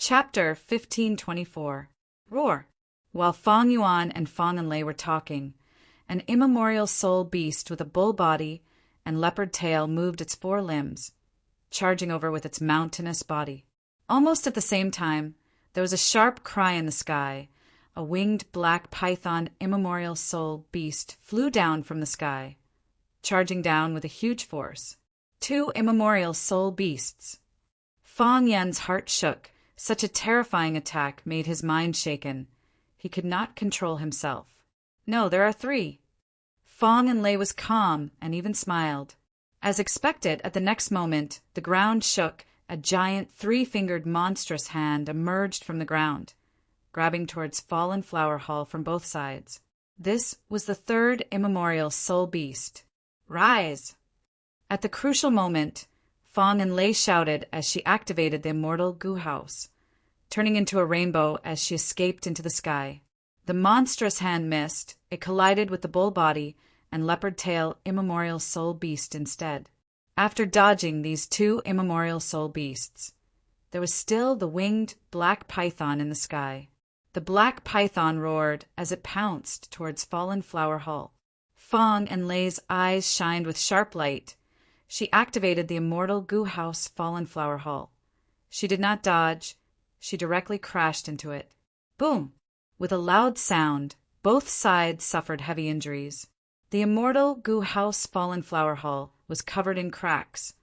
Chapter 1524. Roar. While Fong Yuan and Fong and Lei were talking, an immemorial soul beast with a bull body and leopard tail moved its four limbs, charging over with its mountainous body. Almost at the same time, there was a sharp cry in the sky. A winged black python immemorial soul beast flew down from the sky, charging down with a huge force. Two immemorial soul beasts. Fong Yan's heart shook. Such a terrifying attack made his mind shaken. He could not control himself. No, there are three. Fong and Lei was calm and even smiled. As expected, at the next moment, the ground shook. A giant three-fingered monstrous hand emerged from the ground, grabbing towards Fallen Flower Hall from both sides. This was the third immemorial soul beast. Rise! At the crucial moment, Fong and Lei shouted as she activated the immortal Goo House, turning into a rainbow as she escaped into the sky. The monstrous hand missed. It collided with the bull body and leopard tail immemorial soul beast instead. After dodging these two immemorial soul beasts, there was still the winged black python in the sky. The black python roared as it pounced towards Fallen Flower Hall. Fong and Lei's eyes shined with sharp light. She activated the immortal Goo House Fallen Flower Hall. She did not dodge. She directly crashed into it. Boom! With a loud sound, both sides suffered heavy injuries. The immortal Goo House Fallen Flower Hall was covered in cracks.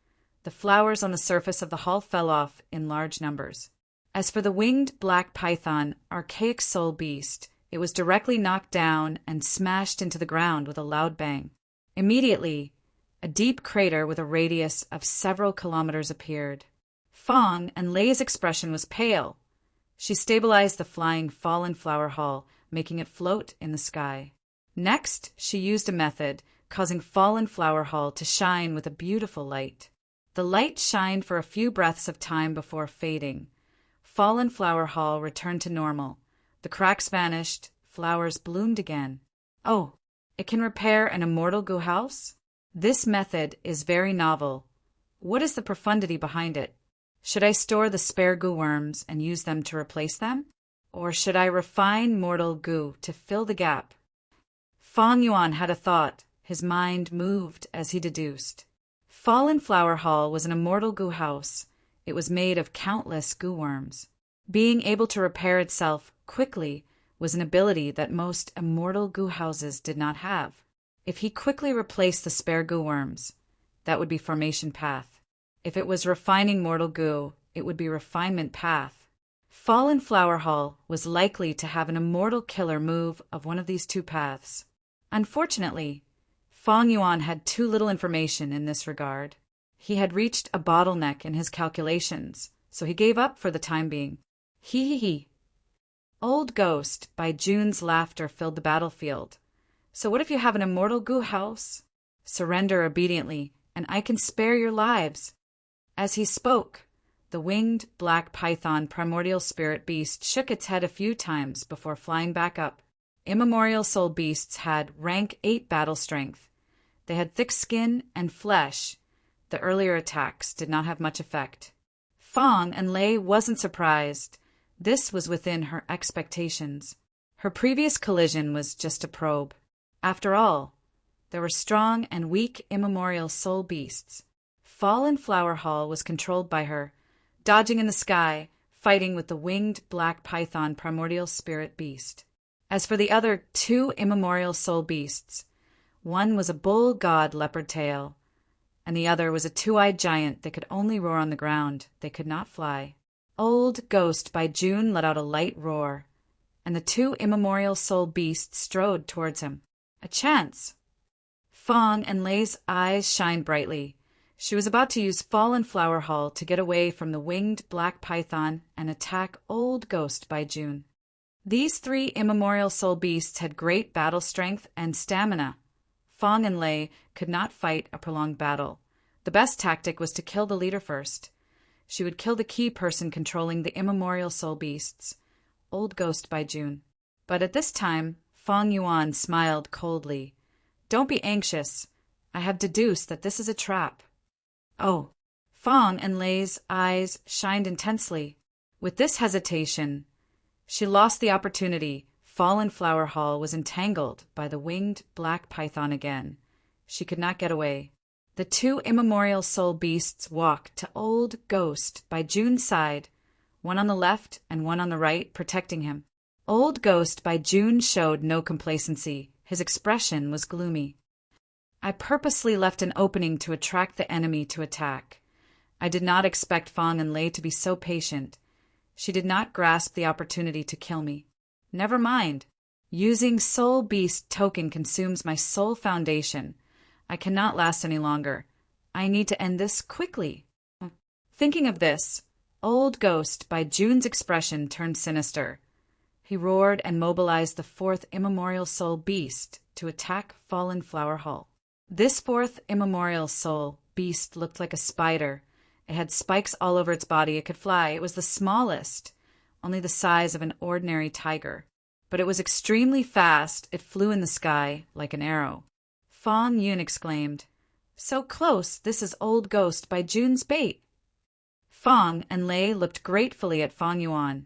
The flowers on the surface of the hall fell off in large numbers. As for the winged black python, archaic soul beast, it was directly knocked down and smashed into the ground with a loud bang. Immediately, a deep crater with a radius of several kilometers appeared. Fong and Lei's expression was pale. She stabilized the flying Fallen Flower Hall, making it float in the sky. Next, she used a method causing Fallen Flower Hall to shine with a beautiful light. The light shined for a few breaths of time before fading. Fallen Flower Hall returned to normal. The cracks vanished. Flowers bloomed again. Oh, it can repair an immortal Goo House? This method is very novel. What is the profundity behind it? Should I store the spare goo worms and use them to replace them? Or should I refine mortal goo to fill the gap? Fong Yuan had a thought. His mind moved as he deduced. Fallen Flower Hall was an immortal Goo House. It was made of countless goo worms. Being able to repair itself quickly was an ability that most immortal Goo Houses did not have. If he quickly replaced the spare goo worms, that would be Formation Path. If it was refining mortal goo, it would be Refinement Path. Fallen Flower Hall was likely to have an immortal killer move of one of these two paths. Unfortunately, Fong Yuan had too little information in this regard. He had reached a bottleneck in his calculations, so he gave up for the time being. Hee hee hee. Old Ghost by June's laughter filled the battlefield. So what if you have an immortal Goo House? Surrender obediently, and I can spare your lives. As he spoke, the winged black python primordial spirit beast shook its head a few times before flying back up. Immemorial soul beasts had rank 8 battle strength. They had thick skin and flesh. The earlier attacks did not have much effect. Fong and Lei wasn't surprised. This was within her expectations. Her previous collision was just a probe. After all, there were strong and weak immemorial soul beasts. Fallen Flower Hall was controlled by her, dodging in the sky, fighting with the winged black python primordial spirit beast. As for the other two immemorial soul beasts, one was a bull god leopard tail, and the other was a two-eyed giant that could only roar on the ground. They could not fly. Old Ghost by June let out a light roar, and the two immemorial soul beasts strode towards him. A chance! Fong and Lei's eyes shined brightly. She was about to use Fallen Flower Hall to get away from the winged black python and attack Old Ghost by June. These three immemorial soul beasts had great battle strength and stamina. Fong and Lei could not fight a prolonged battle. The best tactic was to kill the leader first. She would kill the key person controlling the immemorial soul beasts, Old Ghost by June. But at this time, Fong Yuan smiled coldly. Don't be anxious. I have deduced that this is a trap. Oh. Fong and Lei's eyes shined intensely. With this hesitation, she lost the opportunity. Fallen Flower Hall was entangled by the winged black python again. She could not get away. The two immemorial soul beasts walked to Old Ghost by June's side, one on the left and one on the right, protecting him. Old Ghost by June showed no complacency. His expression was gloomy. I purposely left an opening to attract the enemy to attack. I did not expect Fong and Lei to be so patient. She did not grasp the opportunity to kill me. Never mind. Using Soul Beast token consumes my soul foundation. I cannot last any longer. I need to end this quickly. Thinking of this, Old Ghost by June's expression turned sinister. He roared and mobilized the fourth immemorial soul beast to attack Fallen Flower Hall. This fourth immemorial soul beast looked like a spider. It had spikes all over its body. It could fly. It was the smallest, only the size of an ordinary tiger. But it was extremely fast. It flew in the sky like an arrow. Fong Yun exclaimed, "So close, this is Old Ghost by June's bait." Fong and Lei looked gratefully at Fong Yuan.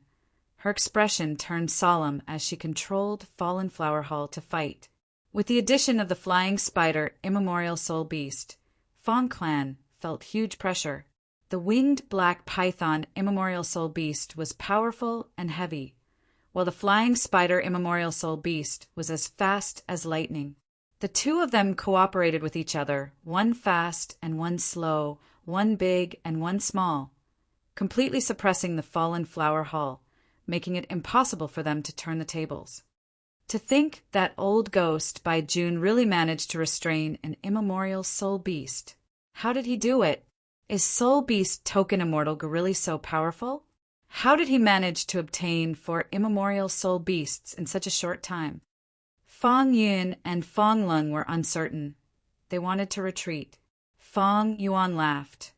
Her expression turned solemn as she controlled Fallen Flower Hall to fight. With the addition of the flying spider immemorial soul beast, Fong Clan felt huge pressure. The winged black python immemorial soul beast was powerful and heavy, while the flying spider immemorial soul beast was as fast as lightning. The two of them cooperated with each other, one fast and one slow, one big and one small, completely suppressing the Fallen Flower Hall, making it impossible for them to turn the tables. To think that Old Ghost by June really managed to restrain an immemorial soul beast. How did he do it? Is Soul Beast token immortal really so powerful? How did he manage to obtain 4 immemorial soul beasts in such a short time? Fong Yun and Fong Lung were uncertain. They wanted to retreat. Fong Yuan laughed.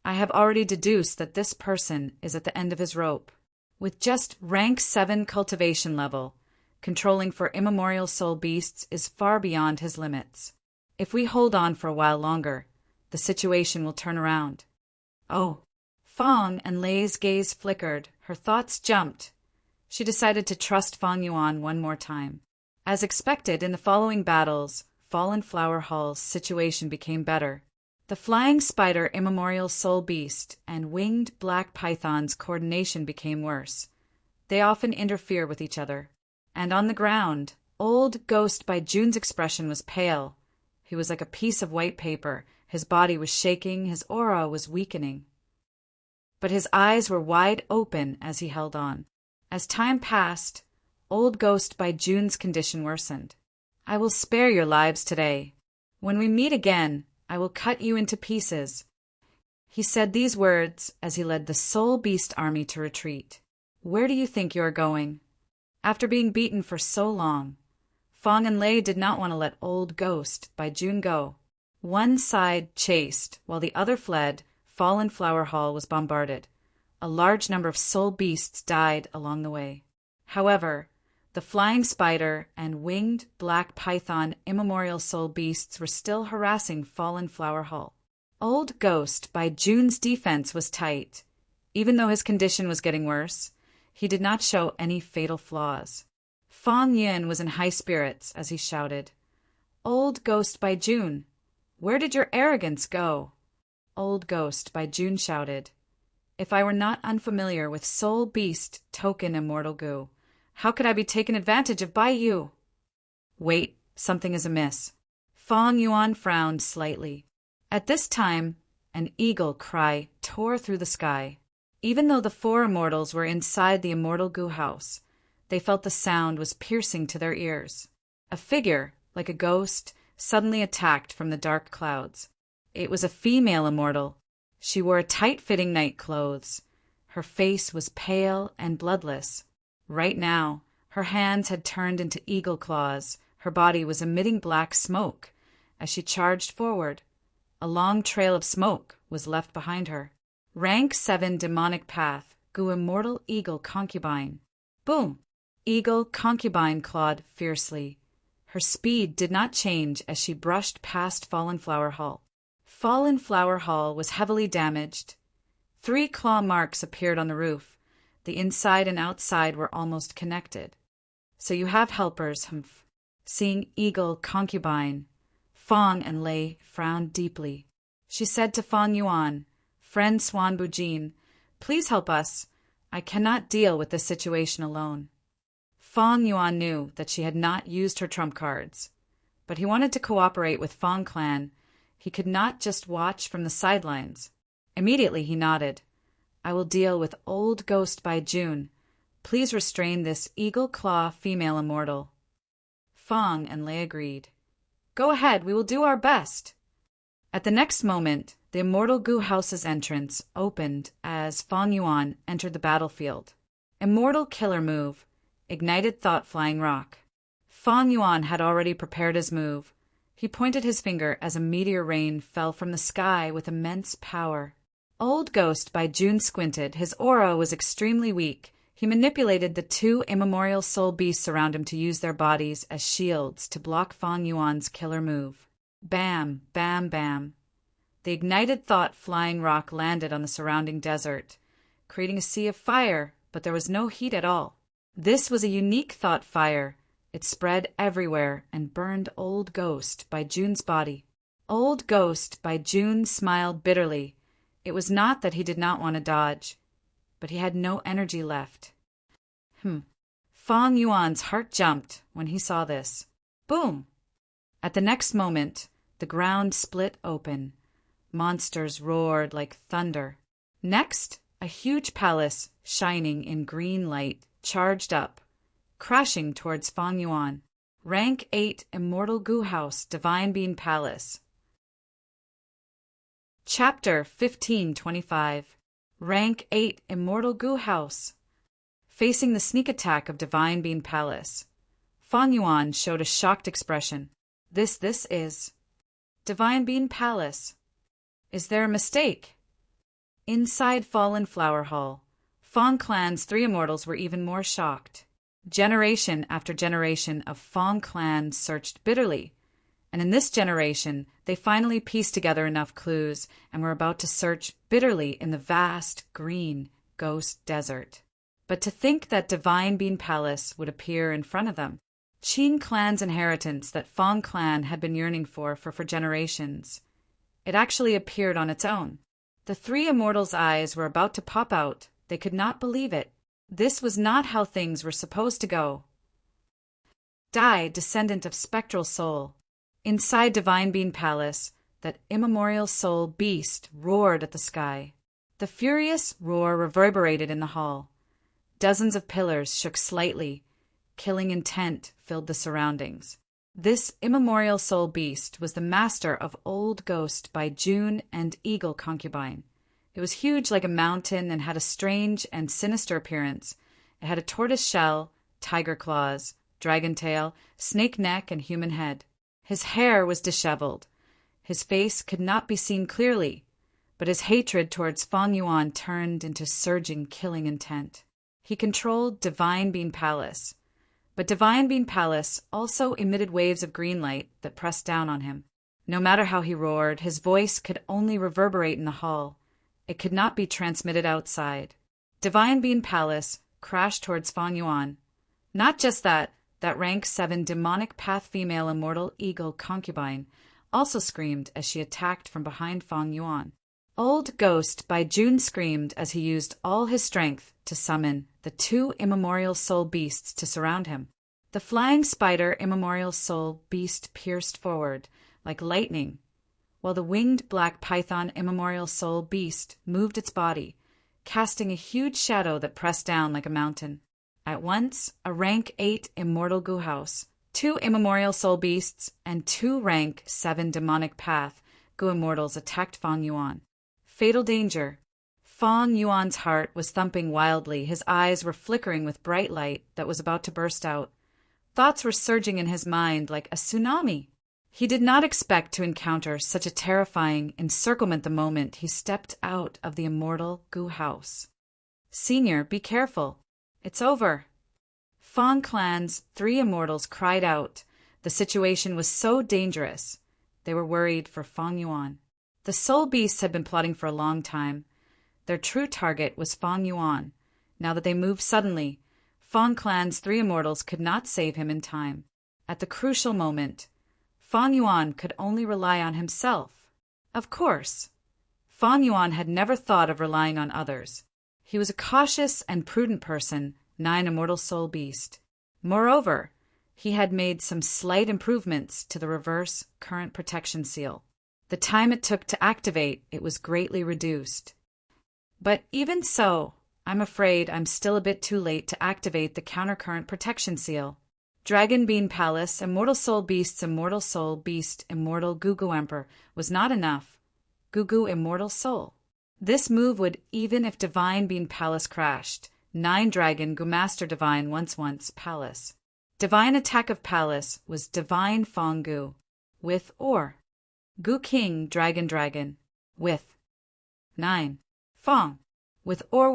I have already deduced that this person is at the end of his rope. With just rank 7 cultivation level, controlling 4 immemorial soul beasts is far beyond his limits. If we hold on for a while longer, the situation will turn around. Oh! Fong and Lei's gaze flickered. Her thoughts jumped. She decided to trust Fong Yuan one more time. As expected, in the following battles, Fallen Flower Hall's situation became better. The flying spider immemorial soul beast and winged black python's coordination became worse. They often interfere with each other. And on the ground, Old Ghost by June's expression was pale. He was like a piece of white paper. His body was shaking, his aura was weakening. But his eyes were wide open as he held on. As time passed, Old Ghost by June's condition worsened. I will spare your lives today. When we meet again, I will cut you into pieces. He said these words as he led the Soul Beast army to retreat. Where do you think you are going? After being beaten for so long, Fong and Lei did not want to let Old Ghost by June go. One side chased, while the other fled. Fallen Flower Hall was bombarded. A large number of soul beasts died along the way. However, the flying spider and winged black python immemorial soul beasts were still harassing Fallen Flower Hall. Old Ghost by June's defense was tight. Even though his condition was getting worse, he did not show any fatal flaws. Fong Yin was in high spirits as he shouted, Old Ghost by June, where did your arrogance go? Old Ghost by June shouted, if I were not unfamiliar with Soul Beast token immortal goo, how could I be taken advantage of by you? Wait, something is amiss. Fong Yuan frowned slightly. At this time, an eagle cry tore through the sky. Even though the 4 immortals were inside the immortal goo house, they felt the sound was piercing to their ears. A figure, like a ghost, suddenly attacked from the dark clouds. It was a female immortal. She wore tight-fitting night clothes. Her face was pale and bloodless. Right now, her hands had turned into eagle claws. Her body was emitting black smoke. As she charged forward, a long trail of smoke was left behind her. Rank 7 demonic path, goo immortal eagle concubine. Boom! Eagle concubine clawed fiercely. Her speed did not change as she brushed past Fallen Flower Hall. Fallen Flower Hall was heavily damaged. 3 claw marks appeared on the roof. The inside and outside were almost connected. So you have helpers, humph. Seeing Eagle Concubine, Fong and Lei frowned deeply. She said to Fong Yuan, "Friend Swan Bujin, please help us. I cannot deal with this situation alone." Fong Yuan knew that she had not used her trump cards, but he wanted to cooperate with Fong Clan. He could not just watch from the sidelines. Immediately he nodded. "I will deal with Old Ghost by June. Please restrain this Eagle Claw female immortal." Fong and Lei agreed. "Go ahead, we will do our best." At the next moment, the immortal Gu House's entrance opened as Fong Yuan entered the battlefield. Immortal killer move, ignited thought flying rock. Fong Yuan had already prepared his move. He pointed his finger as a meteor rain fell from the sky with immense power. Old Ghost by June squinted. His aura was extremely weak. He manipulated the two immemorial soul beasts around him to use their bodies as shields to block Fong Yuan's killer move. Bam, bam, bam. The ignited thought flying rock landed on the surrounding desert, creating a sea of fire, but there was no heat at all. This was a unique thought fire. It spread everywhere and burned Old Ghost by June's body. Old Ghost by June smiled bitterly. It was not that he did not want to dodge, but he had no energy left. Fong Yuan's heart jumped when he saw this. Boom! At the next moment, the ground split open. Monsters roared like thunder. Next, a huge palace, shining in green light, charged up, crashing towards Fong Yuan. Rank 8 Immortal Gu House Divine Being Palace. Chapter 1525. Rank 8 Immortal Gu House. Facing the sneak attack of Divine Being Palace, Fong Yuan showed a shocked expression. This is Divine Being Palace. Is there a mistake? Inside Fallen Flower Hall, Fong Clan's three immortals were even more shocked. Generation after generation of Fong Clan searched bitterly, and in this generation they finally pieced together enough clues and were about to search bitterly in the vast, green, ghost desert. But to think that Divine Being Palace would appear in front of them, Qin Clan's inheritance that Fong Clan had been yearning for generations, it actually appeared on its own. The three immortals' eyes were about to pop out. They could not believe it. This was not how things were supposed to go. Dai, descendant of spectral soul. Inside Divine Being Palace, that immemorial soul beast roared at the sky. The furious roar reverberated in the hall. Dozens of pillars shook slightly. Killing intent filled the surroundings. This immemorial soul beast was the master of Old Ghost by June and Eagle Concubine. It was huge like a mountain and had a strange and sinister appearance. It had a tortoise shell, tiger claws, dragon tail, snake neck, and human head. His hair was disheveled. His face could not be seen clearly, but his hatred towards Fong Yuan turned into surging, killing intent. He controlled Divine Being Palace, but Divine Being Palace also emitted waves of green light that pressed down on him. No matter how he roared, his voice could only reverberate in the hall. It could not be transmitted outside. Divine Being Palace crashed towards Fong Yuan. Not just that rank 7 demonic path female immortal Eagle Concubine also screamed as she attacked from behind Fong Yuan. Old Ghost by June screamed as he used all his strength to summon the two immemorial soul beasts to surround him. The flying spider immemorial soul beast pierced forward like lightning, while the winged black python immemorial soul beast moved its body, casting a huge shadow that pressed down like a mountain. At once, a rank 8 immortal Gu House, 2 immemorial soul beasts, and 2 rank 7 demonic path Gu immortals attacked Fong Yuan. Fatal danger. Fong Yuan's heart was thumping wildly. His eyes were flickering with bright light that was about to burst out. Thoughts were surging in his mind like a tsunami. He did not expect to encounter such a terrifying encirclement the moment he stepped out of the immortal Gu House. Senior, be careful. It's over. Fong Clan's 3 immortals cried out. The situation was so dangerous. They were worried for Fong Yuan. The soul beasts had been plotting for a long time. Their true target was Fong Yuan. Now that they moved suddenly, Fong Clan's 3 immortals could not save him in time. At the crucial moment, Fong Yuan could only rely on himself. Of course, Fong Yuan had never thought of relying on others. He was a cautious and prudent person, 9 immortal soul beast. Moreover, he had made some slight improvements to the reverse current protection seal. The time it took to activate it was greatly reduced. But even so, I'm afraid I'm still a bit too late to activate the countercurrent protection seal. Dragon Bean Palace, Immortal Soul Beasts, Immortal Soul Beast, Immortal Gugu Emperor was not enough. Gugu Immortal Soul. This move would even if Divine Bean Palace crashed. 9 Dragon Gu Master Divine once Palace. Divine Attack of Palace was Divine Fong Gu. With or. Gu King Dragon. With. 9. Fong. With or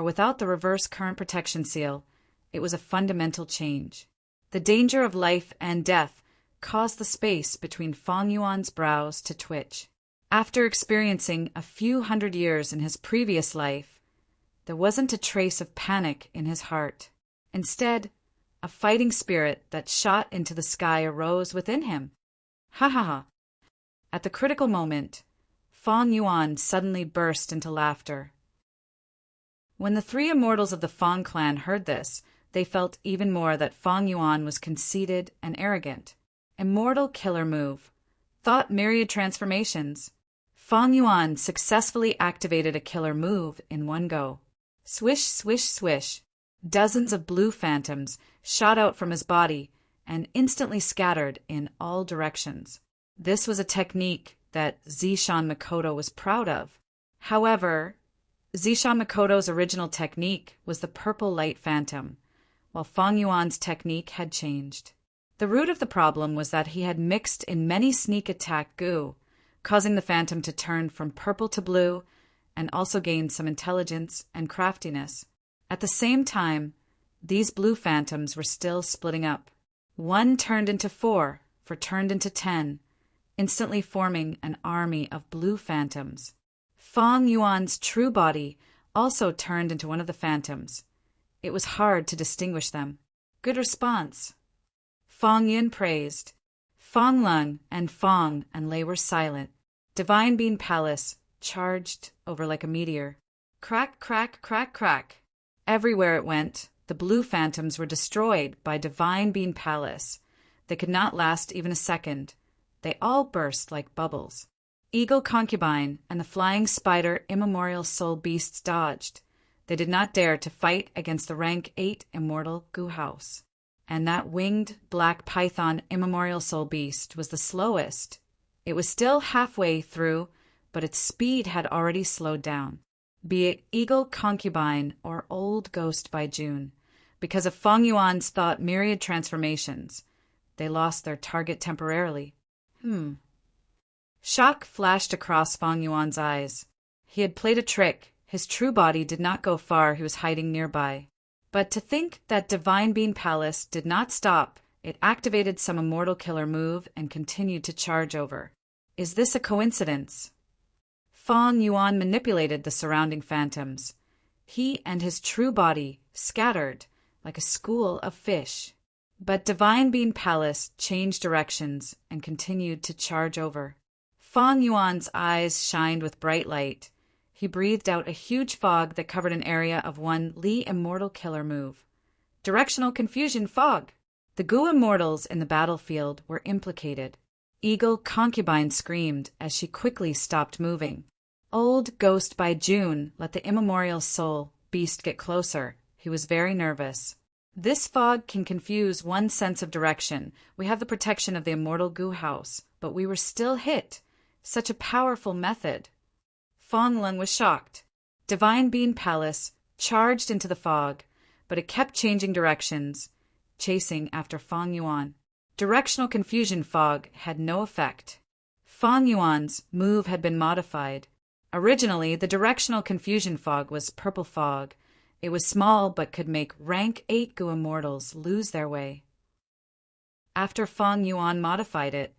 without the reverse current protection seal, it was a fundamental change. The danger of life and death caused the space between Fong Yuan's brows to twitch. After experiencing a few hundred years in his previous life, there wasn't a trace of panic in his heart. Instead, a fighting spirit that shot into the sky arose within him. Ha ha ha. At the critical moment, Fong Yuan suddenly burst into laughter. When the 3 immortals of the Fong clan heard this, they felt even more that Fong Yuan was conceited and arrogant. Immortal killer move. Thought myriad transformations. Fong Yuan successfully activated a killer move in one go. Swish, swish, swish. Dozens of blue phantoms shot out from his body and instantly scattered in all directions. This was a technique that Zishan Makoto was proud of. However, Zishan Makoto's original technique was the purple light phantom, while Fong Yuan's technique had changed. The root of the problem was that he had mixed in many sneak attack goo, causing the phantom to turn from purple to blue and also gain some intelligence and craftiness. At the same time, these blue phantoms were still splitting up. 1 turned into 4 turned into 10, instantly forming an army of blue phantoms. Fong Yuan's true body also turned into one of the phantoms. It was hard to distinguish them. Good response. Fong Yun praised. Fong Lung and Fong and Lei were silent. Divine Bean Palace charged over like a meteor. Crack, crack, crack, crack. Everywhere it went, the blue phantoms were destroyed by Divine Bean Palace. They could not last even a second. They all burst like bubbles. Eagle Concubine and the Flying Spider Immemorial Soul Beasts dodged. They did not dare to fight against the rank 8 Immortal Gu House. And that winged black python Immemorial Soul Beast was the slowest. It was still halfway through, but its speed had already slowed down. Be it Eagle Concubine or Old Ghost by June, because of Fong Yuan's thought myriad transformations, they lost their target temporarily. Shock flashed across Fong Yuan's eyes. He had played a trick. His true body did not go far. He was hiding nearby. But to think that Divine Bean Palace did not stop, it activated some immortal killer move and continued to charge over. Is this a coincidence? Fong Yuan manipulated the surrounding phantoms. He and his true body scattered like a school of fish. But Divine Bean Palace changed directions and continued to charge over. Fong Yuan's eyes shined with bright light. He breathed out a huge fog that covered an area of 1 Li Immortal Killer move. Directional Confusion Fog. The Gu Immortals in the battlefield were implicated. Eagle Concubine screamed as she quickly stopped moving. Old Ghost by June let the Immemorial Soul Beast get closer. He was very nervous. This fog can confuse one's sense of direction. We have the protection of the Immortal Gu House, but we were still hit. Such a powerful method. Fong Lung was shocked. Divine Bean Palace charged into the fog, but it kept changing directions, chasing after Fong Yuan. Directional Confusion Fog had no effect. Fong Yuan's move had been modified. Originally, the Directional Confusion Fog was purple fog. It was small but could make rank 8 Gu Immortals lose their way. After Fong Yuan modified it,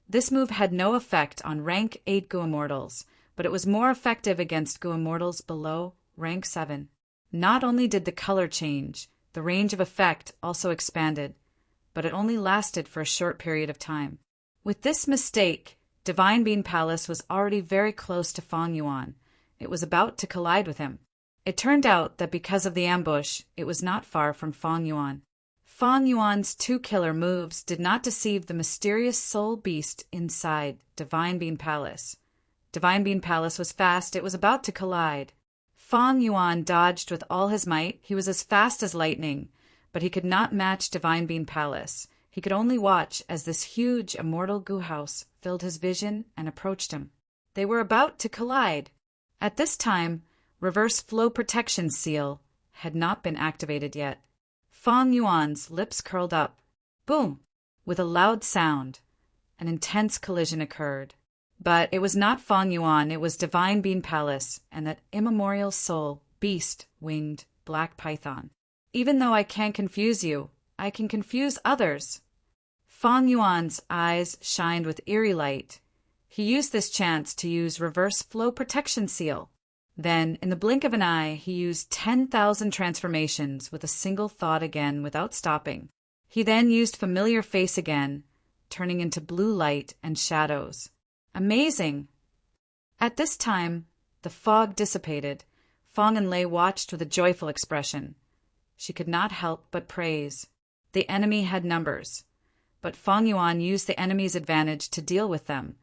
this move had no effect on rank 8 Gu Immortals, but it was more effective against Gu Immortals below rank 7. Not only did the color change, the range of effect also expanded, but it only lasted for a short period of time. With this mistake, Divine Being Palace was already very close to Feng Yuan. It was about to collide with him. It turned out that because of the ambush, it was not far from Feng Yuan. Feng Yuan's two killer moves did not deceive the mysterious soul beast inside Divine Being Palace. Divine Being Palace was fast, it was about to collide. Feng Yuan dodged with all his might. He was as fast as lightning, but he could not match Divine Being Palace. He could only watch as this huge immortal goo house filled his vision and approached him. They were about to collide. At this time, Reverse Flow Protection Seal had not been activated yet. Feng Yuan's lips curled up. Boom! With a loud sound, an intense collision occurred. But it was not Feng Yuan, it was Divine Being Palace and that immemorial soul, beast-winged black python. Even though I can't confuse you, I can confuse others. Feng Yuan's eyes shined with eerie light. He used this chance to use Reverse Flow Protection Seal. Then, in the blink of an eye, he used 10,000 transformations with a single thought again without stopping. He then used Familiar Face again, turning into blue light and shadows. Amazing! At this time, the fog dissipated. Feng and Lei watched with a joyful expression. She could not help but praise. The enemy had numbers, but Feng Yuan used the enemy's advantage to deal with them.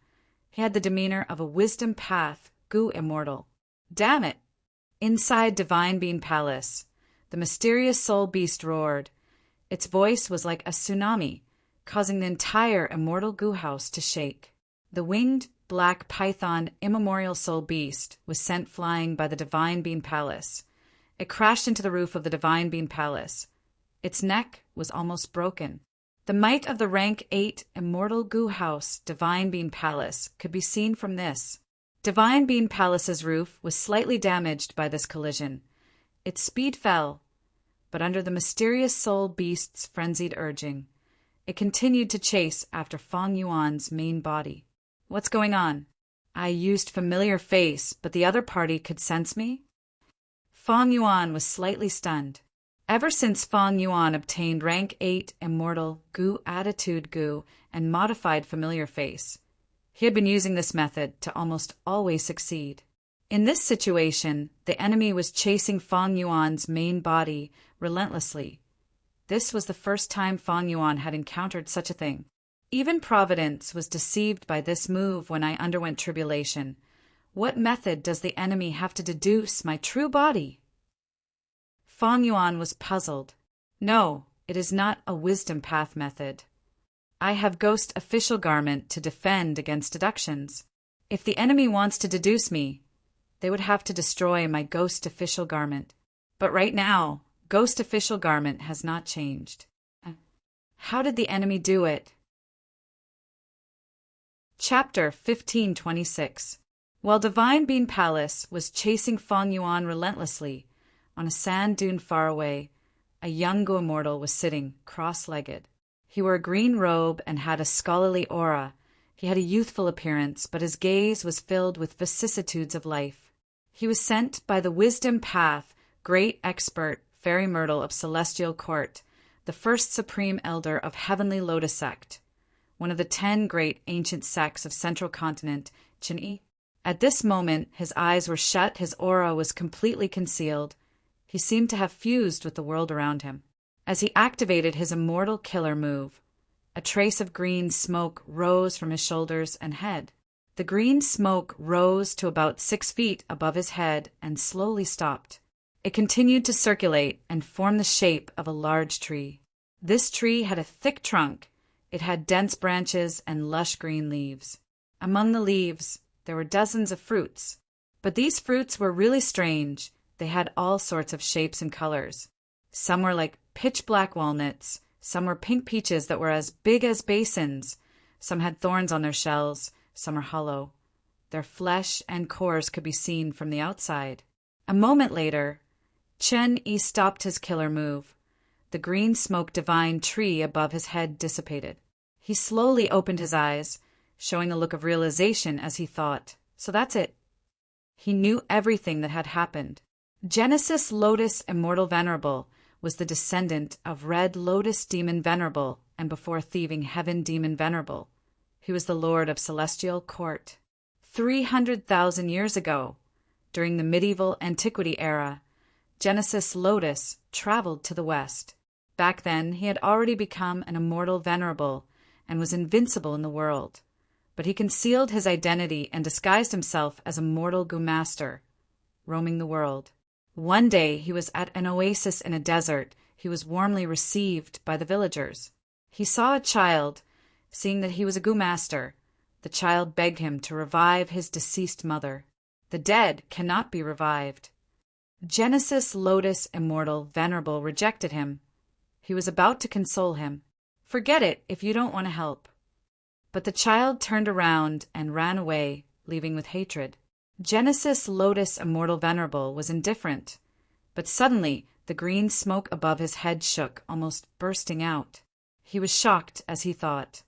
He had the demeanor of a wisdom path, goo immortal. Damn it! Inside Divine Being Palace, the mysterious soul beast roared. Its voice was like a tsunami, causing the entire immortal goo house to shake. The winged black python immemorial soul beast was sent flying by the Divine Being Palace. It crashed into the roof of the Divine Being Palace. Its neck was almost broken. The might of the rank 8 immortal goo house Divine Being Palace could be seen from this. Divine Being Palace's roof was slightly damaged by this collision. Its speed fell, but under the mysterious soul beast's frenzied urging, it continued to chase after Feng Yuan's main body. What's going on? I used Familiar Face, but the other party could sense me? Feng Yuan was slightly stunned. Ever since Feng Yuan obtained rank 8 immortal goo attitude goo and modified Familiar Face, he had been using this method to almost always succeed. In this situation, the enemy was chasing Feng Yuan's main body relentlessly. This was the first time Feng Yuan had encountered such a thing. Even Providence was deceived by this move when I underwent tribulation. What method does the enemy have to deduce my true body? Feng Yuan was puzzled. No, it is not a wisdom path method. I have Ghost Official Garment to defend against deductions. If the enemy wants to deduce me, they would have to destroy my Ghost Official Garment. But right now, Ghost Official Garment has not changed. How did the enemy do it? Chapter 1526. While Divine Being Palace was chasing Feng Yuan relentlessly, on a sand dune far away, a young goo immortal was sitting cross-legged. He wore a green robe and had a scholarly aura. He had a youthful appearance, but his gaze was filled with vicissitudes of life. He was sent by the Wisdom Path, great expert Fairy Myrtle of Celestial Court, the first supreme elder of Heavenly Lotus Sect, one of the 10 great ancient sects of Central Continent, Chin'i. At this moment, his eyes were shut, his aura was completely concealed. He seemed to have fused with the world around him. As he activated his immortal killer move, a trace of green smoke rose from his shoulders and head. The green smoke rose to about 6 feet above his head and slowly stopped. It continued to circulate and form the shape of a large tree. This tree had a thick trunk. It had dense branches and lush green leaves. Among the leaves, there were dozens of fruits. But these fruits were really strange. They had all sorts of shapes and colors. Some were like pitch-black walnuts. Some were pink peaches that were as big as basins. Some had thorns on their shells. Some are hollow. Their flesh and cores could be seen from the outside. A moment later, Chen-Yi stopped his killer move. The green smoke divine tree above his head dissipated. He slowly opened his eyes, showing a look of realization as he thought, so that's it. He knew everything that had happened. Genesis Lotus Immortal Venerable was the descendant of Red Lotus Demon Venerable and before thieving Heaven Demon Venerable. He was the lord of Celestial Court. 300,000 years ago, during the medieval antiquity era, Genesis Lotus traveled to the west. Back then, he had already become an immortal venerable and was invincible in the world. But he concealed his identity and disguised himself as a mortal Gu master, roaming the world. One day he was at an oasis in a desert. He was warmly received by the villagers. He saw a child. Seeing that he was a Gu master, the child begged him to revive his deceased mother. The dead cannot be revived. Genesis Lotus Immortal Venerable rejected him. He was about to console him. Forget it if you don't want to help. But the child turned around and ran away, leaving with hatred. Genesis Lotus Immortal Venerable was indifferent, but suddenly the green smoke above his head shook, almost bursting out. He was shocked as he thought.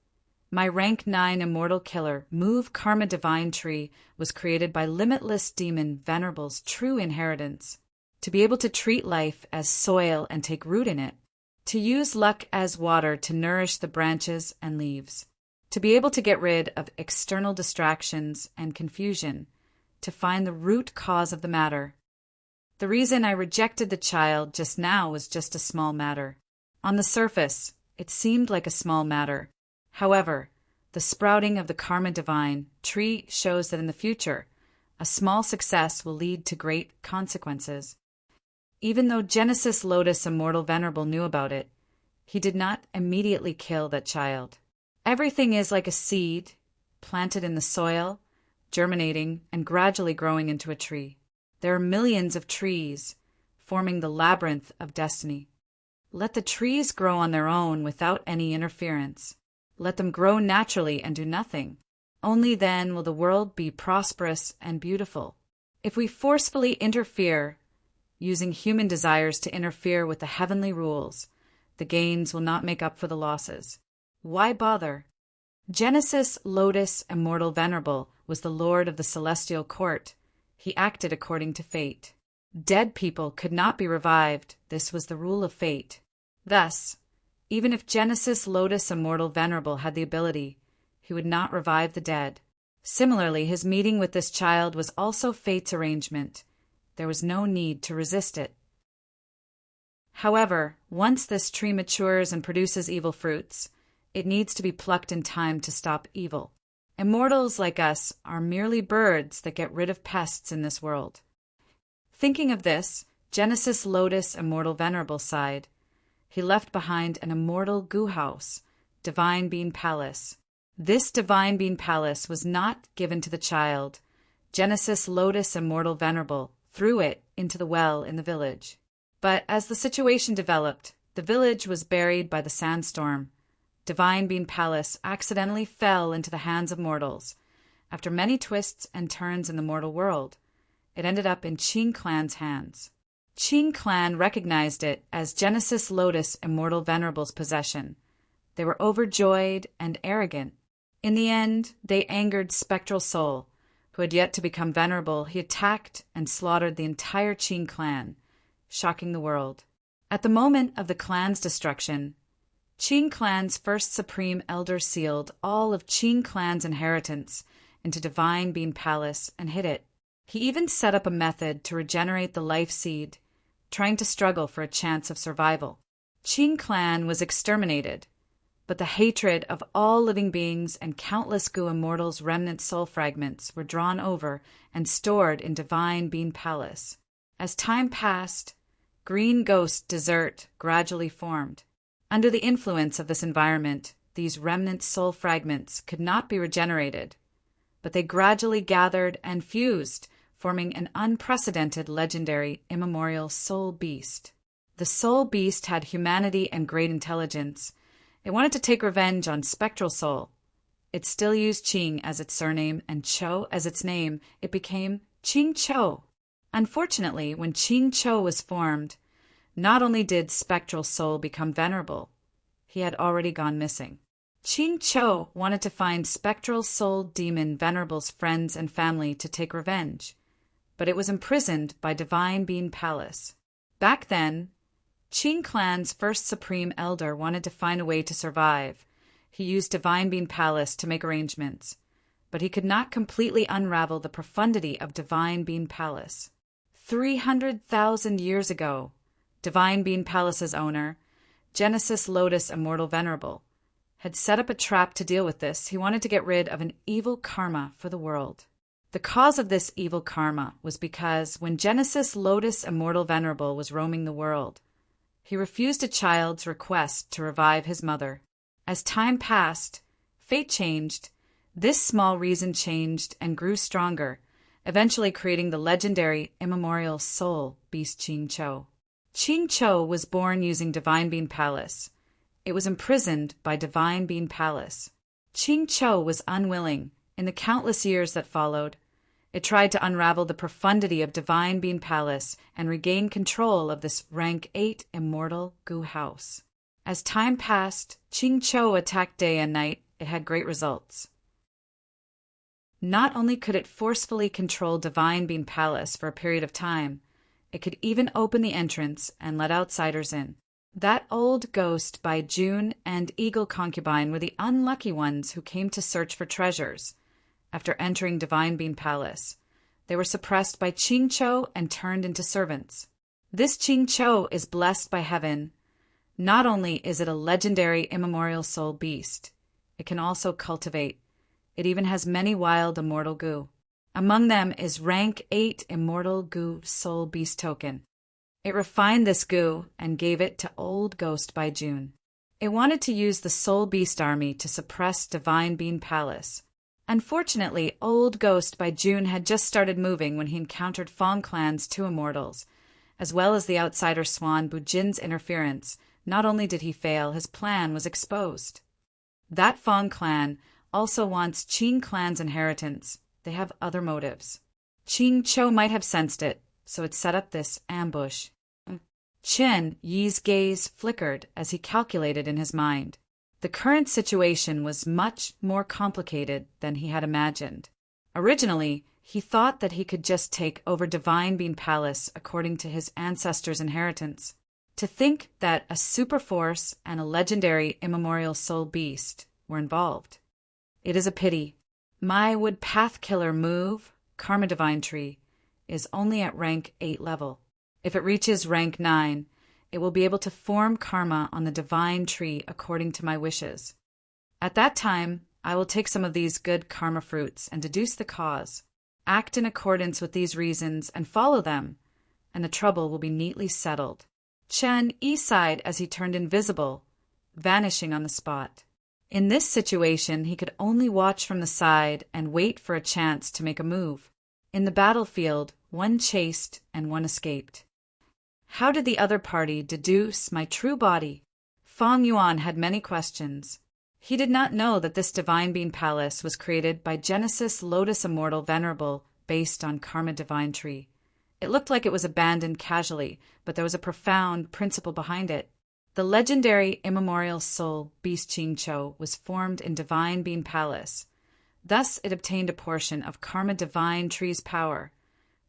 My rank 9 immortal killer, move karma divine tree, was created by limitless demon Venerable's true inheritance. To be able to treat life as soil and take root in it. To use luck as water to nourish the branches and leaves. To be able to get rid of external distractions and confusion. To find the root cause of the matter. The reason I rejected the child just now was just a small matter. On the surface, it seemed like a small matter. However, the sprouting of the karma divine tree shows that in the future, a small success will lead to great consequences. Even though Genesis Lotus Immortal Venerable knew about it, he did not immediately kill that child. Everything is like a seed, planted in the soil, germinating and gradually growing into a tree. There are millions of trees, forming the labyrinth of destiny. Let the trees grow on their own without any interference. Let them grow naturally and do nothing. Only then will the world be prosperous and beautiful. If we forcefully interfere, using human desires to interfere with the heavenly rules, the gains will not make up for the losses. Why bother? Genesis Lotus Immortal Venerable was the lord of the celestial court. He acted according to fate. Dead people could not be revived. This was the rule of fate. Thus, even if Genesis Lotus Immortal Venerable had the ability, he would not revive the dead. Similarly, his meeting with this child was also fate's arrangement. There was no need to resist it. However, once this tree matures and produces evil fruits, it needs to be plucked in time to stop evil. Immortals like us are merely birds that get rid of pests in this world. Thinking of this, Genesis Lotus Immortal Venerable sighed. He left behind an immortal Gu house, Divine Being Palace. This Divine Being Palace was not given to the child. Genesis Lotus Immortal Venerable threw it into the well in the village. But as the situation developed, the village was buried by the sandstorm. Divine Being Palace accidentally fell into the hands of mortals. After many twists and turns in the mortal world, it ended up in Qing Clan's hands. Qing Clan recognized it as Genesis Lotus Immortal Venerable's possession. They were overjoyed and arrogant. In the end, they angered Spectral Soul, who had yet to become venerable. He attacked and slaughtered the entire Qing Clan, shocking the world. At the moment of the clan's destruction, Qing Clan's first supreme elder sealed all of Qing Clan's inheritance into Divine Being Palace and hid it. He even set up a method to regenerate the life seed, trying to struggle for a chance of survival. Qing Clan was exterminated, but the hatred of all living beings and countless Gu immortals' remnant soul fragments were drawn over and stored in Divine Being Palace. As time passed, green ghost desert gradually formed. Under the influence of this environment, these remnant soul fragments could not be regenerated, but they gradually gathered and fused, forming an unprecedented, legendary, immemorial soul beast. The soul beast had humanity and great intelligence. It wanted to take revenge on Spectral Soul. It still used Qing as its surname and Cho as its name. It became Qing Cho. Unfortunately, when Qing Cho was formed, not only did Spectral Soul become venerable, he had already gone missing. Qing Cho wanted to find Spectral Soul Demon Venerable's friends and family to take revenge, but it was imprisoned by Divine Bean Palace. Back then, Qing clan's first supreme elder wanted to find a way to survive. He used Divine Bean Palace to make arrangements, but he could not completely unravel the profundity of Divine Bean Palace. 300,000 years ago, Divine Bean Palace's owner, Genesis Lotus Immortal Venerable, had set up a trap to deal with this. He wanted to get rid of an evil karma for the world. The cause of this evil karma was because when Genesis Lotus Immortal Venerable was roaming the world, he refused a child's request to revive his mother. As time passed, fate changed. This small reason changed and grew stronger, eventually creating the legendary immemorial soul beast Qing Cho. Qing Cho was born using Divine Bean Palace. It was imprisoned by Divine Bean Palace. Qing Cho was unwilling. In the countless years that followed, it tried to unravel the profundity of Divine Bean Palace and regain control of this rank 8 immortal Gu house. As time passed, Qing Cho attacked day and night. It had great results. Not only could it forcefully control Divine Bean Palace for a period of time, it could even open the entrance and let outsiders in. That old ghost by June and Eagle Concubine were the unlucky ones who came to search for treasures. After entering Divine Bean Palace, they were suppressed by Qing Cho and turned into servants. This Qing Cho is blessed by heaven. Not only is it a legendary immemorial soul beast, it can also cultivate. It even has many wild immortal Gu. Among them is rank 8 immortal Gu soul beast token. It refined this Gu and gave it to Old Ghost by June. It wanted to use the Soul Beast Army to suppress Divine Bean Palace. Unfortunately, Old Ghost by June had just started moving when he encountered Fong Clan's 2 immortals, as well as the outsider Swan Bujin's interference. Not only did he fail, his plan was exposed. That Fong Clan also wants Qing Clan's inheritance. They have other motives. Qing Cho might have sensed it, so it set up this ambush. Chen Yi's gaze flickered as he calculated in his mind. The current situation was much more complicated than he had imagined. Originally, he thought that he could just take over Divine Bean Palace according to his ancestors' inheritance. To think that a super force and a legendary immemorial soul beast were involved. It is a pity. My would Path Killer move, Karma Divine Tree, is only at rank 8 level. If it reaches rank 9, it will be able to form karma on the Divine Tree according to my wishes. At that time, I will take some of these good karma fruits and deduce the cause, act in accordance with these reasons and follow them, and the trouble will be neatly settled. Chen Yi sighed as he turned invisible, vanishing on the spot. In this situation, he could only watch from the side and wait for a chance to make a move. In the battlefield, one chased and one escaped. How did the other party deduce my true body? Fong Yuan had many questions. He did not know that this Divine Bean Palace was created by Genesis Lotus Immortal Venerable based on Karma Divine Tree. It looked like it was abandoned casually, but there was a profound principle behind it. The legendary immemorial soul Beast Qing Cho was formed in Divine Bean Palace. Thus it obtained a portion of Karma Divine Tree's power,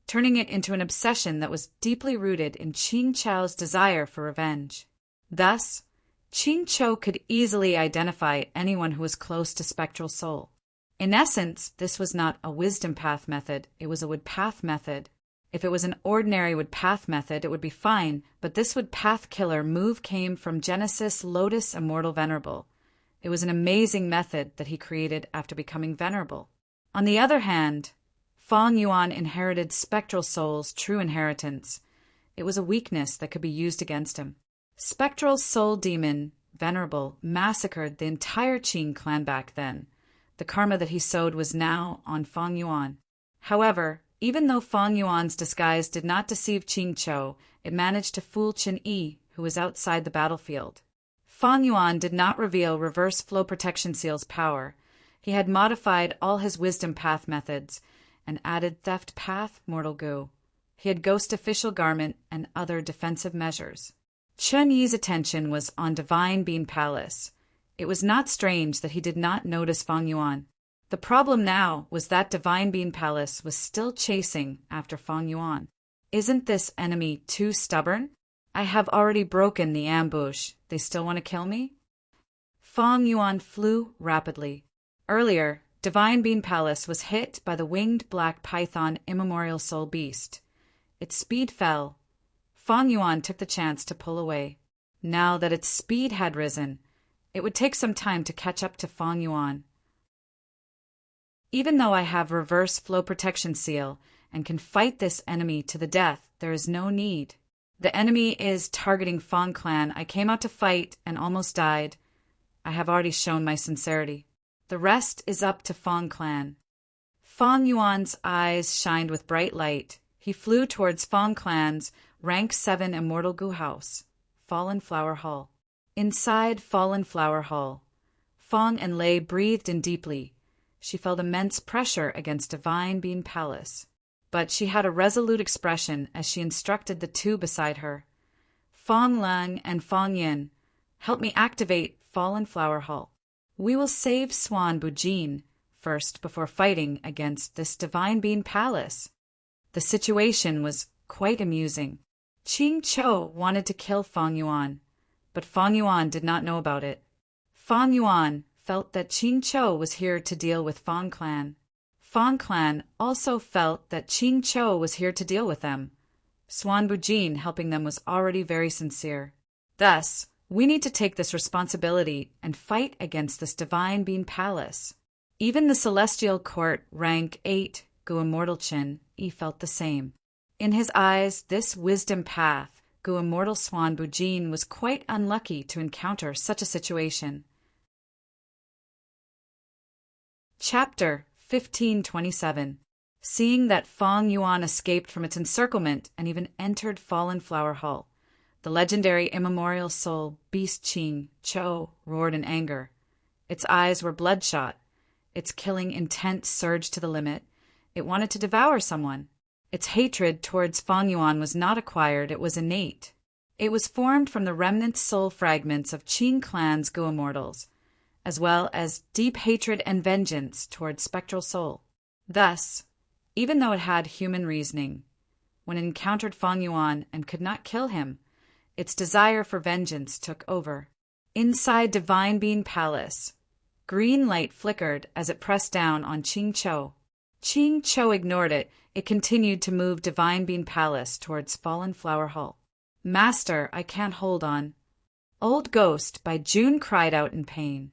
turning it into an obsession that was deeply rooted in Qing Cho's desire for revenge. Thus, Qing Cho could easily identify anyone who was close to Spectral Soul. In essence, this was not a wisdom path method, it was a wood path method. If it was an ordinary wood path method, it would be fine, but this wood path killer move came from Genesis Lotus Immortal Venerable. It was an amazing method that he created after becoming venerable. On the other hand, Fong Yuan inherited Spectral Soul's true inheritance. It was a weakness that could be used against him. Spectral Soul Demon, Venerable, massacred the entire Qing clan back then. The karma that he sowed was now on Fong Yuan. However, even though Fong Yuan's disguise did not deceive Qing Cho, it managed to fool Chen Yi, who was outside the battlefield. Fong Yuan did not reveal Reverse Flow Protection Seal's power. He had modified all his wisdom path methods and added Theft Path Mortal Gu. He had Ghost Official Garment and other defensive measures. Chen Yi's attention was on Divine Bean Palace. It was not strange that he did not notice Fong Yuan. The problem now was that Divine Bean Palace was still chasing after Fang Yuan. Isn't this enemy too stubborn? I have already broken the ambush. They still want to kill me? Fang Yuan flew rapidly. Earlier, Divine Bean Palace was hit by the winged black python immemorial soul beast. Its speed fell. Fang Yuan took the chance to pull away. Now that its speed had risen, it would take some time to catch up to Fang Yuan. Even though I have reverse flow protection seal and can fight this enemy to the death, there is no need. The enemy is targeting Fang Clan. I came out to fight and almost died. I have already shown my sincerity. The rest is up to Fang Clan. Fang Yuan's eyes shined with bright light. He flew towards Fang Clan's Rank 7 Immortal Gu House, Fallen Flower Hall. Inside Fallen Flower Hall, Fang and Lei breathed in deeply. She felt immense pressure against Divine Bean Palace, but she had a resolute expression as she instructed the two beside her. Fang Lang and Fang Yin, help me activate Fallen Flower Hall. We will save Swan Bujin first before fighting against this Divine Bean Palace. The situation was quite amusing. Qing Chou wanted to kill Fang Yuan, but Fang Yuan did not know about it. Fang Yuan felt that Qing Chou was here to deal with Fang Clan. Fang Clan also felt that Qing Chou was here to deal with them. Swan Bujin helping them was already very sincere. Thus, we need to take this responsibility and fight against this Divine Bean Palace. Even the Celestial Court Rank 8 Gu Immortal Chin felt the same. In his eyes, this wisdom path, Gu Immortal Swan Bujin, was quite unlucky to encounter such a situation. Chapter 1527. Seeing that Fang Yuan escaped from its encirclement and even entered Fallen Flower Hall, the legendary immemorial soul beast Qing Chou roared in anger. Its eyes were bloodshot. Its killing intent surged to the limit. It wanted to devour someone. Its hatred towards Fang Yuan was not acquired, it was innate. It was formed from the remnant soul fragments of Qing Clan's Gu Immortals, as well as deep hatred and vengeance towards Spectral Soul. Thus, even though it had human reasoning, when it encountered Fang Yuan and could not kill him, its desire for vengeance took over. Inside Divine Bean Palace, green light flickered as it pressed down on Qing Chou. Qing Chou ignored it. It continued to move Divine Bean Palace towards Fallen Flower Hall. Master, I can't hold on. Old Ghost by June cried out in pain.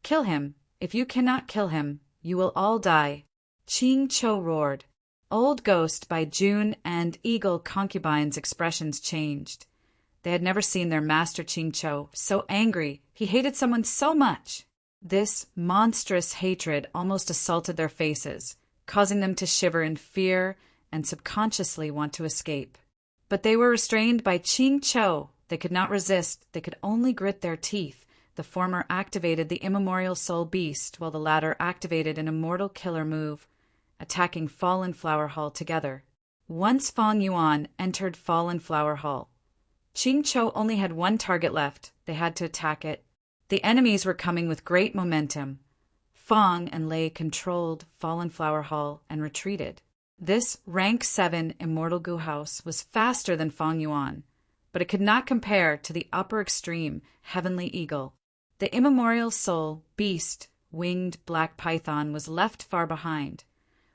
Kill him. If you cannot kill him, you will all die. Qing Chou roared. Old Ghost by June and Eagle Concubine's expressions changed. They had never seen their master Qing Chou so angry. He hated someone so much. This monstrous hatred almost assaulted their faces, causing them to shiver in fear and subconsciously want to escape. But they were restrained by Qing Chou. They could not resist. They could only grit their teeth. The former activated the immemorial soul beast, while the latter activated an immortal killer move, attacking Fallen Flower Hall together. Once Fang Yuan entered Fallen Flower Hall, Qing Chou only had one target left. They had to attack it. The enemies were coming with great momentum. Fang and Lei controlled Fallen Flower Hall and retreated. This Rank 7 Immortal Gu House was faster than Fang Yuan, but it could not compare to the upper extreme Heavenly Eagle. The immemorial soul beast, winged black python, was left far behind,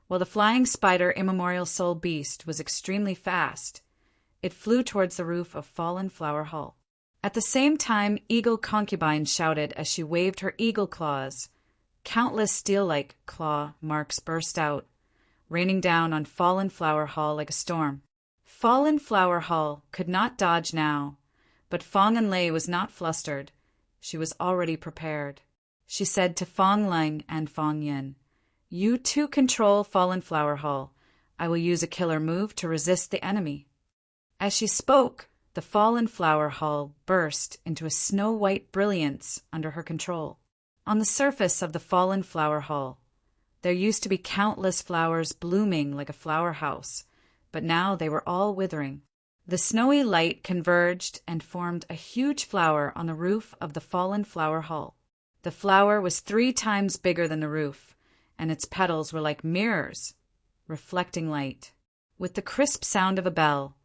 while the flying spider immemorial soul beast was extremely fast. It flew towards the roof of Fallen Flower Hall. At the same time, Eagle Concubine shouted as she waved her eagle claws. Countless steel-like claw marks burst out, raining down on Fallen Flower Hall like a storm. Fallen Flower Hall could not dodge now, but Fang and Lei was not flustered. She was already prepared. She said to Fang Lang and Fang Yin, "You two control Fallen Flower Hall. I will use a killer move to resist the enemy." As she spoke, the Fallen Flower Hall burst into a snow-white brilliance under her control. On the surface of the Fallen Flower Hall, there used to be countless flowers blooming like a flower house, but now they were all withering. The snowy light converged and formed a huge flower on the roof of the Fallen Flower Hall. The flower was 3 times bigger than the roof. and its petals were like mirrors, reflecting light. With the crisp sound of a bell,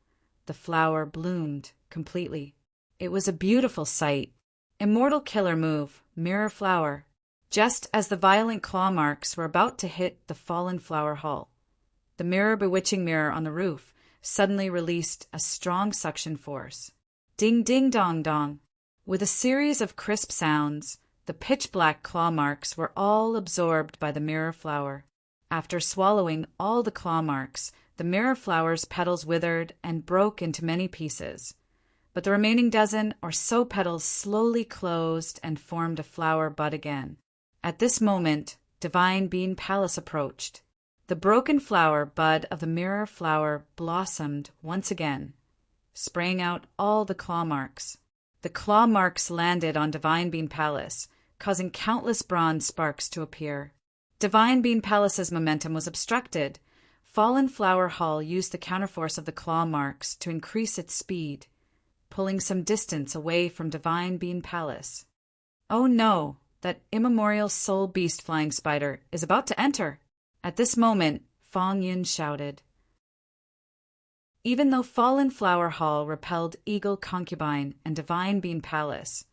the flower bloomed completely. It was a beautiful sight. Immortal killer move, mirror flower. Just as the violent claw marks were about to hit the fallen flower hull, the bewitching mirror on the roof suddenly released a strong suction force. Ding ding dong dong. With a series of crisp sounds, the pitch-black claw marks were all absorbed by the mirror flower. After swallowing all the claw marks, the mirror flower's petals withered and broke into many pieces. But the remaining dozen or so petals slowly closed and formed a flower bud again. At this moment, Divine Bean Palace approached. The broken flower bud of the mirror flower blossomed once again, spraying out all the claw marks. The claw marks landed on Divine Bean Palace, causing countless bronze sparks to appear. Divine Bean Palace's momentum was obstructed. Fallen Flower Hall used the counterforce of the claw marks to increase its speed, pulling some distance away from Divine Bean Palace. Oh no, that immemorial soul beast flying spider is about to enter. At this moment, Fong Yun shouted. Even though Fallen Flower Hall repelled Eagle Concubine and Divine Bean Palace,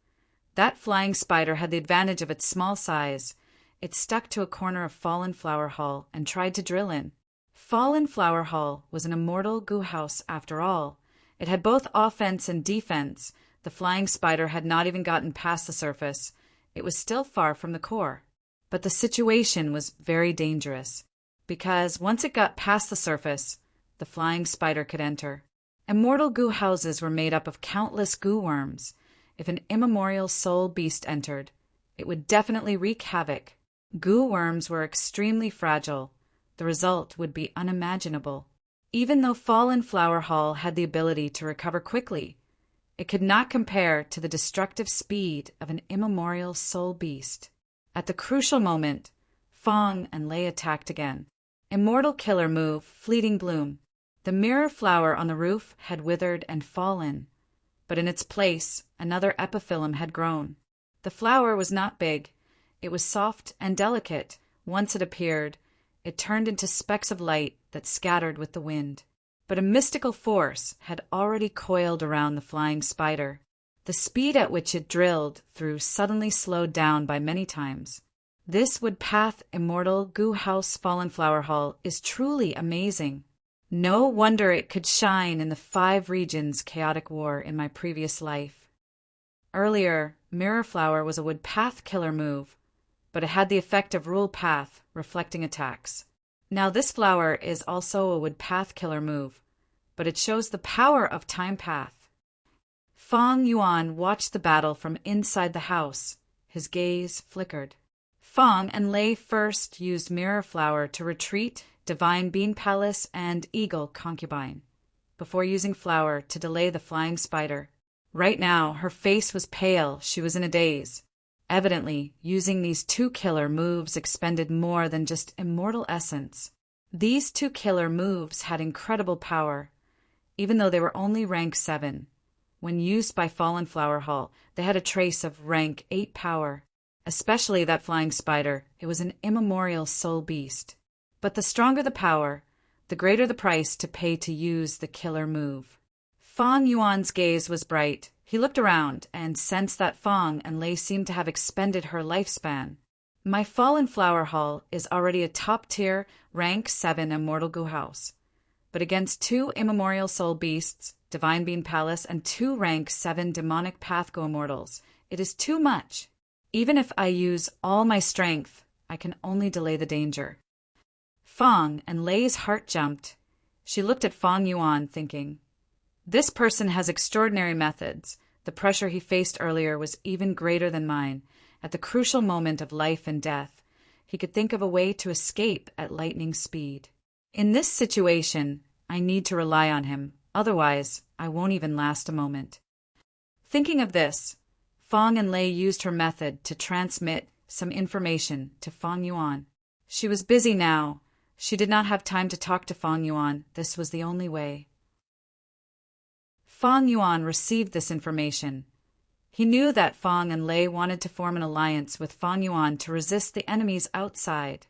that flying spider had the advantage of its small size. It stuck to a corner of Fallen Flower Hall and tried to drill in. Fallen Flower Hall was an immortal goo house after all. It had both offense and defense. The flying spider had not even gotten past the surface. It was still far from the core. But the situation was very dangerous, because once it got past the surface, the flying spider could enter. Immortal goo houses were made up of countless goo worms. If an immemorial soul beast entered, it would definitely wreak havoc. Goo worms were extremely fragile. The result would be unimaginable. Even though Fallen Flower Hall had the ability to recover quickly, it could not compare to the destructive speed of an immemorial soul beast. At the crucial moment, Fong and Lei attacked again. Immortal killer move, fleeting bloom. The mirror flower on the roof had withered and fallen, but in its place, another epiphyllum had grown. The flower was not big. It was soft and delicate. Once it appeared, it turned into specks of light that scattered with the wind. But a mystical force had already coiled around the flying spider. The speed at which it drilled through suddenly slowed down by many times. This wood-path immortal goo house Fallen Flower Hall is truly amazing. No wonder it could shine in the 5 regions chaotic war in my previous life. Earlier, Mirror Flower was a wood-path killer move, but it had the effect of rule path, reflecting attacks. Now this flower is also a wood-path killer move, but it shows the power of time path. Fong Yuan watched the battle from inside the house. His gaze flickered. Fong and Lei first used Mirror Flower to retreat Divine Bean Palace and Eagle Concubine, before using Flower to delay the flying spider. Right now, her face was pale. She was in a daze. Evidently, using these 2 killer moves expended more than just immortal essence. These 2 killer moves had incredible power, even though they were only rank 7. When used by Fallen Flower Hall, they had a trace of rank 8 power. Especially that flying spider, it was an immemorial soul beast. But the stronger the power, the greater the price to pay to use the killer move. Fong Yuan's gaze was bright. He looked around and sensed that Fong and Lei seemed to have expended her lifespan. My Fallen Flower Hall is already a top-tier, rank 7 immortal goo house. But against 2 immemorial soul beasts, Divine Bean Palace, and 2 rank 7 demonic path go immortals, it is too much. Even if I use all my strength, I can only delay the danger. Fong and Lei's heart jumped. She looked at Fong Yuan, thinking, this person has extraordinary methods. The pressure he faced earlier was even greater than mine. At the crucial moment of life and death, he could think of a way to escape at lightning speed. In this situation, I need to rely on him. Otherwise, I won't even last a moment. Thinking of this, Fong and Lei used her method to transmit some information to Fong Yuan. She was busy now. She did not have time to talk to Fong Yuan. This was the only way. Fong Yuan received this information. He knew that Fong and Lei wanted to form an alliance with Fong Yuan to resist the enemies outside.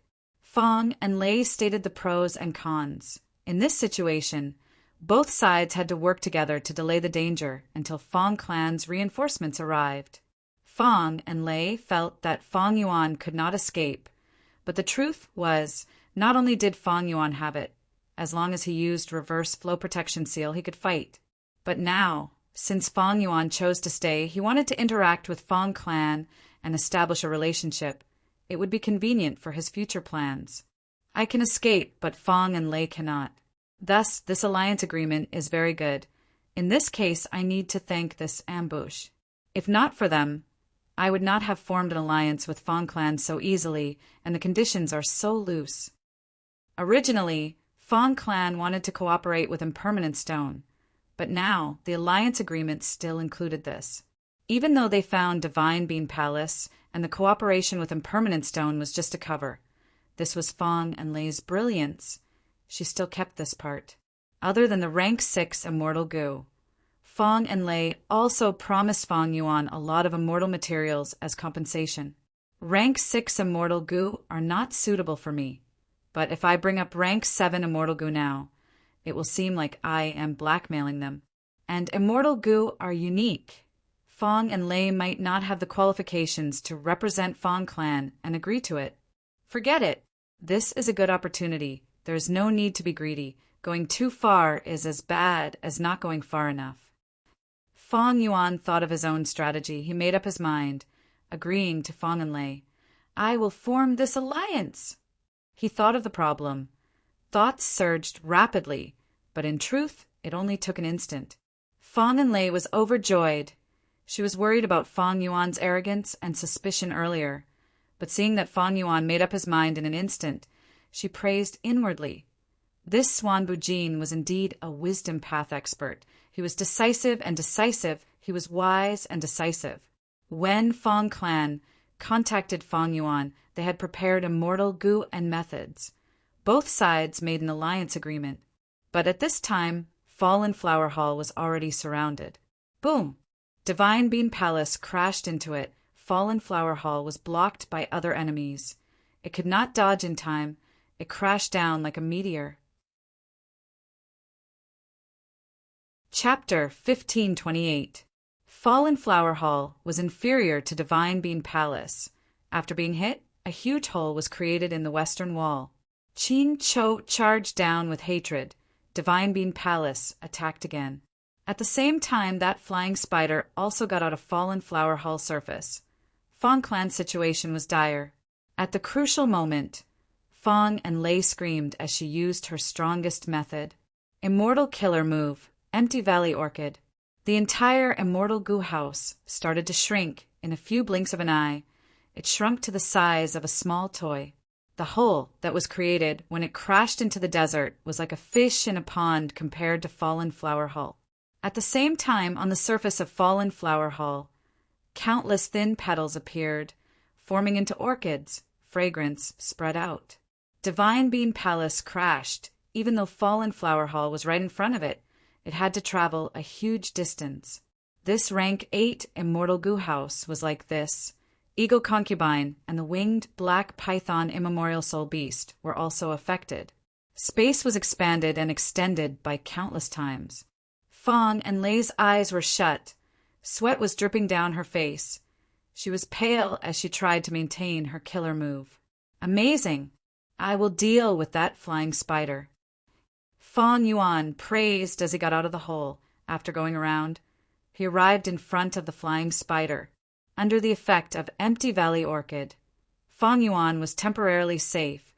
Fong and Lei stated the pros and cons. In this situation, both sides had to work together to delay the danger until Fong clan's reinforcements arrived. Fong and Lei felt that Fong Yuan could not escape, but the truth was, not only did Fong Yuan have it, as long as he used reverse flow protection seal, he could fight. But now, since Fong Yuan chose to stay, he wanted to interact with Fong clan and establish a relationship. It would be convenient for his future plans. I can escape, but Fong and Lei cannot. Thus, this alliance agreement is very good. In this case, I need to thank this ambush. If not for them, I would not have formed an alliance with Fong clan so easily, and the conditions are so loose. Originally, Fong clan wanted to cooperate with Impermanent Stone, but now the alliance agreement still included this. Even though they found Divine Bean Palace and the cooperation with Impermanent Stone was just a cover, this was Fong and Lei's brilliance. She still kept this part. Other than the rank 6 immortal goo, Fong and Lei also promised Fong Yuan a lot of immortal materials as compensation. Rank 6 immortal goo are not suitable for me, but if I bring up rank 7 immortal goo now, it will seem like I am blackmailing them. And immortal goo are unique. Fong and Lei might not have the qualifications to represent Fong clan and agree to it. Forget it. This is a good opportunity. There is no need to be greedy. Going too far is as bad as not going far enough. Fong Yuan thought of his own strategy. He made up his mind, agreeing to Fong and Lei. I will form this alliance. He thought of the problem. Thoughts surged rapidly, but in truth, it only took an instant. Fong and Lei was overjoyed. She was worried about Fong Yuan's arrogance and suspicion earlier, but seeing that Fong Yuan made up his mind in an instant, she praised inwardly. This Swan Bujin was indeed a wisdom path expert. He was decisive and decisive. He was wise and decisive. When Fong clan contacted Fong Yuan, they had prepared immortal goo and methods. Both sides made an alliance agreement, but at this time, Fallen Flower Hall was already surrounded. Boom! Divine Bean Palace crashed into it. Fallen Flower Hall was blocked by other enemies. It could not dodge in time. It crashed down like a meteor. Chapter 1528. Fallen Flower Hall was inferior to Divine Bean Palace. After being hit, a huge hole was created in the western wall. Qin Cho charged down with hatred. Divine Bean Palace attacked again. At the same time, that flying spider also got out of Fallen Flower Hall surface. Fong clan's situation was dire. At the crucial moment, Fong and Lei screamed as she used her strongest method. Immortal killer move, Empty Valley Orchid. The entire immortal goo house started to shrink in a few blinks of an eye. It shrunk to the size of a small toy. The hole that was created when it crashed into the desert was like a fish in a pond compared to Fallen Flower Hall. At the same time, on the surface of Fallen Flower Hall, countless thin petals appeared, forming into orchids. Fragrance spread out. Divine Bean Palace crashed. Even though Fallen Flower Hall was right in front of it, it had to travel a huge distance. This rank 8 immortal goo house was like this. Eagle Concubine and the winged black python immemorial soul beast were also affected. Space was expanded and extended by countless times. Fong and Lei's eyes were shut. Sweat was dripping down her face. She was pale as she tried to maintain her killer move. Amazing! I will deal with that flying spider. Fong Yuan praised as he got out of the hole. After going around, he arrived in front of the flying spider. Under the effect of Empty Valley Orchid, Fong Yuan was temporarily safe.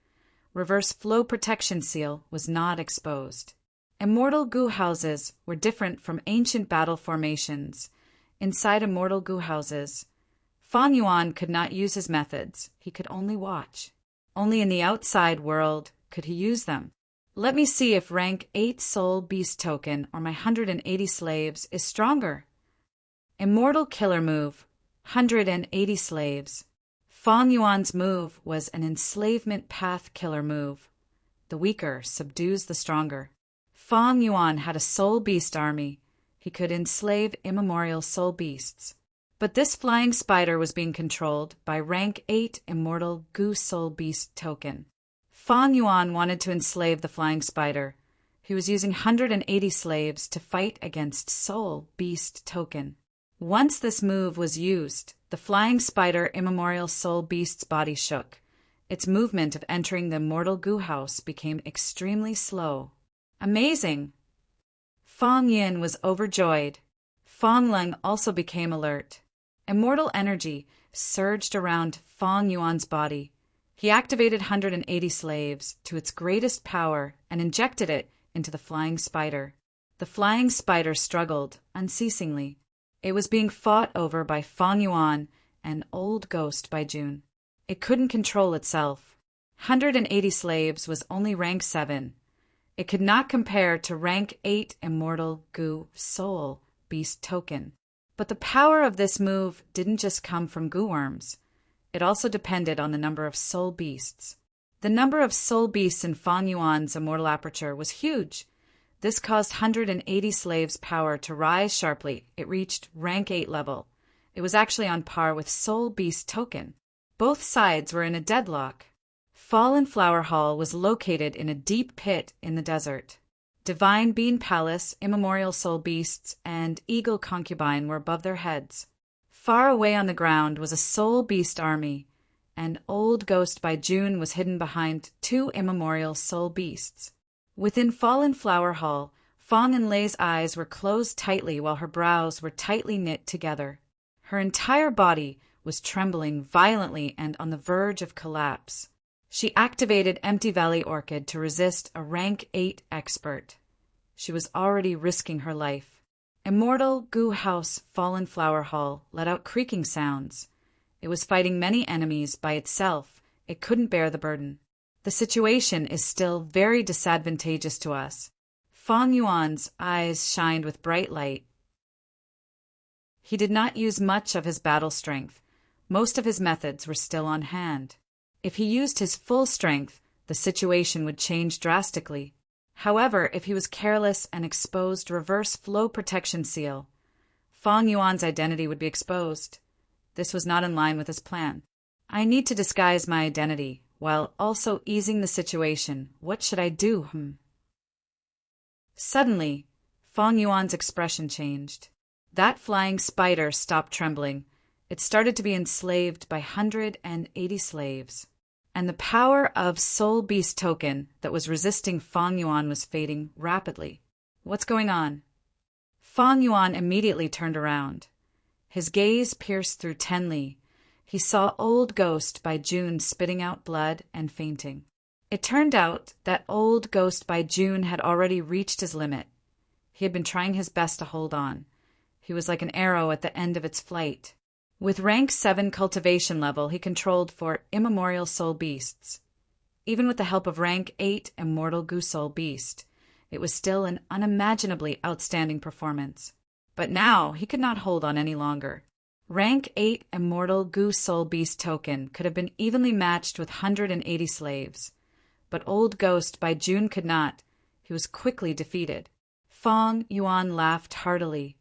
Reverse flow protection seal was not exposed. Immortal goo houses were different from ancient battle formations. Inside immortal goo houses, Fong Yuan could not use his methods. He could only watch. Only in the outside world could he use them. Let me see if rank 8 soul beast token or my 180 slaves is stronger. Immortal killer move, 180 slaves. Fong Yuan's move was an enslavement path killer move. The weaker subdues the stronger. Fong Yuan had a soul beast army. He could enslave immemorial soul beasts. But this flying spider was being controlled by rank 8 immortal goo soul beast token. Fang Yuan wanted to enslave the flying spider. He was using 180 slaves to fight against Soul Beast Token. Once this move was used, the flying spider immemorial Soul Beast's body shook. Its movement of entering the immortal goo house became extremely slow. Amazing! Fang Yin was overjoyed. Fang Leng also became alert. Immortal energy surged around Fang Yuan's body. He activated 180 slaves to its greatest power and injected it into the flying spider. The flying spider struggled unceasingly. It was being fought over by Fang Yuan and Old Ghost by June. It couldn't control itself. 180 slaves was only rank 7. It could not compare to rank 8 Immortal Goo Soul Beast Token. But the power of this move didn't just come from goo worms. It also depended on the number of soul beasts. The number of soul beasts in Fang Yuan's immortal aperture was huge. This caused 180 slaves' power to rise sharply. It reached rank 8 level. It was actually on par with Soul Beast Token. Both sides were in a deadlock. Fallen Flower Hall was located in a deep pit in the desert. Divine Bean Palace, Immemorial Soul Beasts, and Eagle Concubine were above their heads. Far away on the ground was a Soul Beast army, and Old Ghost by June was hidden behind 2 Immemorial Soul Beasts. Within Fallen Flower Hall, Fang and Lei's eyes were closed tightly while her brows were tightly knit together. Her entire body was trembling violently and on the verge of collapse. She activated Empty Valley Orchid to resist a rank 8 expert. She was already risking her life. Immortal Goo House Fallen Flower Hall let out creaking sounds. It was fighting many enemies by itself. It couldn't bear the burden. The situation is still very disadvantageous to us. Fang Yuan's eyes shined with bright light. He did not use much of his battle strength. Most of his methods were still on hand. If he used his full strength, the situation would change drastically. However, if he was careless and exposed reverse flow protection seal, Fang Yuan's identity would be exposed. This was not in line with his plan. I need to disguise my identity, while also easing the situation. What should I do? Suddenly, Fang Yuan's expression changed. That flying spider stopped trembling. It started to be enslaved by 180 slaves. And the power of Soul Beast Token that was resisting Fang Yuan was fading rapidly. What's going on? Fang Yuan immediately turned around. His gaze pierced through Tenli. He saw Old Ghost by June spitting out blood and fainting. It turned out that Old Ghost by June had already reached his limit. He had been trying his best to hold on. He was like an arrow at the end of its flight. With rank 7 cultivation level, he controlled 4 immemorial soul beasts. Even with the help of rank 8 immortal goo soul beast, it was still an unimaginably outstanding performance. But now he could not hold on any longer. Rank 8 immortal goo soul beast token could have been evenly matched with 180 slaves. But Old Ghost by June could not. He was quickly defeated. Fang Yuan laughed heartily.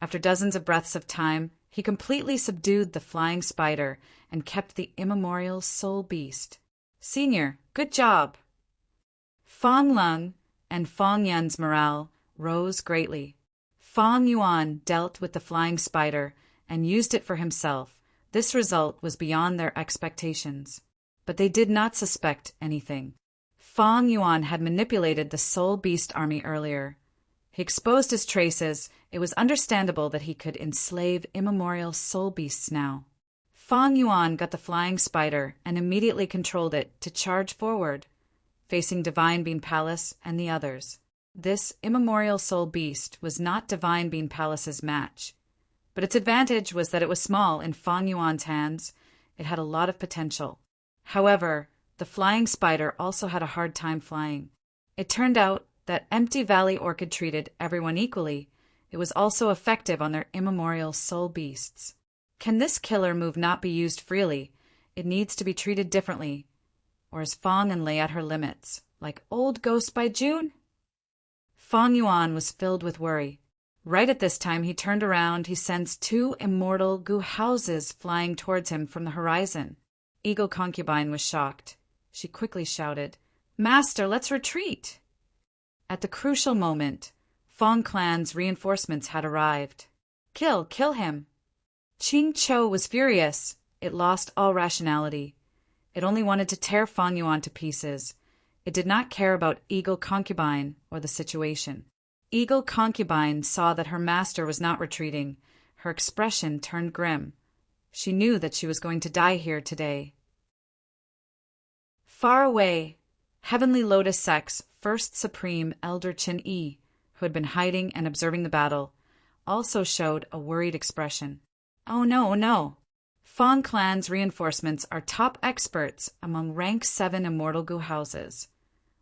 After dozens of breaths of time, he completely subdued the flying spider and kept the immemorial soul beast. Senior, good job! Fang Leng and Fang Yan's morale rose greatly. Fang Yuan dealt with the flying spider and used it for himself. This result was beyond their expectations. But they did not suspect anything. Fang Yuan had manipulated the soul beast army earlier. He exposed his traces. It was understandable that he could enslave immemorial soul beasts now. Fang Yuan got the flying spider and immediately controlled it to charge forward, facing Divine Bean Palace and the others. This immemorial soul beast was not Divine Bean Palace's match, but its advantage was that it was small in Fang Yuan's hands. It had a lot of potential. However, the flying spider also had a hard time flying. It turned out that Empty Valley Orchid treated everyone equally. It was also effective on their immemorial soul beasts. Can this killer move not be used freely? It needs to be treated differently. Or is Fang and Lei at her limits, like Old Ghost by June? Fang Yuan was filled with worry. Right at this time he turned around. He sensed 2 immortal goo houses flying towards him from the horizon. Eagle Concubine was shocked. She quickly shouted, Master, let's retreat! At the crucial moment, Fong clan's reinforcements had arrived. Kill him! Ching Cho was furious. It lost all rationality. It only wanted to tear Fong Yuan to pieces. It did not care about Eagle Concubine or the situation. Eagle Concubine saw that her master was not retreating. Her expression turned grim. She knew that she was going to die here today. Far away, Heavenly Lotus Sect's First Supreme Elder Chen-Yi, who had been hiding and observing the battle, also showed a worried expression. Oh no! Fong clan's reinforcements are top experts among rank 7 immortal gu houses.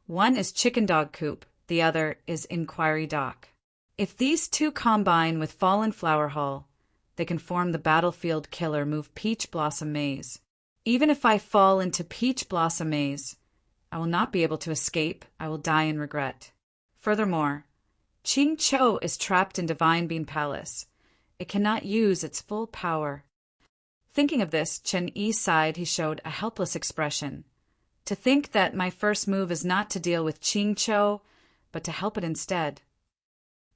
One is Chicken Dog Coop, the other is Inquiry Dock. If these two combine with Fallen Flower Hall, they can form the battlefield killer move Peach Blossom Maze. Even if I fall into Peach Blossom Maze, I will not be able to escape. I will die in regret. Furthermore, Ching Cho is trapped in Divine Bean Palace. It cannot use its full power. Thinking of this, Chen-Yi sighed. He showed a helpless expression. To think that my first move is not to deal with Ching Cho, but to help it instead.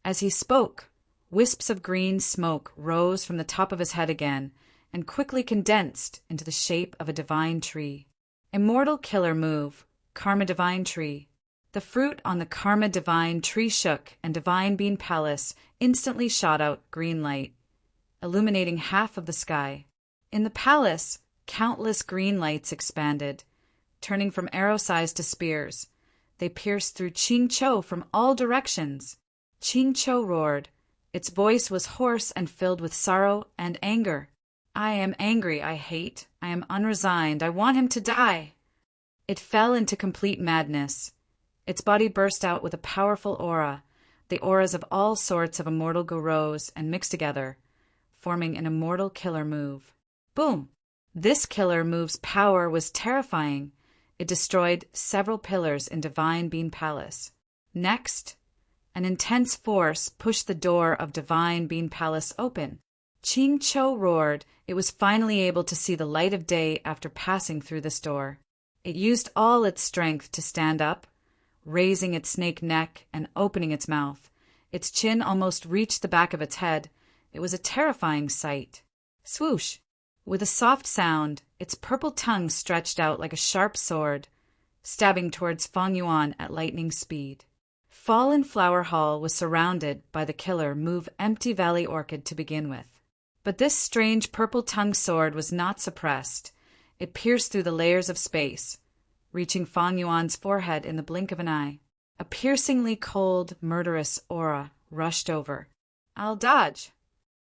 As he spoke, wisps of green smoke rose from the top of his head again and quickly condensed into the shape of a divine tree. Immortal killer move, Karma Divine Tree. The fruit on the Karma Divine Tree shook, and Divine Bean Palace instantly shot out green light, illuminating half of the sky. In the palace, countless green lights expanded, turning from arrow size to spears. They pierced through Ching Cho from all directions. Ching Cho roared. Its voice was hoarse and filled with sorrow and anger. I am angry, I hate, I am unresigned, I want him to die. It fell into complete madness. Its body burst out with a powerful aura. The auras of all sorts of immortal gu rose and mixed together, forming an immortal killer move. Boom! This killer move's power was terrifying. It destroyed several pillars in Divine Bean Palace. Next, an intense force pushed the door of Divine Bean Palace open. Ching Cho roared. It was finally able to see the light of day after passing through this door. It used all its strength to stand up, raising its snake neck and opening its mouth. Its chin almost reached the back of its head. It was a terrifying sight. Swoosh! With a soft sound, its purple tongue stretched out like a sharp sword, stabbing towards Fong Yuan at lightning speed. Fallen Flower Hall was surrounded by the killer move Empty Valley Orchid to begin with. But this strange purple-tongued sword was not suppressed. It pierced through the layers of space, reaching Fong Yuan's forehead in the blink of an eye. A piercingly cold, murderous aura rushed over. I'll dodge.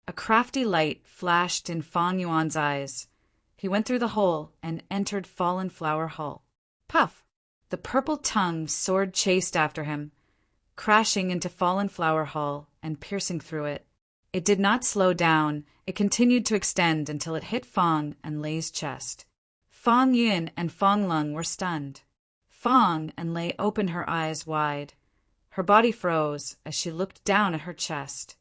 A crafty light flashed in Fong Yuan's eyes. He went through the hole and entered Fallen Flower Hall. Puff! The purple-tongued sword chased after him, crashing into Fallen Flower Hall and piercing through it. It did not slow down. It continued to extend until it hit Fong and Lei's chest. Fong Yun and Fong Lung were stunned. Fong and Lei opened her eyes wide. Her body froze as she looked down at her chest.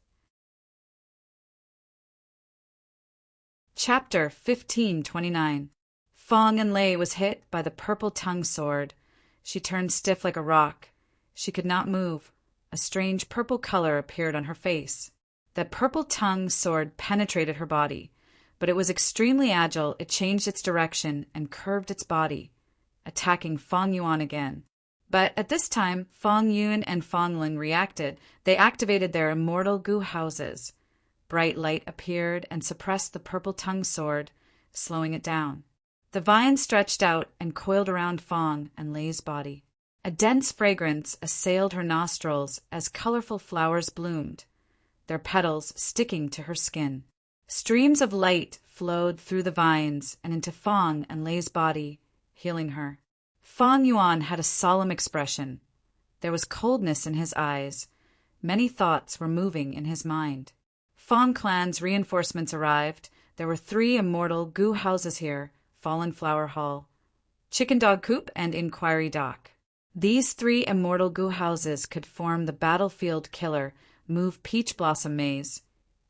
Chapter 1529. Fong and Lei was hit by the purple-tongued sword. She turned stiff like a rock. She could not move. A strange purple color appeared on her face. That purple-tongued sword penetrated her body, but it was extremely agile. It changed its direction and curved its body, attacking Fong Yuan again. But at this time, Fong Yun and Fong Ling reacted. They activated their immortal gu houses. Bright light appeared and suppressed the purple-tongued sword, slowing it down. The vine stretched out and coiled around Fong and Lei's body. A dense fragrance assailed her nostrils as colorful flowers bloomed, their petals sticking to her skin. Streams of light flowed through the vines and into Fong and Lei's body, healing her. Fong Yuan had a solemn expression. There was coldness in his eyes. Many thoughts were moving in his mind. Fong clan's reinforcements arrived. There were 3 immortal gu houses here, Fallen Flower Hall, Chicken Dog Coop, and Inquiry Dock. These 3 immortal gu houses could form the battlefield killer move Peach Blossom Maze.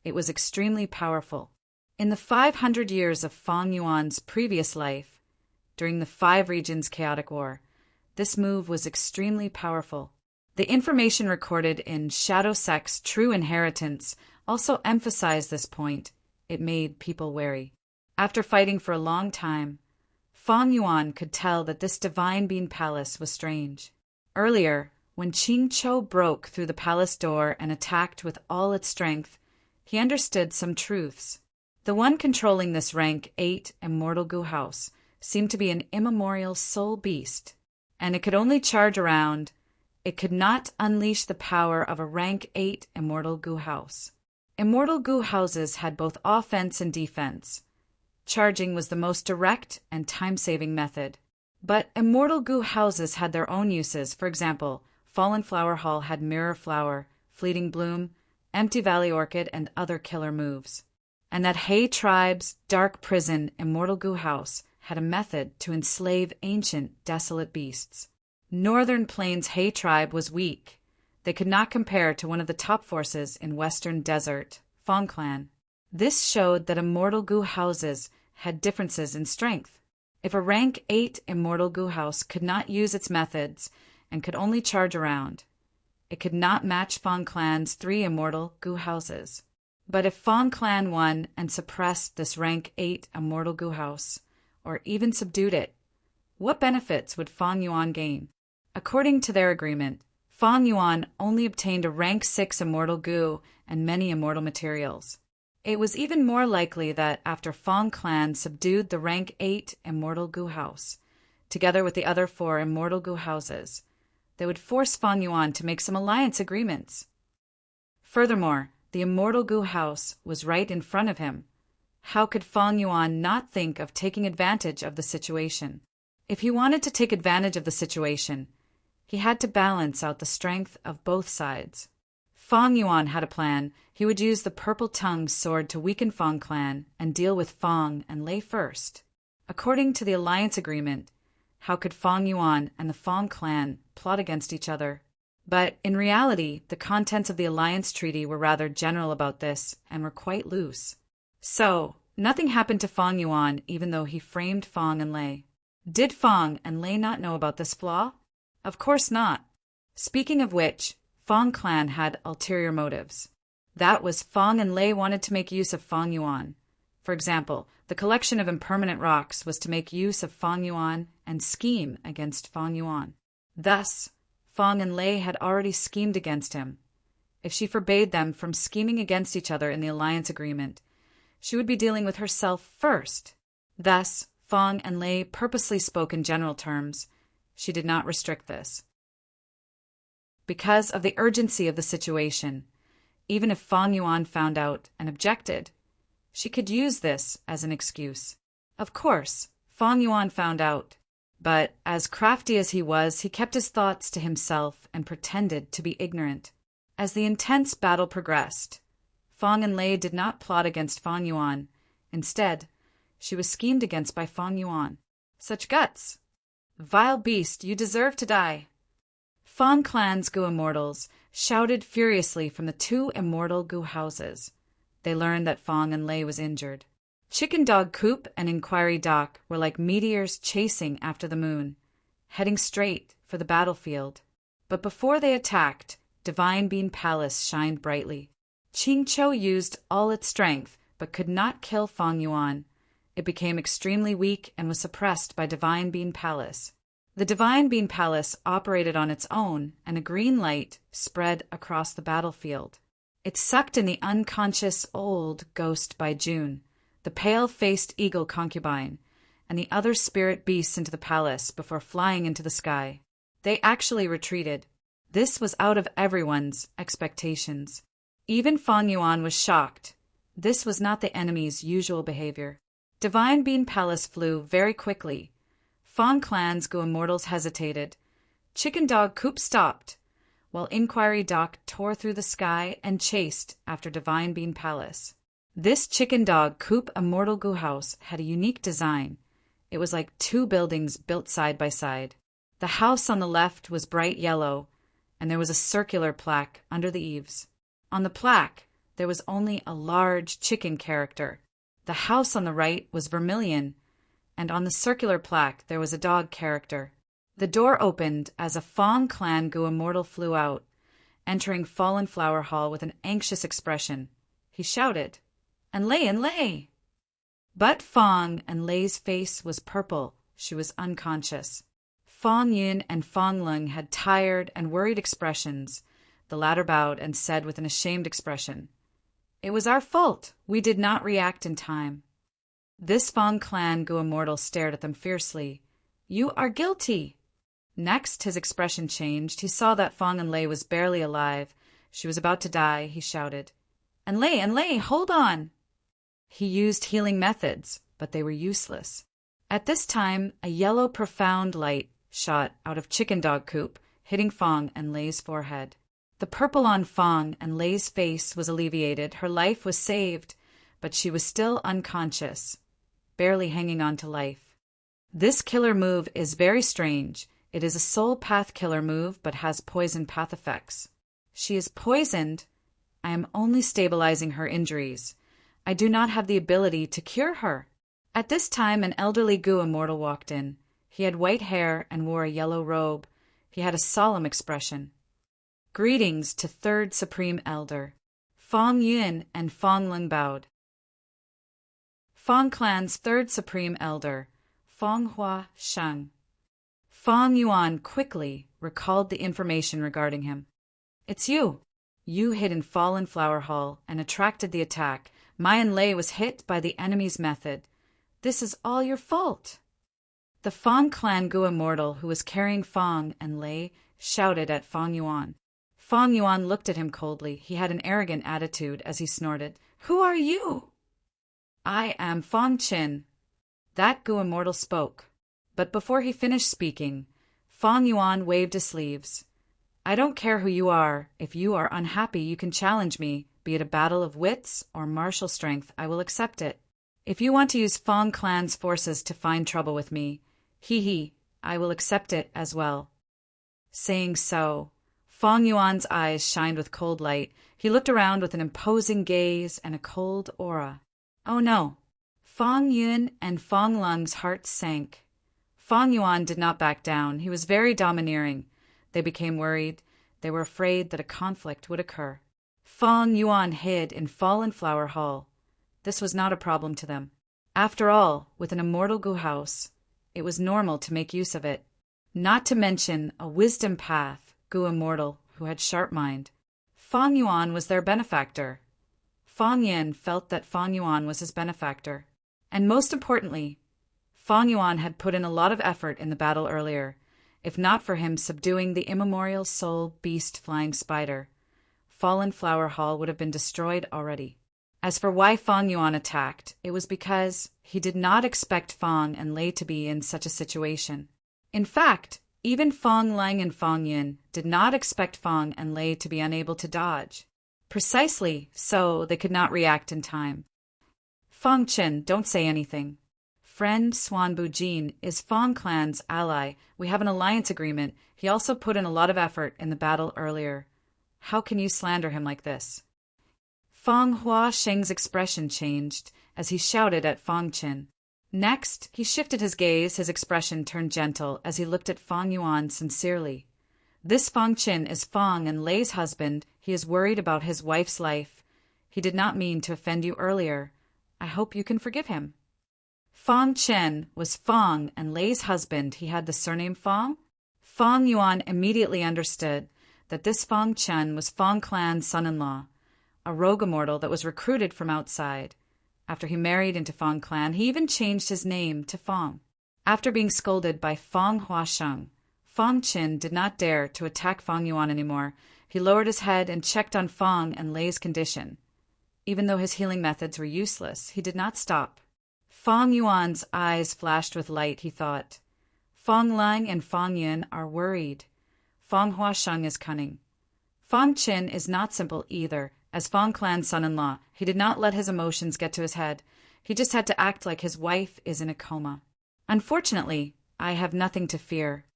It was extremely powerful. In the 500 years of Fong Yuan's previous life, during the 5 Regions Chaotic War, This move was extremely powerful. The information recorded in Shadow Sect's True Inheritance also emphasized this point. It made people wary. After fighting for a long time, Fang Yuan could tell that this divine being palace was strange. Earlier, when Qing Chou broke through the palace door and attacked with all its strength, he understood some truths. The one controlling this rank 8 immortal goo house seemed to be an immemorial soul beast, and it could only charge around. It could not unleash the power of a rank 8 immortal goo house. Immortal goo houses had both offense and defense. Charging was the most direct and time-saving method. But immortal goo houses had their own uses. For example, Fallen Flower Hall had Mirror Flower, Fleeting Bloom, Empty Valley Orchid, and other killer moves. And that Hay Tribe's Dark Prison Immortal Goo House had a method to enslave ancient, desolate beasts. Northern Plains Hay Tribe was weak. They could not compare to one of the top forces in Western Desert, Fong Clan. This showed that immortal goo houses had differences in strength. If a rank 8 immortal goo house could not use its methods and could only charge around, it could not match Fong Clan's 3 immortal goo houses. But if Fong Clan won and suppressed this rank 8 immortal goo house, or even subdued it, what benefits would Fang Yuan gain? According to their agreement, Fang Yuan only obtained a rank 6 immortal goo and many immortal materials. It was even more likely that after Fong Clan subdued the rank 8 immortal goo house, together with the other 4 immortal goo houses, they would force Fang Yuan to make some alliance agreements. Furthermore, the immortal goo house was right in front of him. How could Fang Yuan not think of taking advantage of the situation? If he wanted to take advantage of the situation, he had to balance out the strength of both sides. Fang Yuan had a plan. He would use the Purple Tongue sword to weaken Fong Clan and deal with Fong and Lei first. According to the alliance agreement, how could Fang Yuan and the Fong Clan plot against each other? But in reality, the contents of the alliance treaty were rather general about this and were quite loose. So, nothing happened to Fang Yuan even though he framed Fong and Lei. Did Fong and Lei not know about this flaw? Of course not. Speaking of which, Fong Clan had ulterior motives. That was Fong and Lei wanted to make use of Fang Yuan. For example, the collection of impermanent rocks was to make use of Fang Yuan and scheme against Fang Yuan. Thus, Fong and Lei had already schemed against him. If she forbade them from scheming against each other in the alliance agreement, she would be dealing with herself first. Thus, Fong and Lei purposely spoke in general terms. She did not restrict this. Because of the urgency of the situation, even if Fang Yuan found out and objected, she could use this as an excuse. Of course, Fang Yuan found out, but as crafty as he was, he kept his thoughts to himself and pretended to be ignorant. As the intense battle progressed, Fong and Lei did not plot against Fang Yuan. Instead, she was schemed against by Fang Yuan. Such guts! Vile beast, you deserve to die! Fong Clan's goo immortals shouted furiously from the 2 immortal goo houses. They learned that Fong and Lei was injured. Chicken Dog Coop and Inquiry Doc were like meteors chasing after the moon, heading straight for the battlefield. But before they attacked, Divine Bean Palace shined brightly. Qing Chou used all its strength, but could not kill Fang Yuan. It became extremely weak and was suppressed by Divine Bean Palace. The Divine Bean Palace operated on its own, and a green light spread across the battlefield. It sucked in the unconscious old ghost by June, the pale-faced eagle concubine, and the other spirit beasts into the palace before flying into the sky. They actually retreated. This was out of everyone's expectations. Even Fang Yuan was shocked. This was not the enemy's usual behavior. Divine Bean Palace flew very quickly. Fong Clan's goo immortals hesitated. Chicken Dog Coop stopped, while Inquiry Doc tore through the sky and chased after Divine Bean Palace. This Chicken Dog Coop immortal goo house had a unique design. It was like 2 buildings built side by side. The house on the left was bright yellow, and there was a circular plaque under the eaves. On the plaque, there was only a large chicken character. The house on the right was vermilion, and on the circular plaque there was a dog character. The door opened as a Fong clan Gu immortal flew out, entering Fallen Flower Hall with an anxious expression. He shouted, "Enlai, Enlai!" But Fong Enlai's face was purple. She was unconscious. Fong Yun and Fong Lung had tired and worried expressions. The latter bowed and said with an ashamed expression, "It was our fault. We did not react in time." This Fong clan Gu immortal stared at them fiercely. "You are guilty!" Next, his expression changed. He saw that Fong Enlai was barely alive. She was about to die. He shouted, "Enlai, Enlai, hold on!" He used healing methods, but they were useless. At this time, a yellow profound light shot out of Chicken Dog Coop, hitting Fong Enlai's forehead. The purple on Fong Enlai's face was alleviated. Her life was saved, but she was still unconscious, barely hanging on to life. This killer move is very strange. It is a soul path killer move, but has poison path effects. She is poisoned. I am only stabilizing her injuries. I do not have the ability to cure her. At this time, an elderly Gu immortal walked in. He had white hair and wore a yellow robe. He had a solemn expression. "Greetings to Third Supreme Elder." Fong Yun and Fong Lung bowed. Fong Clan's Third Supreme Elder, Fong Hua Sheng. Fong Yuan quickly recalled the information regarding him. "It's you. You hid in Fallen Flower Hall and attracted the attack. My Enlai was hit by the enemy's method. This is all your fault." The Fong clan Gu immortal who was carrying Fong Enlai shouted at Fong Yuan. Fong Yuan looked at him coldly. He had an arrogant attitude as he snorted, "Who are you?" "I am Fong Qin." That Gu immortal spoke. But before he finished speaking, Fong Yuan waved his sleeves. "I don't care who you are. If you are unhappy, you can challenge me. Be it a battle of wits or martial strength, I will accept it. If you want to use Fong clan's forces to find trouble with me, I will accept it as well." Saying so, Fong Yuan's eyes shined with cold light. He looked around with an imposing gaze and a cold aura. Oh no! Fong Yun and Fong Lung's hearts sank. Fong Yuan did not back down. He was very domineering. They became worried. They were afraid that a conflict would occur. Fong Yuan hid in Fallen Flower Hall. This was not a problem to them. After all, with an immortal Gu house, it was normal to make use of it. Not to mention a wisdom path Gu immortal who had sharp mind. Fong Yuan was their benefactor. Fong Yin felt that Fong Yuan was his benefactor. And most importantly, Fong Yuan had put in a lot of effort in the battle earlier. If not for him subduing the immemorial soul beast flying spider, Fallen Flower Hall would have been destroyed already. As for why Fong Yuan attacked, it was because he did not expect Fong Enlai to be in such a situation. In fact, even Fong Lang and Fong Yin did not expect Fong Enlai to be unable to dodge. Precisely so they could not react in time. "Fong Qin, don't say anything. Friend Swan Bu Jin is Fong clan's ally. We have an alliance agreement. He also put in a lot of effort in the battle earlier. How can you slander him like this?" Fong Hua Sheng's expression changed as he shouted at Fong Qin. Next, he shifted his gaze. His expression turned gentle as he looked at Fong Yuan sincerely. "This Fong Qin is Fong Enlai's husband. He is worried about his wife's life. He did not mean to offend you earlier. I hope you can forgive him." Fong Qin was Fong Enlai's husband. He had the surname Fong. Fong Yuan immediately understood that this Fong Qin was Fong clan's son-in-law, a rogue immortal that was recruited from outside. After he married into Fong clan, he even changed his name to Fong. After being scolded by Fong Hua Sheng, Fong Qin did not dare to attack Fong Yuan anymore. He lowered his head and checked on Fong Enlai's condition. Even though his healing methods were useless, he did not stop. Fong Yuan's eyes flashed with light. He thought, Fong Lang and Fong Yin are worried. Fong Hua Sheng is cunning. Fong Qin is not simple either. As Fong clan's son-in-law, he did not let his emotions get to his head. He just had to act like his wife is in a coma. Unfortunately, I have nothing to fear.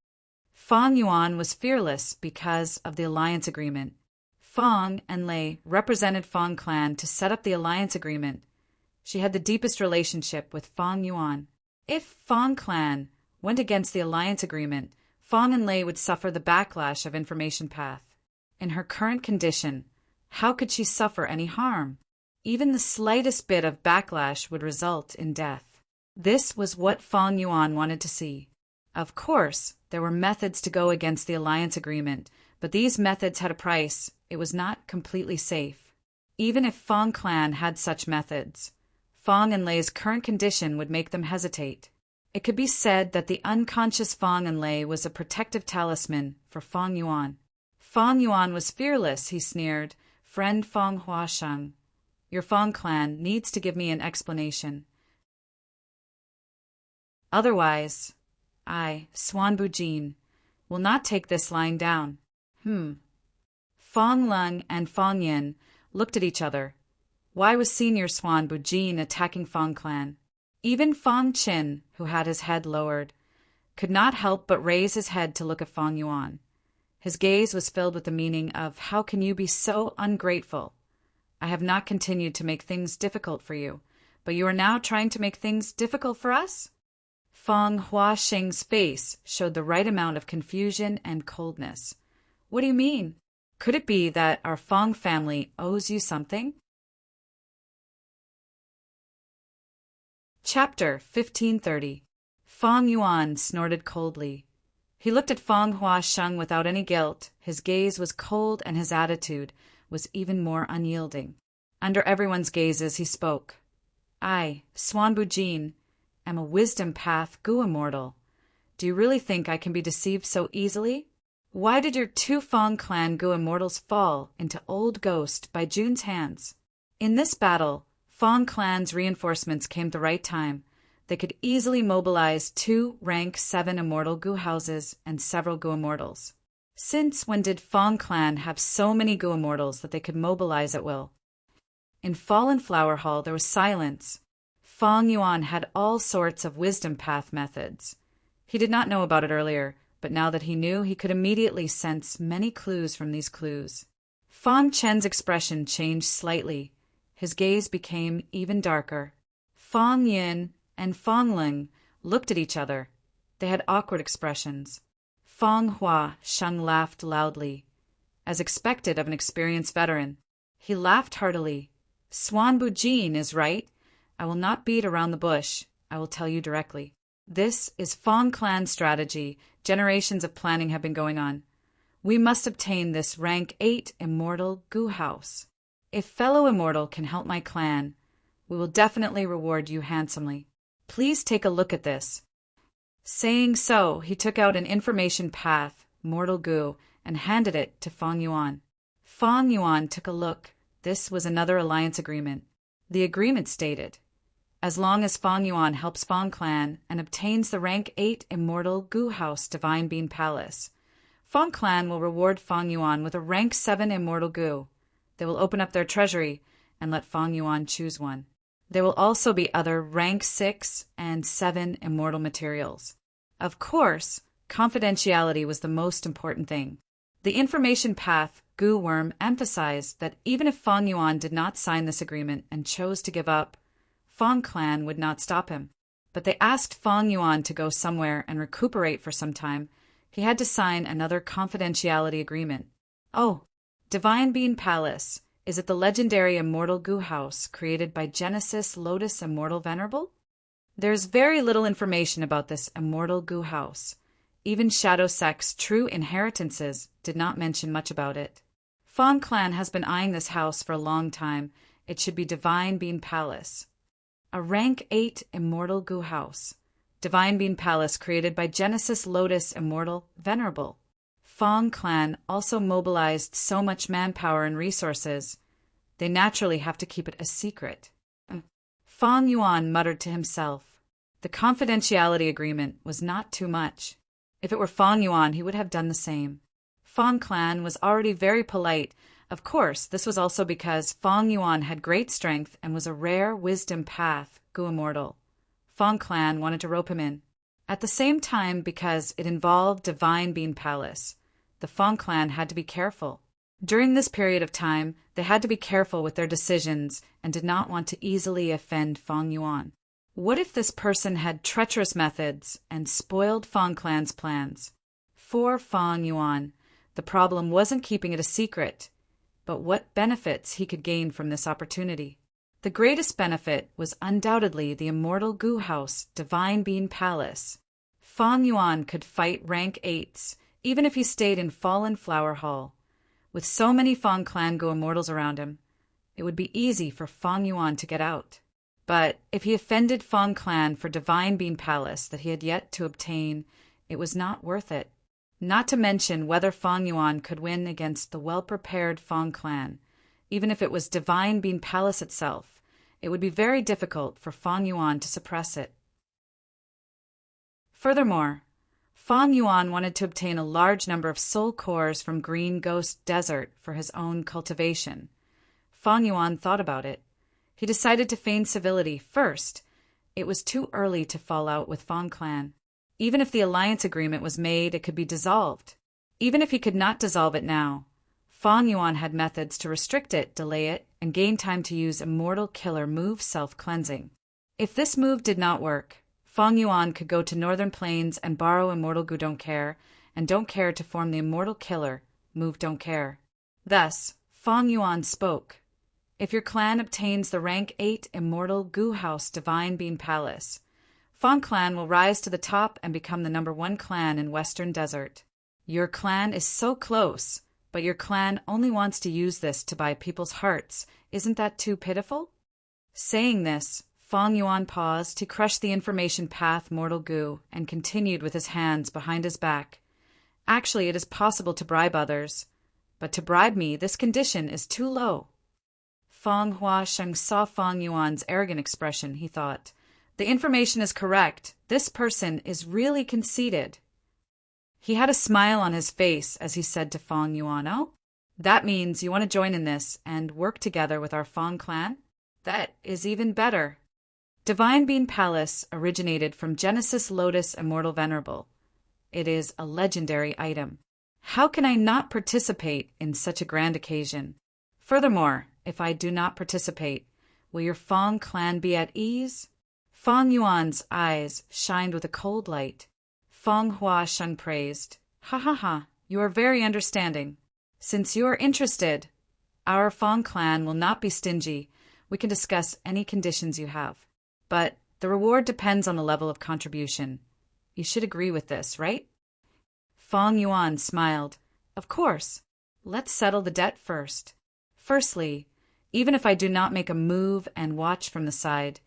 Fong Yuan was fearless because of the alliance agreement. Fong Enlai represented Fong clan to set up the alliance agreement. She had the deepest relationship with Fong Yuan. If Fong clan went against the alliance agreement, Fong and Lei would suffer the backlash of information path. In her current condition, how could she suffer any harm? Even the slightest bit of backlash would result in death. This was what Fong Yuan wanted to see. Of course, there were methods to go against the alliance agreement, but these methods had a price. It was not completely safe. Even if Fong clan had such methods, Fong and Lei's current condition would make them hesitate. It could be said that the unconscious Fong and Lei was a protective talisman for Fong Yuan. Fong Yuan was fearless, he sneered. Friend Fong Huasheng, your Fong clan needs to give me an explanation. Otherwise, I, Swan Bujin, will not take this lying down. Fong Lung and Fong Yin looked at each other. Why was Senior Swan Bujin attacking Fong clan? Even Fong Qin, who had his head lowered, could not help but raise his head to look at Fong Yuan. His gaze was filled with the meaning of, how can you be so ungrateful? I have not continued to make things difficult for you, but you are now trying to make things difficult for us? Fong Huasheng's face showed the right amount of confusion and coldness. What do you mean? Could it be that our Fong family owes you something? Chapter 1530. Fong Yuan snorted coldly. He looked at Fong Huasheng without any guilt. His gaze was cold and his attitude was even more unyielding. Under everyone's gazes, he spoke. I, Swan Bujin, am a wisdom path Gu immortal. Do you really think I can be deceived so easily? Why did your two Fong clan Gu immortals fall into Old Ghost by Jun's hands? In this battle, Fong clan's reinforcements came at the right time. They could easily mobilize 2 rank 7 immortal Gu houses and several Gu immortals. Since when did Fong clan have so many Gu immortals that they could mobilize at will? In Fallen Flower Hall there was silence. Fong Yuan had all sorts of wisdom path methods. He did not know about it earlier, but now that he knew, he could immediately sense many clues from these clues. Fong Chen's expression changed slightly. His gaze became even darker. Fong Yin and Fong Ling looked at each other. They had awkward expressions. Fong Huasheng laughed loudly, as expected of an experienced veteran. He laughed heartily. Swan Bujin is right. I will not beat around the bush. I will tell you directly. This is Fong clan strategy. Generations of planning have been going on. We must obtain this rank 8 immortal Gu house. If fellow immortal can help my clan, we will definitely reward you handsomely. Please take a look at this. Saying so, he took out an information path, Mortal Gu, and handed it to Fong Yuan. Fong Yuan took a look. This was another alliance agreement. The agreement stated, as long as Fong Yuan helps Fong clan and obtains the rank 8 immortal Gu house Divine Bean Palace, Fong clan will reward Fong Yuan with a rank 7 immortal Gu. They will open up their treasury and let Fong Yuan choose one. There will also be other rank 6 and 7 immortal materials. Of course, confidentiality was the most important thing. The information path Gu Worm emphasized that even if Fong Yuan did not sign this agreement and chose to give up, Fong clan would not stop him. But they asked Fong Yuan to go somewhere and recuperate for some time. He had to sign another confidentiality agreement. Oh, Divine Bean Palace. Is it the legendary immortal Gu house created by Genesis Lotus Immortal Venerable? There's very little information about this immortal Gu house. Even Shadow Sect's true inheritances did not mention much about it. Fong clan has been eyeing this house for a long time. It should be Divine Bean Palace. A rank 8 immortal Gu house. Divine Bean Palace created by Genesis Lotus Immortal Venerable. Fong clan also mobilized so much manpower and resources, they naturally have to keep it a secret. Fong Yuan muttered to himself. The confidentiality agreement was not too much. If it were Fong Yuan, he would have done the same. Fong clan was already very polite. Of course, this was also because Fong Yuan had great strength and was a rare wisdom path Gu immortal. Fong clan wanted to rope him in. At the same time, because it involved Divine Bean Palace, the Fong clan had to be careful. During this period of time, they had to be careful with their decisions and did not want to easily offend Fong Yuan. What if this person had treacherous methods and spoiled Fong clan's plans? for Fang Yuan, the problem wasn't keeping it a secret, but what benefits he could gain from this opportunity. The greatest benefit was undoubtedly the immortal Gu House Divine Bean Palace. Fang Yuan could fight rank 8s, even if he stayed in Fallen Flower Hall. With so many Fang Clan Gu Immortals around him, it would be easy for Fang Yuan to get out. But if he offended Fang Clan for Divine Bean Palace that he had yet to obtain, it was not worth it. Not to mention whether Fang Yuan could win against the well-prepared Fang Clan. Even if it was Divine Bean Palace itself, it would be very difficult for Fang Yuan to suppress it. Furthermore, Fang Yuan wanted to obtain a large number of soul cores from Green Ghost Desert for his own cultivation. Fang Yuan thought about it. He decided to feign civility first. It was too early to fall out with Fang Clan. Even if the alliance agreement was made, it could be dissolved. Even if he could not dissolve it now, Fang Yuan had methods to restrict it, delay it, and gain time to use Immortal Killer move self-cleansing. If this move did not work, Fang Yuan could go to Northern Plains and borrow Immortal Gu Don't Care, and Don't Care to form the Immortal Killer move Don't Care. Thus, Fang Yuan spoke. If your clan obtains the rank 8 Immortal Gu House Divine Bean Palace, Fang Clan will rise to the top and become the #1 clan in Western Desert. Your clan is so close, but your clan only wants to use this to buy people's hearts. Isn't that too pitiful? Saying this, Fang Yuan paused to crush the information path Mortal Gu and continued with his hands behind his back. Actually, it is possible to bribe others, but to bribe me, this condition is too low. Fang Hua Sheng saw Fang Yuan's arrogant expression. He thought, the information is correct. This person is really conceited. He had a smile on his face as he said to Fang Yuan, "Oh, that means you want to join in this and work together with our Fang clan? That is even better." Divine Bean Palace originated from Genesis Lotus Immortal Venerable. It is a legendary item. How can I not participate in such a grand occasion? Furthermore, if I do not participate, will your Fang clan be at ease? Fang Yuan's eyes shined with a cold light. Fang Hua Sheng praised. Ha ha ha, you are very understanding. Since you are interested, our Fang clan will not be stingy. We can discuss any conditions you have. But the reward depends on the level of contribution. You should agree with this, right? Fang Yuan smiled. Of course. Let's settle the debt first. Firstly, even if I do not make a move and watch from the side,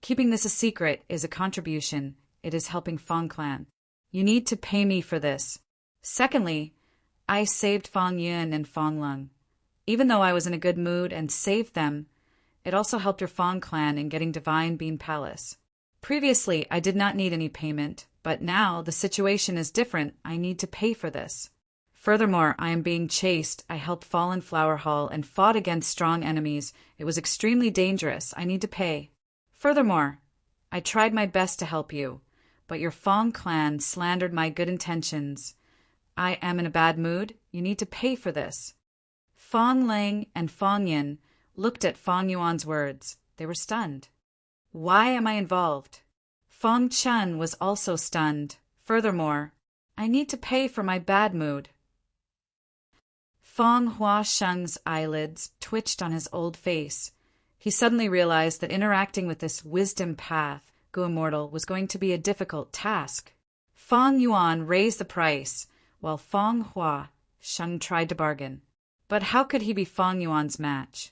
keeping this a secret is a contribution. It is helping Fang Clan. You need to pay me for this. Secondly, I saved Fang Yun and Fang Lung. Even though I was in a good mood and saved them, it also helped your Fang Clan in getting Divine Bean Palace. Previously, I did not need any payment, but now the situation is different. I need to pay for this. Furthermore, I am being chased. I helped Fallen Flower Hall and fought against strong enemies. It was extremely dangerous. I need to pay. Furthermore, I tried my best to help you, but your Fang Clan slandered my good intentions. I am in a bad mood. You need to pay for this. Fang Lang and Fang Yin looked at Fang Yuan's words. They were stunned. Why am I involved? Fang Chen was also stunned. Furthermore, I need to pay for my bad mood. Fang Hua Sheng's eyelids twitched on his old face. He suddenly realized that interacting with this wisdom path, Gu Immortal, was going to be a difficult task. Fang Yuan raised the price, while Fang Hua Sheng tried to bargain. But how could he be Fang Yuan's match?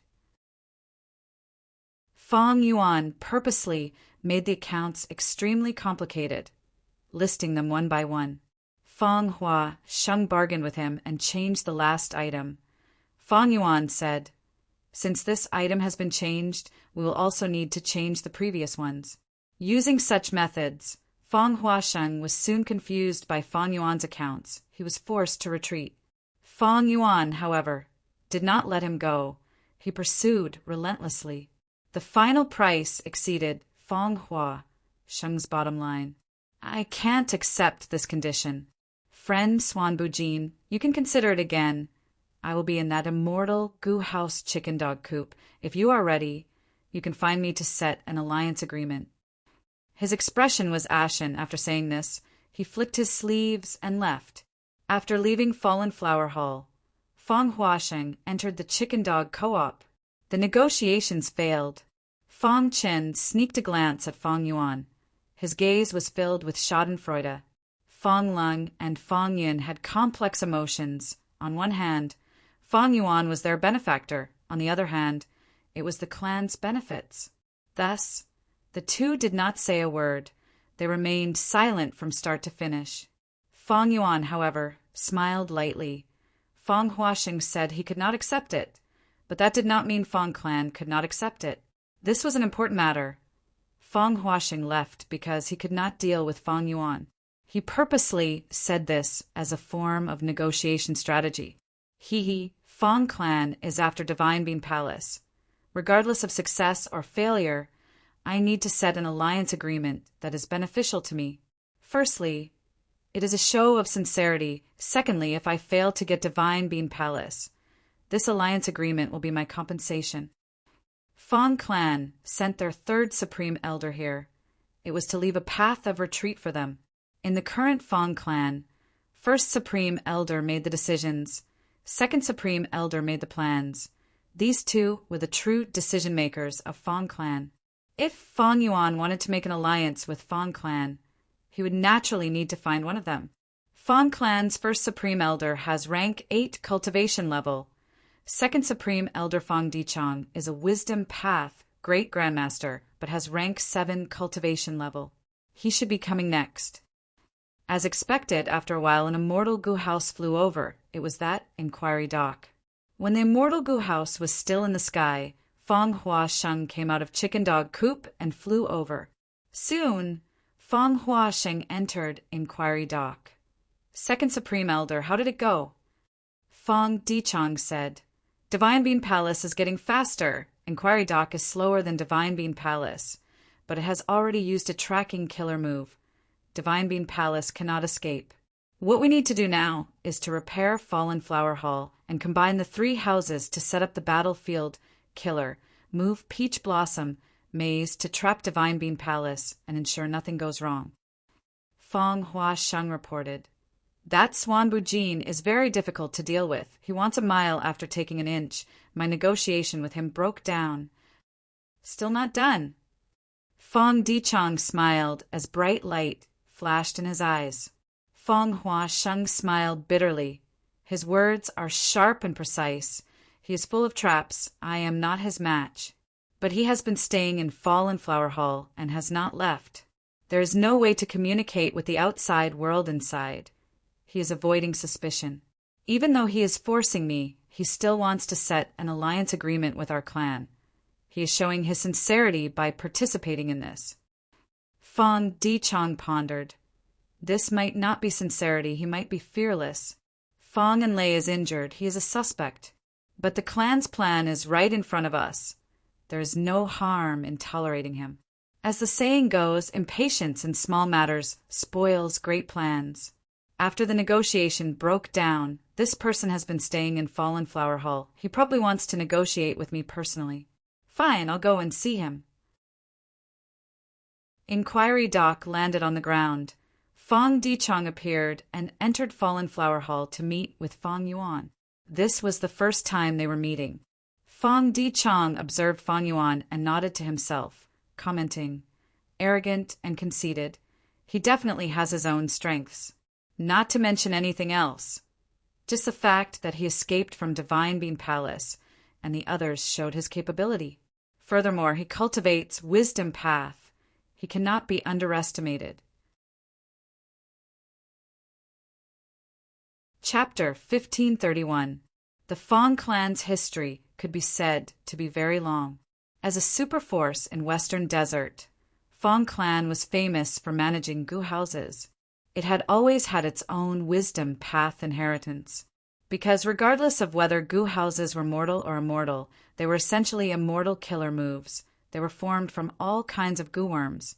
Fang Yuan purposely made the accounts extremely complicated, listing them one by one. Fang Hua Sheng bargained with him and changed the last item. Fang Yuan said, "Since this item has been changed, we will also need to change the previous ones." Using such methods, Fang Hua Sheng was soon confused by Fang Yuan's accounts. He was forced to retreat. Fang Yuan, however, did not let him go. He pursued relentlessly. The final price exceeded Fang Hua Sheng's bottom line. I can't accept this condition. Friend Swan Bujin, you can consider it again. I will be in that immortal Gu House chicken dog coop. If you are ready, you can find me to set an alliance agreement. His expression was ashen after saying this. He flicked his sleeves and left. After leaving Fallen Flower Hall, Fang Huasheng entered the Chicken Dog Co-op. The negotiations failed. Fang Chen sneaked a glance at Fang Yuan. His gaze was filled with schadenfreude. Fang Lung and Fang Yun had complex emotions. On one hand, Fang Yuan was their benefactor. On the other hand, it was the clan's benefits. Thus, the two did not say a word. They remained silent from start to finish. Fang Yuan, however, smiled lightly. Fang Huasheng said he could not accept it, but that did not mean Fang Clan could not accept it. This was an important matter. Fang Huasheng left because he could not deal with Fang Yuan. He purposely said this as a form of negotiation strategy. Fang Clan is after Divine Bean Palace. Regardless of success or failure, I need to set an alliance agreement that is beneficial to me. Firstly, it is a show of sincerity. Secondly, if I fail to get Divine Bean Palace, this alliance agreement will be my compensation. Fang Clan sent their third Supreme Elder here. It was to leave a path of retreat for them. In the current Fang Clan, First Supreme Elder made the decisions. Second Supreme Elder made the plans. These two were the true decision-makers of Fang Clan. If Fang Yuan wanted to make an alliance with Fang Clan, he would naturally need to find one of them. Fang Clan's First Supreme Elder has rank 8 cultivation level. Second Supreme Elder Fang Dichang is a Wisdom Path Great Grandmaster, but has rank 7 cultivation level. He should be coming next. As expected, after a while, an immortal Gu House flew over. It was that inquiry dock. When the immortal Gu House was still in the sky, Fang Huasheng came out of Chicken Dog Coop and flew over. Soon, Fang Huasheng entered inquiry dock. Second Supreme Elder, how did it go? Fang Dichang said, Divine Bean Palace is getting faster. Inquiry dock is slower than Divine Bean Palace, but it has already used a tracking killer move. Divine Bean Palace cannot escape. What we need to do now is to repair Fallen Flower Hall and combine the 3 houses to set up the battlefield killer, move Peach Blossom Maze to trap Divine Bean Palace and ensure nothing goes wrong. Fang Huasheng reported, That Swan Bujin is very difficult to deal with. He wants a mile after taking an inch. My negotiation with him broke down. Still not done. Fang Dichang smiled as bright light flashed in his eyes. Fang Huasheng smiled bitterly. His words are sharp and precise. He is full of traps. I am not his match. But he has been staying in Fallen Flower Hall and has not left. There is no way to communicate with the outside world inside. He is avoiding suspicion. Even though he is forcing me, he still wants to set an alliance agreement with our clan. He is showing his sincerity by participating in this. Fang Dichang pondered. This might not be sincerity, he might be fearless. Fang Enlei is injured, he is a suspect. But the clan's plan is right in front of us. There is no harm in tolerating him. As the saying goes, impatience in small matters spoils great plans. After the negotiation broke down, this person has been staying in Fallen Flower Hall. He probably wants to negotiate with me personally. Fine, I'll go and see him. Inquiry dock landed on the ground. Fang Dichang appeared and entered Fallen Flower Hall to meet with Fang Yuan. This was the first time they were meeting. Fang Dichang observed Fang Yuan and nodded to himself, commenting, arrogant and conceited. He definitely has his own strengths. Not to mention anything else. Just the fact that he escaped from Divine Bean Palace, and the others showed his capability. Furthermore, he cultivates Wisdom Path. He cannot be underestimated. Chapter 1531. The Fang clan's history could be said to be very long. As a superforce in Western Desert, Fang clan was famous for managing Gu houses. It had always had its own Wisdom Path inheritance. Because regardless of whether Gu houses were mortal or immortal, they were essentially immortal killer moves. They were formed from all kinds of Gu worms.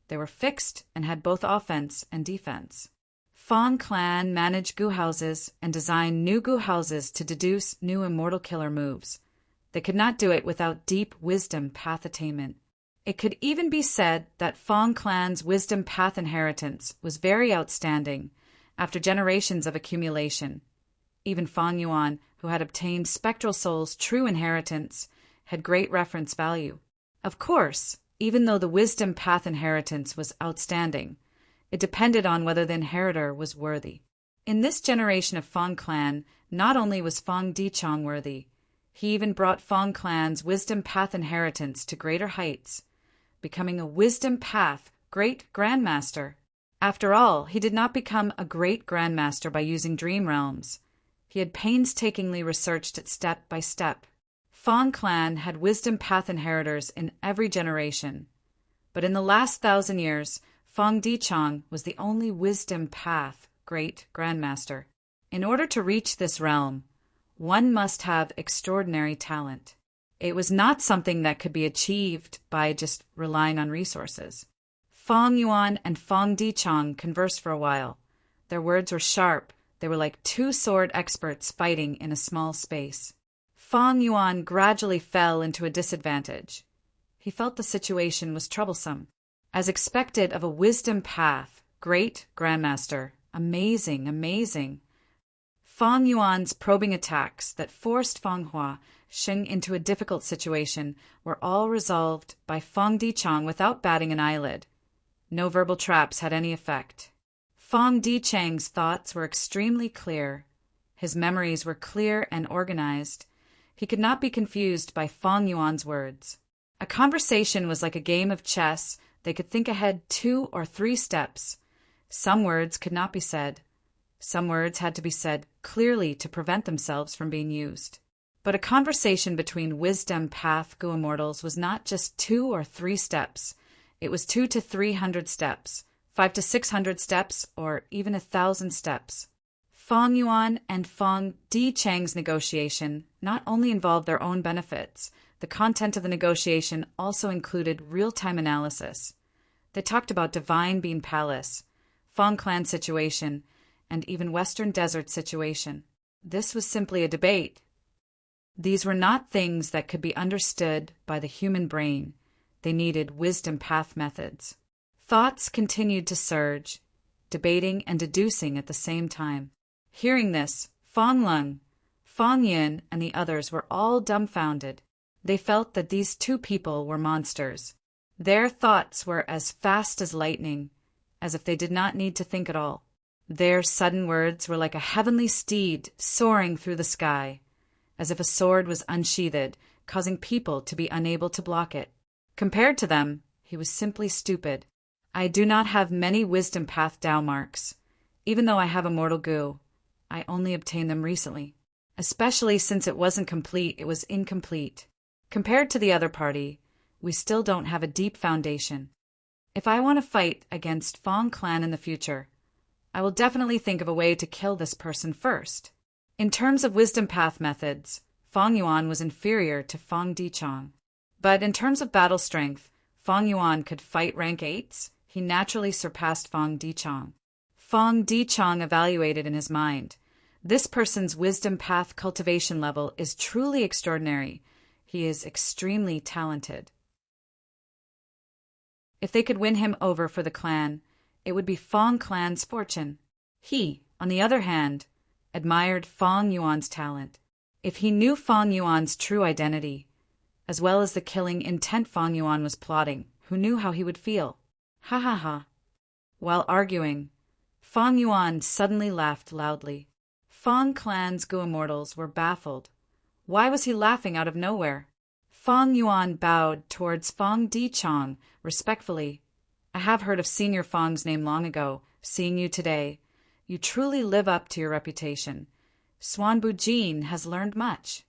They were fixed and had both offense and defense. Fang clan managed Gu houses and designed new Gu houses to deduce new immortal killer moves. They could not do it without deep Wisdom Path attainment. It could even be said that Fang clan's Wisdom Path inheritance was very outstanding. after generations of accumulation. Even Fang Yuan, who had obtained spectral soul's true inheritance, had great reference value. Of course, even though the wisdom path inheritance was outstanding, it depended on whether the inheritor was worthy. In this generation of Fang clan, not only was Fang Dichang worthy, he even brought Fang clan's wisdom path inheritance to greater heights, becoming a wisdom path great grandmaster. After all, he did not become a great grandmaster by using dream realms. He had painstakingly researched it step by step. Fang clan had wisdom path inheritors in every generation, but in the last 1,000 years, Fang Dichang was the only wisdom path great grandmaster. In order to reach this realm, one must have extraordinary talent. It was not something that could be achieved by just relying on resources. Fang Yuan and Fang Dichang conversed for a while. Their words were sharp. They were like two sword experts fighting in a small space. Fang Yuan gradually fell into a disadvantage. He felt the situation was troublesome. As expected of a wisdom path, great grandmaster, amazing. Fang Yuan's probing attacks that forced Fang Hua Sheng into a difficult situation were all resolved by Fang Dichang without batting an eyelid. No verbal traps had any effect. Fang Dichang's thoughts were extremely clear. His memories were clear and organized. He could not be confused by Fang Yuan's words. A conversation was like a game of chess. They could think ahead 2 or 3 steps. Some words could not be said. Some words had to be said clearly to prevent themselves from being used. But a conversation between wisdom path Gu immortals was not just 2 or 3 steps. It was 200 to 300 steps, 500 to 600 steps, or even 1,000 steps. Fang Yuan and Fang Dichang's negotiation not only involved their own benefits, the content of the negotiation also included real-time analysis. They talked about Divine Beam Palace, Fang Clan situation, and even Western Desert situation. This was simply a debate. These were not things that could be understood by the human brain. They needed wisdom path methods. Thoughts continued to surge, debating and deducing at the same time. Hearing this, Fang Lung, Fang Yin, and the others were all dumbfounded. They felt that these 2 people were monsters. Their thoughts were as fast as lightning, as if they did not need to think at all. Their sudden words were like a heavenly steed soaring through the sky, as if a sword was unsheathed, causing people to be unable to block it. Compared to them, he was simply stupid. I do not have many wisdom path Dao marks. Even though I have immortal Gu, I only obtained them recently. Especially since it wasn't complete, it was incomplete. Compared to the other party, we still don't have a deep foundation. If I want to fight against Fang Clan in the future, I will definitely think of a way to kill this person first. In terms of wisdom path methods, Fang Yuan was inferior to Fang Dichang. But in terms of battle strength, Fang Yuan could fight rank 8s. He naturally surpassed Fang Dichang. Fang Dichang evaluated in his mind. This person's wisdom path cultivation level is truly extraordinary. He is extremely talented. If they could win him over for the clan, it would be Fang Clan's fortune. He, on the other hand, admired Fang Yuan's talent. If he knew Fang Yuan's true identity, as well as the killing intent Fang Yuan was plotting, who knew how he would feel? Ha ha ha. While arguing, Fang Yuan suddenly laughed loudly. Fang Clan's Gu immortals were baffled. Why was he laughing out of nowhere? Fang Yuan bowed towards Fang Dichang respectfully. I have heard of Senior Fang's name long ago. Seeing you today, you truly live up to your reputation. Xuanbu Jin has learned much.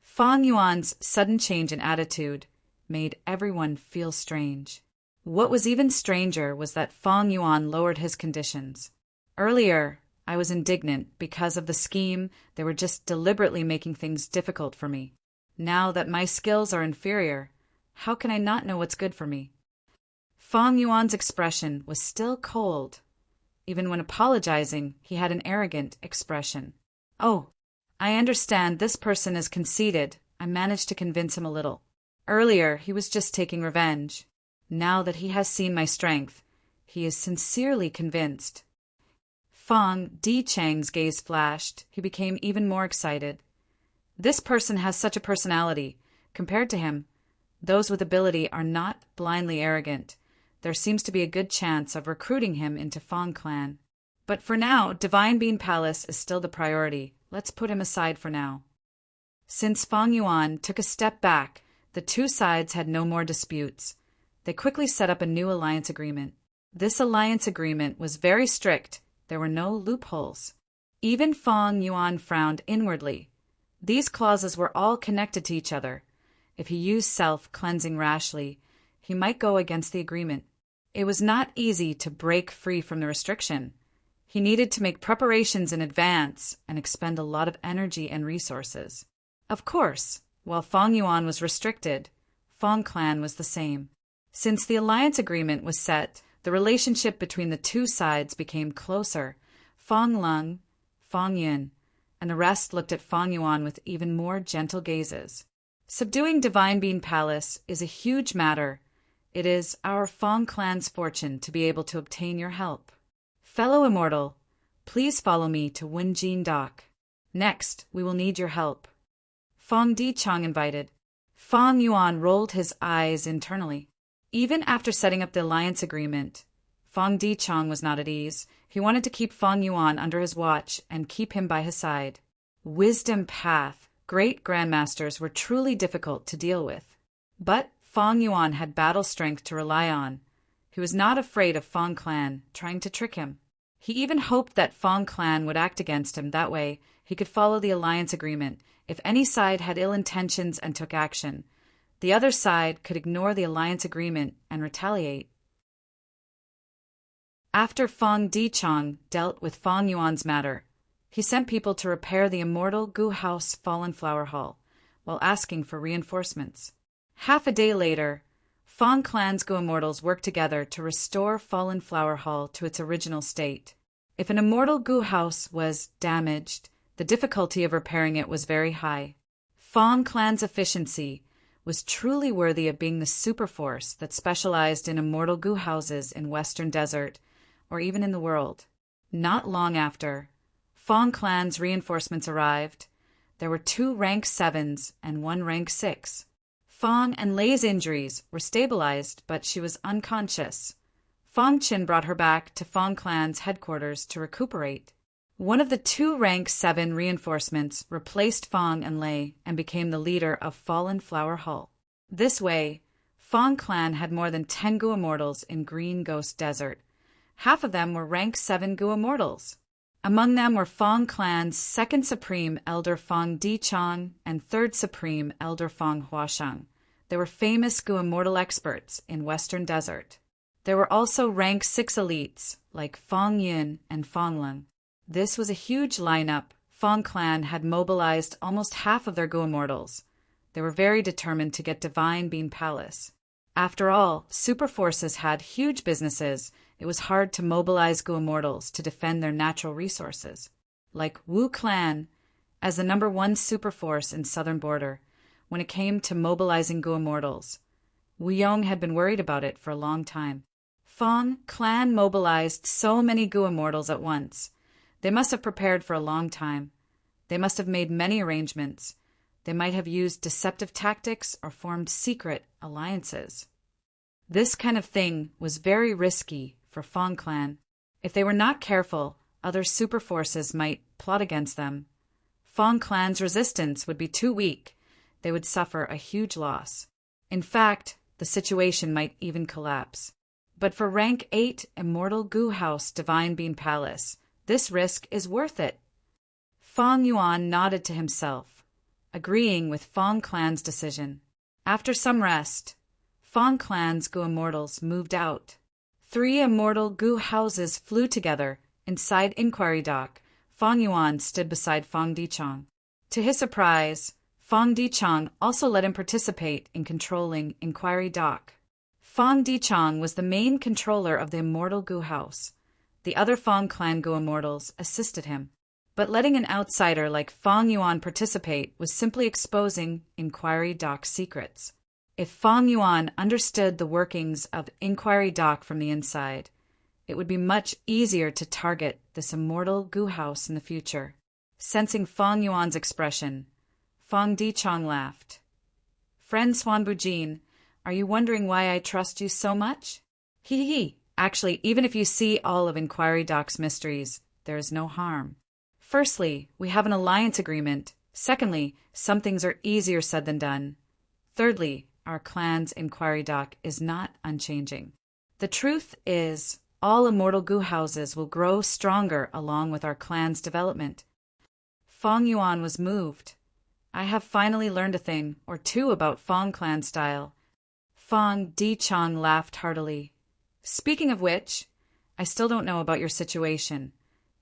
Fang Yuan's sudden change in attitude made everyone feel strange. What was even stranger was that Fang Yuan lowered his conditions. Earlier, I was indignant because of the scheme. They were just deliberately making things difficult for me. Now that my skills are inferior, how can I not know what's good for me? Fang Yuan's expression was still cold. Even when apologizing, he had an arrogant expression. Oh, I understand this person is conceited. I managed to convince him a little. Earlier, he was just taking revenge. Now that he has seen my strength, he is sincerely convinced. Fang Dichang's gaze flashed. He became even more excited. This person has such a personality. Compared to him, those with ability are not blindly arrogant. There seems to be a good chance of recruiting him into Fang clan. But for now, Divine Bean Palace is still the priority. Let's put him aside for now. Since Fang Yuan took a step back, the two sides had no more disputes. They quickly set up a new alliance agreement. This alliance agreement was very strict. There were no loopholes. Even Fang Yuan frowned inwardly. These clauses were all connected to each other. If he used self-cleansing rashly, he might go against the agreement. It was not easy to break free from the restriction. He needed to make preparations in advance and expend a lot of energy and resources. Of course, while Fang Yuan was restricted, Fang clan was the same. Since the alliance agreement was set, the relationship between the two sides became closer. Fang Lung, Fang Yun, and the rest looked at Fang Yuan with even more gentle gazes. Subduing Divine Bean Palace is a huge matter. It is our Fang clan's fortune to be able to obtain your help. Fellow Immortal, please follow me to Wenjin Dock. Next, we will need your help. Fang Dichang invited. Fang Yuan rolled his eyes internally. Even after setting up the alliance agreement, Fang Dichang was not at ease. He wanted to keep Fang Yuan under his watch and keep him by his side. Wisdom Path, great grandmasters were truly difficult to deal with. But Fang Yuan had battle strength to rely on. He was not afraid of Fang clan trying to trick him. He even hoped that Fang clan would act against him. That way, he could follow the alliance agreement. If any side had ill intentions and took action, the other side could ignore the alliance agreement and retaliate. After Fang Dichang dealt with Fang Yuan's matter, he sent people to repair the immortal Gu House Fallen Flower Hall, while asking for reinforcements. Half a day later, Fang clan's Gu Immortals worked together to restore Fallen Flower Hall to its original state. If an immortal Gu house was damaged, the difficulty of repairing it was very high. Fang clan's efficiency was truly worthy of being the superforce that specialized in immortal Gu houses in Western Desert, or even in the world. Not long after, Fang clan's reinforcements arrived. There were 2 rank 7s and 1 rank 6. Fang and Lei's injuries were stabilized, but she was unconscious. Fang Qin brought her back to Fang clan's headquarters to recuperate. One of the 2 rank 7 reinforcements replaced Fang and Lei and became the leader of Fallen Flower Hall. This way, Fang clan had more than 10 Gu Immortals in Green Ghost Desert. Half of them were rank 7 Gu Immortals. Among them were Fang clan's 2nd Supreme Elder Fang Dichang and 3rd Supreme Elder Fang Huashang. They were famous Gu Immortal experts in Western Desert. There were also rank 6 elites like Fang Yun and Fang Lung. This was a huge lineup. Fang clan had mobilized almost half of their Gu Immortals. They were very determined to get Divine Bean Palace. After all, super forces had huge businesses. It was hard to mobilize Gu Immortals to defend their natural resources. Like Wu clan, as the #1 super force in southern border, when it came to mobilizing Gu Immortals, Wu Yong had been worried about it for a long time. Fang clan mobilized so many Gu Immortals at once. They must have prepared for a long time. They must have made many arrangements. They might have used deceptive tactics or formed secret alliances. This kind of thing was very risky for Fang clan. If they were not careful, other super forces might plot against them. Fang clan's resistance would be too weak. They would suffer a huge loss. In fact, the situation might even collapse. But for rank 8 Immortal Gu House Divine Bean Palace, this risk is worth it. Fang Yuan nodded to himself, agreeing with Fang clan's decision. After some rest, Fang clan's Gu Immortals moved out. 3 immortal Gu houses flew together. Inside Inquiry Dock, Fang Yuan stood beside Fang Dichang. To his surprise, Fang Dichang also let him participate in controlling Inquiry Dock. Fang Dichang was the main controller of the immortal Gu house. The other Fang clan Gu Immortals assisted him. But letting an outsider like Fang Yuan participate was simply exposing Inquiry Dock secrets. If Fang Yuan understood the workings of Inquiry Dock from the inside, it would be much easier to target this immortal goo house in the future. Sensing Feng Yuan's expression, Feng Dichong laughed. Friend Swanbujin, are you wondering why I trust you so much? Hee. Actually, even if you see all of Inquiry Doc's mysteries, there is no harm. Firstly, we have an alliance agreement. Secondly, some things are easier said than done. Thirdly, our clan's Inquiry Doc is not unchanging. The truth is, all immortal goo houses will grow stronger along with our clan's development. Feng Yuan was moved. I have finally learned a thing or two about Feng clan style. Feng Dichong laughed heartily. Speaking of which, I still don't know about your situation.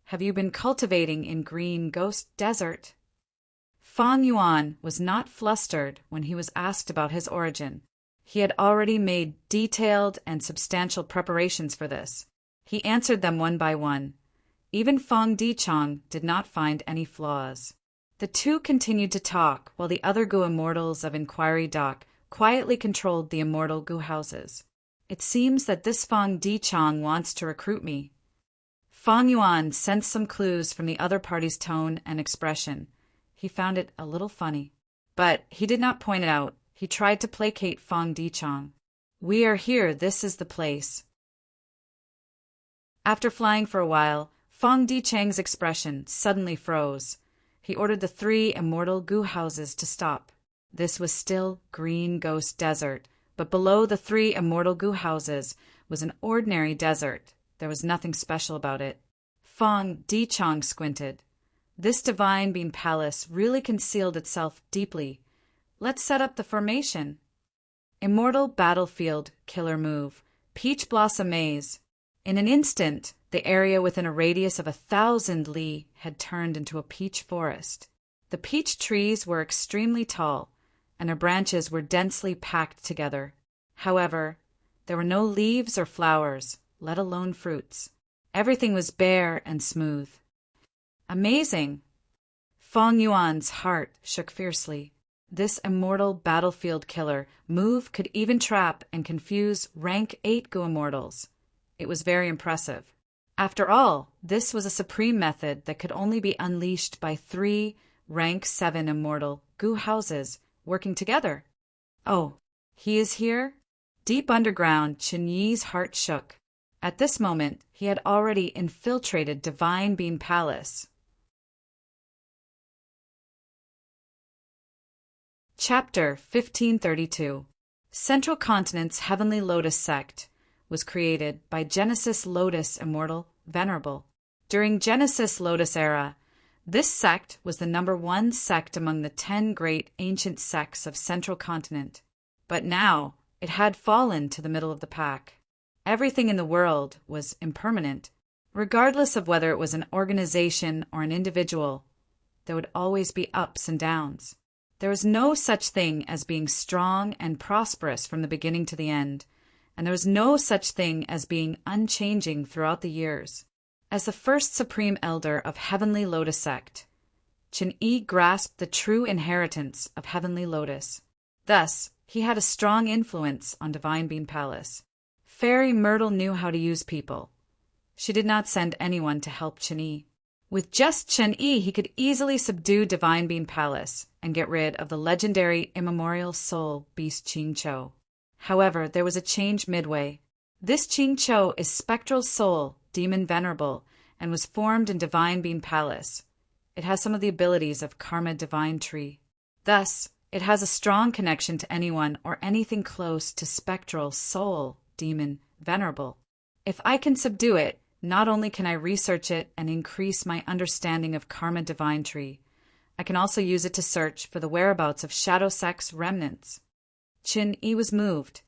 Have you been cultivating in Green Ghost Desert? Feng Yuan was not flustered when he was asked about his origin. He had already made detailed and substantial preparations for this. He answered them one by one. Even Feng Dichong did not find any flaws. The two continued to talk while the other goo immortals of Inquiry Doc quietly controlled the immortal goo houses. It seems that this Feng Dichong wants to recruit me. Feng Yuan sensed some clues from the other party's tone and expression. He found it a little funny. But he did not point it out. He tried to placate Feng Dichong. We are here, this is the place. After flying for a while, Feng Dichang's expression suddenly froze. He ordered the 3 immortal goo houses to stop. This was still Green Ghost Desert, but below the 3 immortal goo houses was an ordinary desert. There was nothing special about it. Feng Dichong squinted. This divine beam palace really concealed itself deeply. Let's set up the formation. Immortal battlefield killer move. Peach blossom maze. In an instant, the area within a radius of 1,000 li had turned into a peach forest. The peach trees were extremely tall, and their branches were densely packed together. However, there were no leaves or flowers, let alone fruits. Everything was bare and smooth. Amazing! Feng Yuan's heart shook fiercely. This immortal battlefield killer move could even trap and confuse rank 8 goo immortals. It was very impressive. After all, this was a supreme method that could only be unleashed by 3 rank 7 immortal goo houses working together. Oh, he is here? Deep underground, Chen Yi's heart shook. At this moment, he had already infiltrated Divine Beam Palace. Chapter 1532. Central Continent's Heavenly Lotus Sect was created by Genesis Lotus Immortal Venerable. During Genesis Lotus era, this sect was the #1 sect among the 10 great ancient sects of Central Continent. But now, it had fallen to the middle of the pack. Everything in the world was impermanent. Regardless of whether it was an organization or an individual, there would always be ups and downs. There is no such thing as being strong and prosperous from the beginning to the end, and there is no such thing as being unchanging throughout the years. As the first Supreme Elder of Heavenly Lotus Sect, Chen Yi grasped the true inheritance of Heavenly Lotus. Thus, he had a strong influence on Divine Beam Palace. Fairy Myrtle knew how to use people. She did not send anyone to help Chen Yi. With just Chen Yi, he could easily subdue Divine Beam Palace and get rid of the legendary immemorial soul beast Qing Chou. However, there was a change midway. This Qing Chou is spectral soul, demon venerable, and was formed in Divine Beam Palace. It has some of the abilities of Karma Divine Tree. Thus, it has a strong connection to anyone or anything close to spectral soul, demon venerable. If I can subdue it, not only can I research it and increase my understanding of Karma Divine Tree, I can also use it to search for the whereabouts of Shadow Sect's remnants. Chen Yi was moved.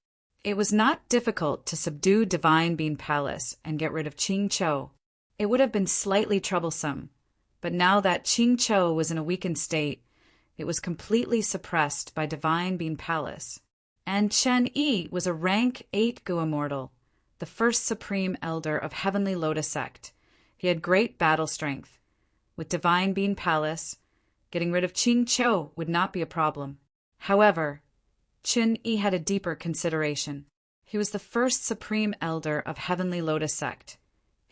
It was not difficult to subdue Divine Beam Palace and get rid of Qing Chou. It would have been slightly troublesome, but now that Qing Chou was in a weakened state, it was completely suppressed by Divine Beam Palace. And Chen Yi was a rank 8 goo immortal, the first Supreme Elder of Heavenly Lotus Sect. He had great battle strength. With Divine Beam Palace, getting rid of Qing Chou would not be a problem. However, Chen Yi had a deeper consideration. He was the first Supreme Elder of Heavenly Lotus Sect.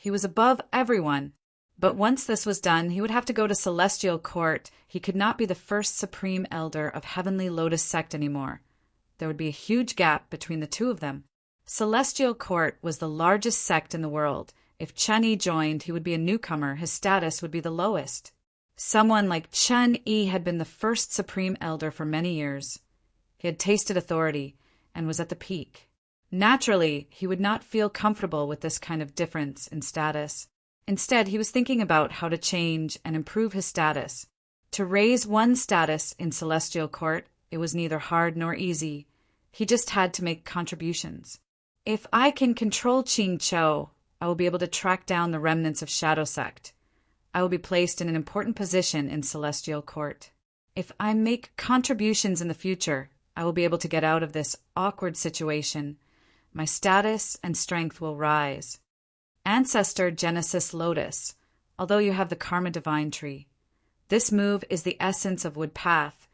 He was above everyone. But once this was done, he would have to go to celestial court. He could not be the first supreme elder of Heavenly Lotus sect anymore. There would be a huge gap between the two of them. Celestial court was the largest sect in the world. If Chun-Yi joined, he would be a newcomer. His status would be the lowest. Someone like Chun-Yi had been the first supreme elder for many years. He had tasted authority and was at the peak. Naturally, he would not feel comfortable with this kind of difference in status. Instead, he was thinking about how to change and improve his status. To raise one status in celestial court, it was neither hard nor easy. He just had to make contributions. If I can control Qing Chou, I will be able to track down the remnants of Shadow Sect. I will be placed in an important position in celestial court. If I make contributions in the future, I will be able to get out of this awkward situation. My status and strength will rise. Ancestor Genesis Lotus, although you have the Karma Divine Tree. This move is the essence of Wood Path.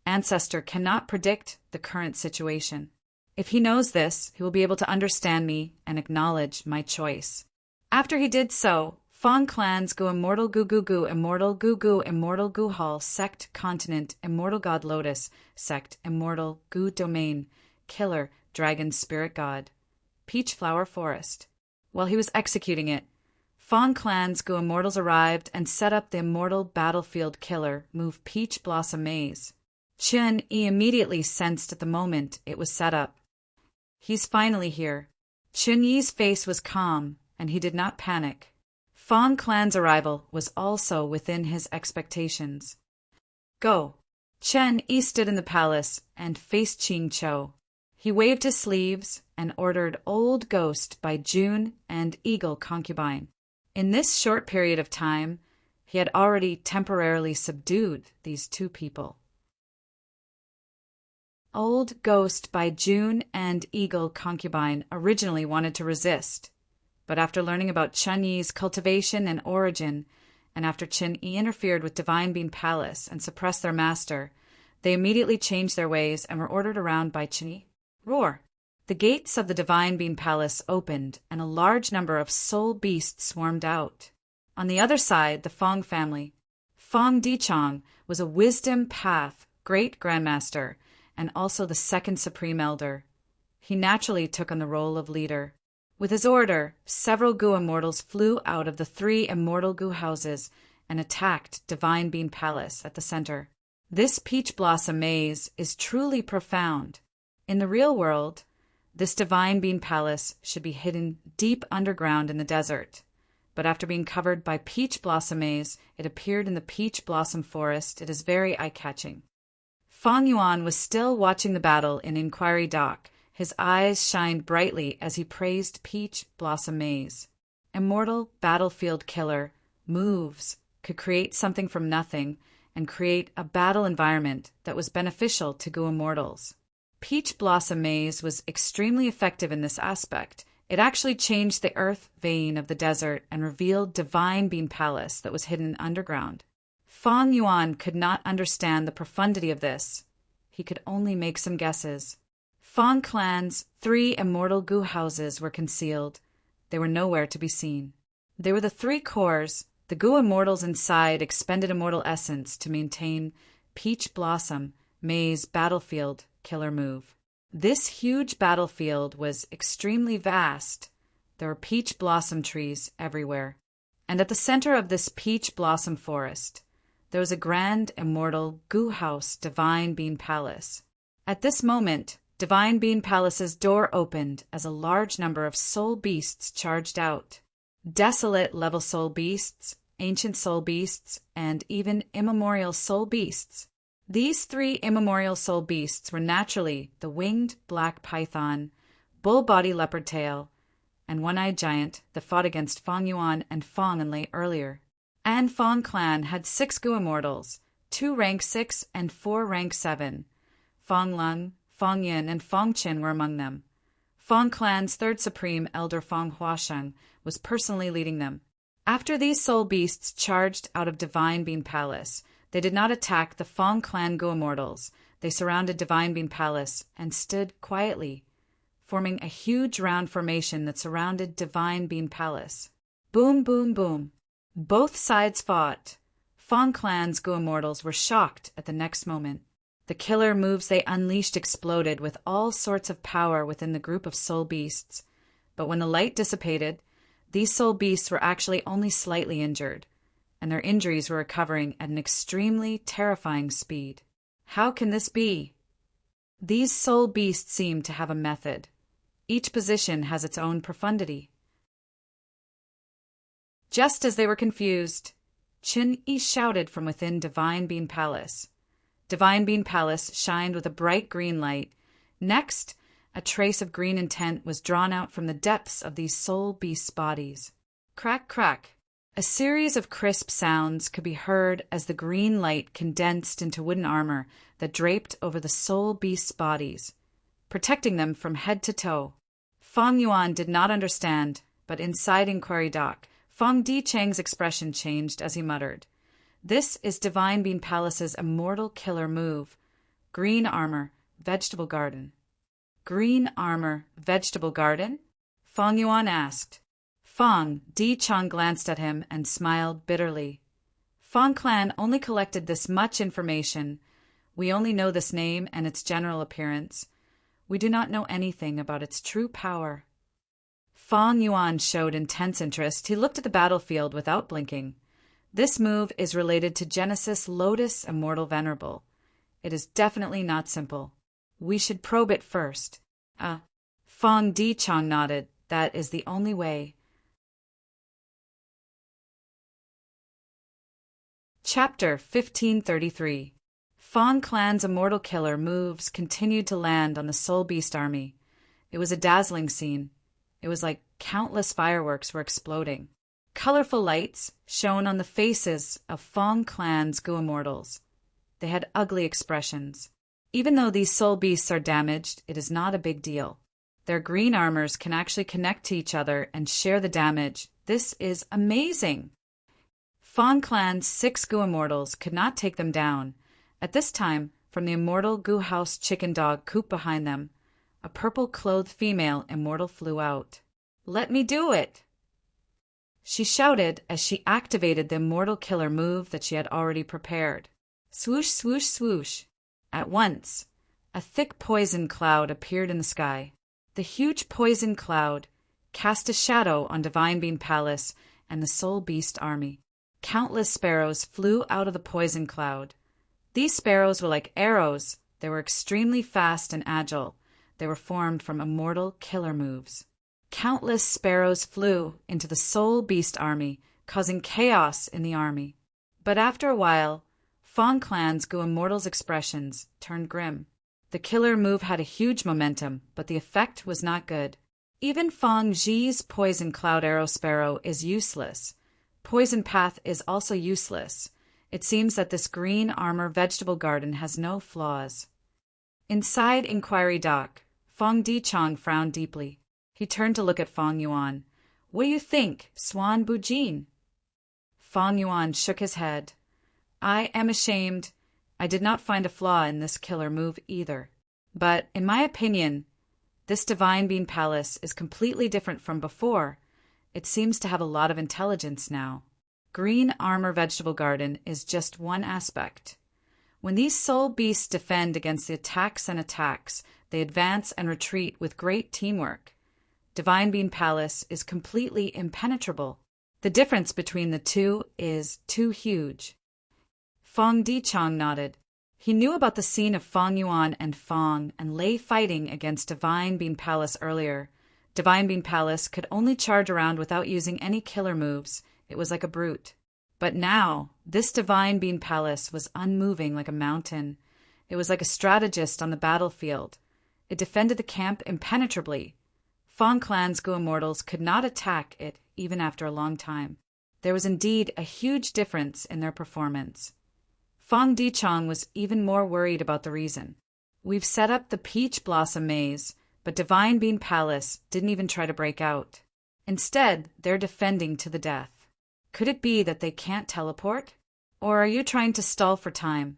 Ancestor cannot predict the current situation. If he knows this, he will be able to understand me and acknowledge my choice. After he did so, Fong clans Gu Immortal Gu Gu Gu Immortal Gu Gu Immortal Gu Hall Sect Continent Immortal God Lotus Sect Immortal Gu Domain Killer Dragon Spirit God Peach Flower Forest. While he was executing it, Fong clans Gu Immortals arrived and set up the Immortal Battlefield Killer move Peach Blossom Maze. Chun-Yi immediately sensed at the moment it was set up. He's finally here. Chun-Yi's face was calm, and he did not panic. Fong clan's arrival was also within his expectations. Go. Chun-Yi stood in the palace and faced Qing Chou. He waved his sleeves and ordered Old Ghost by June and Eagle Concubine. In this short period of time, he had already temporarily subdued these two people. Old Ghost by June and Eagle Concubine originally wanted to resist, but after learning about Chun-Yi's cultivation and origin, and after Chun-Yi interfered with Divine Bean Palace and suppressed their master, they immediately changed their ways and were ordered around by Chun-Yi. Roar! The gates of the Divine Bean Palace opened, and a large number of soul beasts swarmed out. On the other side, the Fong family. Fong Dichong was a wisdom path great grandmaster, and also the second supreme elder. He naturally took on the role of leader. With his order, several Gu Immortals flew out of the 3 immortal Gu houses and attacked Divine Bean Palace at the center. This peach blossom maze is truly profound. In the real world, this Divine Bean Palace should be hidden deep underground in the desert. But after being covered by peach blossom maze, it appeared in the peach blossom forest. It is very eye-catching. Fong Yuan was still watching the battle in Inquiry Dock. His eyes shined brightly as he praised Peach Blossom Maze. Immortal Battlefield Killer moves could create something from nothing and create a battle environment that was beneficial to Gu Immortals. Peach Blossom Maze was extremely effective in this aspect. It actually changed the earth vein of the desert and revealed Divine Bean Palace that was hidden underground. Fong Yuan could not understand the profundity of this. He could only make some guesses. Fong clan's 3 immortal Gu houses were concealed. They were nowhere to be seen. They were the 3 cores. The Gu Immortals inside expended immortal essence to maintain Peach Blossom Maze Battlefield Killer move. This huge battlefield was extremely vast. There were peach blossom trees everywhere. And at the center of this peach blossom forest, there was a grand immortal Gu house Divine Bean Palace. At this moment, Divine Bean Palace's door opened as a large number of soul beasts charged out. Desolate level soul beasts, ancient soul beasts, and even immemorial soul beasts. These 3 immemorial soul beasts were naturally the winged black python, bull-body leopard tail, and one-eyed giant that fought against Fong Yuan and Fong and Lei earlier. And Fong clan had 6 Gu Immortals, 2 rank 6 and 4 rank 7. Fong Lung, Fong Yin, and Fong Qin were among them. Fong clan's 3rd supreme elder Fong Huasheng was personally leading them. After these soul beasts charged out of Divine Bean Palace, they did not attack the Fong clan Gu Immortals. They surrounded Divine Bean Palace and stood quietly, forming a huge round formation that surrounded Divine Bean Palace. Boom, boom, boom. Both sides fought. Fong Clan's Gu Immortals were shocked at the next moment. The killer moves they unleashed exploded with all sorts of power within the group of soul beasts. But when the light dissipated, these soul beasts were actually only slightly injured, and their injuries were recovering at an extremely terrifying speed. How can this be? These soul beasts seem to have a method. Each position has its own profundity. Just as they were confused, Qin-Yi shouted from within Divine Bean Palace. Divine Bean Palace shined with a bright green light. Next, a trace of green intent was drawn out from the depths of these soul beasts' bodies. Crack, crack. A series of crisp sounds could be heard as the green light condensed into wooden armor that draped over the soul beasts' bodies, protecting them from head to toe. Fong Yuan did not understand, but inside Inquiry Dock, Fong Di-Chang's expression changed as he muttered, "This is Divine Bean Palace's immortal killer move. Green armor, vegetable garden." Green armor, vegetable garden? Fong Yuan asked. Fong Di-Chang glanced at him and smiled bitterly. Fong Clan only collected this much information. We only know this name and its general appearance. We do not know anything about its true power. Fong Yuan showed intense interest. He looked at the battlefield without blinking. This move is related to Genesis Lotus Immortal Venerable. It is definitely not simple. We should probe it first. Fong Di-Chang nodded. That is the only way. Chapter 1533. Fong Clan's immortal killer moves continued to land on the Soul Beast army. It was a dazzling scene. It was like countless fireworks were exploding. Colorful lights shone on the faces of Fong Clan's Gu Immortals. They had ugly expressions. Even though these soul beasts are damaged, it is not a big deal. Their green armors can actually connect to each other and share the damage. This is amazing! Fong Clan's 6 Gu Immortals could not take them down. At this time, from the immortal Gu House chicken dog coop behind them, a purple-clothed female immortal flew out. "Let me do it!" She shouted as she activated the immortal killer move that she had already prepared. Swoosh, swoosh, swoosh. At once, a thick poison cloud appeared in the sky. The huge poison cloud cast a shadow on Divine Bean Palace and the Soul Beast army. Countless sparrows flew out of the poison cloud. These sparrows were like arrows. They were extremely fast and agile. They were formed from immortal killer moves. Countless sparrows flew into the Soul Beast army, causing chaos in the army. But after a while, Fong Clan's Gu Immortals' expressions turned grim. The killer move had a huge momentum, but the effect was not good. Even Fong Ji's poison cloud arrow sparrow is useless. Poison path is also useless. It seems that this green armor vegetable garden has no flaws. Inside Inquiry Dock, Fong Di-Chang frowned deeply. He turned to look at Fong Yuan. "What do you think, Swan Bujin?" Fong Yuan shook his head. "I am ashamed. I did not find a flaw in this killer move either. But, in my opinion, this Divine Bean Palace is completely different from before. It seems to have a lot of intelligence now. Green armor vegetable garden is just one aspect. When these soul beasts defend against the attacks and attacks, they advance and retreat with great teamwork. Divine Bean Palace is completely impenetrable. The difference between the two is too huge." Fong Di-Chang nodded. He knew about the scene of Fong Yuan and Fong and Lei fighting against Divine Bean Palace earlier. Divine Bean Palace could only charge around without using any killer moves. It was like a brute. But now, this Divine Bean Palace was unmoving like a mountain. It was like a strategist on the battlefield. It defended the camp impenetrably. Fong Clan's Gu Immortals could not attack it even after a long time. There was indeed a huge difference in their performance. Fong Di-Chang was even more worried about the reason. "We've set up the Peach Blossom Maze, but Divine Bean Palace didn't even try to break out. Instead, they're defending to the death. Could it be that they can't teleport? Or are you trying to stall for time?"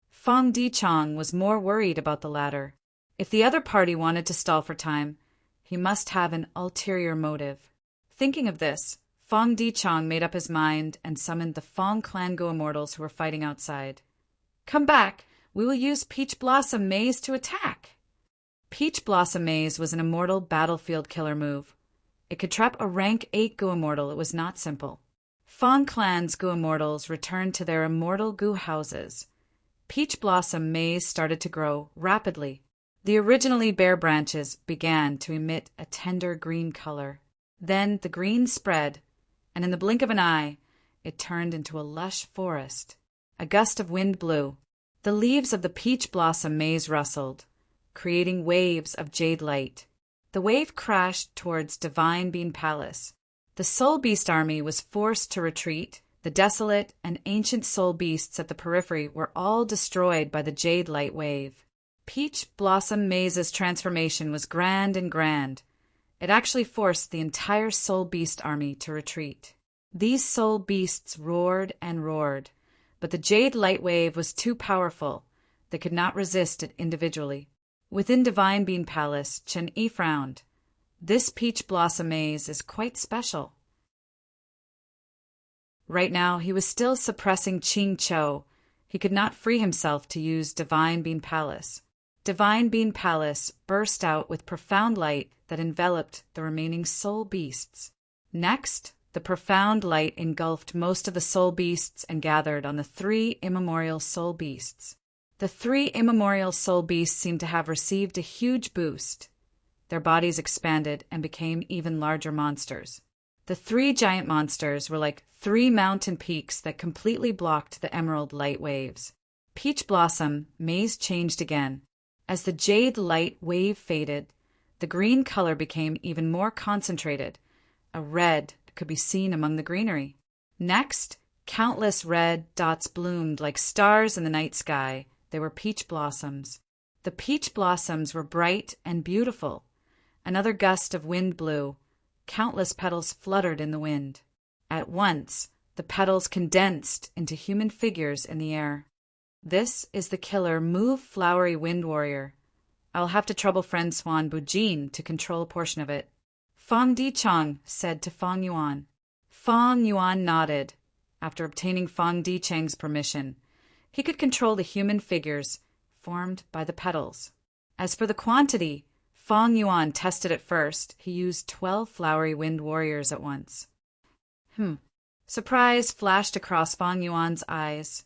Fong Di-Chang was more worried about the latter. If the other party wanted to stall for time, he must have an ulterior motive. Thinking of this, Fong Dichong made up his mind and summoned the Fong clan Go Immortals who were fighting outside. "Come back! We will use Peach Blossom Maze to attack!" Peach Blossom Maze was an immortal battlefield killer move. It could trap a rank 8 Go Immortal. It was not simple. Fong clan's Go Immortals returned to their immortal Goo houses. Peach Blossom Maze started to grow rapidly. The originally bare branches began to emit a tender green color. Then the green spread, and in the blink of an eye, it turned into a lush forest. A gust of wind blew. The leaves of the Peach Blossom Maze rustled, creating waves of jade light. The wave crashed towards Divine Bean Palace. The Soul Beast army was forced to retreat. The desolate and ancient soul beasts at the periphery were all destroyed by the jade light wave. Peach Blossom Maze's transformation was grand and grand. It actually forced the entire soul beast army to retreat. These soul beasts roared and roared, but the jade light wave was too powerful. They could not resist it individually. Within Divine Bean Palace, Chen Yi frowned. This Peach Blossom Maze is quite special. Right now, he was still suppressing Qing Chou. He could not free himself to use Divine Bean Palace. Divine Bean Palace burst out with profound light that enveloped the remaining soul beasts. Next, the profound light engulfed most of the soul beasts and gathered on the 3 immemorial soul beasts. The 3 immemorial soul beasts seemed to have received a huge boost. Their bodies expanded and became even larger monsters. The 3 giant monsters were like 3 mountain peaks that completely blocked the emerald light waves. Peach Blossom Maze changed again. As the jade light wave faded, the green color became even more concentrated. A red could be seen among the greenery. Next, countless red dots bloomed like stars in the night sky. They were peach blossoms. The peach blossoms were bright and beautiful. Another gust of wind blew. Countless petals fluttered in the wind. At once, the petals condensed into human figures in the air. This is the killer Move Flowery Wind Warrior. I'll have to trouble friend Swan Bujin to control a portion of it. Fong Dichong said to Fong Yuan. Fong Yuan nodded. After obtaining Fong Dicheng's permission, he could control the human figures formed by the petals. As for the quantity, Fong Yuan tested it first. He used 12 Flowery Wind Warriors at once. Surprise flashed across Fong Yuan's eyes.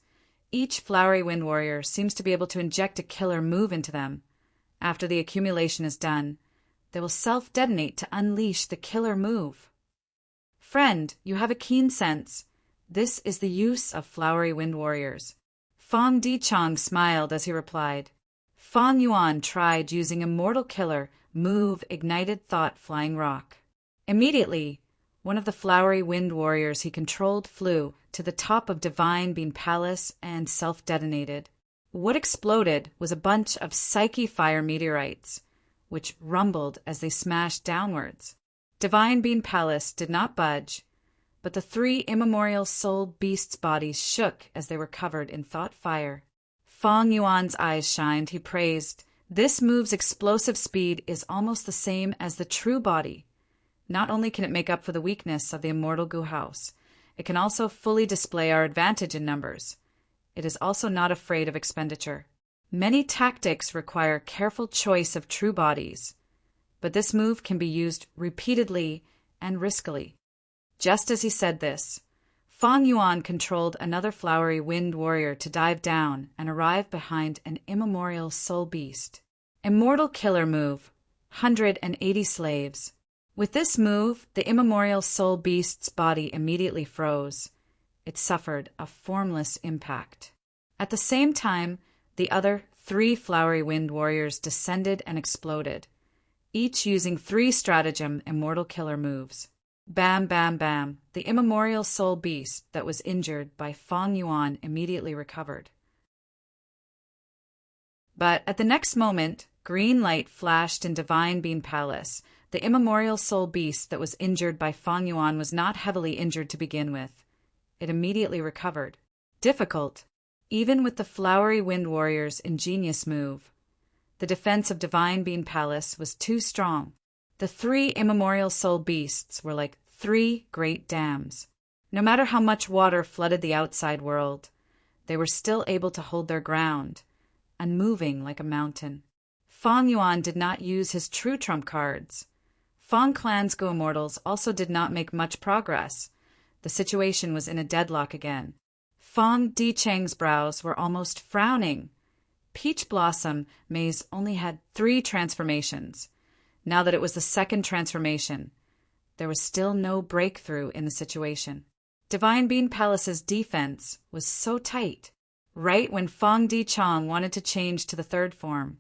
Each Flowery Wind Warrior seems to be able to inject a killer move into them. After the accumulation is done, they will self-detonate to unleash the killer move. Friend, you have a keen sense. This is the use of Flowery Wind Warriors. Fong Dichong smiled as he replied. Fong Yuan tried using Immortal Killer Move Ignited Thought Flying Rock. Immediately, one of the Flowery Wind Warriors he controlled flew to the top of Divine Bean Palace and self-detonated. What exploded was a bunch of Psyche Fire meteorites, which rumbled as they smashed downwards. Divine Bean Palace did not budge, but the 3 immemorial soul beasts' bodies shook as they were covered in thought fire. Fong Yuan's eyes shined. He praised, "This move's explosive speed is almost the same as the true body. Not only can it make up for the weakness of the immortal Gu House, it can also fully display our advantage in numbers. It is also not afraid of expenditure. Many tactics require careful choice of true bodies, but this move can be used repeatedly and riskily." Just as he said this, Fong Yuan controlled another Flowery Wind Warrior to dive down and arrive behind an immemorial soul beast. Immortal Killer Move, 180 Slaves. With this move, the immemorial soul beast's body immediately froze. It suffered a formless impact. At the same time, the other 3 Flowery Wind Warriors descended and exploded, each using 3 stratagem Immortal Killer moves. Bam, bam, bam. The immemorial soul beast that was injured by Fong Yuan immediately recovered. But at the next moment, green light flashed in Divine Bean Palace. The immemorial soul beast that was injured by Fong Yuan was not heavily injured to begin with. It immediately recovered. Difficult, even with the Flowery Wind Warrior's ingenious move. The defense of Divine Bean Palace was too strong. The 3 immemorial soul beasts were like 3 great dams. No matter how much water flooded the outside world, they were still able to hold their ground, unmoving like a mountain. Fong Yuan did not use his true trump cards. Fong Clan's Go Immortals also did not make much progress. The situation was in a deadlock again. Fong Dicheng's brows were almost frowning. Peach Blossom Maze only had 3 transformations. Now that it was the second transformation, there was still no breakthrough in the situation. Divine Bean Palace's defense was so tight. Right when Fong Dichong wanted to change to the third form,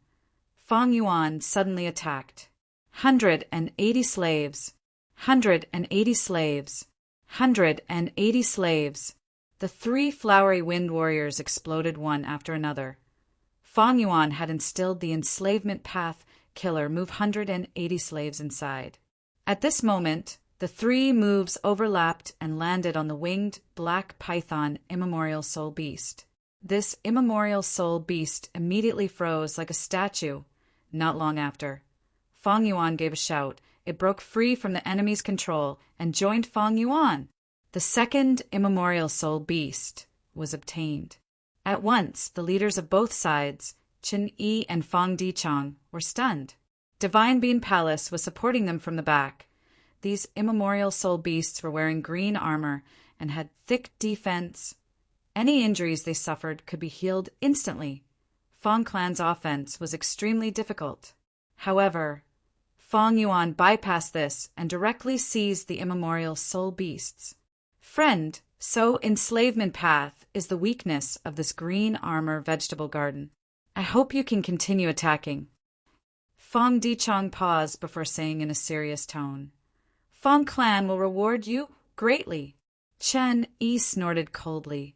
Fong Yuan suddenly attacked. 180 slaves. 180 slaves. 180 slaves. The 3 flowery wind warriors exploded one after another. Fong Yuan had instilled the enslavement path killer move 180 slaves inside. At this moment, the 3 moves overlapped and landed on the winged black python immemorial soul beast. This immemorial soul beast immediately froze like a statue. Not long after, Fong Yuan gave a shout. It broke free from the enemy's control and joined Fong Yuan. The second immemorial soul beast was obtained. At once, the leaders of both sides, Qin Yi and Fong Dichong, were stunned. Divine Bean Palace was supporting them from the back. These immemorial soul beasts were wearing green armor and had thick defense. Any injuries they suffered could be healed instantly. Fong Clan's offense was extremely difficult. However, Fong Yuan bypassed this and directly seized the immemorial soul beasts. Friend, so enslavement path is the weakness of this green armor vegetable garden. I hope you can continue attacking. Fong Dichong paused before saying in a serious tone, Fong Clan will reward you greatly. Chen Yi snorted coldly.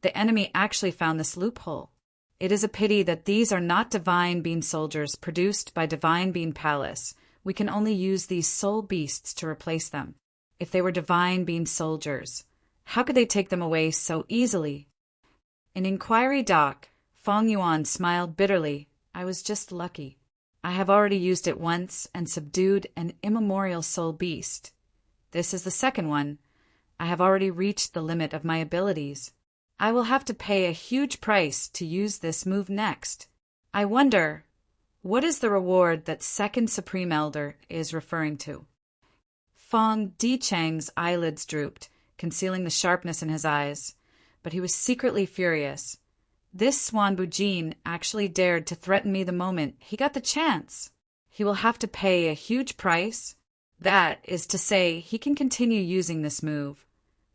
The enemy actually found this loophole. It is a pity that these are not Divine Bean soldiers produced by Divine Bean Palace. We can only use these soul beasts to replace them. If they were Divine Bean soldiers, how could they take them away so easily? In Inquiry Dock, Fong Yuan smiled bitterly. I was just lucky. I have already used it once and subdued an immemorial soul beast. This is the second one. I have already reached the limit of my abilities. I will have to pay a huge price to use this move next. I wonder, what is the reward that Second Supreme Elder is referring to? Fong Dicheng's eyelids drooped, concealing the sharpness in his eyes, but he was secretly furious. This Swan Bujin actually dared to threaten me the moment he got the chance. He will have to pay a huge price. That is to say, he can continue using this move,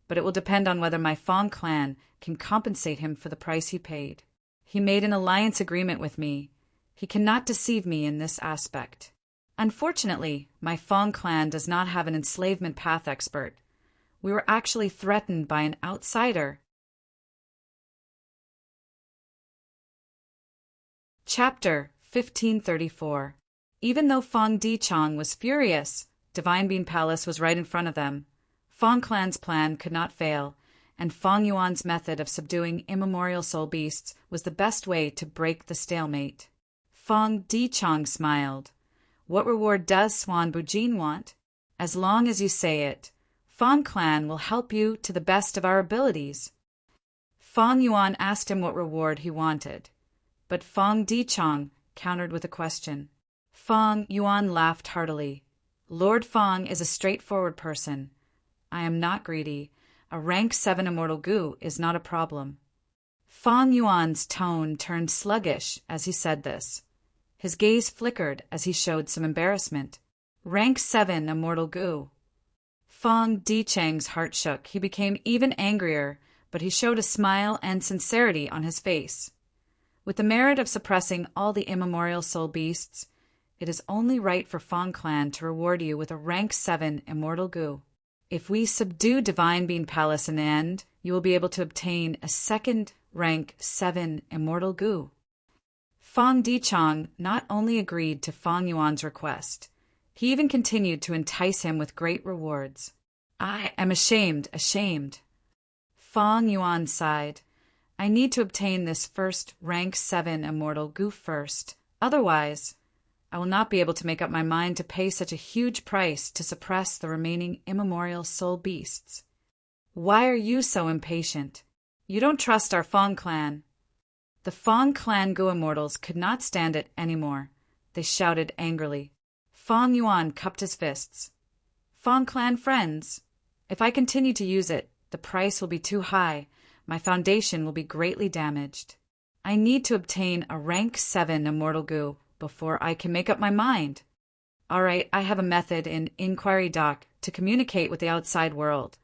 but it will depend on whether my Fong clan can compensate him for the price he paid. He made an alliance agreement with me. He cannot deceive me in this aspect. Unfortunately, my Fong clan does not have an enslavement path expert. We were actually threatened by an outsider. Chapter 1534. Even though Fong Dichong was furious, Divine Bean Palace was right in front of them. Fong Clan's plan could not fail, and Fong Yuan's method of subduing immemorial soul beasts was the best way to break the stalemate. Fong Dichong smiled. What reward does Swan Bujin want? As long as you say it, Fong Clan will help you to the best of our abilities. Fong Yuan asked him what reward he wanted, but Fong Dichong countered with a question. Fong Yuan laughed heartily. Lord Fong is a straightforward person. I am not greedy. A rank 7 immortal goo is not a problem. Fong Yuan's tone turned sluggish as he said this. His gaze flickered as he showed some embarrassment. Rank 7 immortal goo. Fong Dicheng's heart shook. He became even angrier, but he showed a smile and sincerity on his face. With the merit of suppressing all the immemorial soul beasts, it is only right for Fong Clan to reward you with a rank 7 immortal goo. If we subdue Divine Bean Palace in the end, you will be able to obtain a second rank 7 immortal goo. Fong Dichong not only agreed to Fong Yuan's request, he even continued to entice him with great rewards. I am ashamed. Fong Yuan sighed. I need to obtain this first rank 7 immortal goo first. Otherwise, I will not be able to make up my mind to pay such a huge price to suppress the remaining immemorial soul beasts. Why are you so impatient? You don't trust our Fong clan." The Fong clan Gu immortals could not stand it anymore. They shouted angrily. Fong Yuan cupped his fists. "Fong clan friends, if I continue to use it, the price will be too high. My foundation will be greatly damaged. I need to obtain a rank 7 immortal Gu before I can make up my mind. All right, I have a method in Inquiry Dock to communicate with the outside world.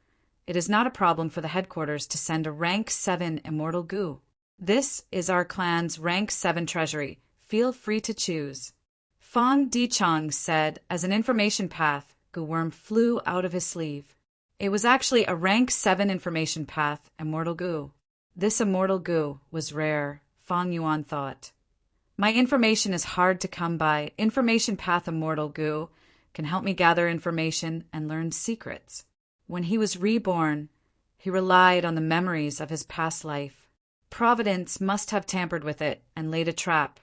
It is not a problem for the headquarters to send a rank 7 immortal Gu. This is our clan's rank 7 treasury. Feel free to choose." Fong Dichong said as an information path Gu worm flew out of his sleeve. It was actually a rank 7 information path immortal Gu. This immortal Gu was rare, Fong Yuan thought. My information is hard to come by. Information path immortal Gu can help me gather information and learn secrets. When he was reborn, he relied on the memories of his past life. Providence must have tampered with it and laid a trap.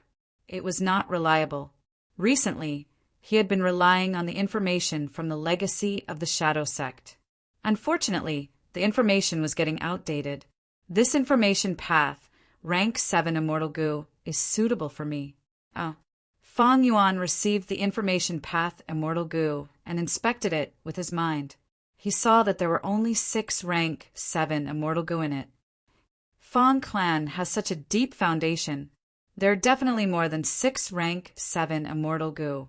It was not reliable. Recently, he had been relying on the information from the legacy of the Shadow Sect. Unfortunately, the information was getting outdated. This information path, rank 7 immortal Gu, is suitable for me. Oh. Fong Yuan received the information path immortal Gu and inspected it with his mind. He saw that there were only 6 rank 7 immortal Gu in it. Fong clan has such a deep foundation. There are definitely more than 6 rank 7 immortal Gu.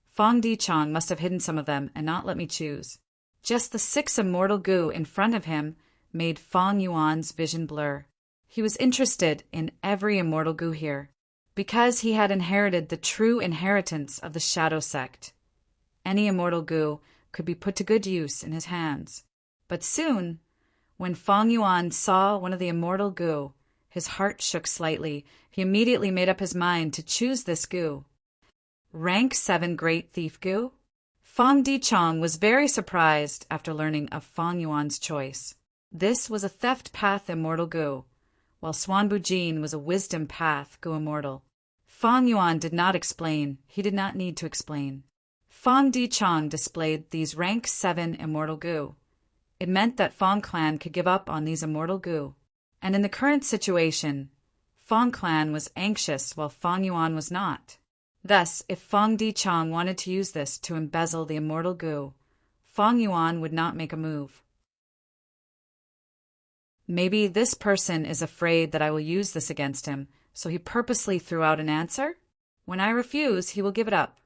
Fong Dichong must have hidden some of them and not let me choose. Just the 6 immortal Gu in front of him made Fong Yuan's vision blur. He was interested in every immortal Gu here, because he had inherited the true inheritance of the Shadow Sect. Any immortal Gu could be put to good use in his hands. But soon, when Fong Yuan saw one of the immortal Gu, his heart shook slightly. He immediately made up his mind to choose this Gu. Rank 7 Great Thief Gu? Fong Dichong was very surprised after learning of Fong Yuan's choice. This was a theft path immortal Gu, while Swanbu Jin was a wisdom path Gu immortal. Fong Yuan did not explain. He did not need to explain. Fong Dichong displayed these rank 7 immortal Gu. It meant that Fong clan could give up on these immortal Gu. And in the current situation, Fong clan was anxious while Fong Yuan was not. Thus, if Fong Dichong wanted to use this to embezzle the immortal Gu, Fong Yuan would not make a move. Maybe this person is afraid that I will use this against him, so he purposely threw out an answer? When I refuse, he will give it up.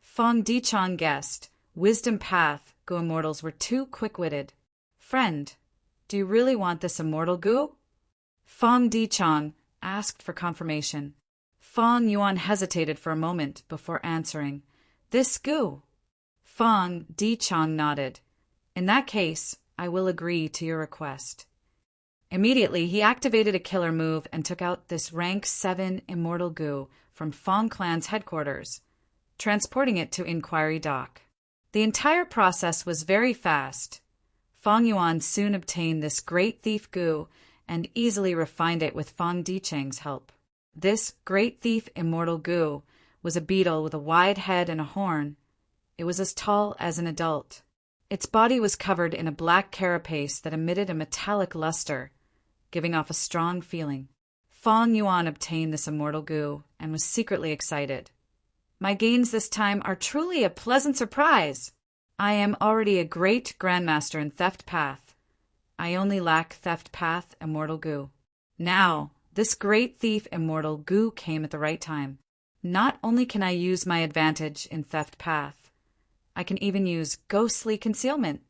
Fong Dichong guessed. Wisdom path Gu immortals were too quick-witted. Friend, do you really want this immortal Gu? Fong Dichong asked for confirmation. Fong Yuan hesitated for a moment before answering. This Gu. Fong Dichong nodded. In that case, I will agree to your request. Immediately, he activated a killer move and took out this rank 7 immortal Gu from Fong clan's headquarters, transporting it to Inquiry Dock. The entire process was very fast. Fong Yuan soon obtained this great thief Gu and easily refined it with Fong Dicheng's help. This great thief immortal Gu was a beetle with a wide head and a horn. It was as tall as an adult. Its body was covered in a black carapace that emitted a metallic luster, giving off a strong feeling. Fong Yuan obtained this immortal Gu and was secretly excited. My gains this time are truly a pleasant surprise. I am already a great grandmaster in Theft Path. I only lack Theft Path immortal Gu. Now, this great thief immortal Gu came at the right time. Not only can I use my advantage in Theft Path, I can even use ghostly concealment.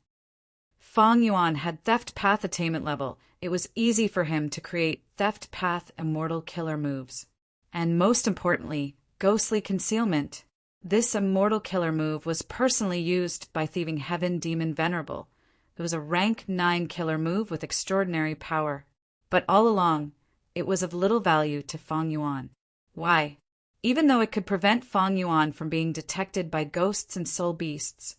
Fong Yuan had Theft Path attainment level. It was easy for him to create Theft Path immortal killer moves. And most importantly, ghostly concealment. This immortal killer move was personally used by Thieving Heaven Demon Venerable. It was a rank 9 killer move with extraordinary power. But all along, it was of little value to Fong Yuan. Why? Even though it could prevent Fong Yuan from being detected by ghosts and soul beasts,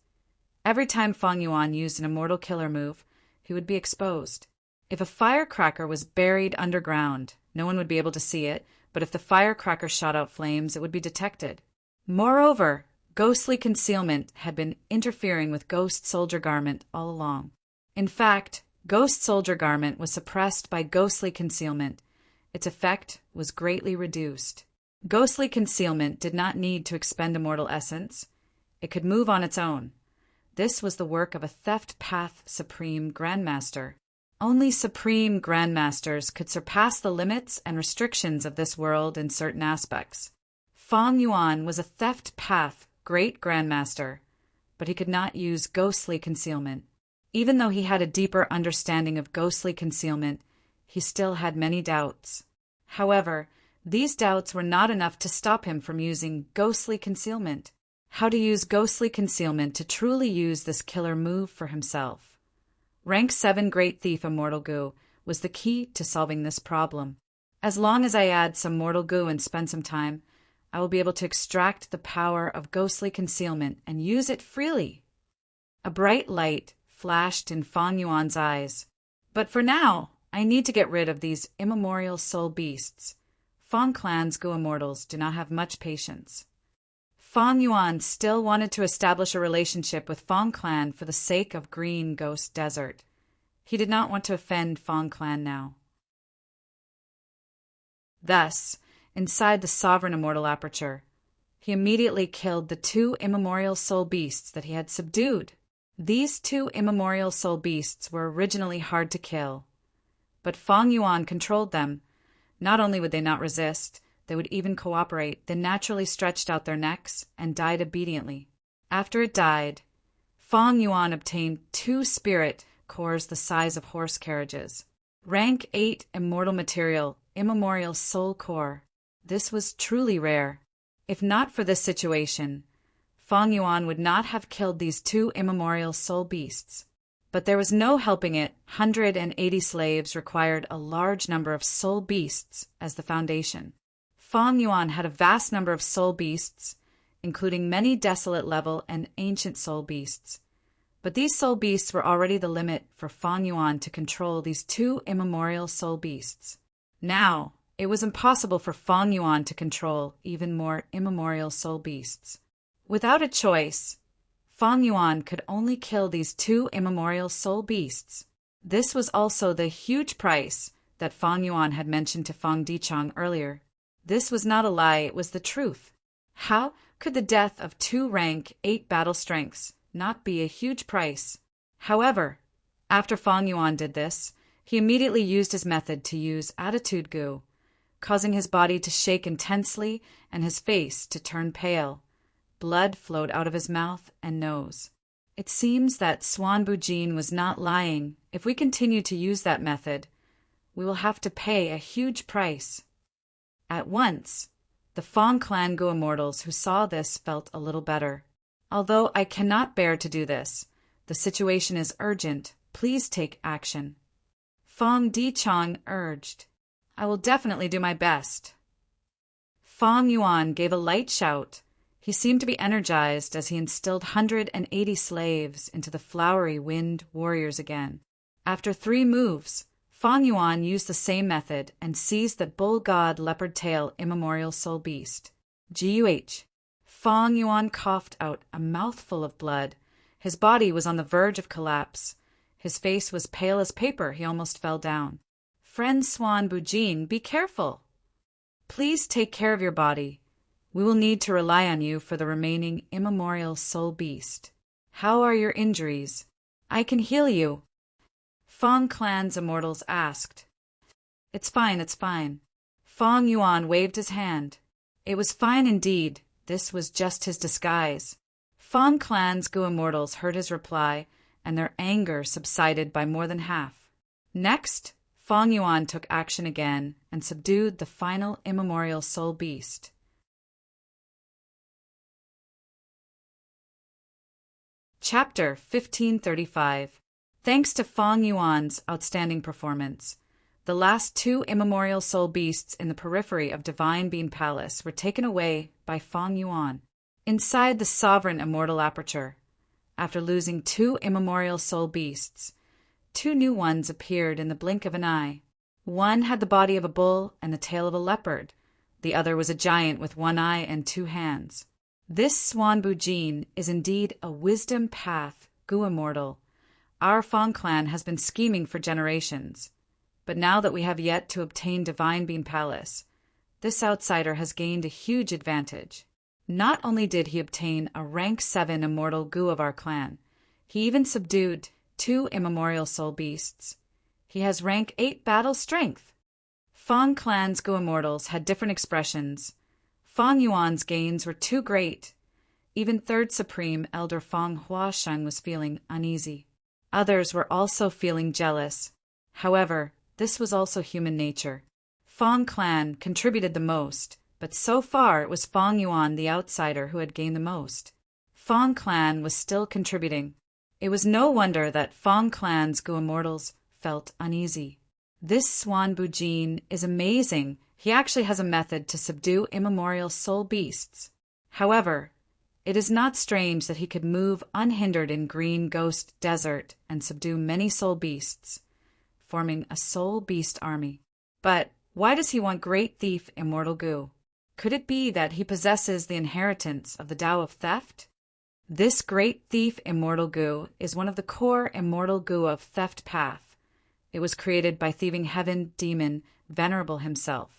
every time Fong Yuan used an immortal killer move, he would be exposed. If a firecracker was buried underground, no one would be able to see it, but if the firecracker shot out flames, it would be detected. Moreover, ghostly concealment had been interfering with Ghost Soldier Garment all along. In fact, Ghost Soldier Garment was suppressed by ghostly concealment. Its effect was greatly reduced. Ghostly concealment did not need to expend immortal essence. It could move on its own. This was the work of a Theft Path Supreme Grandmaster. Only Supreme Grandmasters could surpass the limits and restrictions of this world in certain aspects. Fang Yuan was a Theft Path Great Grandmaster, but he could not use ghostly concealment. Even though he had a deeper understanding of ghostly concealment, he still had many doubts. However, these doubts were not enough to stop him from using ghostly concealment. How to use ghostly concealment to truly use this killer move for himself. Rank 7 Great Thief Immortal Goo was the key to solving this problem. As long as I add some mortal goo and spend some time, I will be able to extract the power of ghostly concealment and use it freely. A bright light flashed in Fang Yuan's eyes. But for now, I need to get rid of these immemorial soul beasts. Fang Clan's Goo Immortals do not have much patience. Fang Yuan still wanted to establish a relationship with Fang Clan for the sake of Green Ghost Desert. He did not want to offend Fang Clan now. Thus, inside the Sovereign Immortal Aperture, he immediately killed the 2 immemorial soul beasts that he had subdued. These 2 immemorial soul beasts were originally hard to kill, but Fang Yuan controlled them. Not only would they not resist, they would even cooperate, then naturally stretched out their necks and died obediently. After it died, Fang Yuan obtained 2 spirit cores the size of horse carriages. Rank 8 Immortal Material Immemorial Soul Core. This was truly rare. If not for this situation, Fang Yuan would not have killed these 2 immemorial soul beasts. But there was no helping it. 180 slaves required a large number of soul beasts as the foundation. Fang Yuan had a vast number of soul beasts, including many desolate level and ancient soul beasts. But these soul beasts were already the limit for Fang Yuan to control these 2 immemorial soul beasts. Now, it was impossible for Fang Yuan to control even more immemorial soul beasts. Without a choice, Fang Yuan could only kill these 2 immemorial soul beasts. This was also the huge price that Fang Yuan had mentioned to Fang Dichang earlier. This was not a lie, it was the truth. How could the death of 2 rank 8 battle strengths not be a huge price? However, after Fang Yuan did this, he immediately used his method to use attitude goo, causing his body to shake intensely and his face to turn pale. Blood flowed out of his mouth and nose. It seems that Swan Bujin was not lying. If we continue to use that method, we will have to pay a huge price. At once, the Fang Clan Goo Immortals who saw this felt a little better. Although I cannot bear to do this, the situation is urgent. Please take action. Fang Dichang urged. I will definitely do my best. Fang Yuan gave a light shout. He seemed to be energized as he instilled 180 slaves into the flowery wind warriors again. After 3 moves, Fang Yuan used the same method and seized the Bull God Leopard Tail Immemorial Soul Beast. GUH. Fang Yuan coughed out a mouthful of blood. His body was on the verge of collapse. His face was pale as paper. He almost fell down. Friend Swan Bujin, be careful. Please take care of your body. We will need to rely on you for the remaining immemorial soul beast. How are your injuries? I can heal you. Fang Clan's immortals asked. It's fine, it's fine. Fang Yuan waved his hand. It was fine indeed. This was just his disguise. Fang Clan's Goo Immortals heard his reply, and their anger subsided by more than half. Next, Fang Yuan took action again and subdued the final immemorial soul beast. Chapter 1535. Thanks to Fang Yuan's outstanding performance, the last 2 immemorial soul beasts in the periphery of Divine Beam Palace were taken away by Fang Yuan. Inside the Sovereign Immortal Aperture, after losing 2 immemorial soul beasts, 2 new ones appeared in the blink of an eye. One had the body of a bull and the tail of a leopard. The other was a giant with 1 eye and 2 hands. This Swan Bujin is indeed a wisdom path, Gu immortal. Our Fong clan has been scheming for generations. But now that we have yet to obtain Divine Beam Palace, this outsider has gained a huge advantage. Not only did he obtain a rank 7 immortal Gu of our clan, he even subdued 2 immemorial soul beasts. He has rank 8 battle strength. Fong clan's Gu immortals had different expressions. Fong Yuan's gains were too great. Even Third Supreme Elder Fong Huasheng was feeling uneasy. Others were also feeling jealous. However, this was also human nature. Fong clan contributed the most, but so far it was Fong Yuan the outsider who had gained the most. Fong clan was still contributing. It was no wonder that Fong clan's Gu immortals felt uneasy. This Swan Bujin is amazing. He actually has a method to subdue immemorial soul beasts. However, it is not strange that he could move unhindered in Green Ghost Desert and subdue many soul beasts, forming a soul beast army. But why does he want Great Thief Immortal Gu? Could it be that he possesses the inheritance of the Tao of Theft? This Great Thief Immortal Gu is one of the core Immortal Gu of Theft Path. It was created by Thieving Heaven demon Venerable himself.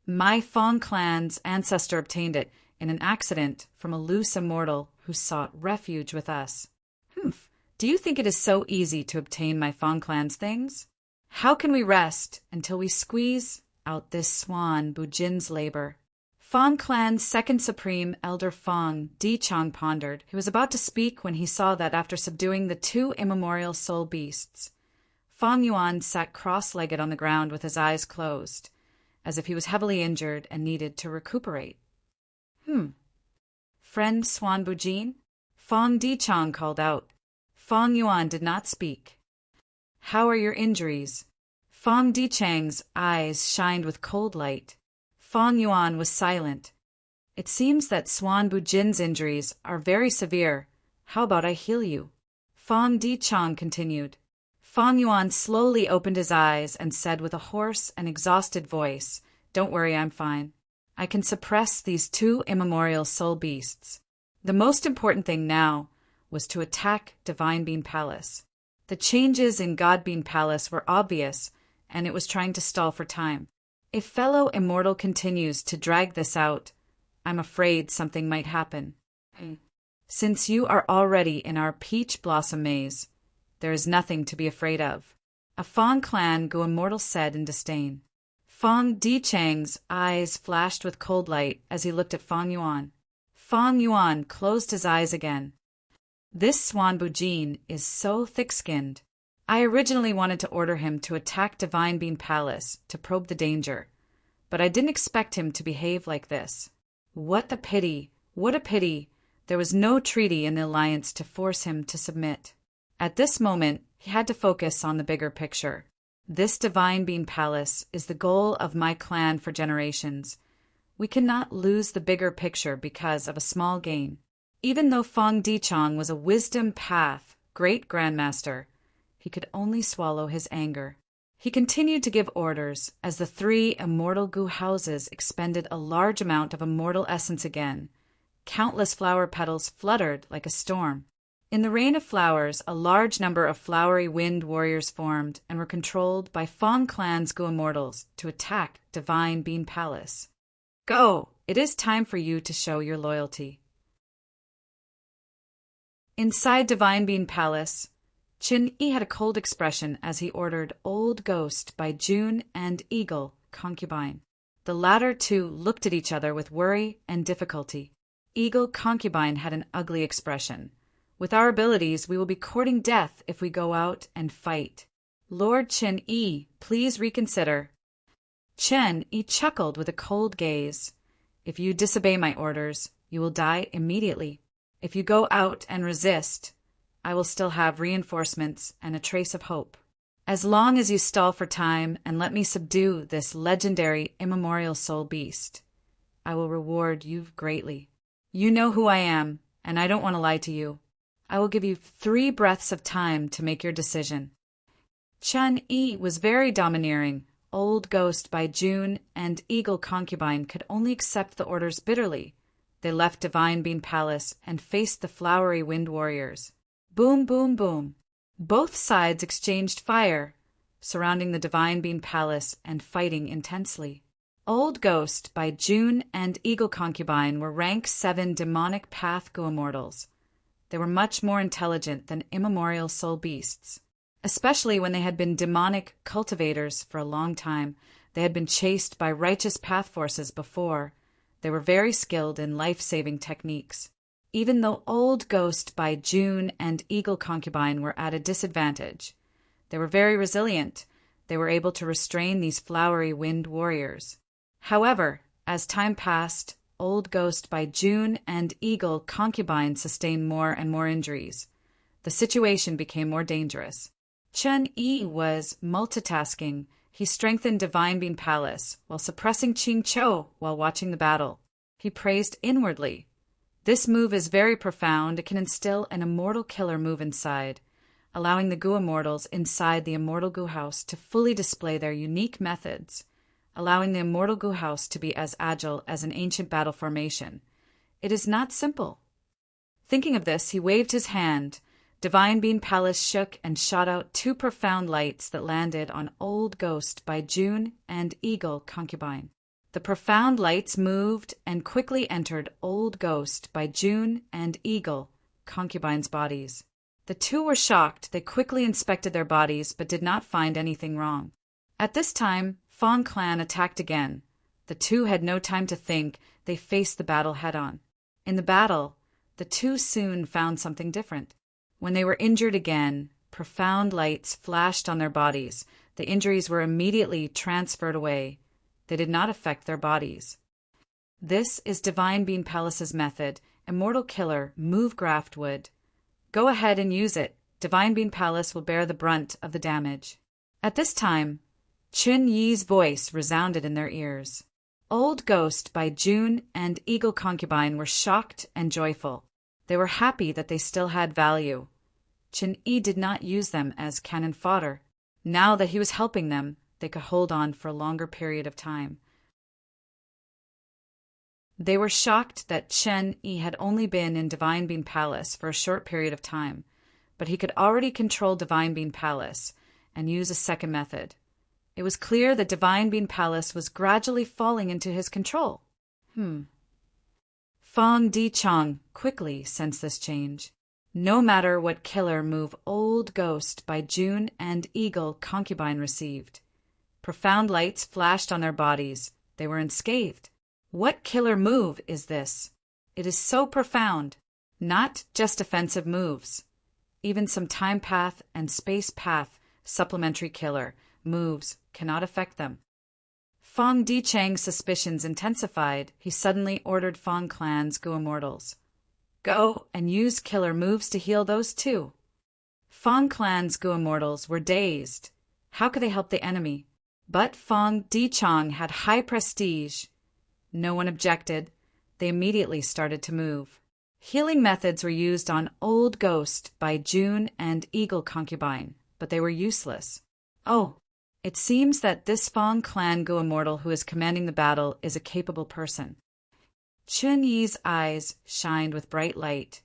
My Fong clan's ancestor obtained it in an accident from a loose immortal who sought refuge with us. Do you think it is so easy to obtain my Fong clan's things? How can we rest until we squeeze out this Swan Bujin's labor? Fong clan's second supreme Elder Fong Di-Chong pondered. He was about to speak when he saw that after subduing the 2 immemorial soul beasts, Fong Yuan sat cross-legged on the ground with his eyes closed, as if he was heavily injured and needed to recuperate. Friend Swan Bujin? Fong Di-Chong called out. Fong Yuan did not speak. How are your injuries? Fong Di-Chang's eyes shined with cold light. Fong Yuan was silent. It seems that Swan Bujin's injuries are very severe. How about I heal you? Fong Di-Chong continued. Fong Yuan slowly opened his eyes and said with a hoarse and exhausted voice, "Don't worry, I'm fine. I can suppress these 2 immemorial soul beasts." The most important thing now was to attack Divine Beam Palace. The changes in God Beam Palace were obvious, and it was trying to stall for time. If fellow immortal continues to drag this out, I'm afraid something might happen. Since you are already in our peach blossom maze, there is nothing to be afraid of, a Fong clan Gu immortal said in disdain. Fong Di-Chang's eyes flashed with cold light as he looked at Fong Yuan. Fong Yuan closed his eyes again. This Swan Bujin is so thick-skinned. I originally wanted to order him to attack Divine Beam Palace to probe the danger, but I didn't expect him to behave like this. What a pity! What a pity! There was no treaty in the alliance to force him to submit. At this moment, he had to focus on the bigger picture. This Divine Beam Palace is the goal of my clan for generations. We cannot lose the bigger picture because of a small gain. Even though Fong Di-Chong was a wisdom path great grandmaster, he could only swallow his anger. He continued to give orders as the 3 immortal Gu houses expended a large amount of immortal essence again. Countless flower petals fluttered like a storm. In the rain of flowers, a large number of flowery wind warriors formed and were controlled by Fong clan's Gu immortals to attack Divine Beam Palace. Go! It is time for you to show your loyalty. Inside Divine Beam Palace, Chin-Yi had a cold expression as he ordered Old Ghost by June and Eagle, concubine. The latter 2 looked at each other with worry and difficulty. Eagle concubine had an ugly expression. With our abilities, we will be courting death if we go out and fight. Lord Chin-Yi, please reconsider. Chen-Yi chuckled with a cold gaze. If you disobey my orders, you will die immediately. If you go out and resist, I will still have reinforcements and a trace of hope. As long as you stall for time and let me subdue this legendary immemorial soul beast, I will reward you greatly. You know who I am, and I don't want to lie to you. I will give you 3 breaths of time to make your decision. Chun-Yi was very domineering. Old Ghost by June and Eagle Concubine could only accept the orders bitterly, They left Divine Bean Palace and faced the Flowery Wind Warriors. Boom, boom, boom. Both sides exchanged fire, surrounding the Divine Bean Palace and fighting intensely. Old Ghost by June and Eagle Concubine were rank 7 demonic path Go-Immortals. They were much more intelligent than immemorial soul beasts. Especially when they had been demonic cultivators for a long time, they had been chased by righteous path forces before. They were very skilled in life-saving techniques. Even though Old Ghost by June and Eagle Concubine were at a disadvantage, they were very resilient. They were able to restrain these flowery wind warriors. However, as time passed, Old Ghost by June and Eagle Concubine sustained more and more injuries. The situation became more dangerous. Chun-Yi was multitasking. He strengthened Divine Bean Palace while suppressing Ching-Cho while watching the battle. He praised inwardly. This move is very profound. It can instill an immortal killer move inside, allowing the Go-Immortals inside the Immortal Goo House to fully display their unique methods, allowing the Immortal Goo House to be as agile as an ancient battle formation. It is not simple. Thinking of this, he waved his hand. Divine Bean Palace shook and shot out 2 profound lights that landed on Old Ghost by June and Eagle Concubine. The profound lights moved and quickly entered Old Ghost by June and Eagle Concubine's bodies. The 2 were shocked. They quickly inspected their bodies but did not find anything wrong. At this time, Fong Clan attacked again. The 2 had no time to think. They faced the battle head-on. In the battle, the 2 soon found something different. When they were injured again, profound lights flashed on their bodies. The injuries were immediately transferred away. They did not affect their bodies. This is Divine Bean Palace's method. Immortal Killer, move graft wood. Go ahead and use it. Divine Bean Palace will bear the brunt of the damage. At this time, Chun-Yi's voice resounded in their ears. Old Ghost by June and Eagle Concubine were shocked and joyful. They were happy that they still had value. Chun-Yi did not use them as cannon fodder. Now that he was helping them, they could hold on for a longer period of time. They were shocked that Chun-Yi had only been in Divine Bean Palace for a short period of time, but he could already control Divine Bean Palace and use a second method. It was clear that Divine Bean Palace was gradually falling into his control. Fong Di-Chong quickly sensed this change. No matter what killer move Old Ghost by June and Eagle Concubine received, profound lights flashed on their bodies. They were unscathed. What killer move is this? It is so profound. Not just offensive moves. Even some time path and space path supplementary killer moves cannot affect them. Fong Di-Chang's suspicions intensified. He suddenly ordered Fong Clan's Go-Immortals. Go and use killer moves to heal those 2. Fong Clan's Go-Immortals were dazed. How could they help the enemy? But Fong Di-Chang had high prestige. No one objected. They immediately started to move. Healing methods were used on Old Ghost by June and Eagle Concubine, but they were useless. Oh, it seems that this Fong Clan Go-Immortal who is commanding the battle is a capable person. Chun-Yi's eyes shined with bright light.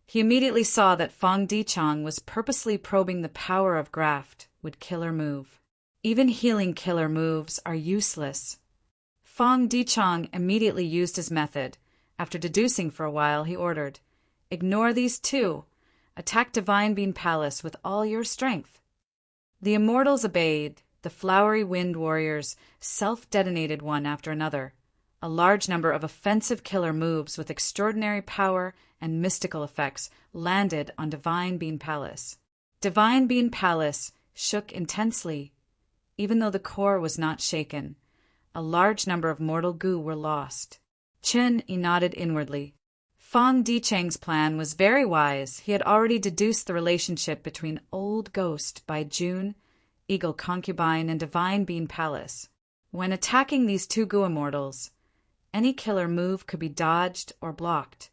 He immediately saw that Fong Di-Chang was purposely probing the power of graft with killer move. Even healing killer moves are useless. Fong Di-Chang immediately used his method. After deducing for a while, he ordered, "Ignore these 2. Attack Divine Bean Palace with all your strength." The immortals obeyed. The flowery wind warriors self-detonated one after another. A large number of offensive killer moves with extraordinary power and mystical effects landed on Divine Bean Palace. Divine Bean Palace shook intensely. Even though the core was not shaken, a large number of mortal goo were lost. Chun-Yi nodded inwardly. Fong Di-Chang's plan was very wise. He had already deduced the relationship between Old Ghost by June, Eagle Concubine, and Divine Bean Palace. When attacking these 2 Go-Immortals, any killer move could be dodged or blocked.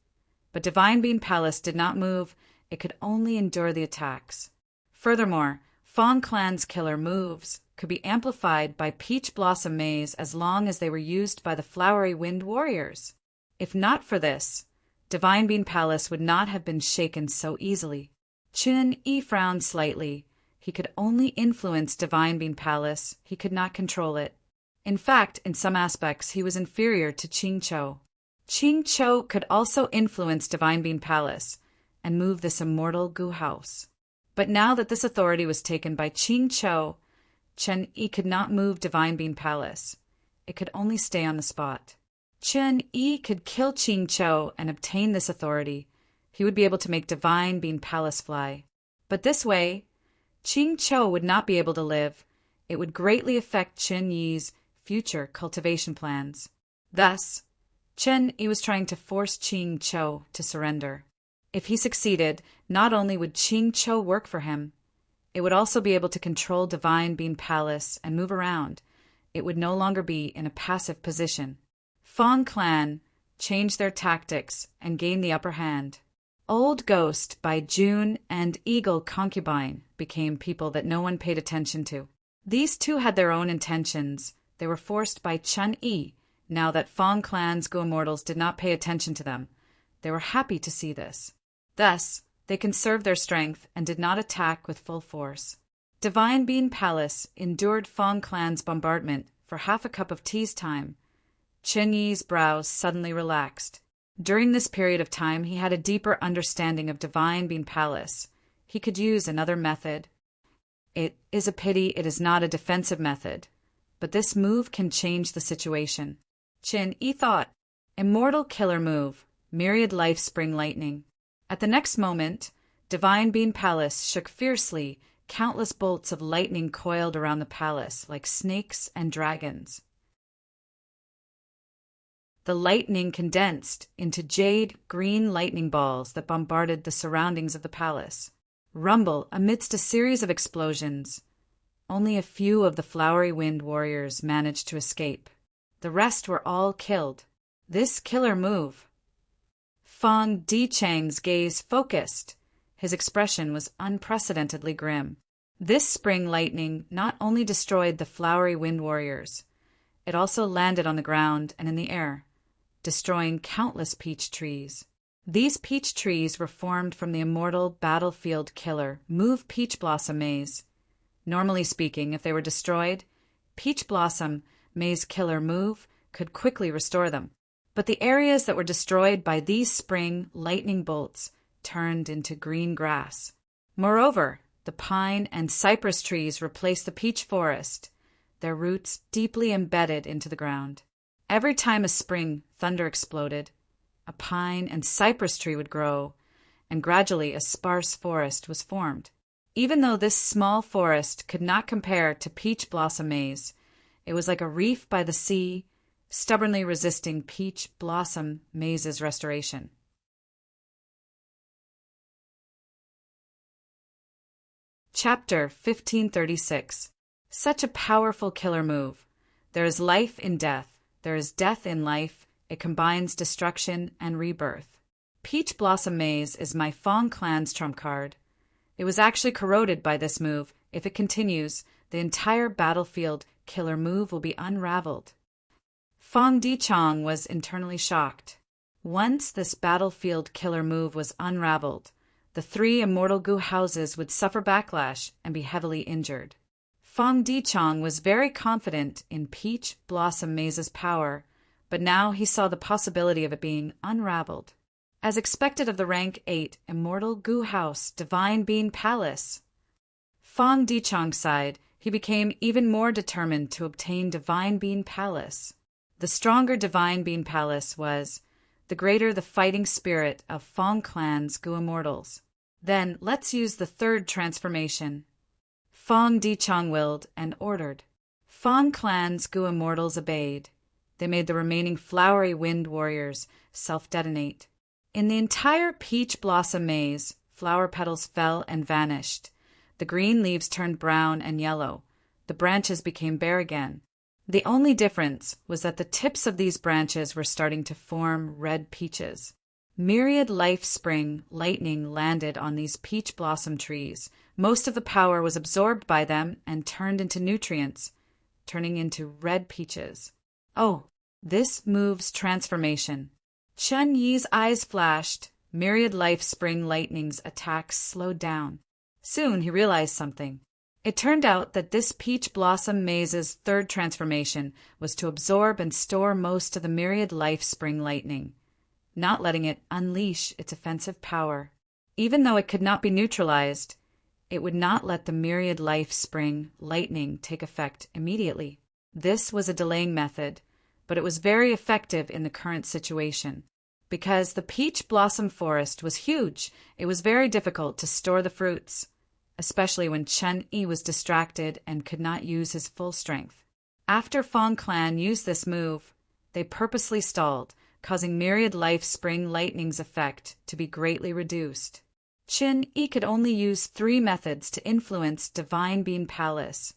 But Divine Bean Palace did not move. It could only endure the attacks. Furthermore, Fong Clan's killer moves could be amplified by Peach Blossom Maze as long as they were used by the Flowery Wind Warriors. If not for this, Divine Bean Palace would not have been shaken so easily. Chun-Yi frowned slightly. He could only influence Divine Bean Palace. He could not control it. In fact, in some aspects, he was inferior to Ching-Cho. Ching-Cho could also influence Divine Bean Palace and move this immortal goo house. But now that this authority was taken by Ching-Cho, Chun-Yi could not move Divine Bean Palace. It could only stay on the spot. Chun-Yi could kill Ching-Cho and obtain this authority. He would be able to make Divine Bean Palace fly. But this way, Ching-Cho would not be able to live. It would greatly affect Chun-Yi's future cultivation plans. Thus, Chun-Yi was trying to force Ching-Cho to surrender. If he succeeded, not only would Ching-Cho work for him, it would also be able to control Divine Bean Palace and move around. It would no longer be in a passive position. Fong clan changed their tactics and gained the upper hand. Old Ghost by June and Eagle Concubine became people that no one paid attention to. These two had their own intentions. They were forced by Chun-Yi, now that Fong clan's Go Immortals did not pay attention to them. They were happy to see this. Thus, they conserved their strength and did not attack with full force. Divine Bean Palace endured Fong clan's bombardment for half a cup of tea's time. Chun-Yi's brows suddenly relaxed. During this period of time, he had a deeper understanding of Divine Bean Palace. He could use another method. It is a pity it is not a defensive method, but this move can change the situation. Chun-Yi thought, Immortal Killer Move, Myriad Life Spring Lightning. At the next moment, Divine Bean Palace shook fiercely. Countless bolts of lightning coiled around the palace like snakes and dragons. The lightning condensed into jade green lightning balls that bombarded the surroundings of the palace. Rumble amidst a series of explosions. Only a few of the flowery wind warriors managed to escape. The rest were all killed. This killer move. Fong Di-Chang's gaze focused. His expression was unprecedentedly grim. This spring lightning not only destroyed the flowery wind warriors, it also landed on the ground and in the air, destroying countless peach trees. These peach trees were formed from the immortal battlefield killer Move Peach Blossom Maze. Normally speaking, if they were destroyed, Peach Blossom Maze Killer Move could quickly restore them. But the areas that were destroyed by these spring lightning bolts turned into green grass. Moreover, the pine and cypress trees replaced the peach forest, their roots deeply embedded into the ground. Every time a spring thunder exploded, a pine and cypress tree would grow, and gradually a sparse forest was formed. Even though this small forest could not compare to Peach Blossom Maze, it was like a reef by the sea, stubbornly resisting Peach Blossom Maze's restoration. Chapter 1536. Such a powerful killer move. There is life in death. There is death in life. It combines destruction and rebirth. Peach Blossom Maze is my Fong clan's trump card. It was actually corroded by this move. If it continues, the entire battlefield killer move will be unraveled. Fong Di-Chang was internally shocked. Once this battlefield killer move was unraveled, the three immortal goo houses would suffer backlash and be heavily injured. Fong Di-Chang was very confident in Peach Blossom Maze's power, but now he saw the possibility of it being unraveled. As expected of the rank 8 immortal goo house Divine Bean Palace, Fong Di-Chang sighed. He became even more determined to obtain Divine Bean Palace. The stronger Divine Bean Palace was, the greater the fighting spirit of Fong clan's Goo Immortals. Then let's use the third transformation. Fong Di-Chang willed and ordered. Fong clan's Goo Immortals obeyed. They made the remaining flowery wind warriors self-detonate. In the entire Peach Blossom Maze, flower petals fell and vanished. The green leaves turned brown and yellow. The branches became bare again. The only difference was that the tips of these branches were starting to form red peaches. Myriad life spring lightning landed on these peach blossom trees. Most of the power was absorbed by them and turned into nutrients, turning into red peaches. Oh, this move's transformation. Chen Yi's eyes flashed. Myriad life spring lightning's attacks slowed down. Soon he realized something. It turned out that this peach blossom maze's third transformation was to absorb and store most of the myriad life spring lightning, not letting it unleash its offensive power. Even though it could not be neutralized, it would not let the myriad life spring lightning take effect immediately. This was a delaying method, but it was very effective in the current situation. Because the peach blossom forest was huge, it was very difficult to store the fruits, especially when Chen Yi was distracted and could not use his full strength. After Fong Clan used this move, they purposely stalled, causing myriad life spring lightning's effect to be greatly reduced. Chen Yi could only use 3 methods to influence Divine Bean Palace: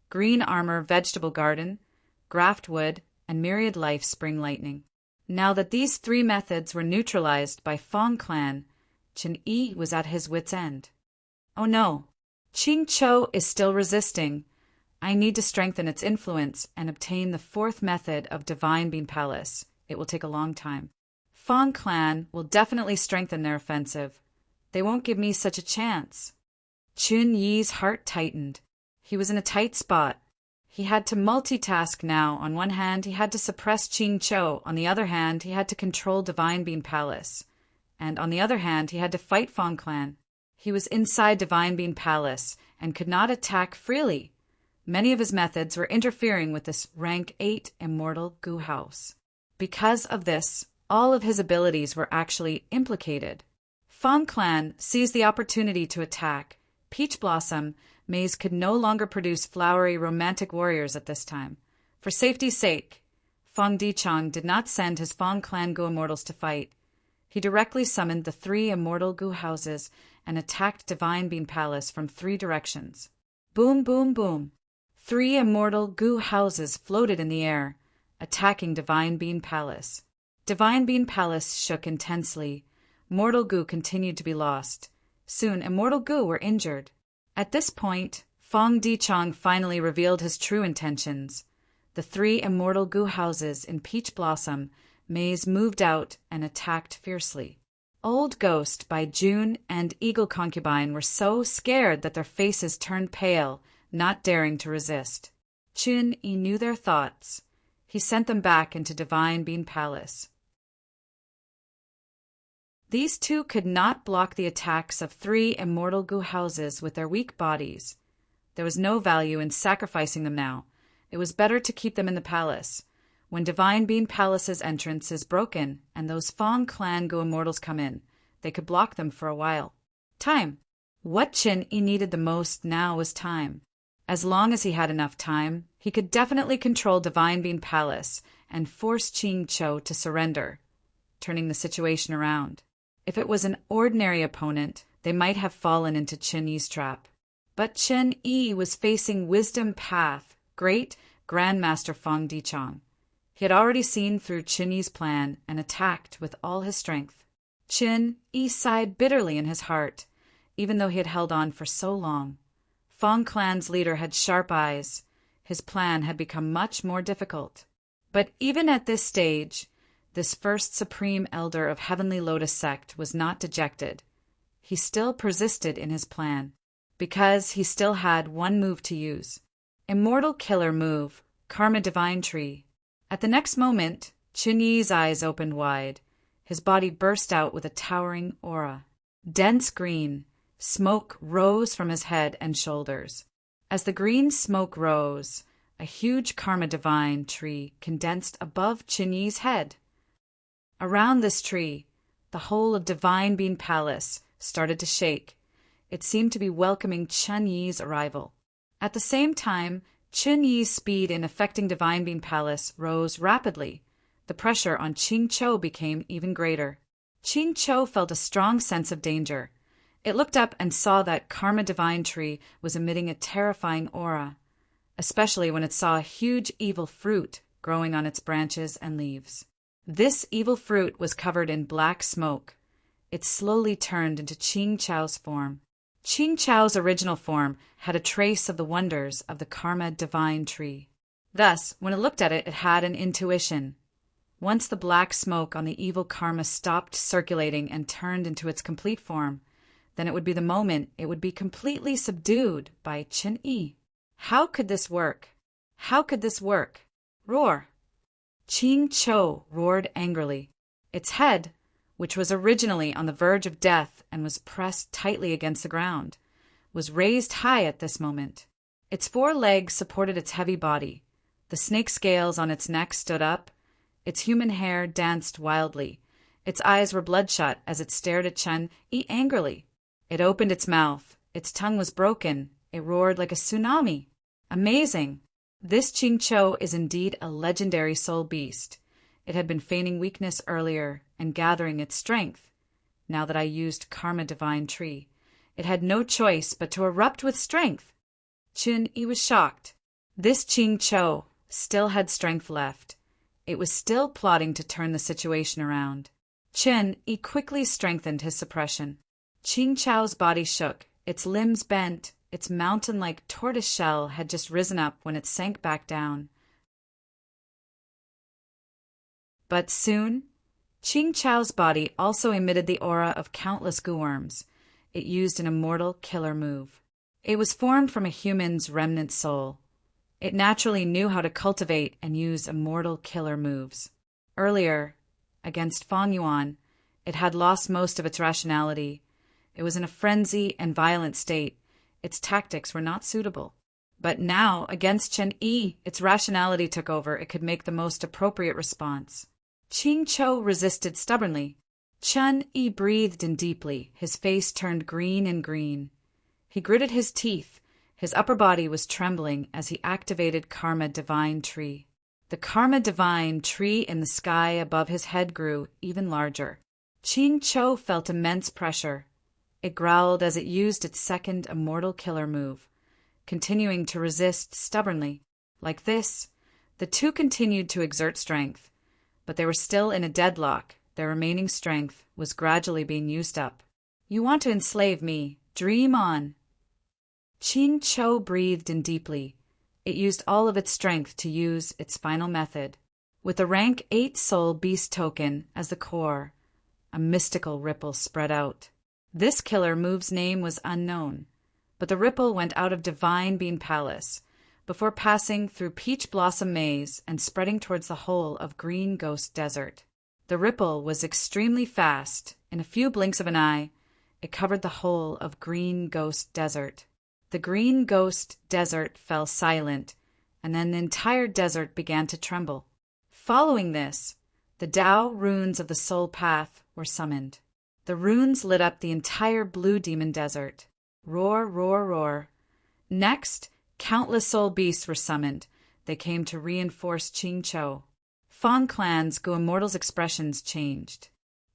green armor vegetable garden, graft wood, and myriad life spring lightning. Now that these 3 methods were neutralized by Fong Clan, Chen Yi was at his wit's end. Oh no, Qing Chou is still resisting. I need to strengthen its influence and obtain the 4th method of Divine Bean Palace. It will take a long time. Fong Clan will definitely strengthen their offensive. They won't give me such a chance. Chun Yi's heart tightened. He was in a tight spot. He had to multitask now. On one hand, he had to suppress Qing Chou. On the other hand, he had to control Divine Bean Palace. And on the other hand, he had to fight Fong Clan. He was inside Divine Bean Palace and could not attack freely. Many of his methods were interfering with this rank 8 immortal Gu House. Because of this, all of his abilities were actually implicated. Fong Clan seized the opportunity to attack. Peach Blossom Maze could no longer produce flowery romantic warriors at this time. For safety's sake, Fong Dichang did not send his Fong Clan Gu Immortals to fight. He directly summoned the 3 immortal Gu houses and attacked Divine Bean Palace from 3 directions. Boom, boom, boom. 3 immortal Gu houses floated in the air, attacking Divine Bean Palace. Divine Bean Palace shook intensely. Mortal Gu continued to be lost. Soon, immortal Gu were injured. At this point, Fong Dichang finally revealed his true intentions. The 3 immortal Gu houses in Peach Blossom Maze moved out and attacked fiercely. Old Ghost, Bai Jun, and Eagle Concubine were so scared that their faces turned pale, not daring to resist. Chun Yi knew their thoughts. He sent them back into Divine Bean Palace. These 2 could not block the attacks of 3 immortal Gu houses with their weak bodies. There was no value in sacrificing them now. It was better to keep them in the palace. When Divine Bean Palace's entrance is broken and those Fong Clan Gu Immortals come in, they could block them for a while. Time. What Chen Yi needed the most now was time. As long as he had enough time, he could definitely control Divine Bean Palace and force Qing Chou to surrender, turning the situation around. If it was an ordinary opponent, they might have fallen into Chen Yi's trap. But Chen Yi was facing Wisdom Path, great Grandmaster Fong Dichang. He had already seen through Chen Yi's plan and attacked with all his strength. Chen Yi sighed bitterly in his heart, even though he had held on for so long. Fong Clan's leader had sharp eyes. His plan had become much more difficult. But even at this stage, this first supreme elder of Heavenly Lotus Sect was not dejected. He still persisted in his plan, because he still had one move to use. Immortal Killer Move, Karma Divine Tree. At the next moment, Chen Yi's eyes opened wide. His body burst out with a towering aura. Dense green smoke rose from his head and shoulders. As the green smoke rose, a huge Karma Divine Tree condensed above Chen Yi's head. Around this tree, the whole of Divine Bean Palace started to shake. It seemed to be welcoming Chen Yi's arrival. At the same time, Chen Yi's speed in affecting Divine Bean Palace rose rapidly. The pressure on Qing Chou became even greater. Qing Chou felt a strong sense of danger. It looked up and saw that Karma Divine Tree was emitting a terrifying aura, especially when it saw a huge evil fruit growing on its branches and leaves. This evil fruit was covered in black smoke. It slowly turned into Qing Chou's form. Qing Chou's original form had a trace of the wonders of the Karma Divine Tree. Thus, when it looked at it, it had an intuition. Once the black smoke on the evil karma stopped circulating and turned into its complete form, then it would be the moment it would be completely subdued by Qin-yi. How could this work? How could this work? Roar! Qing-cho roared angrily. Its head, which was originally on the verge of death and was pressed tightly against the ground, was raised high at this moment. Its 4 legs supported its heavy body. The snake scales on its neck stood up. Its human hair danced wildly. Its eyes were bloodshot as it stared at Chen-yi angrily. It opened its mouth. Its tongue was broken. It roared like a tsunami. Amazing! This Qing-cho is indeed a legendary soul beast. It had been feigning weakness earlier and gathering its strength. Now that I used Karma Divine Tree, it had no choice but to erupt with strength. Qin-yi was shocked. This Qing-cho still had strength left. It was still plotting to turn the situation around. Qin-yi quickly strengthened his suppression. Qing-cho's body shook, its limbs bent, its mountain-like tortoise shell had just risen up when it sank back down. But soon, Qing-cho's body also emitted the aura of countless gooworms. It used an immortal killer move. It was formed from a human's remnant soul. It naturally knew how to cultivate and use immortal killer moves. Earlier, against Fang Yuan, it had lost most of its rationality. It was in a frenzy and violent state. Its tactics were not suitable. But now, against Chen-yi, its rationality took over. It could make the most appropriate response. Qing-cho resisted stubbornly. Chen-yi breathed in deeply. His face turned green and green. He gritted his teeth. His upper body was trembling as he activated Karma Divine Tree. The Karma Divine Tree in the sky above his head grew even larger. Qing-cho felt immense pressure. It growled as it used its second immortal killer move, continuing to resist stubbornly. Like this, the two continued to exert strength, but they were still in a deadlock. Their remaining strength was gradually being used up. You want to enslave me? Dream on. Qing-cho breathed in deeply. It used all of its strength to use its final method. With the rank 8 soul beast token as the core, a mystical ripple spread out. This killer move's name was unknown, but the ripple went out of Divine Bean Palace before passing through Peach Blossom Maze and spreading towards the whole of Green Ghost Desert. The ripple was extremely fast. In a few blinks of an eye, it covered the whole of Green Ghost Desert. The Green Ghost Desert fell silent, and then the entire desert began to tremble. Following this, the Tao runes of the Soul Path were summoned. The runes lit up the entire Blue Demon Desert. Roar, roar, roar. Next, countless soul beasts were summoned. They came to reinforce Qing-cho. Fang Clan's Go Immortal's expressions changed.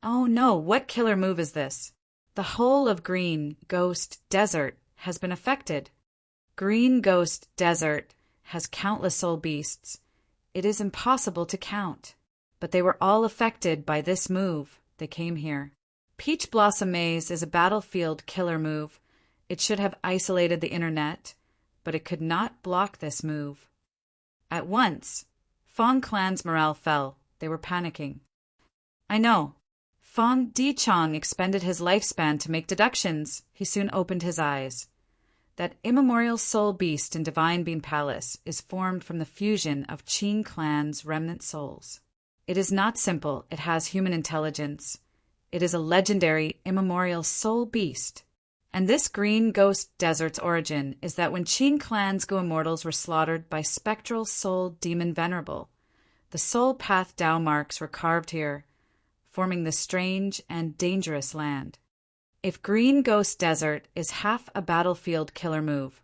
Oh no, what killer move is this? The whole of Green Ghost Desert has been affected. Green Ghost Desert has countless soul beasts. It is impossible to count. But they were all affected by this move. They came here. Peach Blossom Maze is a battlefield killer move. It should have isolated the internet, but it could not block this move. At once, Fang Clan's morale fell. They were panicking. I know. Fang Dichong expended his lifespan to make deductions. He soon opened his eyes. That immemorial soul beast in Divine Bean Palace is formed from the fusion of Qing Clan's remnant souls. It is not simple. It has human intelligence. It is a legendary, immemorial soul beast. And this Green Ghost Desert's origin is that when Qing Clan's Go Immortals were slaughtered by spectral soul demon Venerable, the soul path Tao marks were carved here, forming the strange and dangerous land. If Green Ghost Desert is half a battlefield killer move,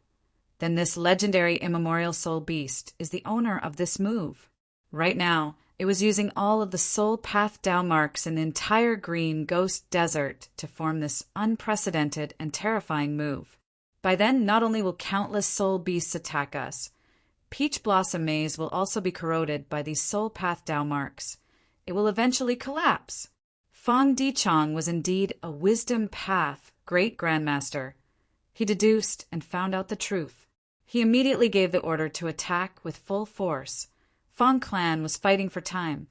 then this legendary immemorial soul beast is the owner of this move. Right now, it was using all of the soul path Tao marks in the entire Green Ghost Desert to form this unprecedented and terrifying move. By then, not only will countless soul beasts attack us, Peach Blossom Maze will also be corroded by these soul path Tao marks. It will eventually collapse. Fang Dichong was indeed a wisdom path great grandmaster. He deduced and found out the truth. He immediately gave the order to attack with full force. Fang Clan was fighting for time.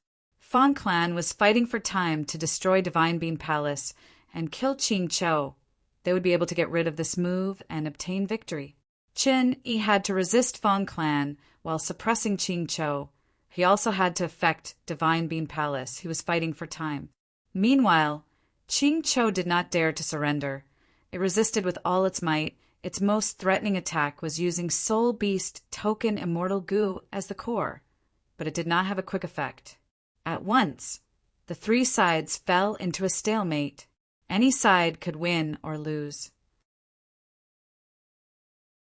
Fang clan was fighting for time to destroy Divine Beam Palace and kill Qing Chou. They would be able to get rid of this move and obtain victory. Qin Yi had to resist Fang clan while suppressing Qing Chou. He also had to affect Divine Beam Palace. He was fighting for time. Meanwhile, Qing Chou did not dare to surrender. It resisted with all its might. Its most threatening attack was using Soul Beast Token Immortal Goo as the core, but it did not have a quick effect. At once, the three sides fell into a stalemate. Any side could win or lose.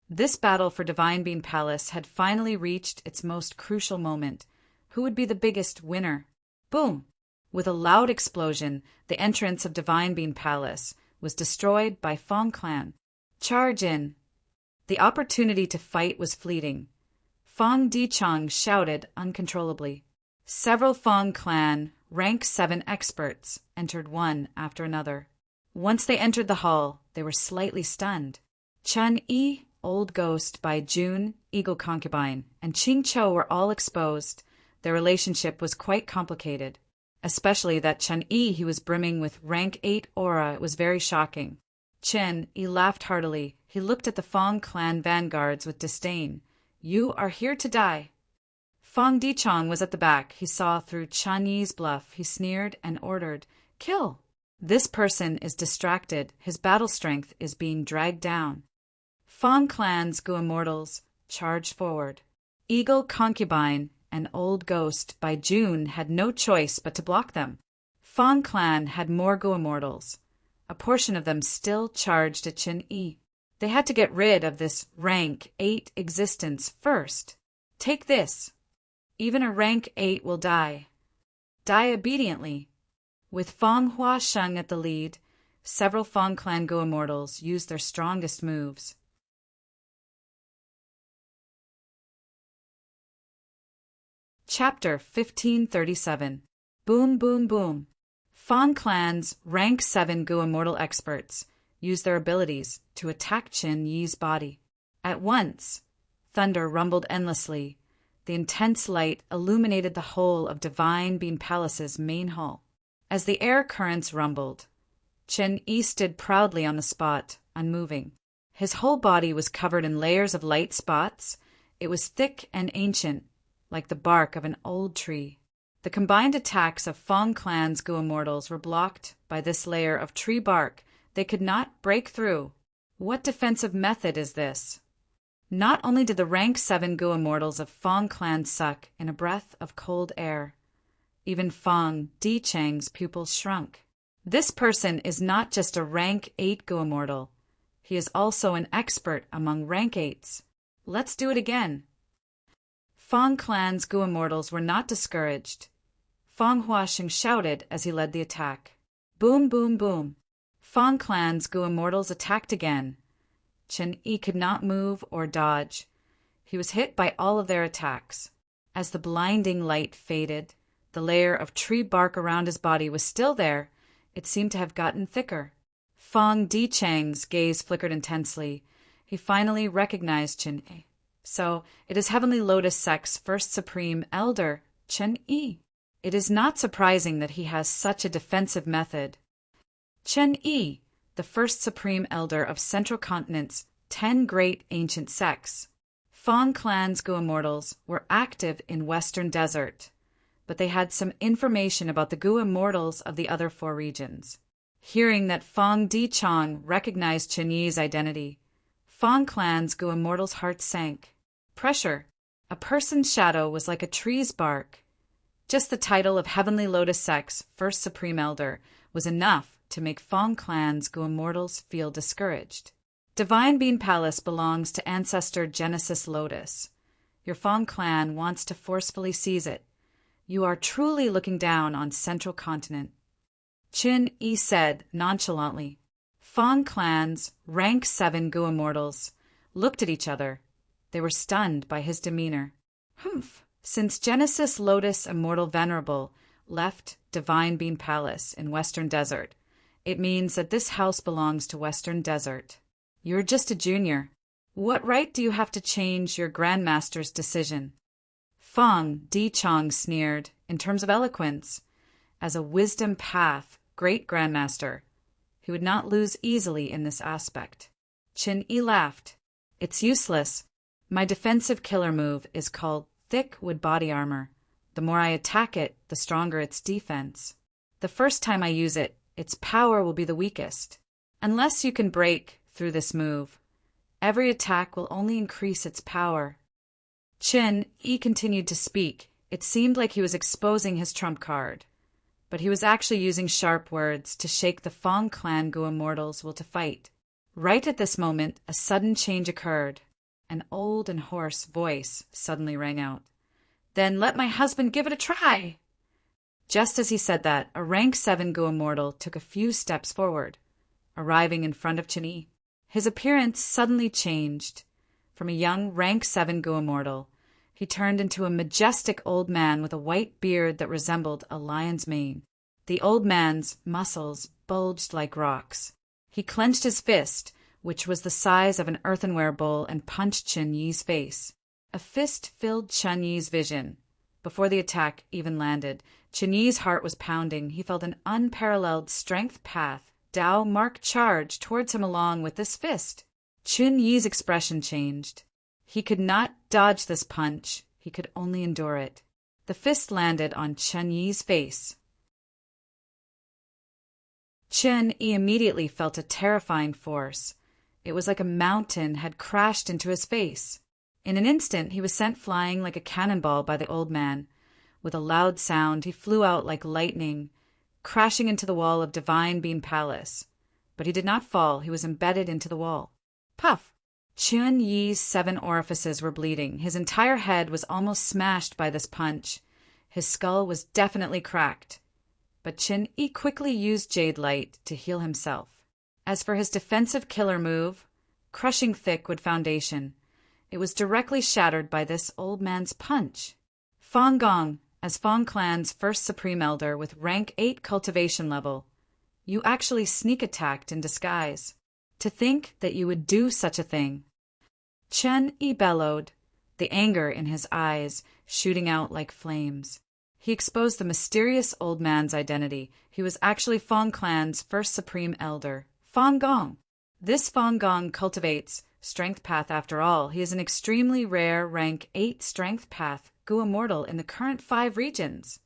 This battle for Divine Beam Palace had finally reached its most crucial moment. Who would be the biggest winner? Boom! With a loud explosion, the entrance of Divine Beam Palace was destroyed by Fang clan. Charge in! The opportunity to fight was fleeting. Fang Dichang shouted uncontrollably. Several Fang clan rank 7 experts entered one after another. Once they entered the hall, they were slightly stunned. Chen Yi, Old Ghost by June, Eagle Concubine, and Qing Chou were all exposed. Their relationship was quite complicated. Especially that Chen Yi, he was brimming with rank 8 aura, it was very shocking. Chen Yi laughed heartily. He looked at the Fang clan vanguards with disdain. You are here to die. Fang Dichang was at the back. He saw through Chen Yi's bluff. He sneered and ordered, Kill! This person is distracted. His battle strength is being dragged down. Fang clan's Gu Immortals charged forward. Eagle Concubine and Old Ghost by June had no choice but to block them. Fang clan had more Gu Immortals. A portion of them still charged at Qin Yi. They had to get rid of this rank 8 existence first. Take this. Even a rank 8 will die. Die obediently. With Fang Hua Sheng at the lead, several Fang clan Gu Immortals used their strongest moves. Chapter 1537. Boom Boom Boom. Fang clan's rank 7 Gu Immortal experts used their abilities to attack Qin Yi's body. At once, thunder rumbled endlessly. The intense light illuminated the whole of Divine Beam Palace's main hall. As the air currents rumbled, Qin Yi stood proudly on the spot, unmoving. His whole body was covered in layers of light spots. It was thick and ancient, like the bark of an old tree. The combined attacks of Fang clan's Gu Immortals were blocked by this layer of tree bark. They could not break through. What defensive method is this? Not only did the rank 7 Gu Immortals of Fang clan suck in a breath of cold air, even Fang Dichang's pupils shrunk. This person is not just a rank 8 Gu Immortal. He is also an expert among rank 8s. Let's do it again. Fang clan's Gu Immortals were not discouraged. Fang Huasheng shouted as he led the attack. Boom, boom, boom. Fang clan's Gu Immortals attacked again. Chen Yi could not move or dodge. He was hit by all of their attacks. As the blinding light faded, the layer of tree bark around his body was still there. It seemed to have gotten thicker. Fang Dichang's gaze flickered intensely. He finally recognized Chen Yi. So, it is Heavenly Lotus Sect's first Supreme Elder, Chen Yi. It is not surprising that he has such a defensive method. Chen Yi, the first Supreme Elder of Central Continent's 10 great ancient sects. Fang clan's Gu Immortals were active in Western Desert, but they had some information about the Gu Immortals of the other 4 regions. Hearing that Fang Dichang recognized Chen Yi's identity, Fang clan's Gu Immortals' heart sank. Pressure. A person's shadow was like a tree's bark. Just the title of Heavenly Lotus Sect's first Supreme Elder was enough to make Fang clan's Gu Immortals feel discouraged. Divine Beam Palace belongs to Ancestor Genesis Lotus. Your Fang clan wants to forcefully seize it. You are truly looking down on Central Continent. Qin Yi said nonchalantly. Fang clan's rank 7 Gu Immortals looked at each other. They were stunned by his demeanor. Humph! Since Genesis Lotus Immortal Venerable left Divine Beam Palace in Western Desert, it means that this house belongs to Western Desert. You're just a junior. What right do you have to change your Grandmaster's decision? Fong, Di Chong sneered, in terms of eloquence, as a wisdom path, great grandmaster. He would not lose easily in this aspect. Qin Yi laughed. It's useless. My defensive killer move is called thick wood body armor. The more I attack it, the stronger its defense. The first time I use it, its power will be the weakest. Unless you can break through this move, every attack will only increase its power. Qin Yi continued to speak. It seemed like he was exposing his trump card, but he was actually using sharp words to shake the Fong clan Gu immortals will to fight. Right at this moment, a sudden change occurred. An old and hoarse voice suddenly rang out. Then let my husband give it a try! Just as he said that, a rank 7 Gu immortal took a few steps forward, arriving in front of Qin Yi. His appearance suddenly changed. From a young rank 7 Gu immortal, he turned into a majestic old man with a white beard that resembled a lion's mane. The old man's muscles bulged like rocks. He clenched his fist, which was the size of an earthenware bowl, and punched Qin Yi's face. A fist filled Qin Yi's vision. Before the attack even landed, Qin Yi's heart was pounding. He felt an unparalleled strength path, Dao mark charge towards him along with this fist. Qin Yi's expression changed. He could not dodge this punch. He could only endure it. The fist landed on Qin Yi's face. Qin Yi immediately felt a terrifying force. It was like a mountain had crashed into his face. In an instant, he was sent flying like a cannonball by the old man. With a loud sound, he flew out like lightning, crashing into the wall of Divine Beam Palace. But he did not fall. He was embedded into the wall. Puff! Qin Yi's 7 orifices were bleeding. His entire head was almost smashed by this punch. His skull was definitely cracked. But Qin Yi quickly used Jade Light to heal himself. As for his defensive killer move, crushing thickwood foundation, it was directly shattered by this old man's punch. Fong Gong, as Fong clan's first supreme elder with rank 8 cultivation level, you actually sneak attacked in disguise. To think that you would do such a thing. Qin Yi bellowed, the anger in his eyes shooting out like flames. He exposed the mysterious old man's identity. He was actually Fong clan's first supreme elder, Fong Gong. This Fong Gong cultivates strength path after all. He is an extremely rare rank 8 strength path Gu immortal in the current 5 regions.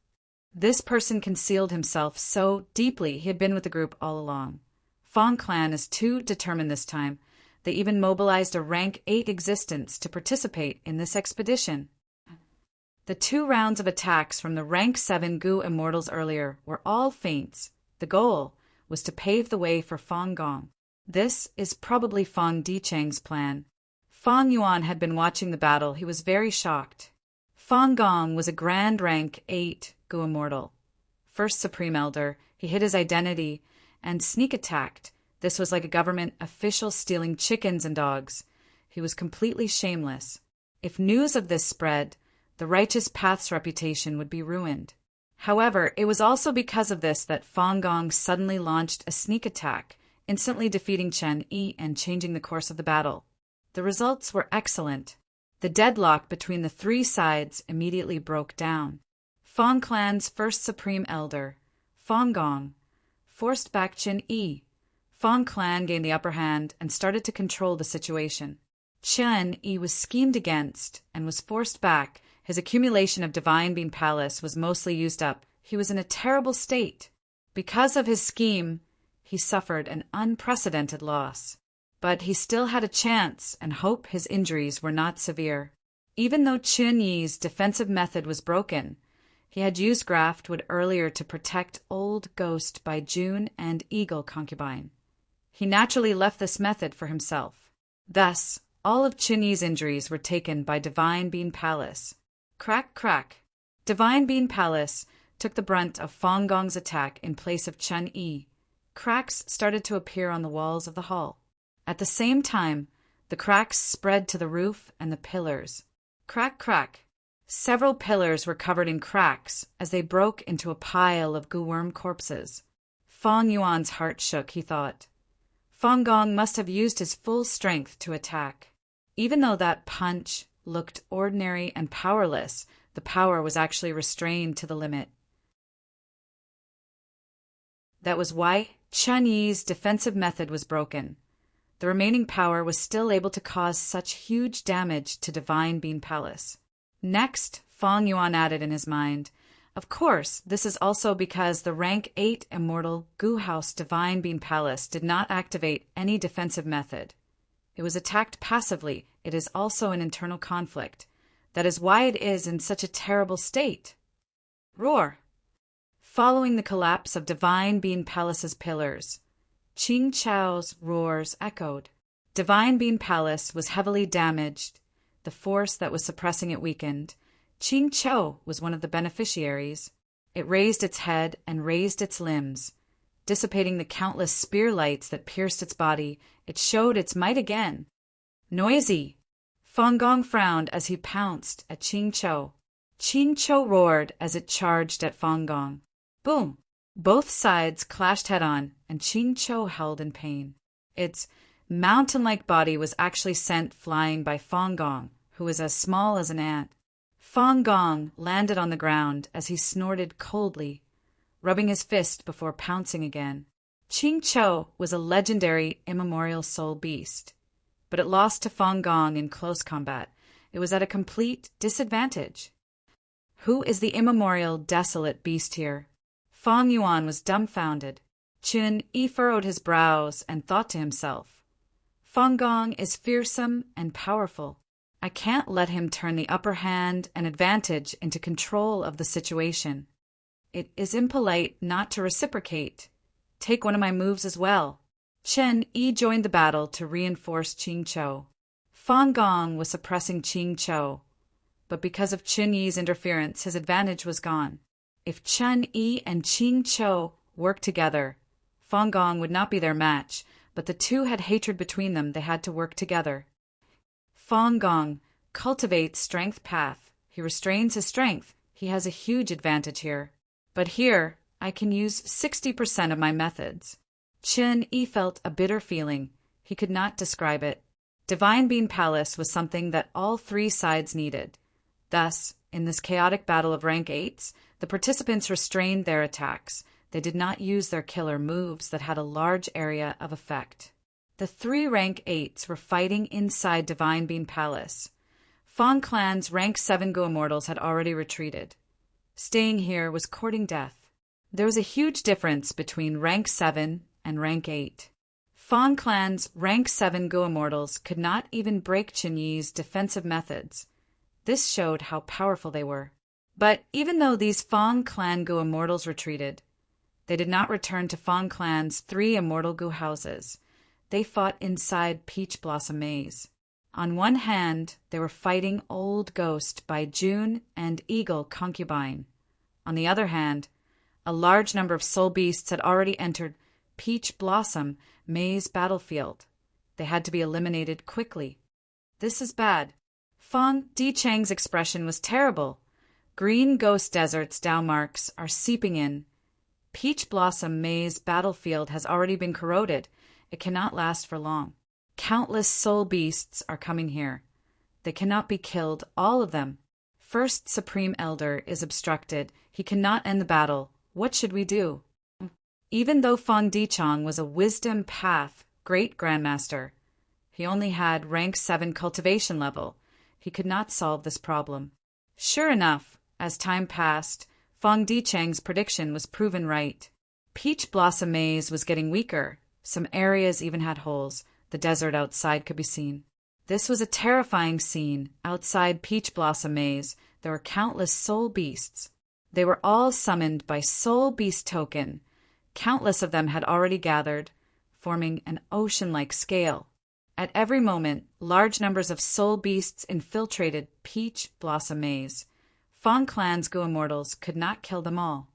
This person concealed himself so deeply he had been with the group all along. Fong clan is too determined this time. They even mobilized a rank 8 existence to participate in this expedition. The 2 rounds of attacks from the rank 7 Gu immortals earlier were all feints. The goal was to pave the way for Fong Gong. This is probably Fong Dicheng's plan. Fong Yuan had been watching the battle. He was very shocked. Fong Gong was a grand rank 8 Gu immortal. First supreme elder, he hid his identity and sneak attacked. This was like a government official stealing chickens and dogs. He was completely shameless. If news of this spread, the righteous path's reputation would be ruined. However, it was also because of this that Fong Gong suddenly launched a sneak attack, instantly defeating Qin Yi and changing the course of the battle. The results were excellent. The deadlock between the 3 sides immediately broke down. Fong clan's first supreme elder, Fong Gong, forced back Qin Yi. Fong clan gained the upper hand and started to control the situation. Qin Yi was schemed against and was forced back. His accumulation of Divine Beam Palace was mostly used up. He was in a terrible state. Because of his scheme, he suffered an unprecedented loss. But he still had a chance and hope his injuries were not severe. Even though Qin Yi's defensive method was broken, he had used Graftwood earlier to protect Old Ghost by June and Eagle Concubine. He naturally left this method for himself. Thus, all of Qin Yi's injuries were taken by Divine Beam Palace. Crack, crack. Divine Beam Palace took the brunt of Fong Gong's attack in place of Qin Yi. Cracks started to appear on the walls of the hall. At the same time, the cracks spread to the roof and the pillars. Crack, crack. Several pillars were covered in cracks as they broke into a pile of Gu worm corpses. Fong Yuan's heart shook, he thought. Fong Gong must have used his full strength to attack. Even though that punch looked ordinary and powerless, the power was actually restrained to the limit. That was why Chen Yi's defensive method was broken. The remaining power was still able to cause such huge damage to Divine Bean Palace. Next, Fang Yuan added in his mind, of course, this is also because the rank 8 immortal Gu House Divine Bean Palace did not activate any defensive method. It was attacked passively. It is also an internal conflict. That is why it is in such a terrible state. Roar! Following the collapse of Divine Bean Palace's pillars, Qing Chao's roars echoed. Divine Bean Palace was heavily damaged. The force that was suppressing it weakened. Qing Chao was one of the beneficiaries. It raised its head and raised its limbs. Dissipating the countless spear lights that pierced its body, it showed its might again. Noisy! Fang Gong frowned as he pounced at Qing Chao. Qing Chao roared as it charged at Fang Gong. Boom! Both sides clashed head-on, and Qing Chao held in pain. Its mountain-like body was actually sent flying by Fang Gong, who was as small as an ant. Fang Gong landed on the ground as he snorted coldly, rubbing his fist before pouncing again. Qing Chao was a legendary immemorial soul beast, but it lost to Fang Gong in close combat. It was at a complete disadvantage. Who is the immemorial desolate beast here? Fang Yuan was dumbfounded. Qin Yi furrowed his brows and thought to himself, Fang Gong is fearsome and powerful. I can't let him turn the upper hand and advantage into control of the situation. It is impolite not to reciprocate. Take one of my moves as well. Chen Yi joined the battle to reinforce Qing Chao. Fang Gong was suppressing Qing Chao, but because of Qin Yi's interference, his advantage was gone. If Chen Yi and Qing Chao worked together, Fang Gong would not be their match, but the two had hatred between them. They had to work together. Fang Gong cultivates strength path. He restrains his strength. He has a huge advantage here. But here, I can use 60% of my methods. Qin Yi felt a bitter feeling. He could not describe it. Divine Bean Palace was something that all three sides needed. Thus, in this chaotic battle of rank 8s, the participants restrained their attacks. They did not use their killer moves that had a large area of effect. The three rank 8s were fighting inside Divine Bean Palace. Fang Clan's rank 7 Go Immortals had already retreated. Staying here was courting death. There was a huge difference between rank 7 and rank 8. Fang Clan's rank 7 Go Immortals could not even break Qin Yi's defensive methods. This showed how powerful they were. But even though these Fang Clan Go Immortals retreated, they did not return to Fang Clan's 3 immortal Go houses. They fought inside Peach Blossom Maze. On one hand, they were fighting Old Ghost by June and Eagle Concubine. On the other hand, a large number of soul beasts had already entered Peach Blossom Maze battlefield. They had to be eliminated quickly. This is bad. Fang Dicheng's expression was terrible. Green ghost desert's Dao marks are seeping in. Peach Blossom Maze battlefield has already been corroded. It cannot last for long. Countless soul beasts are coming here. They cannot be killed, all of them. First Supreme Elder is obstructed. He cannot end the battle. What should we do? Even though Fang Dicheng was a wisdom path great grandmaster, he only had rank 7 cultivation level. He could not solve this problem. Sure enough, as time passed, Fang Dicheng's prediction was proven right. Peach Blossom Maze was getting weaker. Some areas even had holes. The desert outside could be seen. This was a terrifying scene. Outside Peach Blossom Maze, there were countless soul beasts. They were all summoned by Soul Beast Token. Countless of them had already gathered, forming an ocean-like scale. At every moment, large numbers of soul beasts infiltrated Peach Blossom Maze. Fang Clan's Go Immortals could not kill them all.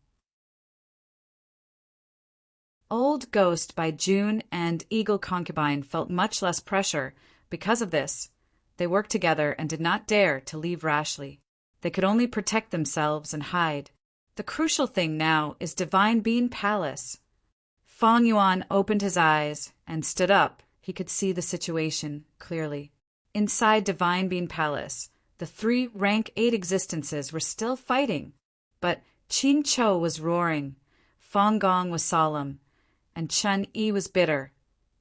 Old Ghost by June and Eagle Concubine felt much less pressure. Because of this, they worked together and did not dare to leave rashly. They could only protect themselves and hide. The crucial thing now is Divine Bean Palace. Fang Yuan opened his eyes and stood up. He could see the situation clearly. Inside Divine Bean Palace, The 3 rank 8 existences were still fighting, but Qin Chou was roaring, Fong Gong was solemn, and Chun Yi was bitter.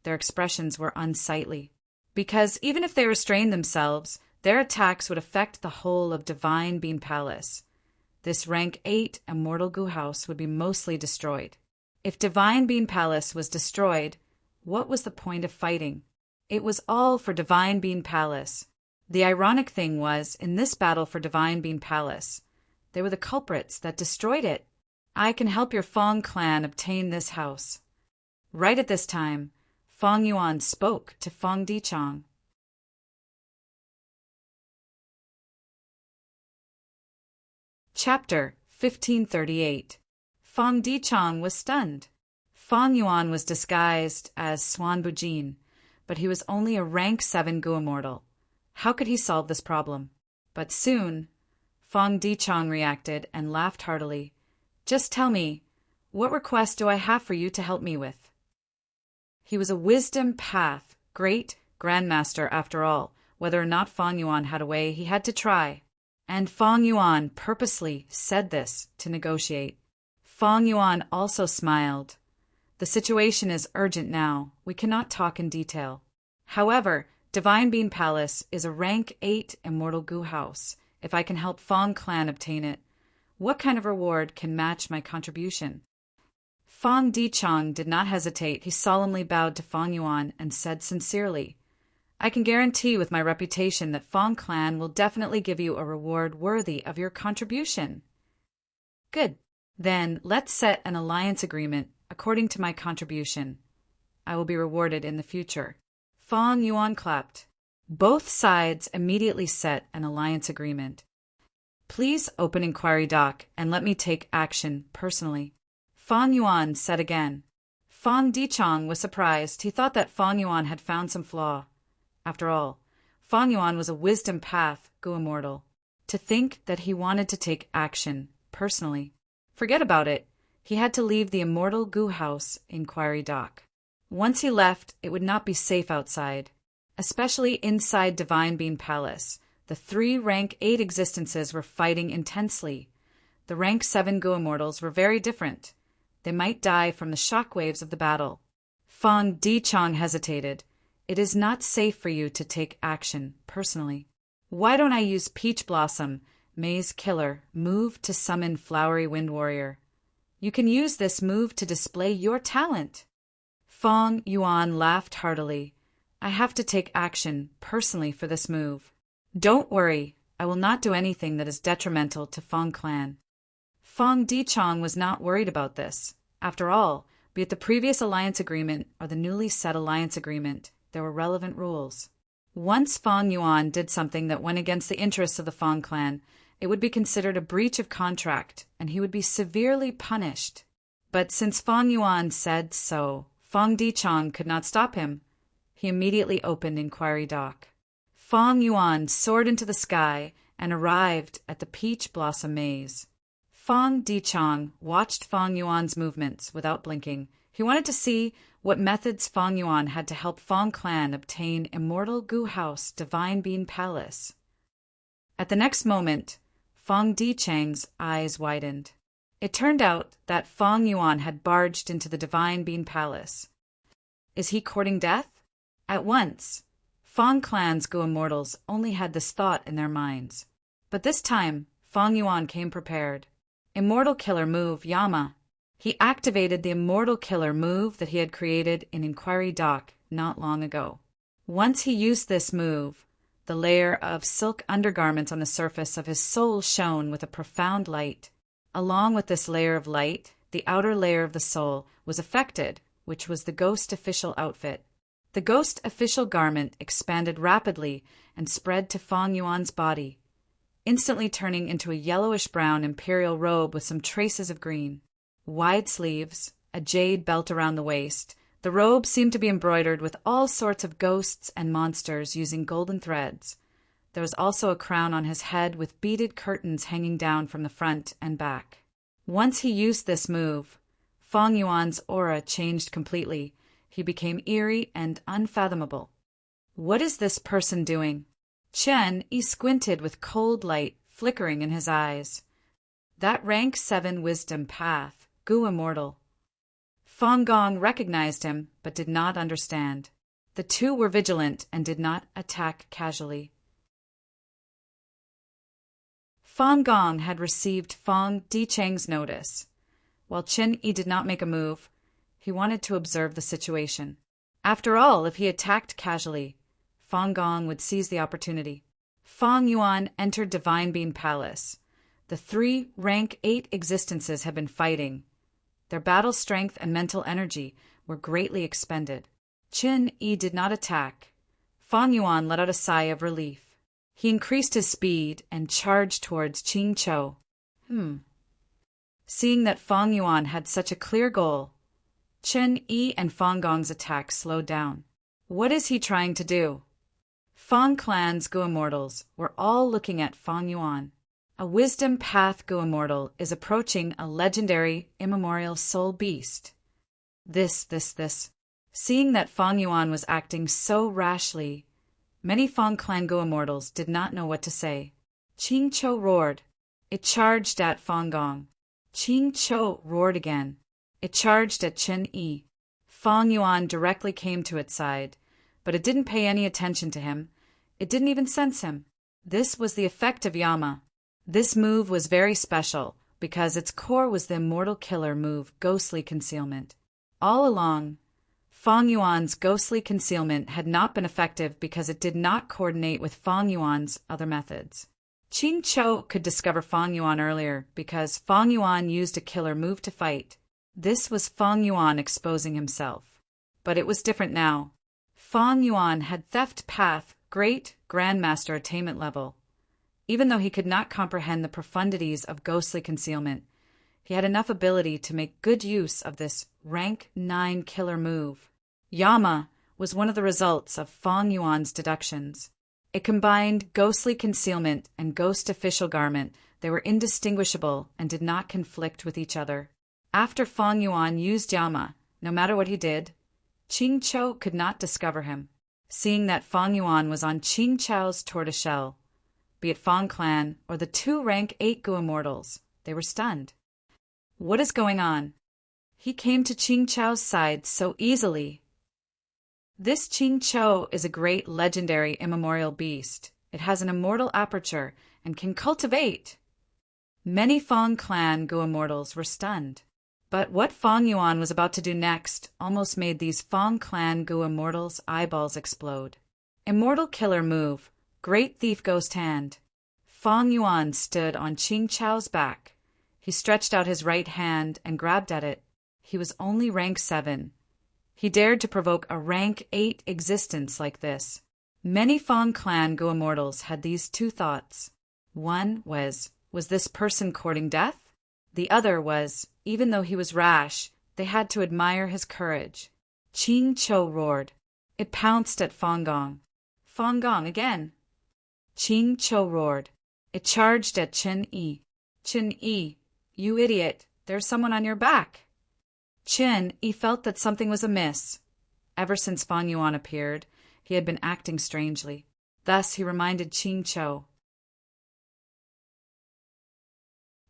Their expressions were unsightly, because even if they restrained themselves, their attacks would affect the whole of Divine Bean Palace. This rank 8 immortal goo house would be mostly destroyed. If Divine Bean Palace was destroyed, what was the point of fighting? It was all for Divine Bean Palace. The ironic thing was, in this battle for Divine Bean Palace, they were the culprits that destroyed it. I can help your Fong clan obtain this house. Right at this time, Fong Yuan spoke to Fong Dichang. Chapter 1538. Fong Dichang was stunned. Fong Yuan was disguised as Swan Bujin, but he was only a rank 7 Gu immortal. How could he solve this problem? But soon, Fong Dichang reacted and laughed heartily. Just tell me, what request do I have for you to help me with? He was a wisdom path, great grandmaster after all. Whether or not Fong Yuan had a way, he had to try. And Fong Yuan purposely said this to negotiate. Fong Yuan also smiled. The situation is urgent now. We cannot talk in detail. However, Divine Bean Palace is a rank 8 immortal goo house. If I can help Fong clan obtain it, what kind of reward can match my contribution? Fong Dichang did not hesitate. He solemnly bowed to Fong Yuan and said sincerely, I can guarantee with my reputation that Fong clan will definitely give you a reward worthy of your contribution. Good. Then let's set an alliance agreement according to my contribution. I will be rewarded in the future. Fong Yuan clapped. Both sides immediately set an alliance agreement. Please open inquiry doc and let me take action personally. Fong Yuan said again. Fong Dichang was surprised. He thought that Fong Yuan had found some flaw. After all, Fong Yuan was a wisdom path Gu immortal. To think that he wanted to take action personally. Forget about it. He had to leave the immortal Gu house inquiry doc. Once he left, it would not be safe outside, especially inside Divine Bean Palace. The 3 rank 8 existences were fighting intensely. The rank 7 Gu immortals were very different. They might die from the shockwaves of the battle. Fong Dichang hesitated. It is not safe for you to take action personally. Why don't I use Peach Blossom, Maze Killer, move to summon Flowery Wind Warrior? You can use this move to display your talent. Fong Yuan laughed heartily. I have to take action personally for this move. Don't worry, I will not do anything that is detrimental to Fong clan. Fong Dichang was not worried about this. After all, be it the previous alliance agreement or the newly set alliance agreement, there were relevant rules. Once Fong Yuan did something that went against the interests of the Fong clan, it would be considered a breach of contract, and he would be severely punished. But since Fong Yuan said so, Fong Dichang could not stop him. He immediately opened inquiry doc. Fong Yuan soared into the sky and arrived at the Peach Blossom Maze. Fong Dichang watched Fong Yuan's movements without blinking. He wanted to see what methods Fong Yuan had to help Fong clan obtain immortal Gu house Divine Bean Palace. At the next moment, Fong Dichang's eyes widened. It turned out that Fong Yuan had barged into the Divine Bean Palace. Is he courting death? At once, Fong clan's Gu immortals only had this thought in their minds. But this time, Fong Yuan came prepared. Immortal Killer move Yama. He activated the Immortal Killer move that he had created in Inquiry Doc not long ago. Once he used this move, the layer of silk undergarments on the surface of his soul shone with a profound light. Along with this layer of light, the outer layer of the soul was affected, which was the ghost official outfit. The ghost official garment expanded rapidly and spread to Fong Yuan's body, instantly turning into a yellowish-brown imperial robe with some traces of green. Wide sleeves, a jade belt around the waist, the robe seemed to be embroidered with all sorts of ghosts and monsters using golden threads. There was also a crown on his head with beaded curtains hanging down from the front and back. Once he used this move, Fong Yuan's aura changed completely. He became eerie and unfathomable. What is this person doing? Chen Yi squinted with cold light flickering in his eyes. That rank 7 wisdom path, Gu Immortal. Fang Gong recognized him, but did not understand. The two were vigilant and did not attack casually. Fang Gong had received Fang Dicheng's notice. While Chen Yi did not make a move, he wanted to observe the situation. After all, if he attacked casually, Fang Gong would seize the opportunity. Fang Yuan entered Divine Being Palace. The 3 rank 8 existences had been fighting. Their battle strength and mental energy were greatly expended. Chen Yi did not attack. Fang Yuan let out a sigh of relief. He increased his speed and charged towards Qing Chou. Seeing that Fang Yuan had such a clear goal, Chen Yi and Fang Gong's attack slowed down. What is he trying to do? Fang Clan's Gu Immortals were all looking at Fang Yuan. A wisdom path Gu Immortal is approaching a legendary, immemorial soul beast. This. Seeing that Fang Yuan was acting so rashly, many Fang Clan Gu Immortals did not know what to say. Qing Chou roared. It charged at Fang Gong. Qing Chou roared again. It charged at Chen Yi. Fang Yuan directly came to its side, but it didn't pay any attention to him. It didn't even sense him. This was the effect of Yama. This move was very special because its core was the immortal killer move, Ghostly Concealment. All along, Fang Yuan's Ghostly Concealment had not been effective because it did not coordinate with Fang Yuan's other methods. Qing Chou could discover Fang Yuan earlier because Fang Yuan used a killer move to fight. This was Fang Yuan exposing himself. But it was different now. Fang Yuan had Theft Path, Great Grandmaster Attainment level. Even though he could not comprehend the profundities of ghostly concealment, he had enough ability to make good use of this rank 9 killer move. Yama was one of the results of Fang Yuan's deductions. It combined ghostly concealment and ghost official garment. They were indistinguishable and did not conflict with each other. After Fang Yuan used Yama, no matter what he did, Qing Chou could not discover him. Seeing that Fang Yuan was on Qing Chou's tortoiseshell, be it Fang Clan or the 2 rank 8 Gu Immortals, they were stunned. What is going on? He came to Qing Chou's side so easily. This Qing Chou is a great legendary immemorial beast. It has an immortal aperture and can cultivate. Many Fang Clan Gu Immortals were stunned. But what Fang Yuan was about to do next almost made these Fang Clan Gu Immortals' eyeballs explode. Immortal killer move, Great Thief Ghost Hand. Fang Yuan stood on Qing Chou's back. He stretched out his right hand and grabbed at it. He was only rank 7. He dared to provoke a rank 8 existence like this. Many Fang Clan Gu Immortals had these 2 thoughts. One was this person courting death? The other was, even though he was rash, they had to admire his courage. Qing Chou roared. It pounced at Fang Gong. Fang Gong again. Qing Chou roared. It charged at Chen Yi. Chen Yi, you idiot, there's someone on your back. Chen Yi felt that something was amiss. Ever since Fang Yuan appeared, he had been acting strangely. Thus he reminded Qing Chou.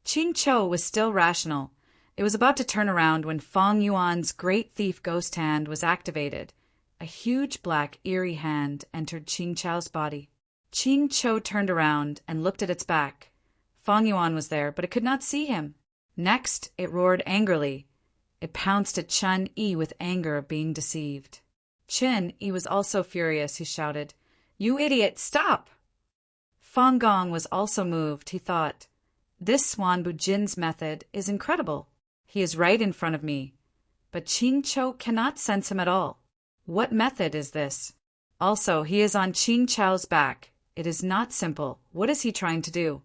Qing Chou was still rational. It was about to turn around when Fang Yuan's Great Thief Ghost Hand was activated. A huge black eerie hand entered Qing Chou's body. Qing Chou turned around and looked at its back. Fang Yuan was there, but it could not see him. Next, it roared angrily. It pounced at Chen Yi with anger of being deceived. Chen Yi was also furious. He shouted, "You idiot, stop!" Fang Gong was also moved. He thought, this Swan Bujin's method is incredible. He is right in front of me, but Qing Chou cannot sense him at all. What method is this? Also, he is on Qing Chou's back. It is not simple. What is he trying to do?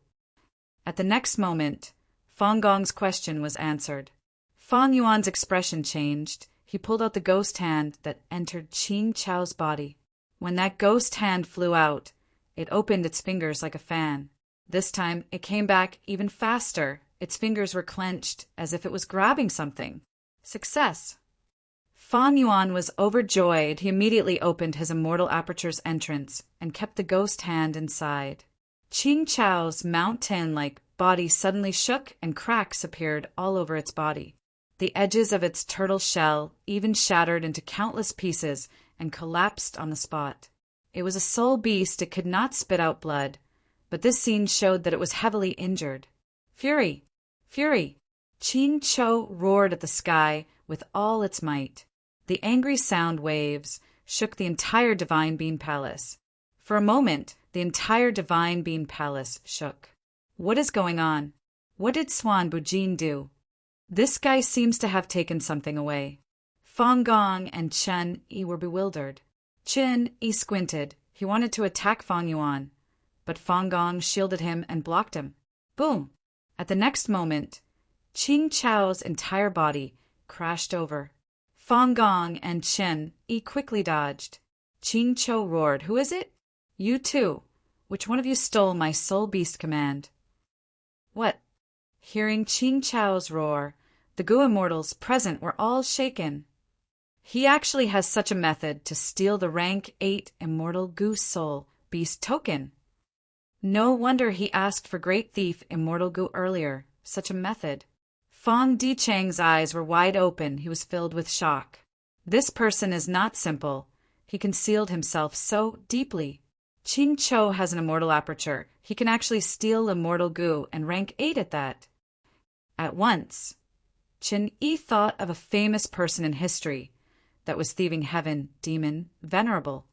At the next moment, Fang Gong's question was answered. Fang Yuan's expression changed. He pulled out the ghost hand that entered Qing Chou's body. When that ghost hand flew out, it opened its fingers like a fan. This time, it came back even faster. Its fingers were clenched as if it was grabbing something. Success! Fang Yuan was overjoyed. He immediately opened his immortal aperture's entrance and kept the ghost hand inside. Qing Chao's mountain-like body suddenly shook and cracks appeared all over its body. The edges of its turtle shell even shattered into countless pieces and collapsed on the spot. It was a soul beast. It could not spit out blood, but this scene showed that it was heavily injured. Fury! Fury! Qing Chou roared at the sky with all its might. The angry sound waves shook the entire Divine Being Palace. For a moment, the entire Divine Being Palace shook. What is going on? What did Swan Bujin do? This guy seems to have taken something away. Fang Gong and Chen Yi were bewildered. Chen Yi squinted. He wanted to attack Fang Yuan, but Fang Gong shielded him and blocked him. Boom! At the next moment, Qing Chao's entire body crashed over. Fang Gong and Chen Yi quickly dodged. Qing Chou roared, "Who is it?" "You too. Which one of you stole my soul beast command?" What? Hearing Qing Chao's roar, the Gu immortals present were all shaken. He actually has such a method to steal the rank 8 immortal Gu soul beast token. No wonder he asked for Great Thief Immortal Gu earlier. Such a method. Fang Dichang's eyes were wide open. He was filled with shock. This person is not simple. He concealed himself so deeply. Qing Chou has an immortal aperture. He can actually steal immortal Gu and rank 8 at that. At once, Chen Yi thought of a famous person in history that was thieving heaven demon, Venerable.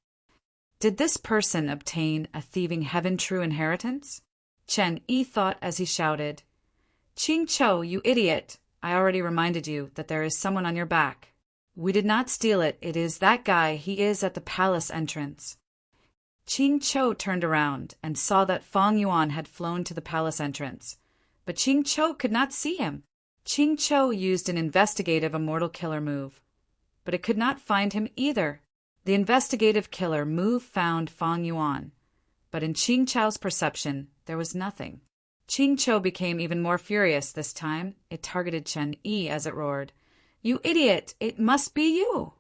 Did this person obtain a thieving heaven true inheritance? Chen Yi thought as he shouted, "Qing Chou, you idiot! I already reminded you that there is someone on your back. We did not steal it. It is that guy. He is at the palace entrance." Qing Chou turned around and saw that Fang Yuan had flown to the palace entrance, but Qing Chou could not see him. Qing Chou used an investigative immortal killer move, but it could not find him either. The investigative killer move found Fang Yuan, but in Qing Chou's perception, there was nothing. Qing Chou became even more furious this time. It targeted Chen Yi as it roared, "You idiot! It must be you!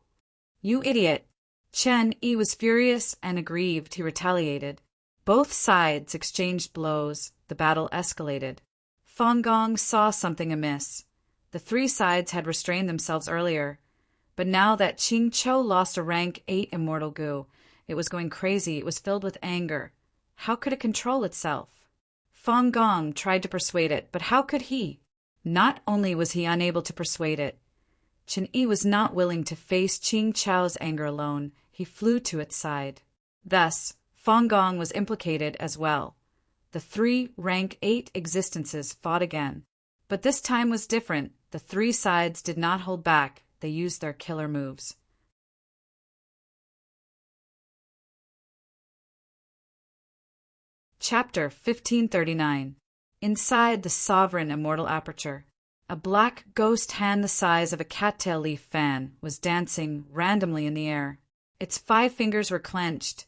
You idiot!" Chen Yi was furious and aggrieved. He retaliated. Both sides exchanged blows. The battle escalated. Fang Gong saw something amiss. The three sides had restrained themselves earlier, but now that Qing Chou lost a rank 8 immortal Gu, it was going crazy. It was filled with anger. How could it control itself? Fang Gong tried to persuade it, but how could he? Not only was he unable to persuade it, Chen Yi was not willing to face Qing Chou's anger alone. He flew to its side. Thus, Fang Gong was implicated as well. The three rank 8 existences fought again. But this time was different. The three sides did not hold back. They used their killer moves. Chapter 1539. Inside the sovereign immortal aperture, a black ghost hand the size of a cattail leaf fan was dancing randomly in the air. Its 5 fingers were clenched,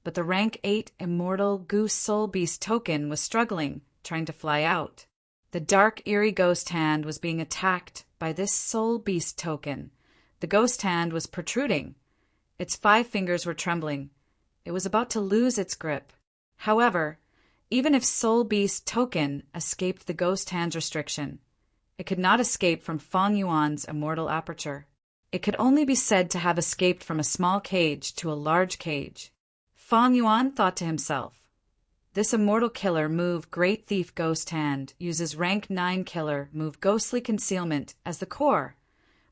but the rank 8 immortal Gu soul beast token was struggling, trying to fly out. The dark, eerie ghost hand was being attacked by this soul beast token. The ghost hand was protruding. Its 5 fingers were trembling. It was about to lose its grip. However, even if soul beast token escaped the ghost hand's restriction, it could not escape from Fang Yuan's immortal aperture. It could only be said to have escaped from a small cage to a large cage. Fang Yuan thought to himself, "This immortal killer move Great Thief Ghost Hand uses rank 9 killer move Ghostly Concealment as the core,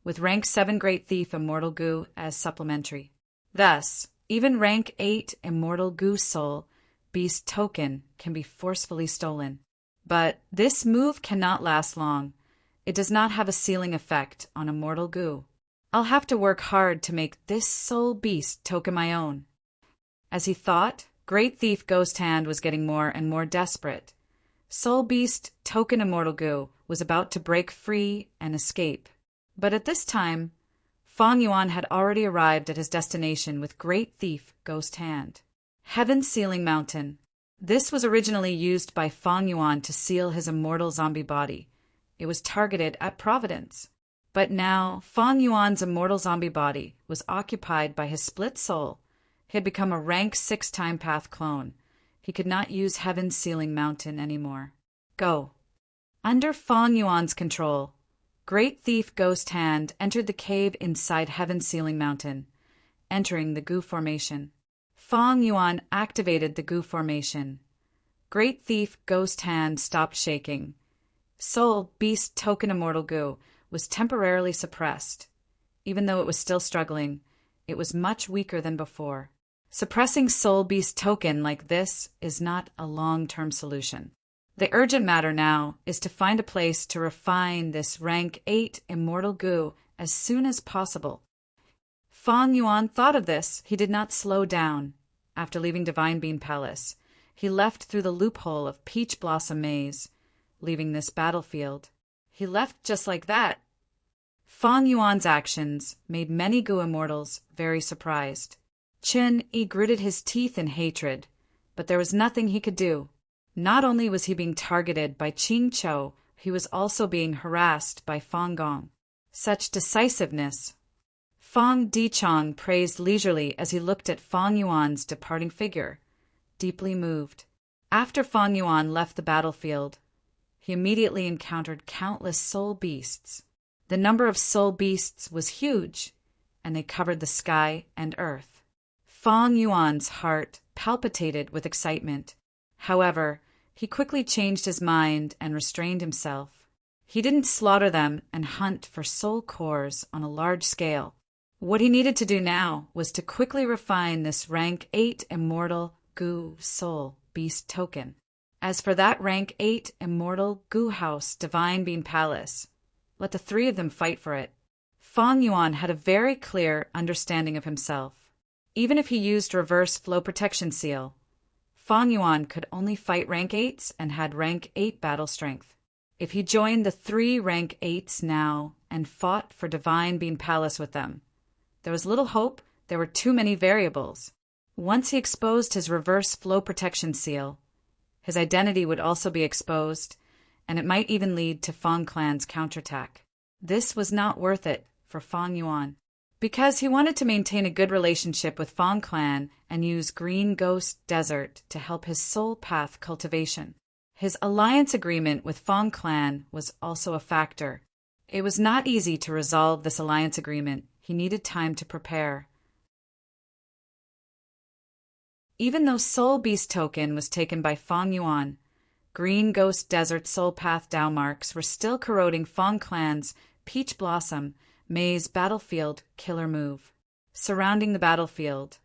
with rank 7 Great Thief Immortal Gu as supplementary. Thus, even rank 8 Immortal Gu Soul Beast Token can be forcefully stolen. But this move cannot last long. It does not have a ceiling effect on Immortal Gu. I'll have to work hard to make this Soul Beast Token my own." As he thought, Great Thief Ghost Hand was getting more and more desperate. Soul Beast Token Immortal Gu was about to break free and escape. But at this time, Fang Yuan had already arrived at his destination with Great Thief Ghost Hand. Heaven Sealing Mountain. This was originally used by Fang Yuan to seal his immortal zombie body. It was targeted at Providence. But now, Fang Yuan's immortal zombie body was occupied by his split soul. He had become a rank 6 time path clone. He could not use Heaven's Sealing Mountain anymore. Go. Under Fang Yuan's control, Great Thief Ghost Hand entered the cave inside Heaven's Sealing Mountain, entering the Gu Formation. Fang Yuan activated the Gu Formation. Great Thief Ghost Hand stopped shaking. Soul Beast Token Immortal Gu was temporarily suppressed. Even though it was still struggling, it was much weaker than before. Suppressing Soul Beast Token like this is not a long-term solution. The urgent matter now is to find a place to refine this rank 8 Immortal Gu as soon as possible. Fang Yuan thought of this. He did not slow down. After leaving Divine Bean Palace, he left through the loophole of Peach Blossom Maze, leaving this battlefield. He left just like that. Fang Yuan's actions made many Gu immortals very surprised. Qin Yi gritted his teeth in hatred, but there was nothing he could do. Not only was he being targeted by Qing Chou, he was also being harassed by Fang Gong. Such decisiveness. Fang Dichong praised leisurely as he looked at Fang Yuan's departing figure, deeply moved. After Fang Yuan left the battlefield, he immediately encountered countless soul beasts. The number of soul beasts was huge, and they covered the sky and earth. Fang Yuan's heart palpitated with excitement. However, he quickly changed his mind and restrained himself. He didn't slaughter them and hunt for soul cores on a large scale. What he needed to do now was to quickly refine this rank 8 Immortal Gu Soul Beast Token. As for that rank 8 Immortal Gu House Divine Bean Palace, let the three of them fight for it. Fang Yuan had a very clear understanding of himself. Even if he used Reverse Flow Protection Seal, Fang Yuan could only fight rank 8s and had rank 8 battle strength. If he joined the 3 rank 8s now and fought for Divine Bean Palace with them, there was little hope. There were too many variables. Once he exposed his Reverse Flow Protection Seal, his identity would also be exposed, and it might even lead to Fang Clan's counterattack. This was not worth it for Fang Yuan, because he wanted to maintain a good relationship with Fang Clan and use Green Ghost Desert to help his soul path cultivation. His alliance agreement with Fang Clan was also a factor. It was not easy to resolve this alliance agreement. He needed time to prepare. Even though Soul Beast Token was taken by Fang Yuan, Green Ghost Desert Soul Path Dao marks were still corroding Fang Clan's Peach Blossom Maze Battlefield Killer move. Surrounding the battlefield,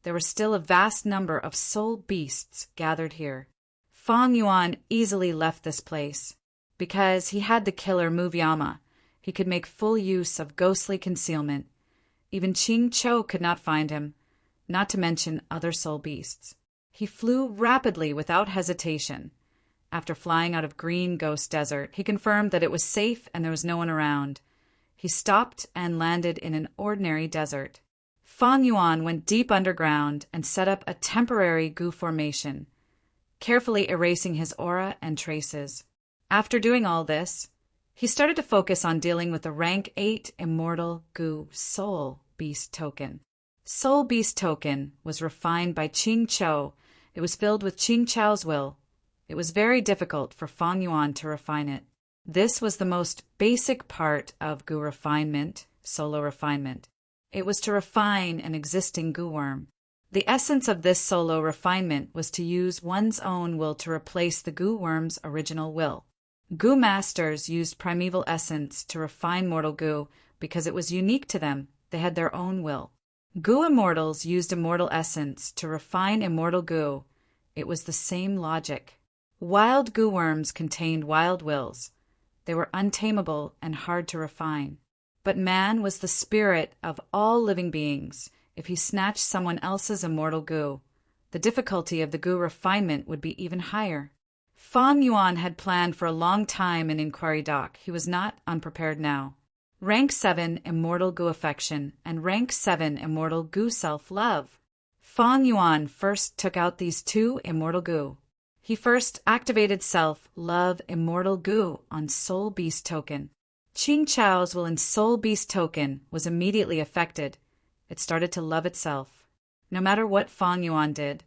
there were still a vast number of soul beasts gathered here. Fang Yuan easily left this place. Because he had the killer move Yama, he could make full use of ghostly concealment. Even Qing Chou could not find him, not to mention other soul beasts. He flew rapidly without hesitation. After flying out of Green Ghost Desert, he confirmed that it was safe and there was no one around. He stopped and landed in an ordinary desert. Fang Yuan went deep underground and set up a temporary Gu formation, carefully erasing his aura and traces. After doing all this, he started to focus on dealing with the rank 8 Immortal Gu Soul Beast Token. Soul Beast Token was refined by Qing Chou. It was filled with Qing Chou's will. It was very difficult for Fang Yuan to refine it. This was the most basic part of Gu refinement, solo refinement. It was to refine an existing Gu worm. The essence of this solo refinement was to use one's own will to replace the Gu worm's original will. Gu masters used primeval essence to refine mortal Gu because it was unique to them. They had their own will. Gu immortals used immortal essence to refine immortal Gu. It was the same logic. Wild Gu worms contained wild wills. They were untamable and hard to refine. But man was the spirit of all living beings. If he snatched someone else's immortal Gu, the difficulty of the Gu refinement would be even higher. Fang Yuan had planned for a long time in Inquiry Dock. He was not unprepared now. Rank 7 Immortal Gu Affection and Rank 7 Immortal Gu Self-Love. Fang Yuan first took out these 2 Immortal Gu. He first activated Self-Love Immortal Gu on Soul Beast Token. Qing Chao's will and soul beast token was immediately affected. It started to love itself. No matter what Fang Yuan did,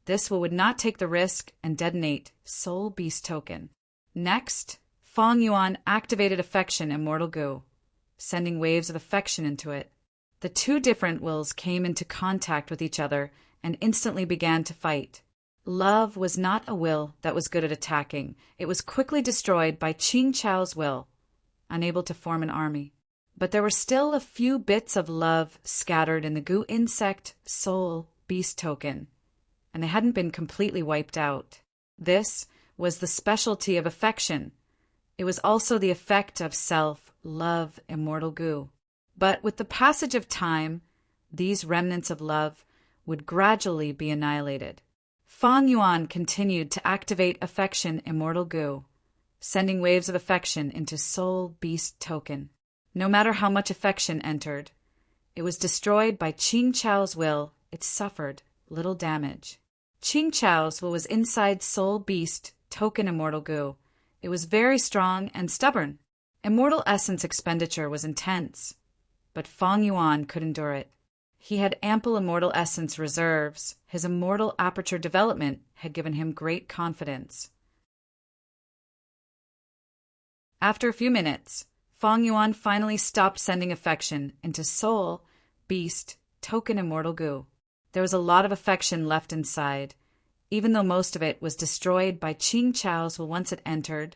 this will would not take the risk and detonate soul beast token. Next, Fang Yuan activated affection immortal goo, sending waves of affection into it. The two different wills came into contact with each other and instantly began to fight. Love was not a will that was good at attacking. It was quickly destroyed by Qing Chao's will, unable to form an army. But there were still a few bits of love scattered in the goo insect soul beast token, and they hadn't been completely wiped out. This was the specialty of affection. It was also the effect of self-love immortal goo. But with the passage of time, these remnants of love would gradually be annihilated. Fang Yuan continued to activate affection immortal goo, sending waves of affection into soul beast token. No matter how much affection entered, it was destroyed by Qing Chao's will. It suffered little damage. Qing Chao's will was inside soul beast token immortal goo. It was very strong and stubborn. Immortal essence expenditure was intense, but Fang Yuan could endure it. He had ample immortal essence reserves. His immortal aperture development had given him great confidence. After a few minutes, Fang Yuan finally stopped sending affection into soul, beast, token immortal goo. There was a lot of affection left inside. Even though most of it was destroyed by Qing Chao's will once it entered,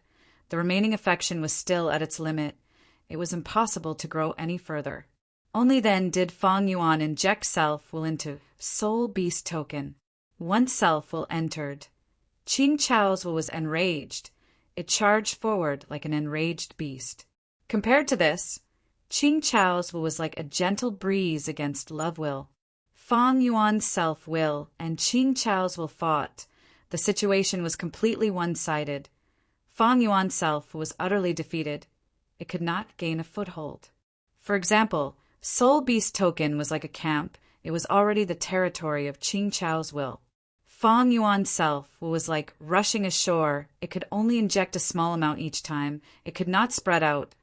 the remaining affection was still at its limit. It was impossible to grow any further. Only then did Fang Yuan inject self-will into soul beast token. Once self-will entered, Qing Chao's will was enraged. It charged forward like an enraged beast. Compared to this, Qing Chao's will was like a gentle breeze against love will. Fang Yuan's self-will and Qing Chao's will fought. The situation was completely one-sided. Fang Yuan's self was utterly defeated. It could not gain a foothold. For example, soul beast token was like a camp. It was already the territory of Qing Chao's will. Fang Yuan's self was like rushing ashore. It could only inject a small amount each time. It could not spread out.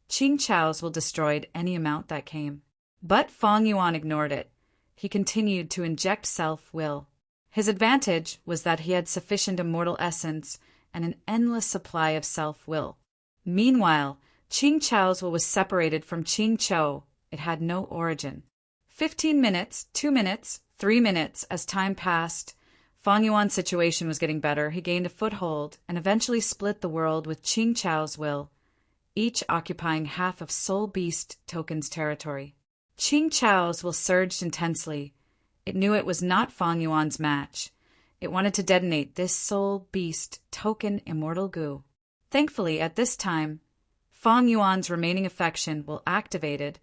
Qing Chao's will destroyed any amount that came. But Fang Yuan ignored it. He continued to inject self-will. His advantage was that he had sufficient immortal essence and an endless supply of self-will. Meanwhile, Qing Chao's will was separated from Qing Chou. It had no origin. 15 minutes, 2 minutes, 3 minutes, as time passed, Fang Yuan's situation was getting better. He gained a foothold and eventually split the world with Qing Chao's will, each occupying half of Soul Beast Token's territory. Qing Chao's will surged intensely. It knew it was not Fang Yuan's match. It wanted to detonate this Soul Beast Token immortal goo. Thankfully, at this time, Fang Yuan's remaining affection will activated,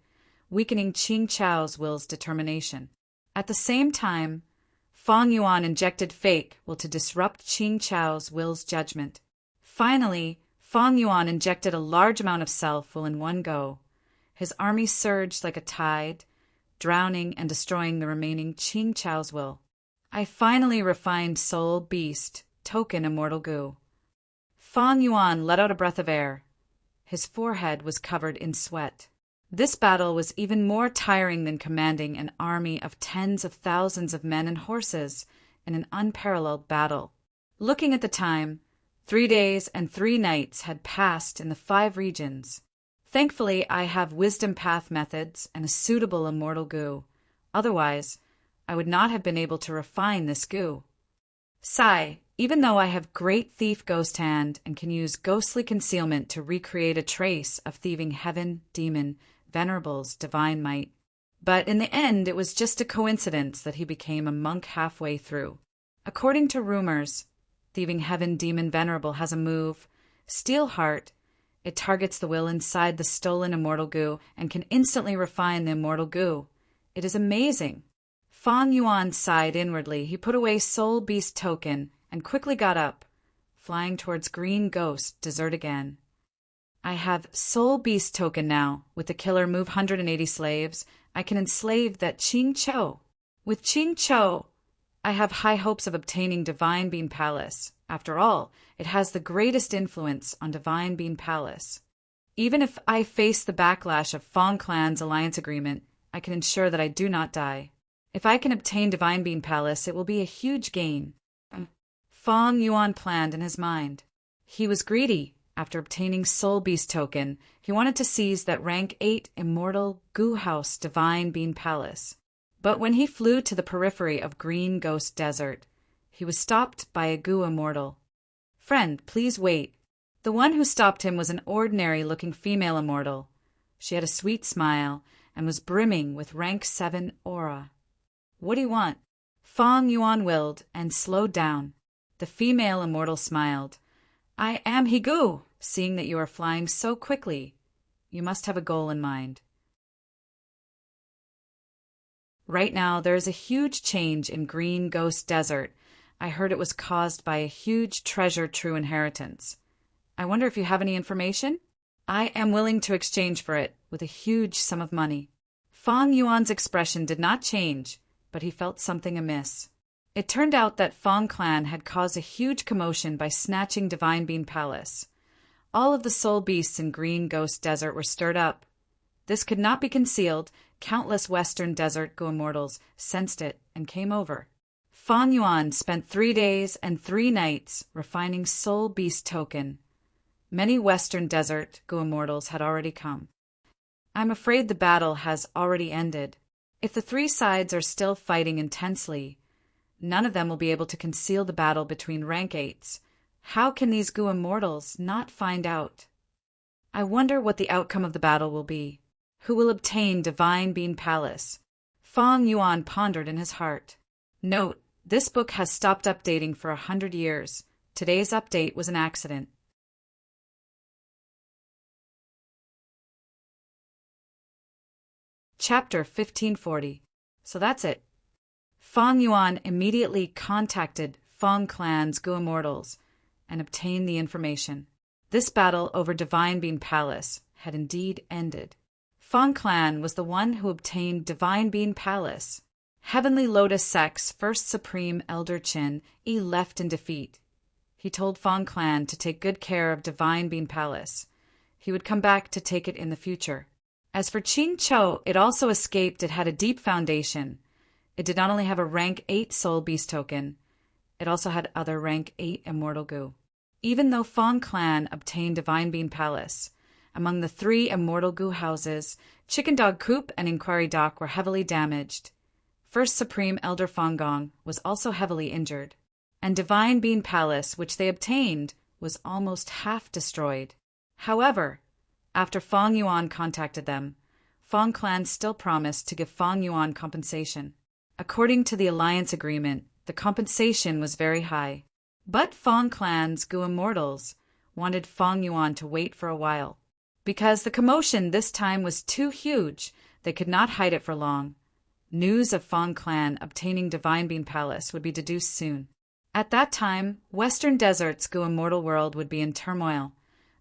weakening Qing Chao's will's determination. At the same time, Fang Yuan injected fake will to disrupt Qing Chao's will's judgment. Finally, Fang Yuan injected a large amount of self-will in one go. His army surged like a tide, drowning and destroying the remaining Qing Chao's will. I finally refined Soul Beast Token immortal goo. Fang Yuan let out a breath of air. His forehead was covered in sweat. This battle was even more tiring than commanding an army of tens of thousands of men and horses in an unparalleled battle. Looking at the time, 3 days and 3 nights had passed in the 5 regions. Thankfully, I have wisdom path methods and a suitable immortal goo. Otherwise, I would not have been able to refine this goo. Sigh, even though I have great thief ghost hand and can use ghostly concealment to recreate a trace of thieving heaven, demon, Venerable's divine might. But in the end, it was just a coincidence that he became a monk halfway through. According to rumors, thieving heaven, demon, Venerable has a move, Steel Heart. It targets the will inside the stolen immortal goo and can instantly refine the immortal goo. It is amazing. Fang Yuan sighed inwardly. He put away Soul Beast Token and quickly got up, flying towards Green Ghost, Desert again. I have Soul Beast Token now. With the killer move 180 slaves, I can enslave that Qing Chou. With Qing Chou, I have high hopes of obtaining Divine Bean Palace. After all, it has the greatest influence on Divine Bean Palace. Even if I face the backlash of Fong Clan's alliance agreement, I can ensure that I do not die. If I can obtain Divine Bean Palace, it will be a huge gain. Fong Yuan planned in his mind. He was greedy. After obtaining Soul Beast token, he wanted to seize that rank 8 immortal Goo House Divine Bean Palace. But when he flew to the periphery of Green Ghost Desert, he was stopped by a Goo immortal. "Friend, please wait." The one who stopped him was an ordinary-looking female immortal. She had a sweet smile and was brimming with rank 7 aura. "What do you want?" Fong Yuan willed and slowed down. The female immortal smiled. "I am Higu, seeing that you are flying so quickly. You must have a goal in mind." Right now, there is a huge change in Green Ghost Desert. I heard it was caused by a huge treasure true inheritance. I wonder if you have any information? I am willing to exchange for it with a huge sum of money. Fong Yuan's expression did not change, but he felt something amiss. It turned out that Fong Clan had caused a huge commotion by snatching Divine Bean Palace. All of the soul beasts in Green Ghost Desert were stirred up. This could not be concealed. Countless Western Desert Goo Immortals sensed it and came over. Fong Yuan spent 3 days and 3 nights refining Soul Beast token. Many Western Desert Goo Immortals had already come. I'm afraid the battle has already ended. If the 3 sides are still fighting intensely, none of them will be able to conceal the battle between rank 8s. How can these Goo Immortals not find out? I wonder what the outcome of the battle will be. Who will obtain Divine Bean Palace? Fong Yuan pondered in his heart. Note, this book has stopped updating for 100 years. Today's update was an accident. Chapter 1540. So that's it. Fong Yuan immediately contacted Fong Clan's Goo Immortals and obtained the information. This battle over Divine Bean Palace had indeed ended. Fong Clan was the one who obtained Divine Bean Palace. Heavenly Lotus Sect's first Supreme Elder Chin left in defeat. He told Fong Clan to take good care of Divine Bean Palace. He would come back to take it in the future. As for Qing Cho, it also escaped. It had a deep foundation. It did not only have a rank 8 Soul Beast token, it also had other rank 8 Immortal Goo. Even though Fong Clan obtained Divine Bean Palace, among the 3 Immortal Goo houses, Chicken Dog Coop and Inquiry Dock were heavily damaged. First Supreme Elder Fong Gong was also heavily injured. And Divine Bean Palace, which they obtained, was almost half destroyed. However, after Fong Yuan contacted them, Fong Clan still promised to give Fong Yuan compensation. According to the alliance agreement, the compensation was very high. But Fong Clan's Goo Immortals wanted Fong Yuan to wait for a while. Because the commotion this time was too huge, they could not hide it for long. News of Fong Clan obtaining Divine Bean Palace would be deduced soon. At that time, Western Desert's Goo Immortal world would be in turmoil.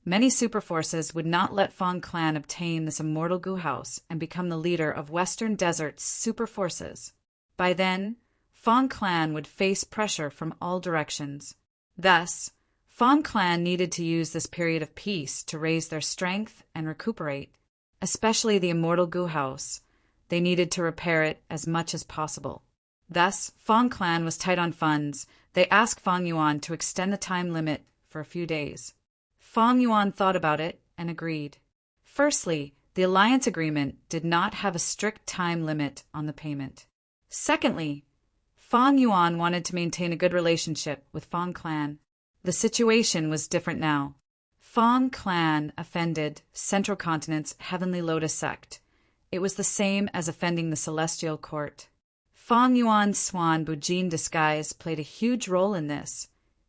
Many superforces would not let Fong Clan obtain this immortal Goo House and become the leader of Western Desert's superforces. By then, Fong Clan would face pressure from all directions. Thus, Fong Clan needed to use this period of peace to raise their strength and recuperate, especially the immortal Goo House. They needed to repair it as much as possible. Thus, Fong Clan was tight on funds. They asked Fong Yuan to extend the time limit for a few days. Fong Yuan thought about it and agreed. Firstly, the alliance agreement did not have a strict time limit on the payment. Secondly, Fong Yuan wanted to maintain a good relationship with Fong Clan. The situation was different now. Fong Clan offended Central Continent's Heavenly Lotus Sect. It was the same as offending the Celestial Court. Fong Yuan's Swan Bujin disguise played a huge role in this.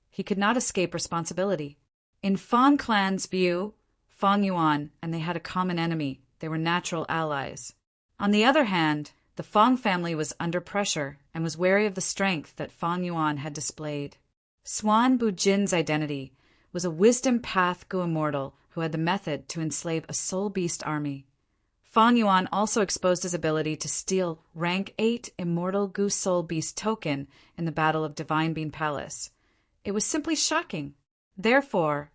He could not escape responsibility. In Fong Clan's view, Fong Yuan and they had a common enemy. They were natural allies. On the other hand, the Fong family was under pressure and was wary of the strength that Fong Yuan had displayed. Swan Bujin's identity was a wisdom path Goo Immortal who had the method to enslave a soul beast army. Fong Yuan also exposed his ability to steal rank 8 Immortal Goo Soul Beast token in the Battle of Divine Bean Palace. It was simply shocking. Therefore,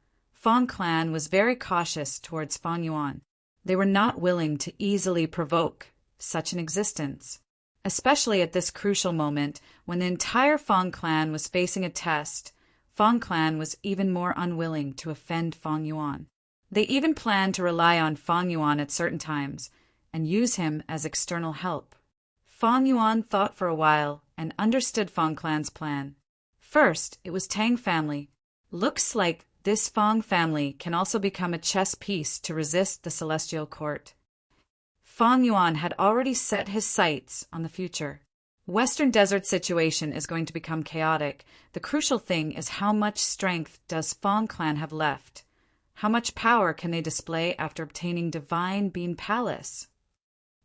Fang clan was very cautious towards Fang Yuan. They were not willing to easily provoke such an existence, especially at this crucial moment when the entire Fang clan was facing a test. Fang clan was even more unwilling to offend Fang Yuan. They even planned to rely on Fang Yuan at certain times and use him as external help. Fang Yuan thought for a while and understood Fang clan's plan. First, it was Tang family. Looks like this Fang family can also become a chess piece to resist the celestial court. Fang Yuan had already set his sights on the future. Western desert situation is going to become chaotic. The crucial thing is how much strength does Fang clan have left? How much power can they display after obtaining Divine Bean Palace?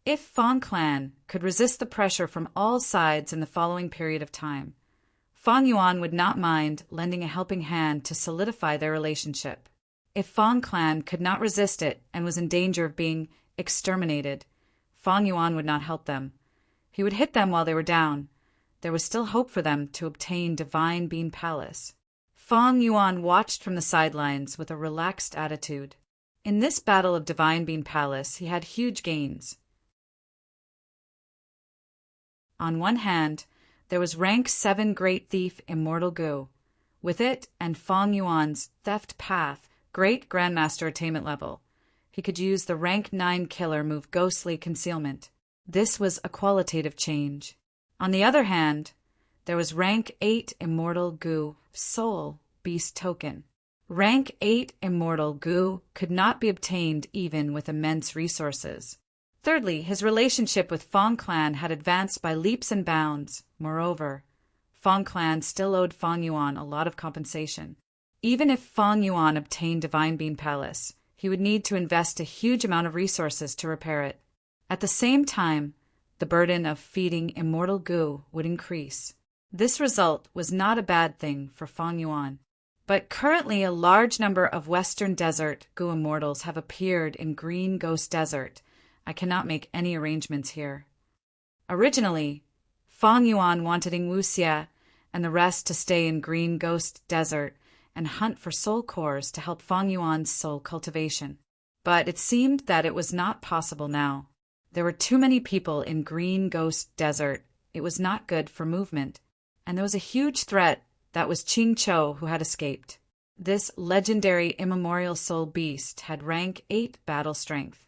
If Fang clan could resist the pressure from all sides in the following period of time, Fang Yuan would not mind lending a helping hand to solidify their relationship. If Fang clan could not resist it and was in danger of being exterminated, Fang Yuan would not help them. He would hit them while they were down. There was still hope for them to obtain Divine Bean Palace. Fang Yuan watched from the sidelines with a relaxed attitude. In this battle of Divine Bean Palace, he had huge gains. On one hand, there was rank 7 Great Thief Immortal Gu. With it and Fang Yuan's Theft Path, Great Grandmaster Attainment level, he could use the rank 9 Killer move Ghostly Concealment. This was a qualitative change. On the other hand, there was rank 8 Immortal Gu Soul Beast Token. Rank 8 Immortal Gu could not be obtained even with immense resources. Thirdly, his relationship with Fang clan had advanced by leaps and bounds. Moreover, Fang clan still owed Fang Yuan a lot of compensation. Even if Fang Yuan obtained Divine Bean Palace, he would need to invest a huge amount of resources to repair it. At the same time, the burden of feeding Immortal Gu would increase. This result was not a bad thing for Fang Yuan. But currently a large number of Western Desert Gu Immortals have appeared in Green Ghost Desert. I cannot make any arrangements here. Originally, Fang Yuan wanted Ing Wuxia and the rest to stay in Green Ghost Desert and hunt for soul cores to help Fang Yuan's soul cultivation. But it seemed that it was not possible now. There were too many people in Green Ghost Desert. It was not good for movement. And there was a huge threat that was Qing Chou who had escaped. This legendary immemorial soul beast had rank 8 battle strength.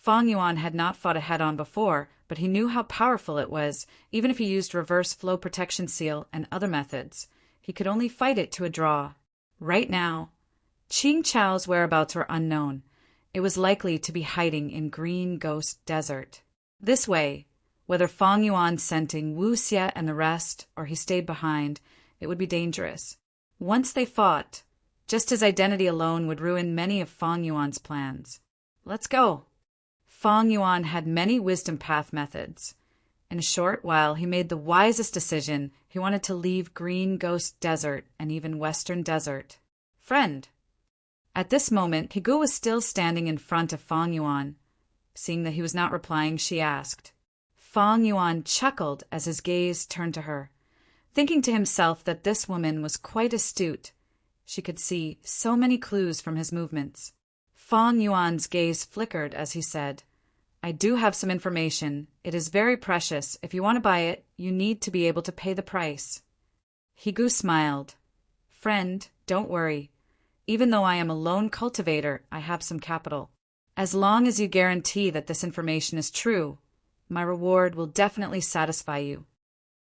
Fang Yuan had not fought a head-on before, but he knew how powerful it was. Even if he used reverse flow protection seal and other methods, he could only fight it to a draw. Right now, Qing Chou's whereabouts were unknown. It was likely to be hiding in Green Ghost Desert. This way, whether Fang Yuan sent Ing Wuxia and the rest, or he stayed behind, it would be dangerous. Once they fought, just his identity alone would ruin many of Fang Yuan's plans. Let's go. Fang Yuan had many wisdom path methods. In a short while, he made the wisest decision. He wanted to leave Green Ghost Desert and even Western Desert. Friend. At this moment, Higu was still standing in front of Fang Yuan. Seeing that he was not replying, she asked. Fang Yuan chuckled as his gaze turned to her, thinking to himself that this woman was quite astute. She could see so many clues from his movements. Fang Yuan's gaze flickered as he said, I do have some information. It is very precious. If you want to buy it, you need to be able to pay the price. Higu smiled. Friend, don't worry. Even though I am a lone cultivator, I have some capital. As long as you guarantee that this information is true, my reward will definitely satisfy you.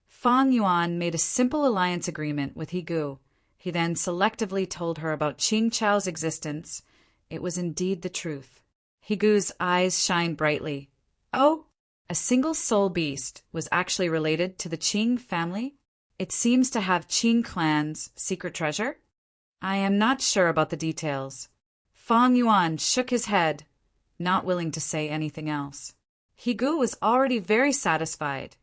Fang Yuan made a simple alliance agreement with Higu. He then selectively told her about Qing Chou's existence. It was indeed the truth. Higu's eyes shined brightly. Oh, a single soul beast was actually related to the Qing family? It seems to have Qing clan's secret treasure? I am not sure about the details. Fang Yuan shook his head, not willing to say anything else. Higu was already very satisfied.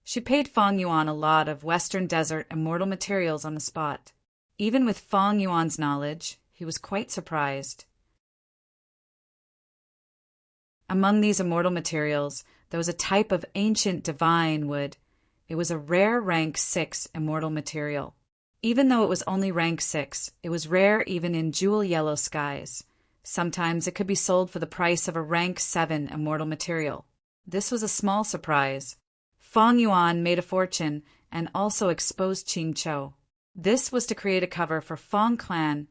She paid Fang Yuan a lot of Western Desert immortal materials on the spot. Even with Fang Yuan's knowledge, he was quite surprised. Among these immortal materials, there was a type of ancient divine wood. It was a rare rank 6 immortal material. Even though it was only rank 6, it was rare even in jewel yellow skies. Sometimes it could be sold for the price of a rank 7 immortal material. This was a small surprise. Fong Yuan made a fortune and also exposed Qingqiu. This was to create a cover for Fong clan.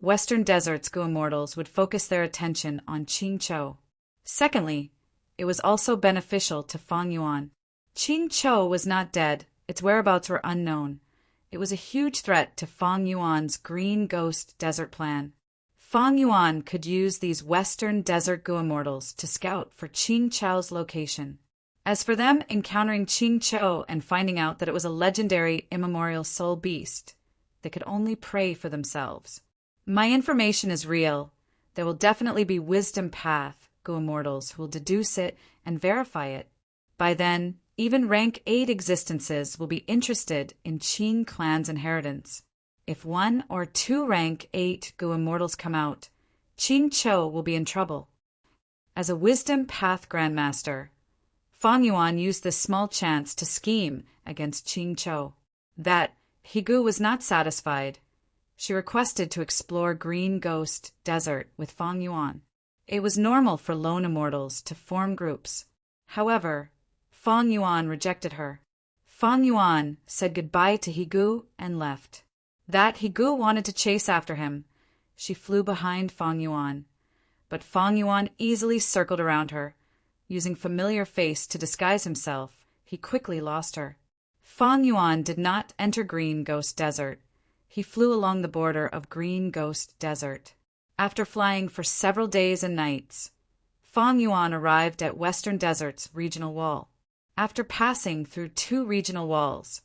Western Desert's Gu immortals would focus their attention on Qingqiu. Secondly, it was also beneficial to Fong Yuan. Qingqiu was not dead, its whereabouts were unknown. It was a huge threat to Fong Yuan's Green Ghost Desert plan. Fong Yuan could use these Western Desert Gu immortals to scout for Qingqiu's location. As for them encountering Qingqiu and finding out that it was a legendary immemorial soul beast, they could only pray for themselves. My information is real. There will definitely be Wisdom Path Gu immortals who will deduce it and verify it. By then, even rank 8 existences will be interested in Qing clan's inheritance. If 1 or 2 rank 8 Gu immortals come out, Qingqiu will be in trouble. As a Wisdom Path Grandmaster, Fong Yuan used this small chance to scheme against Qingqiu. That Higu was not satisfied. She requested to explore Green Ghost Desert with Fong Yuan. It was normal for lone immortals to form groups. However, Fong Yuan rejected her. Fong Yuan said goodbye to Higu and left. That Higu wanted to chase after him. She flew behind Fong Yuan. But Fong Yuan easily circled around her. Using familiar face to disguise himself, he quickly lost her. Fong Yuan did not enter Green Ghost Desert. He flew along the border of Green Ghost Desert. After flying for several days and nights, Fong Yuan arrived at Western Desert's regional wall. After passing through 2 regional walls,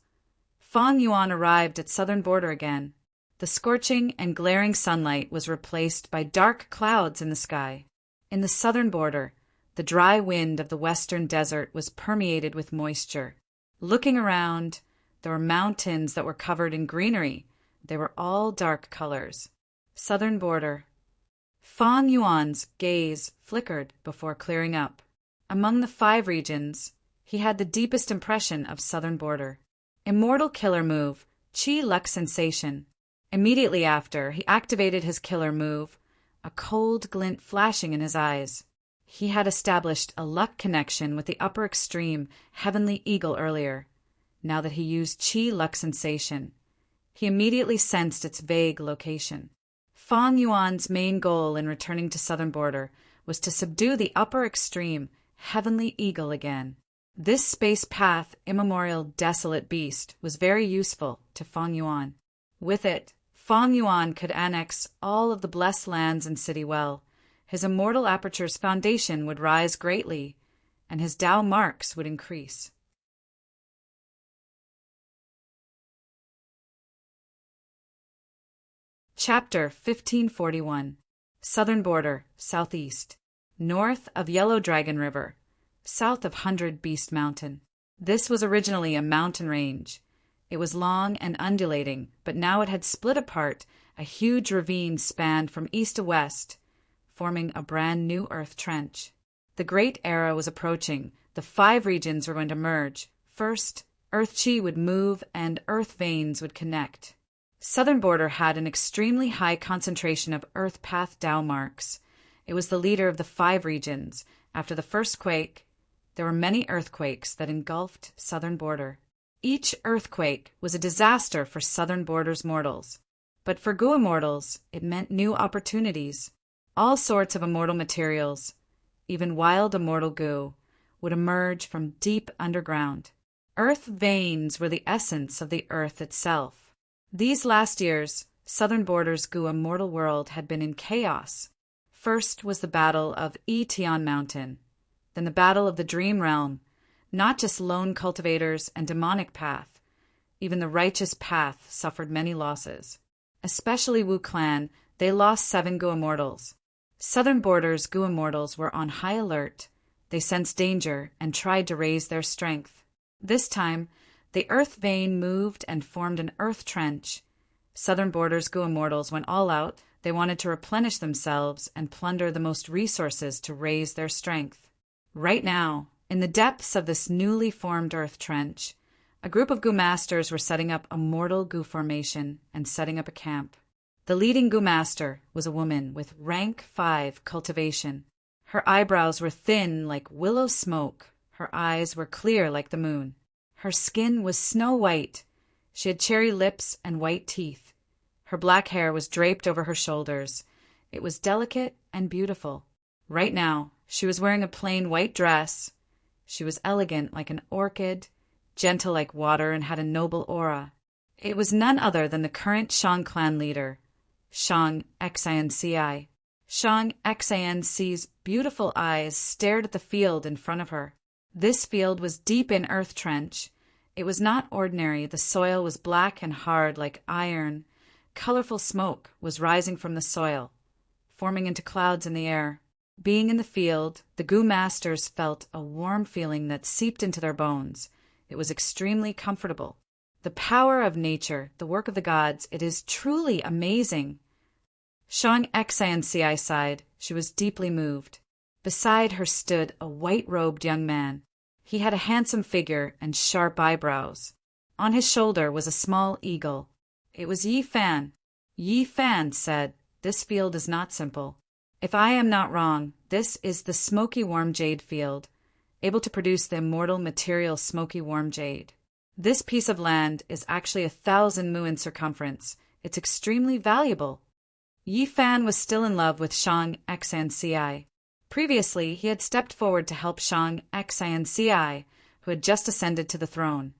Fong Yuan arrived at southern border again. The scorching and glaring sunlight was replaced by dark clouds in the sky. In the southern border, the dry wind of the western desert was permeated with moisture. Looking around, there were mountains that were covered in greenery. They were all dark colors. Southern border. Fong Yuan's gaze flickered before clearing up. Among the 5 regions, he had the deepest impression of southern border. Immortal killer move, Chi Luck Sensation. Immediately after, he activated his killer move, a cold glint flashing in his eyes. He had established a luck connection with the upper extreme Heavenly Eagle earlier. Now that he used Chi Luck Sensation, he immediately sensed its vague location. Fong Yuan's main goal in returning to southern border was to subdue the upper extreme Heavenly Eagle again. This space path immemorial desolate beast was very useful to Fong Yuan. With it, Fong Yuan could annex all of the blessed lands in City Well. His immortal aperture's foundation would rise greatly, and his Tao marks would increase. Chapter 1541. Southern Border, Southeast. North of Yellow Dragon River, south of 100 Beast Mountain. This was originally a mountain range. It was long and undulating, but now it had split apart. A huge ravine spanned from east to west, forming a brand new earth trench. The Great Era was approaching. The 5 regions were going to merge. First, Earth Chi would move and Earth veins would connect. Southern Border had an extremely high concentration of Earth Path Tao marks. It was the leader of the 5 regions. After the first quake, there were many earthquakes that engulfed Southern Border. Each earthquake was a disaster for Southern Border's mortals. But for Gu immortals, it meant new opportunities. All sorts of immortal materials, even wild immortal Gu, would emerge from deep underground. Earth veins were the essence of the earth itself. These last years, Southern Border's Gu immortal world had been in chaos. First was the battle of Tian Mountain, then the battle of the Dream Realm. Not just lone cultivators and demonic path, even the righteous path suffered many losses. Especially Wu Clan, they lost 7 Gu immortals. Southern Border's Gu immortals were on high alert. They sensed danger and tried to raise their strength. This time, the earth vein moved and formed an earth trench. Southern Border's Gu immortals went all out. They wanted to replenish themselves and plunder the most resources to raise their strength. Right now, in the depths of this newly formed earth trench, A group of Gu masters were setting up a mortal Gu formation and setting up a camp. The leading Gu master was a woman with rank 5 cultivation. Her eyebrows were thin like willow smoke. Her eyes were clear like the moon. Her skin was snow white. She had cherry lips and white teeth. Her black hair was draped over her shoulders. It was delicate and beautiful. Right now, she was wearing a plain white dress. She was elegant like an orchid, gentle like water, and had a noble aura. It was none other than the current Shang clan leader, Shang Xianci. Shang Xianci's beautiful eyes stared at the field in front of her. This field was deep in earth trench. It was not ordinary. The soil was black and hard like iron. Colorful smoke was rising from the soil, forming into clouds in the air. Being in the field, the Gu masters felt a warm feeling that seeped into their bones. It was extremely comfortable. The power of nature, the work of the gods, it is truly amazing. Shang Xianci sighed. She was deeply moved. Beside her stood a white-robed young man. He had a handsome figure and sharp eyebrows. On his shoulder was a small eagle. It was Yi Fan. Yi Fan said, "This field is not simple. If I am not wrong, this is the smoky warm jade field, able to produce the immortal material smoky warm jade. This piece of land is actually 1,000 mu in circumference. It's extremely valuable." Yi Fan was still in love with Shang Xianci. Previously, he had stepped forward to help Shang Xianci, who had just ascended to the throne,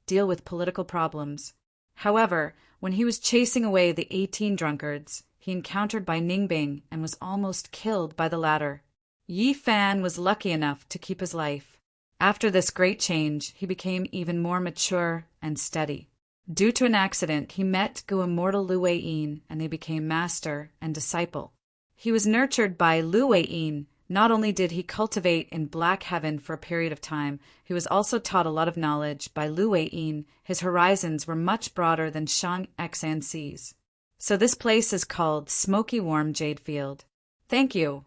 deal with political problems. However, when he was chasing away the 18 drunkards, he encountered Bai Ningbing and was almost killed by the latter. Yi Fan was lucky enough to keep his life. After this great change, he became even more mature and steady. Due to an accident, he met Gu immortal Lu Weiyin, and they became master and disciple. He was nurtured by Lu Weiyin. Not only did he cultivate in Black Heaven for a period of time, he was also taught a lot of knowledge by Lu Weiyin. His horizons were much broader than Shang Xianci's. So this place is called Smoky Warm Jade Field. Thank you,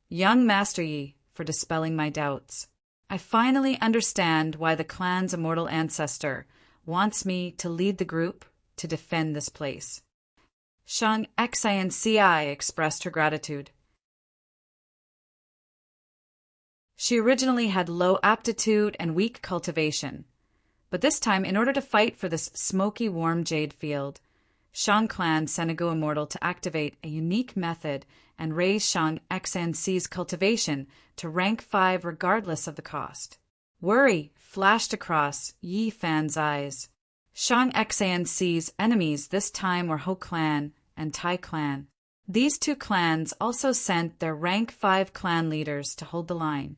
young Master Yi, for dispelling my doubts. I finally understand why the clan's immortal ancestor wants me to lead the group to defend this place. Shang Xianci expressed her gratitude. She originally had low aptitude and weak cultivation, but this time, in order to fight for this smoky warm jade field, Shang clan sent a Gu immortal to activate a unique method and raise Shang Xianci's cultivation to rank 5 regardless of the cost. Worry flashed across Yi Fan's eyes. Shang Xianci's enemies this time were Ho clan and Tai clan. These two clans also sent their rank 5 clan leaders to hold the line,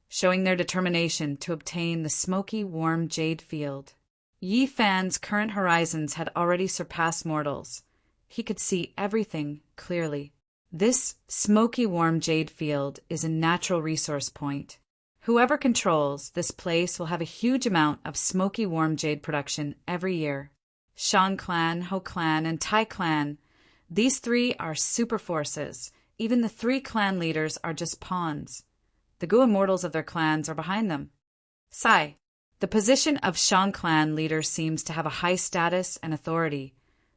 showing their determination to obtain the smoky warm jade field. Yi Fan's current horizons had already surpassed mortals. He could see everything clearly. This smoky warm jade field is a natural resource point. Whoever controls this place will have a huge amount of smoky warm jade production every year. Shang clan, Ho clan, and Tai clan, these 3 are super forces. Even the 3 clan leaders are just pawns. The Gu immortals of their clans are behind them. Sai. The position of Shang clan leader seems to have a high status and authority,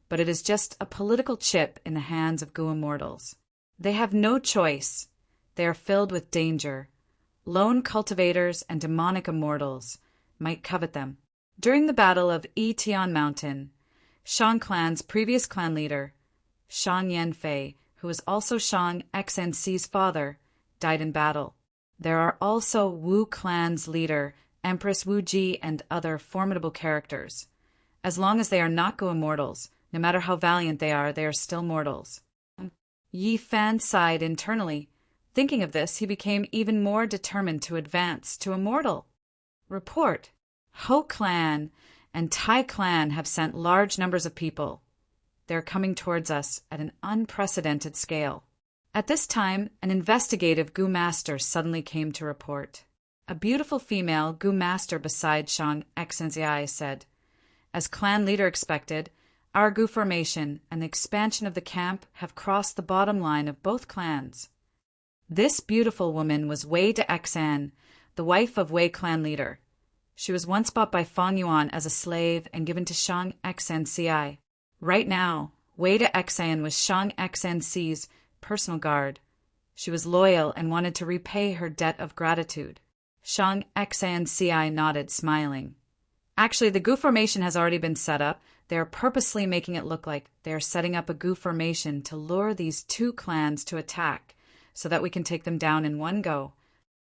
but it is just a political chip in the hands of Gu immortals. They have no choice. They are filled with danger. Lone cultivators and demonic immortals might covet them. During the Battle of Yitian Mountain, Shang clan's previous clan leader, Shang Yanfei, who was also Shang Xianci's father, died in battle. There are also Wu clan's leader, Empress Wu Ji, and other formidable characters. As long as they are not Gu immortals, no matter how valiant they are still mortals. Yi Fan sighed internally. Thinking of this, he became even more determined to advance to immortal. Report. Ho clan and Tai clan have sent large numbers of people. They are coming towards us at an unprecedented scale. At this time, an investigative Gu master suddenly came to report. A beautiful female Gu master beside Shang Xianci said, "As clan leader expected, our Gu formation and the expansion of the camp have crossed the bottom line of both clans." This beautiful woman was Wei de Xan, the wife of Wei clan leader. She was once bought by Fang Yuan as a slave and given to Shang Xnci. Right now, Wei de Xian was Shang Xnci's personal guard. She was loyal and wanted to repay her debt of gratitude. Shang Xnci nodded, smiling. Actually, the Gu formation has already been set up. They are purposely making it look like they are setting up a Gu formation to lure these two clans to attack, so that we can take them down in one go.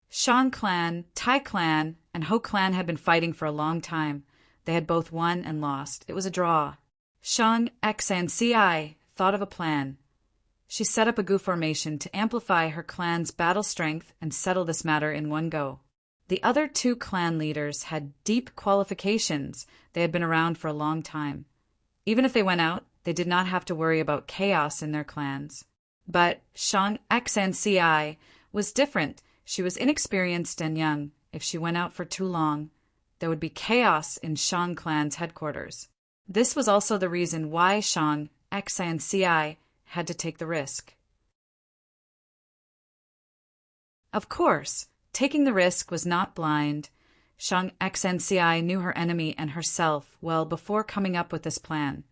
Shang clan, Tai clan, and Ho clan had been fighting for a long time. They had both won and lost. It was a draw. Shang Xnci thought of a plan. She set up a Gu formation to amplify her clan's battle strength and settle this matter in one go. The other two clan leaders had deep qualifications. They had been around for a long time. Even if they went out, they did not have to worry about chaos in their clans. But Shang Xnci was different. She was inexperienced and young. If she went out for too long, there would be chaos in Shang clan's headquarters. This was also the reason why Shang Xnci had to take the risk. Of course, taking the risk was not blind. Shang Xnci knew her enemy and herself well before coming up with this plan.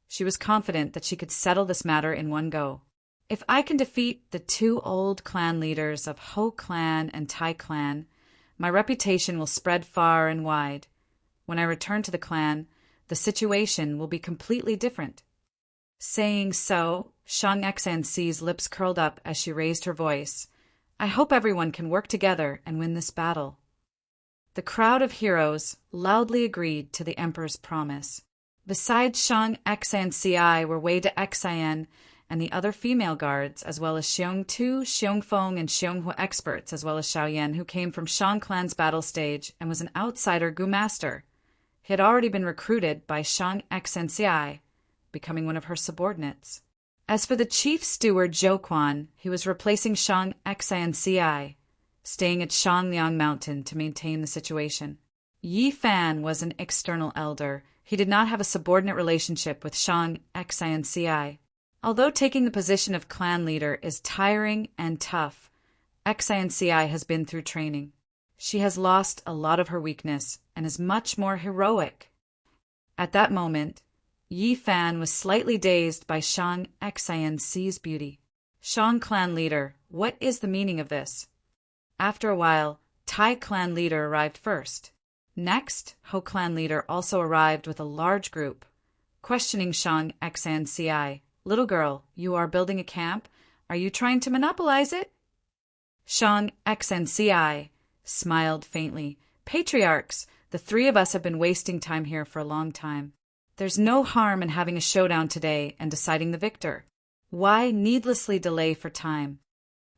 She was confident that she could settle this matter in one go. If I can defeat the two old clan leaders of Ho clan and Tai clan, my reputation will spread far and wide. When I return to the clan, the situation will be completely different. Saying so, Shang Xnci's lips curled up as she raised her voice. I hope everyone can work together and win this battle. The crowd of heroes loudly agreed to the emperor's promise. Besides Shang Xnci were Wei de Xian and the other female guards, as well as Xiong Tu, Xiong Feng, and Xiong Hu experts, as well as Xiao Yan, who came from Shang clan's battle stage and was an outsider Gu master. He had already been recruited by Shang Xnci, becoming one of her subordinates. As for the chief steward Zhou Quan, he was replacing Shang Xnci, staying at Shangliang Mountain to maintain the situation. Yi Fan was an external elder. He did not have a subordinate relationship with Shang Xnci. Although taking the position of clan leader is tiring and tough, Xnci has been through training. She has lost a lot of her weakness and is much more heroic. At that moment, Yi Fan was slightly dazed by Shang Xinci's beauty. Shang clan leader, what is the meaning of this? After a while, Tai clan leader arrived first. Next, Ho clan leader also arrived with a large group. Questioning Shang Xnci, little girl, you are building a camp? Are you trying to monopolize it? Shang Xnci smiled faintly. Patriarchs, the three of us have been wasting time here for a long time. There's no harm in having a showdown today and deciding the victor. Why needlessly delay for time?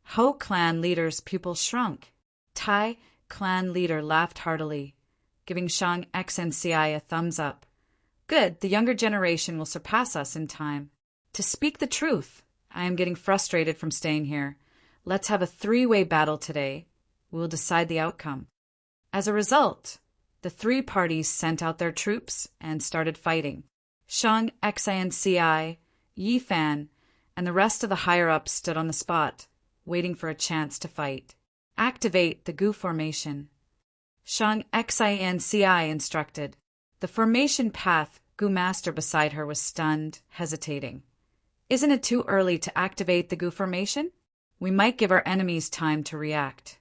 Ho clan leader's pupil shrunk. Tai clan leader laughed heartily, giving Shang Xnci a thumbs up. Good, the younger generation will surpass us in time. To speak the truth, I am getting frustrated from staying here. Let's have a three-way battle today. We will decide the outcome. As a result, the three parties sent out their troops and started fighting. Shang Xnci, Yi Fan, and the rest of the higher-ups stood on the spot, waiting for a chance to fight. Activate the Gu formation. Shang Xnci instructed. The formation path Gu master beside her was stunned, hesitating. Isn't it too early to activate the Gu formation? We might give our enemies time to react.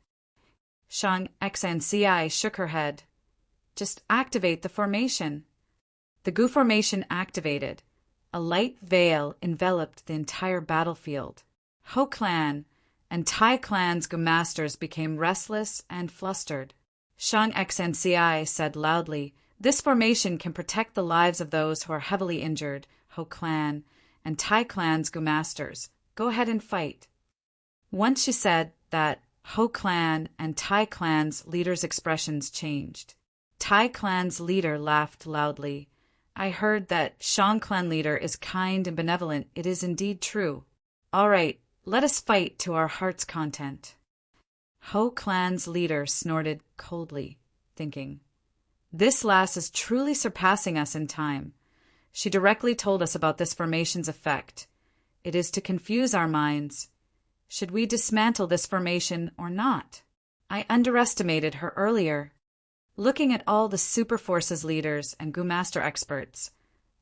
Shang Xnci shook her head. Just activate the formation. The Gu formation activated. A light veil enveloped the entire battlefield. Ho clan and Tai clan's Gu masters became restless and flustered. Shang Xnci said loudly, this formation can protect the lives of those who are heavily injured. Ho clan and Tai clan's Gu masters, go ahead and fight. Once she said that, Ho clan and Tai clan's leaders' expressions changed. Tai clan's leader laughed loudly. I heard that Shang clan leader is kind and benevolent. It is indeed true. All right, let us fight to our heart's content. Ho clan's leader snorted coldly, thinking, this lass is truly surpassing us in time. She directly told us about this formation's effect. It is to confuse our minds. Should we dismantle this formation or not? I underestimated her earlier. Looking at all the Super Forces leaders and Gu Master experts,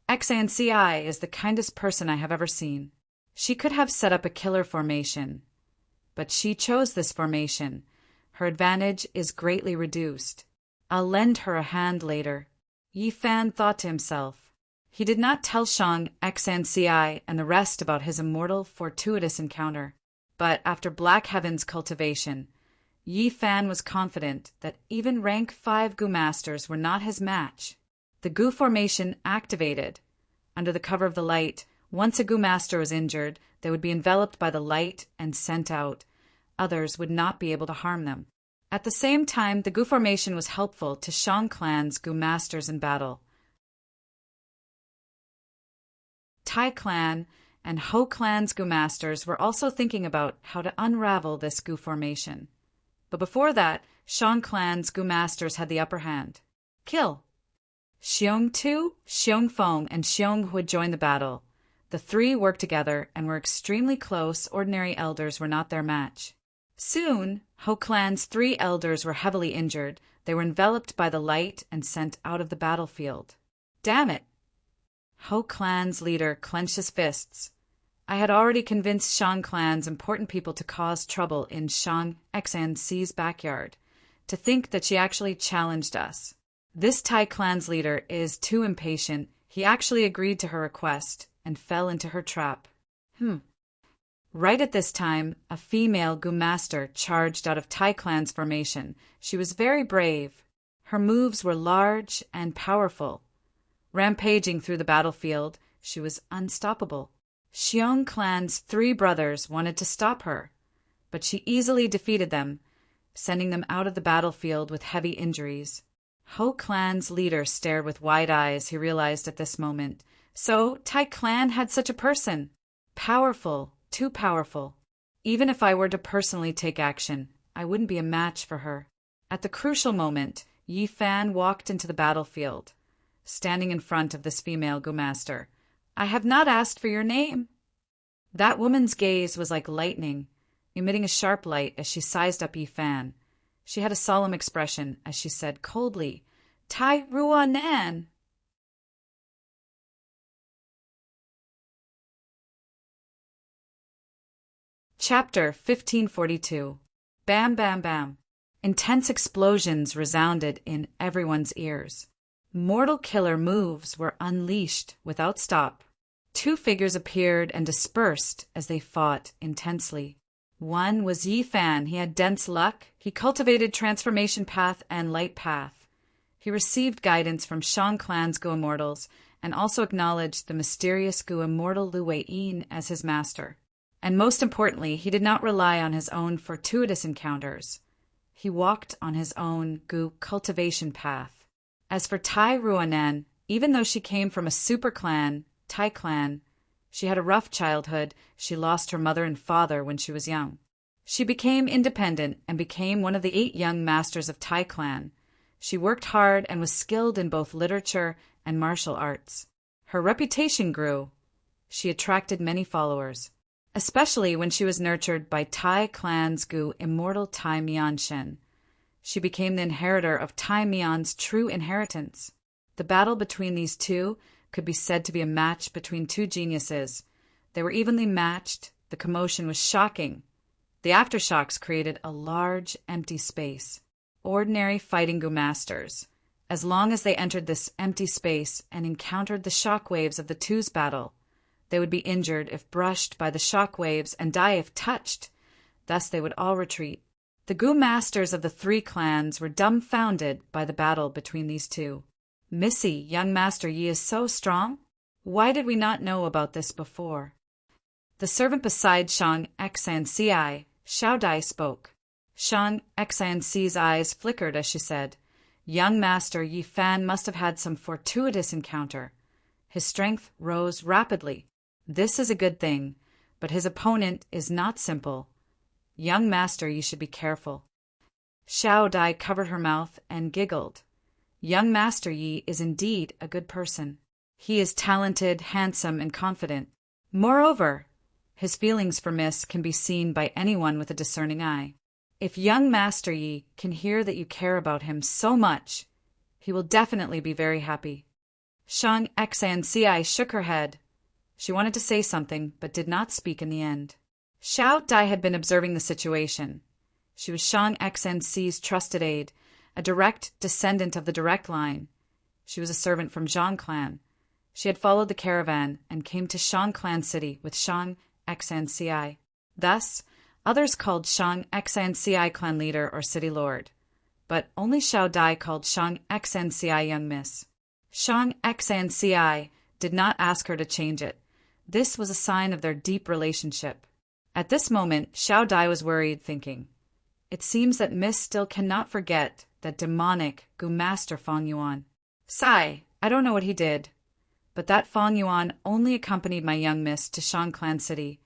XANCI is the kindest person I have ever seen. She could have set up a killer formation, but she chose this formation. Her advantage is greatly reduced. I'll lend her a hand later. Yi Fan thought to himself. He did not tell Shang XANCI and the rest about his immortal, fortuitous encounter. But after Black Heaven's cultivation, Yi Fan was confident that even rank 5 Gu Masters were not his match. The Gu formation activated. Under the cover of the light, once a Gu Master was injured, they would be enveloped by the light and sent out. Others would not be able to harm them. At the same time, the Gu formation was helpful to Shang Clan's Gu Masters in battle. Tai Clan and Ho Clan's Gu Masters were also thinking about how to unravel this Gu formation. But before that, Shang Clan's Gu Masters had the upper hand. Kill! Xiong Tu, Xiong Feng, and Xiong Hu had joined the battle. The 3 worked together and were extremely close. Ordinary elders were not their match. Soon, Ho Clan's 3 elders were heavily injured. They were enveloped by the light and sent out of the battlefield. Damn it! Ho Clan's leader clenched his fists. I had already convinced Shang Clan's important people to cause trouble in Shang XNC's backyard. To think that she actually challenged us. This Tai Clan's leader is too impatient. He actually agreed to her request and fell into her trap. Right at this time, a female Gu Master charged out of Tai Clan's formation. She was very brave. Her moves were large and powerful. Rampaging through the battlefield, she was unstoppable. Xiong Clan's 3 brothers wanted to stop her, but she easily defeated them, sending them out of the battlefield with heavy injuries. Ho Clan's leader stared with wide eyes, he realized at this moment. So, Tai Clan had such a person. Powerful, too powerful. Even if I were to personally take action, I wouldn't be a match for her. At the crucial moment, Yi Fan walked into the battlefield, standing in front of this female Gu Master. I have not asked for your name. That woman's gaze was like lightning, emitting a sharp light as she sized up Yi Fan. She had a solemn expression as she said coldly, Tai Ruanan. Chapter 1542. Bam, bam, bam. Intense explosions resounded in everyone's ears. Mortal killer moves were unleashed without stop. 2 figures appeared and dispersed as they fought intensely. One was Yi Fan. He had dense luck. He cultivated Transformation Path and Light Path. He received guidance from Shang Clan's Gu Immortals and also acknowledged the mysterious Gu Immortal Lu Wei-yin as his master. And most importantly, he did not rely on his own fortuitous encounters. He walked on his own Gu cultivation path. As for Tai Ruanan, even though she came from a super clan, Tai Clan, she had a rough childhood. She lost her mother and father when she was young. She became independent and became one of the 8 young masters of Tai Clan. She worked hard and was skilled in both literature and martial arts. Her reputation grew. She attracted many followers, especially when she was nurtured by Tai Clan's Gu Immortal Tai Mianshen. She became the inheritor of Tai Mian's true inheritance. The battle between these 2 could be said to be a match between 2 geniuses. They were evenly matched. The commotion was shocking. The aftershocks created a large, empty space. Ordinary fighting Gu Masters. As long as they entered this empty space and encountered the shock waves of the 2's battle, they would be injured if brushed by the shock waves and die if touched. Thus they would all retreat. The Gu Masters of the 3 clans were dumbfounded by the battle between these 2. Missy, young Master Yi is so strong? Why did we not know about this before? The servant beside Shang XNCI, Xiao Dai, spoke. Shang XNC's eyes flickered as she said, Young Master Yi Fan must have had some fortuitous encounter. His strength rose rapidly. This is a good thing, but his opponent is not simple. Young Master, you should be careful. Xiao Dai covered her mouth and giggled. Young Master Yi is indeed a good person. He is talented, handsome, and confident. Moreover, his feelings for Miss can be seen by anyone with a discerning eye. If young Master Yi can hear that you care about him so much, he will definitely be very happy. Shang Xanci shook her head. She wanted to say something, but did not speak in the end. Xiao Dai had been observing the situation. She was Shang Xanci's trusted aide, a direct descendant of the direct line. She was a servant from Zhang clan. She had followed the caravan and came to Shang clan city with Shang Xanci. Thus, others called Shang Xanci clan leader or city lord, but only Xiao Dai called Shang Xanci young miss. Shang Xanci did not ask her to change it. This was a sign of their deep relationship. At this moment, Xiao Dai was worried, thinking, "It seems that Miss still cannot forget that demonic Gu Master Fang Yuan. Sigh, I don't know what he did, but that Fang Yuan only accompanied my young miss to Shang Clan City,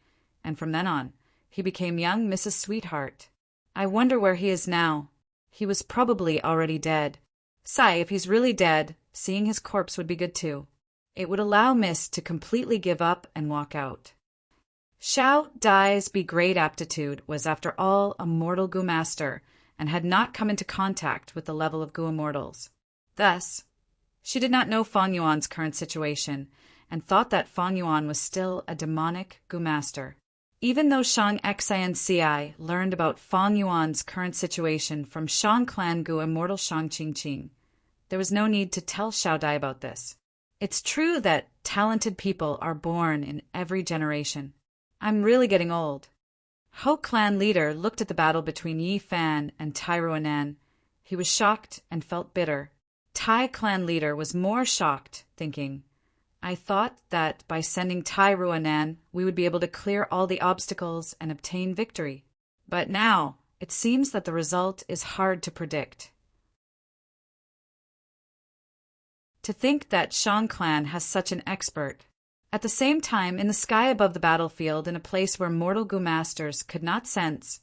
and from then on, he became young Mrs. Sweetheart. I wonder where he is now. He was probably already dead. Sigh, if he's really dead, seeing his corpse would be good too. It would allow Miss to completely give up and walk out." Xiao Dai's great aptitude was after all a mortal Gu master and had not come into contact with the level of Gu immortals. Thus, she did not know Fang Yuan's current situation and thought that Fang Yuan was still a demonic Gu master. Even though Shang Xanci learned about Fang Yuan's current situation from Shang clan Gu immortal Shang Qingqing, there was no need to tell Xiao Dai about this. It's true that talented people are born in every generation. I'm really getting old. Ho clan leader looked at the battle between Yi Fan and Tai Ruanan. He was shocked and felt bitter. Tai clan leader was more shocked, thinking, "I thought that by sending Tai Ruanan, we would be able to clear all the obstacles and obtain victory. But now, it seems that the result is hard to predict." To think that Shang clan has such an expert. At the same time, in the sky above the battlefield, in a place where mortal Gu masters could not sense,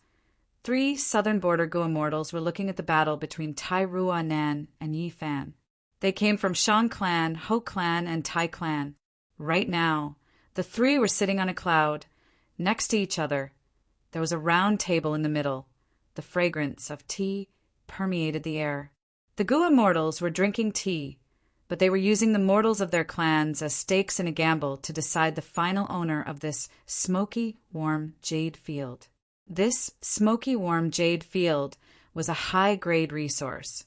3 southern border Gu immortals were looking at the battle between Tai Ruanan and Yi Fan. They came from Shang clan, Ho clan, and Tai clan. Right now, the 3 were sitting on a cloud, next to each other. There was a round table in the middle. The fragrance of tea permeated the air. The Gu immortals were drinking tea, but they were using the mortals of their clans as stakes in a gamble to decide the final owner of this smoky, warm jade field. This smoky, warm jade field was a high-grade resource.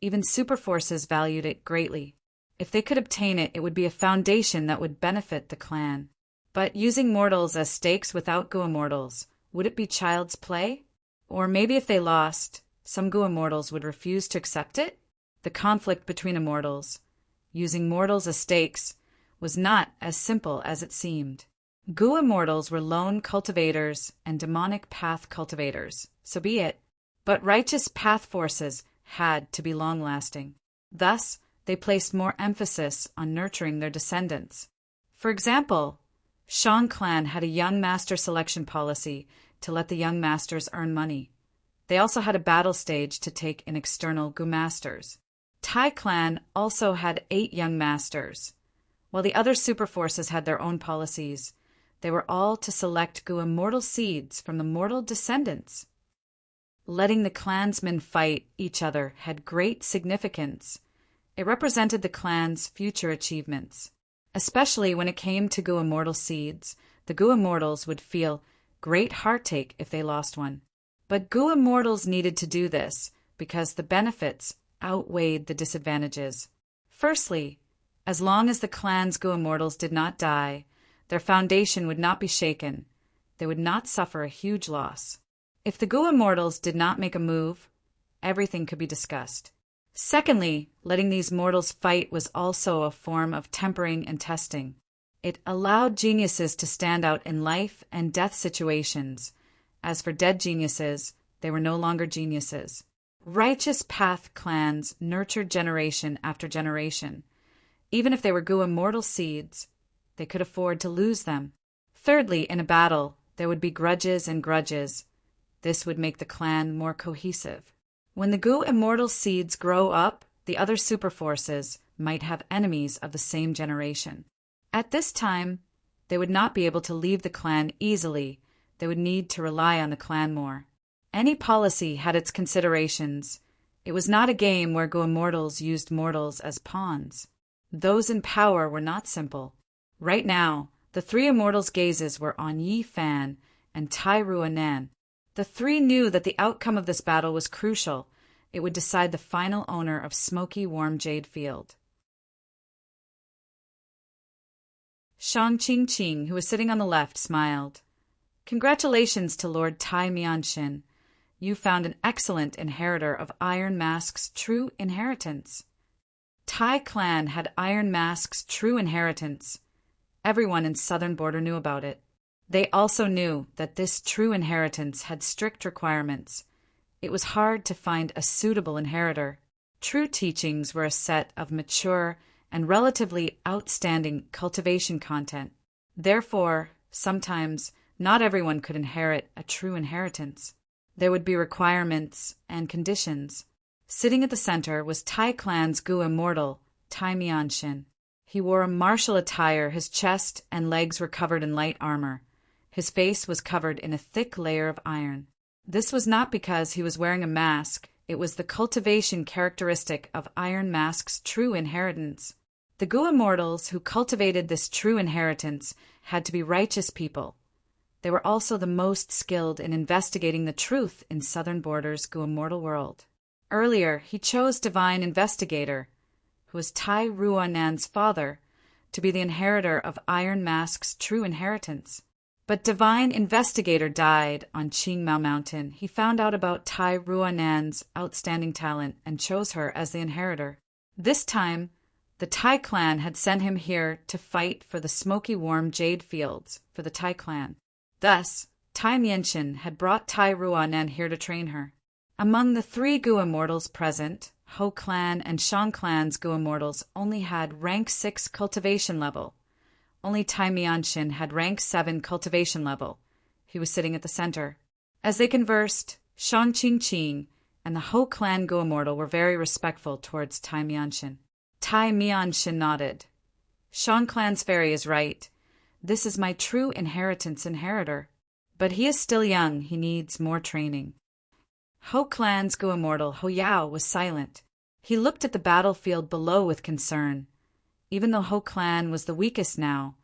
Even super forces valued it greatly. If they could obtain it, it would be a foundation that would benefit the clan. But using mortals as stakes without Gu immortals, would it be child's play? Or maybe if they lost, some Gu immortals would refuse to accept it? The conflict between immortals, using mortals as stakes, was not as simple as it seemed. Gu immortals were lone cultivators and demonic path cultivators, so be it. But righteous path forces had to be long-lasting. Thus, they placed more emphasis on nurturing their descendants. For example, Shang clan had a young master selection policy to let the young masters earn money. They also had a battle stage to take in external Gu masters. Tai clan also had 8 young masters. While the other super forces had their own policies, they were all to select Gu immortal seeds from the mortal descendants. Letting the clansmen fight each other had great significance. It represented the clan's future achievements. Especially when it came to Gu immortal seeds, the Gu immortals would feel great heartache if they lost one. But Gu immortals needed to do this because the benefits outweighed the disadvantages. Firstly, as long as the clan's Gu immortals did not die, their foundation would not be shaken. They would not suffer a huge loss. If the Gu immortals did not make a move, everything could be discussed. Secondly, letting these mortals fight was also a form of tempering and testing. It allowed geniuses to stand out in life and death situations. As for dead geniuses, they were no longer geniuses. Righteous path clans nurtured generation after generation. Even if they were Gu immortal seeds, they could afford to lose them. Thirdly, in a battle, there would be grudges and grudges. This would make the clan more cohesive. When the Gu immortal seeds grow up, the other super forces might have enemies of the same generation. At this time, they would not be able to leave the clan easily. They would need to rely on the clan more. Any policy had its considerations. It was not a game where Go Immortals used mortals as pawns. Those in power were not simple. Right now, the three immortals' gazes were on Yi Fan and Tai Ruanan. The three knew that the outcome of this battle was crucial. It would decide the final owner of Smoky Warm Jade Field. Shang Qing, who was sitting on the left, smiled. Congratulations to Lord Tai Mianshin. You found an excellent inheritor of Iron Mask's true inheritance. Tai clan had Iron Mask's true inheritance. Everyone in Southern Border knew about it. They also knew that this true inheritance had strict requirements. It was hard to find a suitable inheritor. True teachings were a set of mature and relatively outstanding cultivation content. Therefore, sometimes not everyone could inherit a true inheritance. There would be requirements and conditions. Sitting at the center was Tai clan's Gu Immortal, Tai Mianshin. He wore a martial attire. His chest and legs were covered in light armor. His face was covered in a thick layer of iron. This was not because he was wearing a mask. It was the cultivation characteristic of Iron Mask's true inheritance. The Gu Immortals who cultivated this true inheritance had to be righteous people. They were also the most skilled in investigating the truth in Southern Border's Gu Immortal world. Earlier, he chose Divine Investigator, who was Tai Ruanan's father, to be the inheritor of Iron Mask's true inheritance. But Divine Investigator died on Qingmao Mountain. He found out about Tai Ruanan's outstanding talent and chose her as the inheritor. This time, the Tai clan had sent him here to fight for the Smoky Warm Jade Fields for the Tai clan. Thus, Tai Mianshin had brought Tai Ruanan here to train her. Among the three Gu Immortals present, Ho clan and Shang clan's Gu Immortals only had rank 6 cultivation level. Only Tai Mianshin had rank 7 cultivation level. He was sitting at the center. As they conversed, Shang Qing and the Ho clan Gu Immortal were very respectful towards Tai Mianshin. Tai Mianshin nodded. Shang clan's fairy is right. This is my true inheritance inheritor. But he is still young. He needs more training. Ho clan's Gu Immortal, Ho Yao, was silent. He looked at the battlefield below with concern. Even though Ho clan was the weakest now,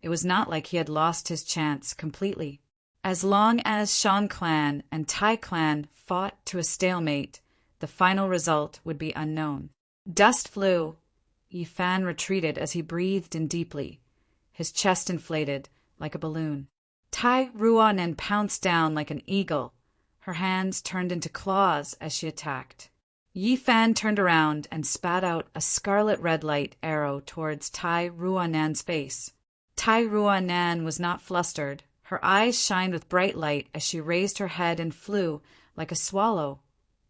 it was not like he had lost his chance completely. As long as Shang clan and Tai clan fought to a stalemate, the final result would be unknown. Dust flew. Yi Fan retreated as he breathed in deeply. His chest inflated like a balloon. Tai Ruanan pounced down like an eagle. Her hands turned into claws as she attacked. Yi Fan turned around and spat out a scarlet red light arrow towards Tai Ruanan's face. Tai Ruanan was not flustered. Her eyes shined with bright light as she raised her head and flew like a swallow,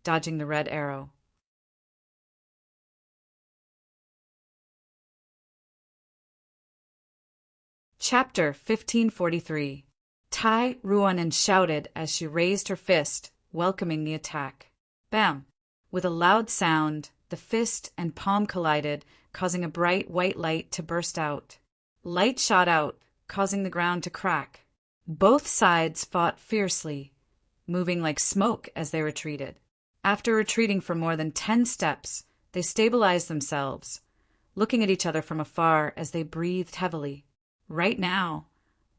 dodging the red arrow. Chapter 1543. Tai Ruanan shouted as she raised her fist, welcoming the attack. Bam! With a loud sound, the fist and palm collided, causing a bright white light to burst out. Light shot out, causing the ground to crack. Both sides fought fiercely, moving like smoke as they retreated. After retreating for more than 10 steps, they stabilized themselves, looking at each other from afar as they breathed heavily. Right now,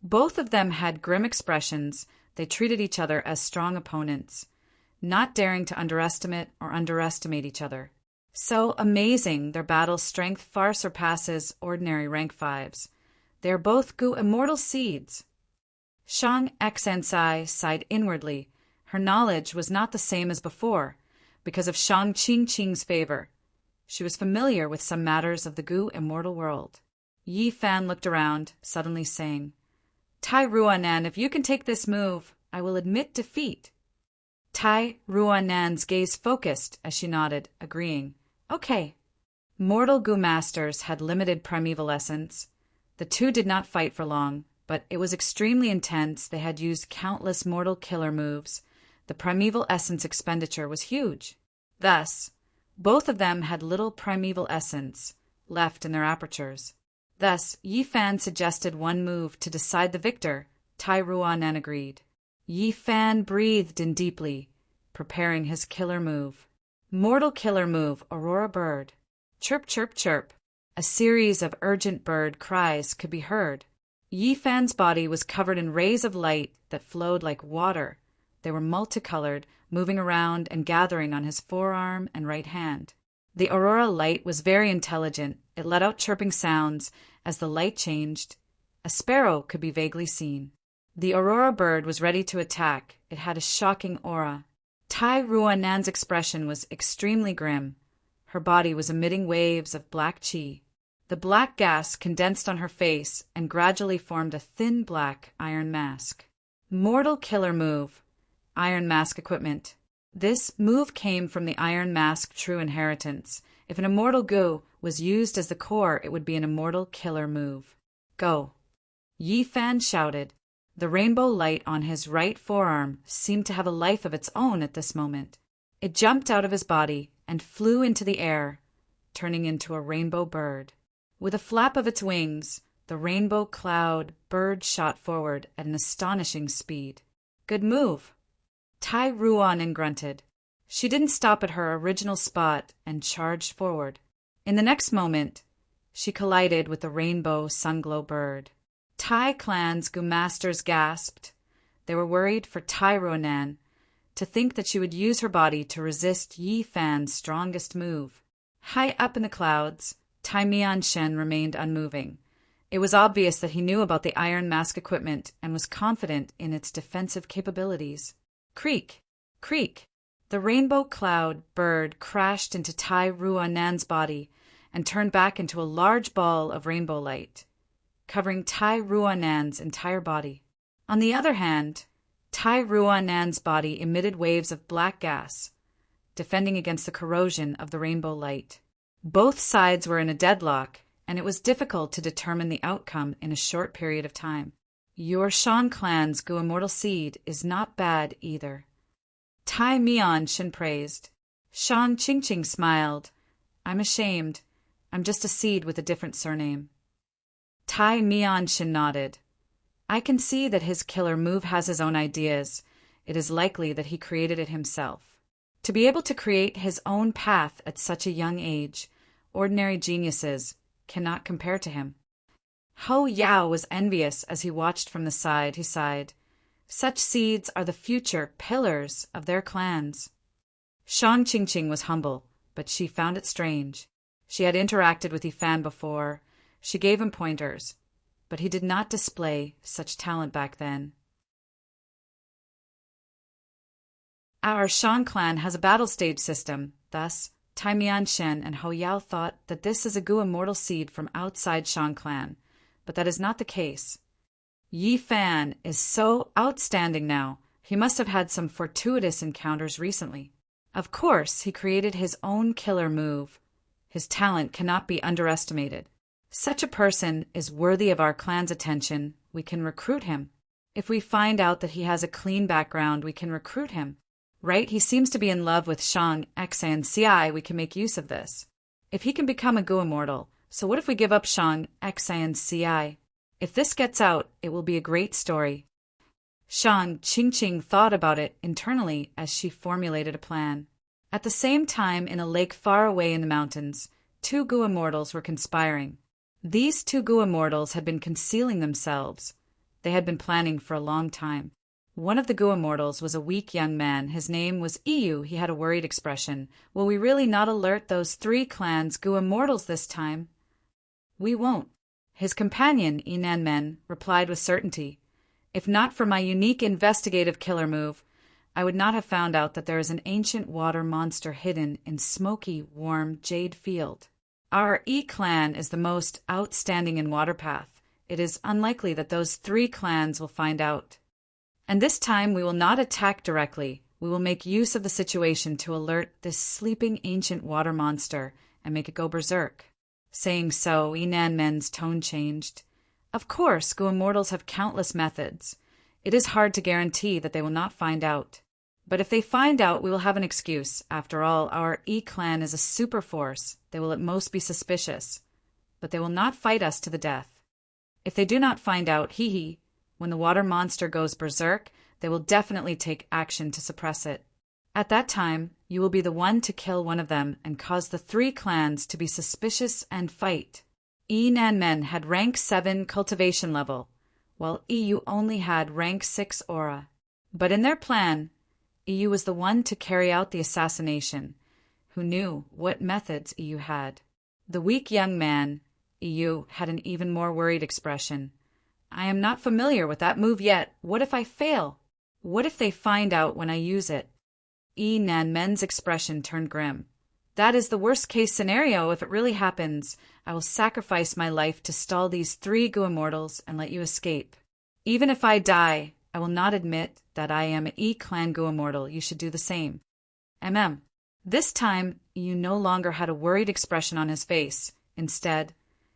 both of them had grim expressions. They treated each other as strong opponents, not daring to underestimate each other. So amazing, their battle strength far surpasses ordinary rank 5s. They are both Gu Immortal seeds. Shang Xansai sighed inwardly. Her knowledge was not the same as before, because of Shang Qing's favor. She was familiar with some matters of the Gu Immortal world. Yi Fan looked around, suddenly saying, Tai Ruanan, if you can take this move, I will admit defeat. Tai Ruanan's gaze focused as she nodded, agreeing. Okay. Mortal Gu Masters had limited primeval essence. The two did not fight for long, but it was extremely intense. They had used countless mortal killer moves. The primeval essence expenditure was huge. Thus, both of them had little primeval essence left in their apertures. Thus, Yi Fan suggested one move to decide the victor. Tai Ruanan agreed. Yi Fan breathed in deeply, preparing his killer move. Mortal killer move, Aurora Bird. Chirp, chirp, chirp. A series of urgent bird cries could be heard. Yi Fan's body was covered in rays of light that flowed like water. They were multicolored, moving around and gathering on his forearm and right hand. The aurora light was very intelligent. It let out chirping sounds. As the light changed, a sparrow could be vaguely seen. The aurora bird was ready to attack. It had a shocking aura. Tai Ruanan's expression was extremely grim. Her body was emitting waves of black chi. The black gas condensed on her face and gradually formed a thin black iron mask. Mortal killer move. Iron mask equipment. This move came from the iron mask true inheritance. If an immortal gu was used as the core, it would be an immortal killer move. Go. Yi Fan shouted. The rainbow light on his right forearm seemed to have a life of its own at this moment. It jumped out of his body and flew into the air, turning into a rainbow bird. With a flap of its wings, the rainbow cloud bird shot forward at an astonishing speed. Good move. Tai Ruan grunted. She didn't stop at her original spot and charged forward. In the next moment, she collided with the rainbow sunglow bird. Tai Clan's gu masters gasped. They were worried for Tai Ruanan, to think that she would use her body to resist Yi Fan's strongest move. High up in the clouds, Tai Mianshen remained unmoving. It was obvious that he knew about the iron mask equipment and was confident in its defensive capabilities. Creak! Creak! The rainbow cloud bird crashed into Tai Ruanan's body and turned back into a large ball of rainbow light, covering Tai Ruanan's entire body. On the other hand, Tai Ruanan's body emitted waves of black gas, defending against the corrosion of the rainbow light. Both sides were in a deadlock, and it was difficult to determine the outcome in a short period of time. Your Shan clan's gu immortal seed is not bad either. Tai Mianshen praised. Shang Qingqing smiled. I'm ashamed. I'm just a seed with a different surname. Tai Mianshen nodded. I can see that his killer move has his own ideas. It is likely that he created it himself. To be able to create his own path at such a young age, ordinary geniuses cannot compare to him. Ho Yao was envious as he watched from the side. He sighed. Such seeds are the future pillars of their clans. Shang Qingqing was humble, but she found it strange. She had interacted with Yifan before. She gave him pointers, but he did not display such talent back then. Our Shan clan has a battle stage system. Thus, Tai Mianshen and Ho Yao thought that this is a gu immortal seed from outside Shan clan, but that is not the case. Yi Fan is so outstanding now. He must have had some fortuitous encounters recently. Of course, he created his own killer move. His talent cannot be underestimated. Such a person is worthy of our clan's attention. We can recruit him. If we find out that he has a clean background, we can recruit him. Right? He seems to be in love with Shang Xianci. We can make use of this. If he can become a gu immortal, so what if we give up Shang Xianci? If this gets out, it will be a great story. Shang Qingqing thought about it internally as she formulated a plan. At the same time, in a lake far away in the mountains, two gu immortals were conspiring. These two gu immortals had been concealing themselves. They had been planning for a long time. One of the gu immortals was a weak young man. His name was Iyu. He had a worried expression. Will we really not alert those three clans gu immortals this time? We won't. His companion, Inanmen, replied with certainty. If not for my unique investigative killer move, I would not have found out that there is an ancient water monster hidden in smoky, warm Jade Field. Our E-clan is the most outstanding in Waterpath. It is unlikely that those three clans will find out. And this time we will not attack directly. We will make use of the situation to alert this sleeping ancient water monster and make it go berserk. Saying so, Inanmen's tone changed. Of course, gu immortals have countless methods. It is hard to guarantee that they will not find out. But if they find out, we will have an excuse. After all, our E-clan is a super force. They will at most be suspicious. But they will not fight us to the death. If they do not find out, when the water monster goes berserk, they will definitely take action to suppress it. At that time, you will be the one to kill one of them and cause the 3 clans to be suspicious and fight. Nan Men had rank 7 cultivation level, while EU only had rank 6 aura. But in their plan, EU was the one to carry out the assassination, who knew what methods EU had. The weak young man, EU, had an even more worried expression. I am not familiar with that move yet. What if I fail? What if they find out when I use it? Nan Men's expression turned grim. That is the worst-case scenario if it really happens. I will sacrifice my life to stall these 3 Gu immortals and let you escape. Even if I die, I will not admit that I am an clan Gu immortal. You should do the same. This time, you no longer had a worried expression on his face. Instead,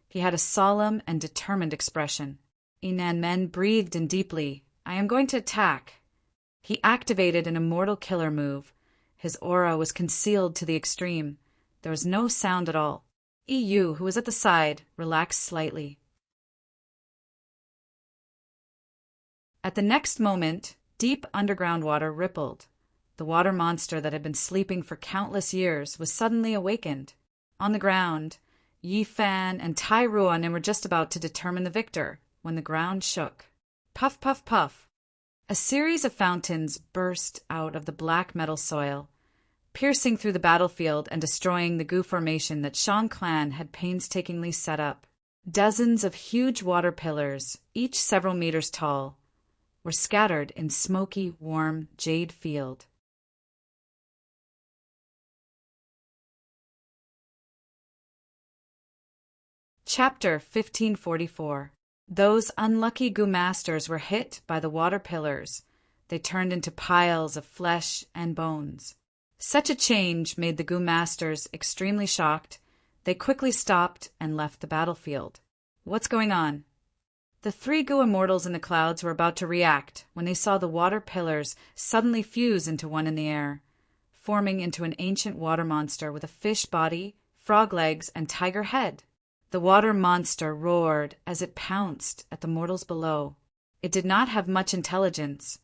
he had a solemn and determined expression. Nan Men breathed in deeply. I am going to attack. He activated an immortal killer move. His aura was concealed to the extreme. There was no sound at all. EU, who was at the side, relaxed slightly. At the next moment, deep underground water rippled. The water monster that had been sleeping for countless years was suddenly awakened. On the ground, Yi Fan and Tai Ruan were just about to determine the victor when the ground shook. Puff, puff, puff. A series of fountains burst out of the black metal soil, piercing through the battlefield and destroying the Gu formation that Shang Clan had painstakingly set up. Dozens of huge water pillars, each several meters tall, were scattered in smoky, warm jade field. Chapter 1544. Those unlucky Gu masters were hit by the water pillars. They turned into piles of flesh and bones. Such a change made the Gu masters extremely shocked. They quickly stopped and left the battlefield. What's going on? The 3 Gu immortals in the clouds were about to react when they saw the water pillars suddenly fuse into one in the air, forming into an ancient water monster with a fish body, frog legs, and tiger head. The water monster roared as it pounced at the mortals below. It did not have much intelligence.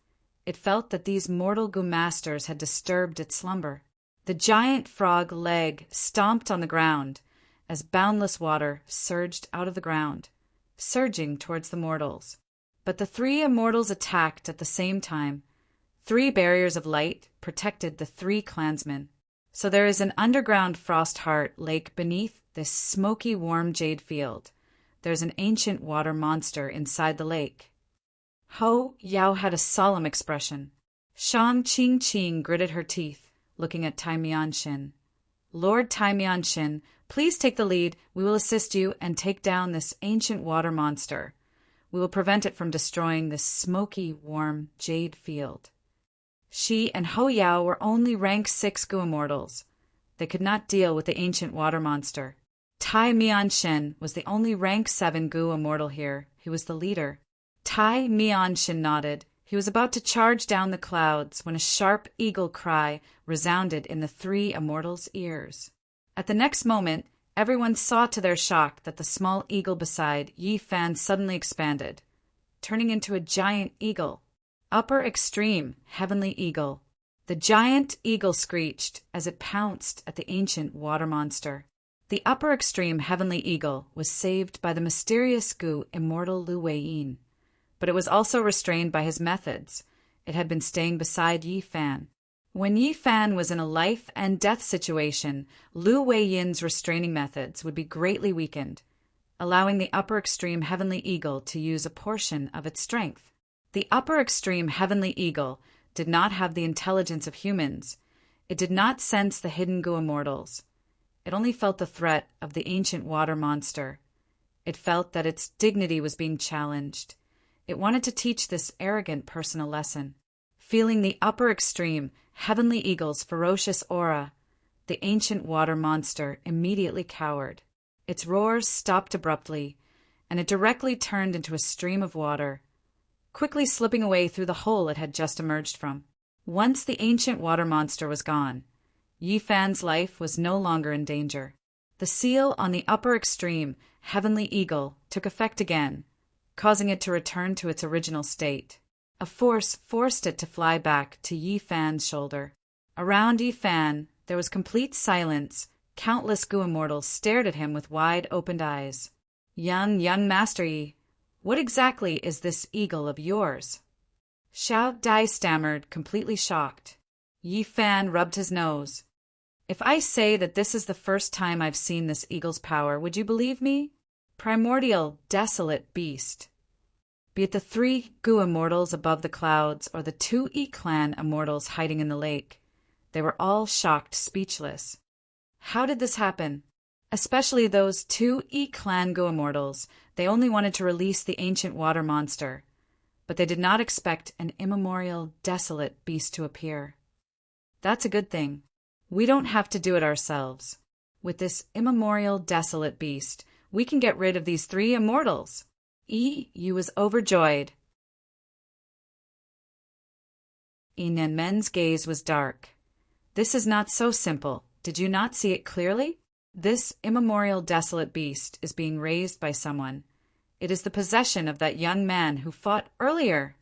It felt that these mortal Gu masters had disturbed its slumber. The giant frog leg stomped on the ground as boundless water surged out of the ground, surging towards the mortals. But the 3 immortals attacked at the same time. 3 barriers of light protected the 3 clansmen. So there is an underground frost heart lake beneath this smoky, warm jade field. There's an ancient water monster inside the lake. Ho Yao had a solemn expression. Shang Qing gritted her teeth, looking at Tai Mianshin. Lord Tai Mianshin, please take the lead. We will assist you and take down this ancient water monster. We will prevent it from destroying this smoky, warm jade field. She and Ho Yao were only rank 6 Gu immortals. They could not deal with the ancient water monster. Tai Mianshin was the only rank 7 Gu immortal here. He was the leader. Tai Mianshin nodded. He was about to charge down the clouds when a sharp eagle cry resounded in the 3 immortals' ears. At the next moment, everyone saw to their shock that the small eagle beside Yi Fan suddenly expanded, turning into a giant eagle. Upper extreme, heavenly eagle. The giant eagle screeched as it pounced at the ancient water monster. The upper extreme heavenly eagle was saved by the mysterious Gu immortal Lu Weiyin, but it was also restrained by his methods. It had been staying beside Yi Fan. When Yi Fan was in a life and death situation, Lu Weiyin's restraining methods would be greatly weakened, allowing the upper extreme heavenly eagle to use a portion of its strength. The upper extreme heavenly eagle did not have the intelligence of humans. It did not sense the hidden Gu immortals. It only felt the threat of the ancient water monster. It felt that its dignity was being challenged. It wanted to teach this arrogant person a lesson. Feeling the upper extreme, heavenly eagle's ferocious aura, the ancient water monster immediately cowered. Its roars stopped abruptly, and it directly turned into a stream of water, quickly slipping away through the hole it had just emerged from. Once the ancient water monster was gone, Yi Fan's life was no longer in danger. The seal on the upper extreme, heavenly eagle, took effect again, causing it to return to its original state. A force forced it to fly back to Yi Fan's shoulder. Around Yi Fan, there was complete silence. Countless Gu immortals stared at him with wide-opened eyes. Young Master Yi, what exactly is this eagle of yours? Xiao Dai stammered, completely shocked. Yi Fan rubbed his nose. If I say that this is the first time I've seen this eagle's power, would you believe me? Primordial, desolate beast. Be it the 3 Gu immortals above the clouds or the 2 E-clan immortals hiding in the lake, they were all shocked, speechless. How did this happen? Especially those 2 E-clan Gu immortals. They only wanted to release the ancient water monster, but they did not expect an immemorial, desolate beast to appear. That's a good thing. We don't have to do it ourselves. With this immemorial, desolate beast, we can get rid of these 3 immortals. Yu was overjoyed. Men's gaze was dark. This is not so simple. Did you not see it clearly? This immemorial, desolate beast is being raised by someone. It is the possession of that young man who fought earlier.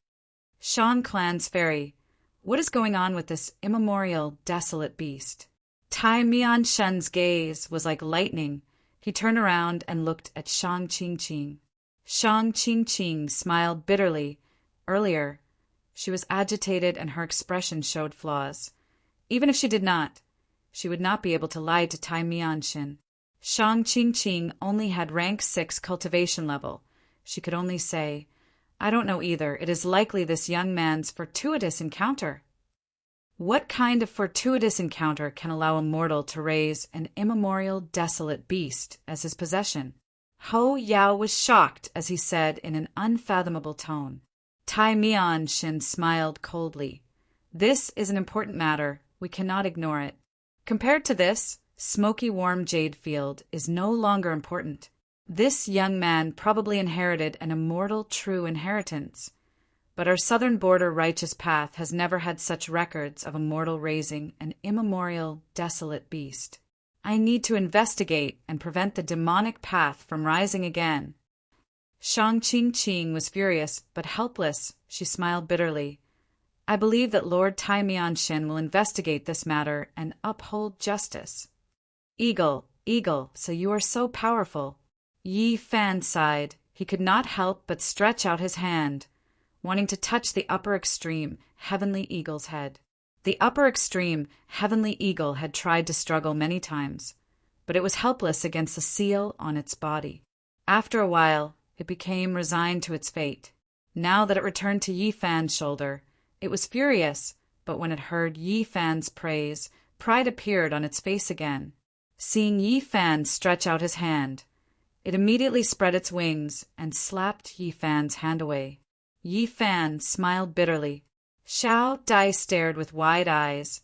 Shan Clan's fairy. What is going on with this immemorial, desolate beast? Tai Mianshen's gaze was like lightning. He turned around and looked at Shang Qingqing. Shang Qingqing smiled bitterly. Earlier, she was agitated and her expression showed flaws. Even if she did not, she would not be able to lie to Tai Mianshen. Shang Qingqing only had rank 6 cultivation level. She could only say, I don't know either. It is likely this young man's fortuitous encounter. What kind of fortuitous encounter can allow a mortal to raise an immemorial, desolate beast as his possession? Ho Yao was shocked as he said in an unfathomable tone. Tai Mianshen smiled coldly. This is an important matter. We cannot ignore it. Compared to this, smoky warm jade field is no longer important. This young man probably inherited an immortal true inheritance. But our southern border righteous path has never had such records of a mortal raising an immemorial, desolate beast. I need to investigate and prevent the demonic path from rising again. Shang Qingqing was furious, but helpless. She smiled bitterly. I believe that Lord Tai Mianshen will investigate this matter and uphold justice. Eagle, so you are so powerful. Yi Fan sighed. He could not help but stretch out his hand, wanting to touch the upper extreme, Heavenly Eagle's head. The upper extreme, Heavenly Eagle had tried to struggle many times, but it was helpless against the seal on its body. After a while, it became resigned to its fate. Now that it returned to Yi Fan's shoulder, it was furious, but when it heard Yi Fan's praise, pride appeared on its face again. Seeing Yi Fan stretch out his hand, it immediately spread its wings and slapped Yi Fan's hand away. Yi Fan smiled bitterly. Xiao Dai stared with wide eyes.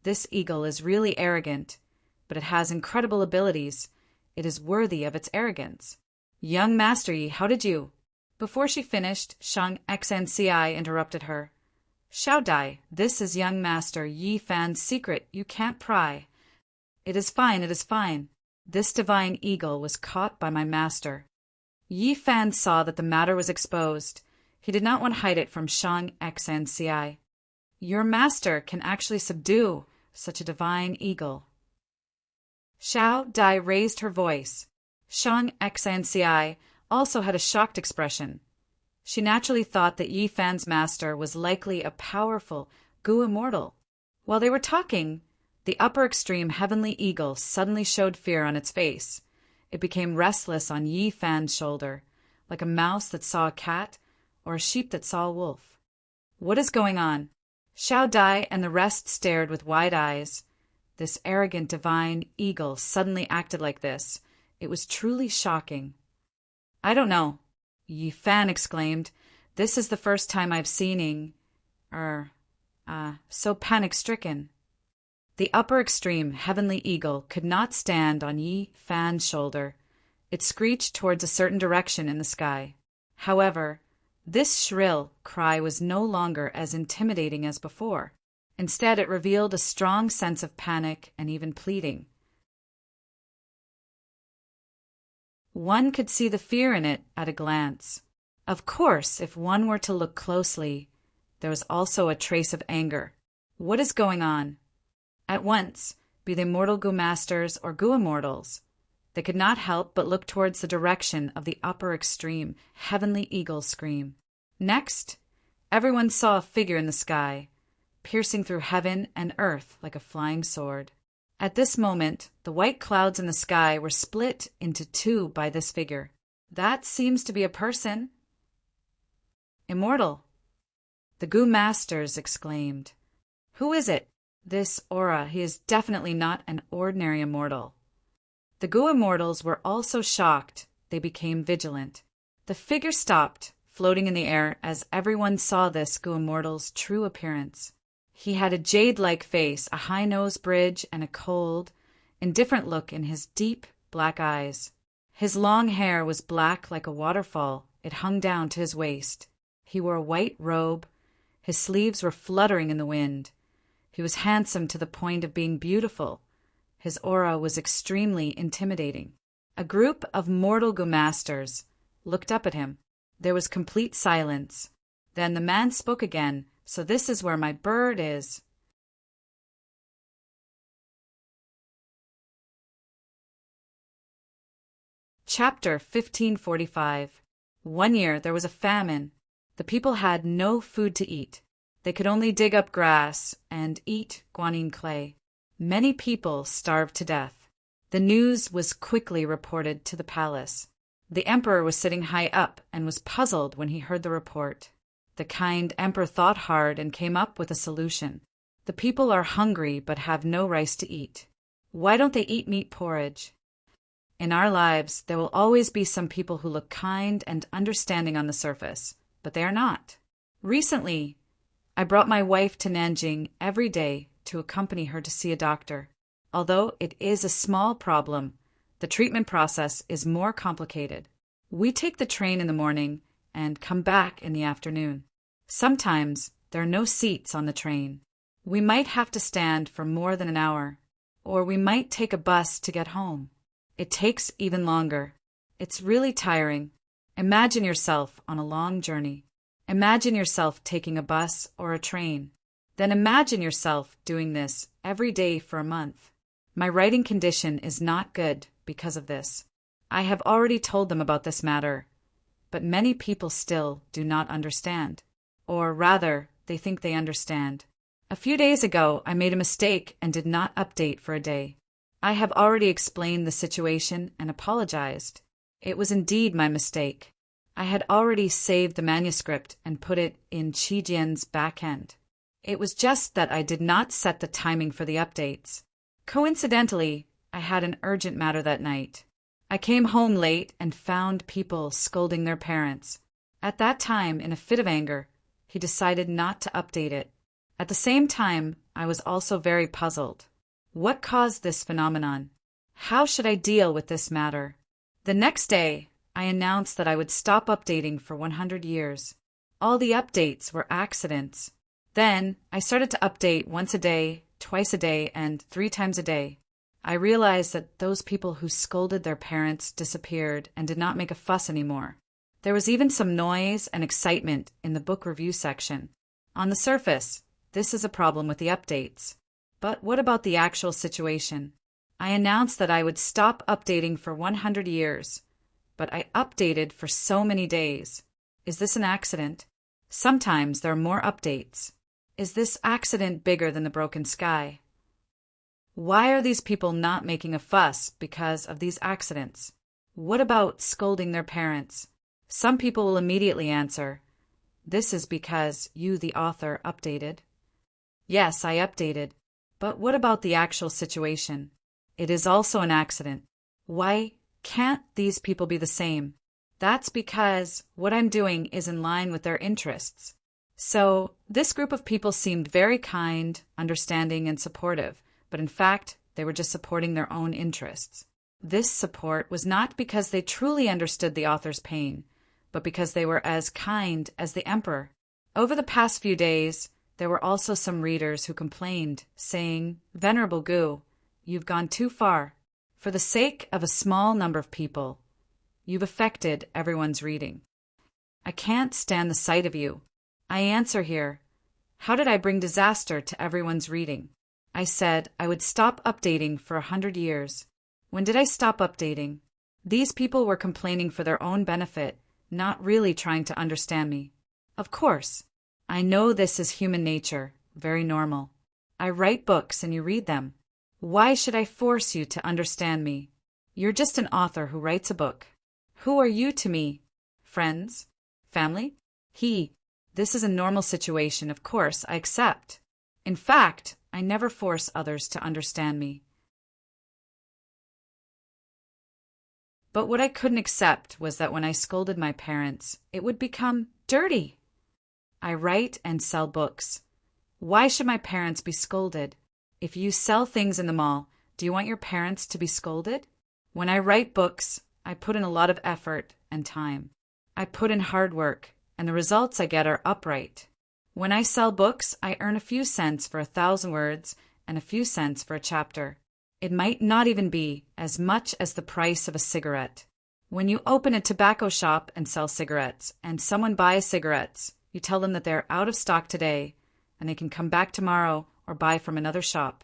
This eagle is really arrogant, but it has incredible abilities. It is worthy of its arrogance. Young Master Yi, how did you? Before she finished, Shang Xnci interrupted her. Xiao Dai, this is young Master Yi Fan's secret. You can't pry. It is fine, it is fine. This divine eagle was caught by my master. Yi Fan saw that the matter was exposed. He did not want to hide it from Shang Xnci. Your master can actually subdue such a divine eagle. Xiao Dai raised her voice. Shang Xnci also had a shocked expression. She naturally thought that Yi Fan's master was likely a powerful Gu immortal. While they were talking, the upper extreme Heavenly Eagle suddenly showed fear on its face. It became restless on Yi Fan's shoulder, like a mouse that saw a cat or a sheep that saw a wolf. What is going on? Xiao Dai and the rest stared with wide eyes. This arrogant divine eagle suddenly acted like this. It was truly shocking. I don't know, Yi Fan exclaimed. This is the first time I've seen so panic-stricken. The upper extreme Heavenly Eagle could not stand on Yi Fan's shoulder. It screeched towards a certain direction in the sky. However, this shrill cry was no longer as intimidating as before. Instead, it revealed a strong sense of panic and even pleading. One could see the fear in it at a glance. Of course, if one were to look closely, there was also a trace of anger. What is going on? At once, be they mortal Gu masters or Gu immortals, they could not help but look towards the direction of the upper extreme, heavenly eagle's scream. Next, everyone saw a figure in the sky, piercing through heaven and earth like a flying sword. At this moment, the white clouds in the sky were split into two by this figure. That seems to be a person. Immortal. The Gu masters exclaimed. Who is it? This aura, he is definitely not an ordinary immortal. The Gu immortals were also shocked. They became vigilant. The figure stopped, floating in the air as everyone saw this Gu immortal's true appearance. He had a jade-like face, a high nose bridge, and a cold, indifferent look in his deep, black eyes. His long hair was black like a waterfall. It hung down to his waist. He wore a white robe. His sleeves were fluttering in the wind. He was handsome to the point of being beautiful. His aura was extremely intimidating. A group of mortal Gu masters looked up at him. There was complete silence. Then the man spoke again. So this is where my bird is. Chapter 1545. 1 year there was a famine. The people had no food to eat. They could only dig up grass and eat guanine clay. Many people starved to death. The news was quickly reported to the palace. The emperor was sitting high up and was puzzled when he heard the report. The kind emperor thought hard and came up with a solution. The people are hungry but have no rice to eat. Why don't they eat meat porridge? In our lives, there will always be some people who look kind and understanding on the surface, but they are not. Recently, I brought my wife to Nanjing every day to accompany her to see a doctor. Although it is a small problem, the treatment process is more complicated. We take the train in the morning and come back in the afternoon. Sometimes there are no seats on the train. We might have to stand for more than an hour, or we might take a bus to get home. It takes even longer. It's really tiring. Imagine yourself on a long journey. Imagine yourself taking a bus or a train. Then imagine yourself doing this every day for a month. My writing condition is not good because of this. I have already told them about this matter, but many people still do not understand. Or rather, they think they understand. A few days ago, I made a mistake and did not update for a day. I have already explained the situation and apologized. It was indeed my mistake. I had already saved the manuscript and put it in Qijian's back end. It was just that I did not set the timing for the updates. Coincidentally, I had an urgent matter that night. I came home late and found people scolding their parents. At that time, in a fit of anger, he decided not to update it. At the same time, I was also very puzzled. What caused this phenomenon? How should I deal with this matter? The next day, I announced that I would stop updating for 100 years. All the updates were accidents. Then, I started to update once a day, twice a day, and 3 times a day. I realized that those people who scolded their parents disappeared and did not make a fuss anymore. There was even some noise and excitement in the book review section. On the surface, this is a problem with the updates. But what about the actual situation? I announced that I would stop updating for 100 years, but I updated for so many days. Is this an accident? Sometimes there are more updates. Is this accident bigger than the broken sky? Why are these people not making a fuss because of these accidents? What about scolding their parents? Some people will immediately answer, this is because you, the author, updated. Yes, I updated. But what about the actual situation? It is also an accident. Why can't these people be the same? That's because what I'm doing is in line with their interests. So, this group of people seemed very kind, understanding, and supportive, but in fact, they were just supporting their own interests. This support was not because they truly understood the author's pain, but because they were as kind as the emperor. Over the past few days, there were also some readers who complained, saying, Venerable Gu, you've gone too far. For the sake of a small number of people, you've affected everyone's reading. I can't stand the sight of you. I answer here, How did I bring disaster to everyone's reading? I said I would stop updating for 100 years. When did I stop updating? These people were complaining for their own benefit, not really trying to understand me. Of course, I know this is human nature, very normal. I write books and you read them. Why should I force you to understand me? You're just an author who writes a book. Who are you to me? Friends? Family? This is a normal situation, of course, I accept. In fact, I never force others to understand me. But what I couldn't accept was that when I scolded my parents, it would become dirty. I write and sell books. Why should my parents be scolded? If you sell things in the mall, do you want your parents to be scolded? When I write books, I put in a lot of effort and time. I put in hard work, and the results I get are upright. When I sell books, I earn a few cents for 1,000 words and a few cents for a chapter. It might not even be as much as the price of a cigarette. When you open a tobacco shop and sell cigarettes, and someone buys cigarettes, you tell them that they're out of stock today, and they can come back tomorrow or buy from another shop.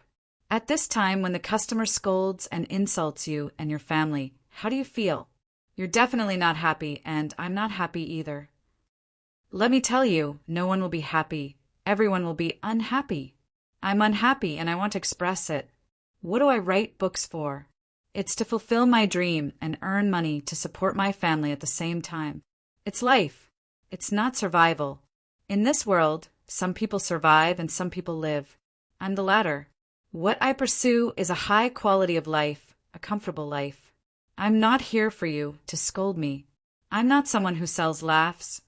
At this time, when the customer scolds and insults you and your family, how do you feel? You're definitely not happy, and I'm not happy either. Let me tell you, no one will be happy. Everyone will be unhappy. I'm unhappy and I want to express it. What do I write books for? It's to fulfill my dream and earn money to support my family at the same time. It's life. It's not survival. In this world, some people survive and some people live. I'm the latter. What I pursue is a high quality of life, a comfortable life. I'm not here for you to scold me. I'm not someone who sells laughs.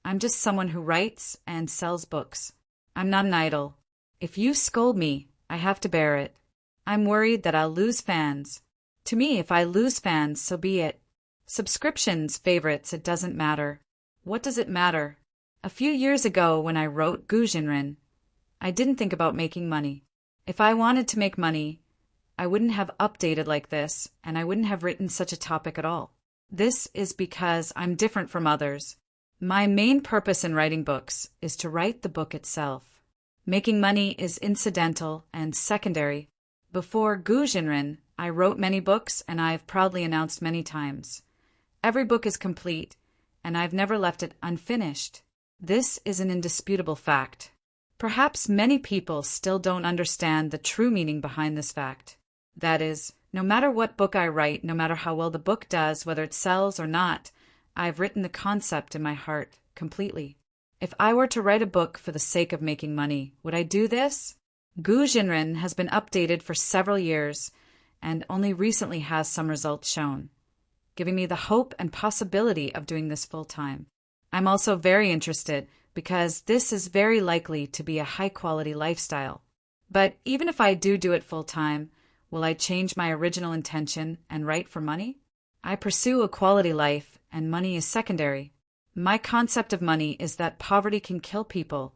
I'm just someone who writes and sells books. I'm not an idol. If you scold me, I have to bear it. I'm worried that I'll lose fans. To me, if I lose fans, so be it. Subscriptions, favorites, it doesn't matter. What does it matter? A few years ago, when I wrote Gujinrin, I didn't think about making money. If I wanted to make money, I wouldn't have updated like this, and I wouldn't have written such a topic at all. This is because I'm different from others. My main purpose in writing books is to write the book itself. Making money is incidental and secondary. Before Gujinrin, I wrote many books, and I have proudly announced many times. Every book is complete, and I've never left it unfinished. This is an indisputable fact. Perhaps many people still don't understand the true meaning behind this fact. That is, no matter what book I write, no matter how well the book does, whether it sells or not, I've written the concept in my heart completely. If I were to write a book for the sake of making money, would I do this? Gujinrin has been updated for several years and only recently has some results shown, giving me the hope and possibility of doing this full-time. I'm also very interested because this is very likely to be a high-quality lifestyle. But even if I do it full-time, will I change my original intention and write for money? I pursue a quality life, and money is secondary. My concept of money is that poverty can kill people,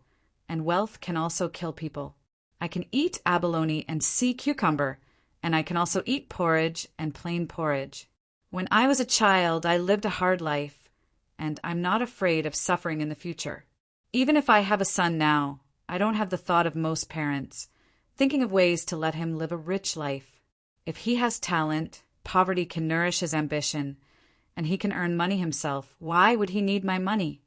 and wealth can also kill people. I can eat abalone and sea cucumber, and I can also eat porridge and plain porridge. When I was a child, I lived a hard life, and I'm not afraid of suffering in the future. Even if I have a son now, I don't have the thought of most parents, thinking of ways to let him live a rich life. If he has talent, poverty can nourish his ambition, and he can earn money himself. Why would he need my money?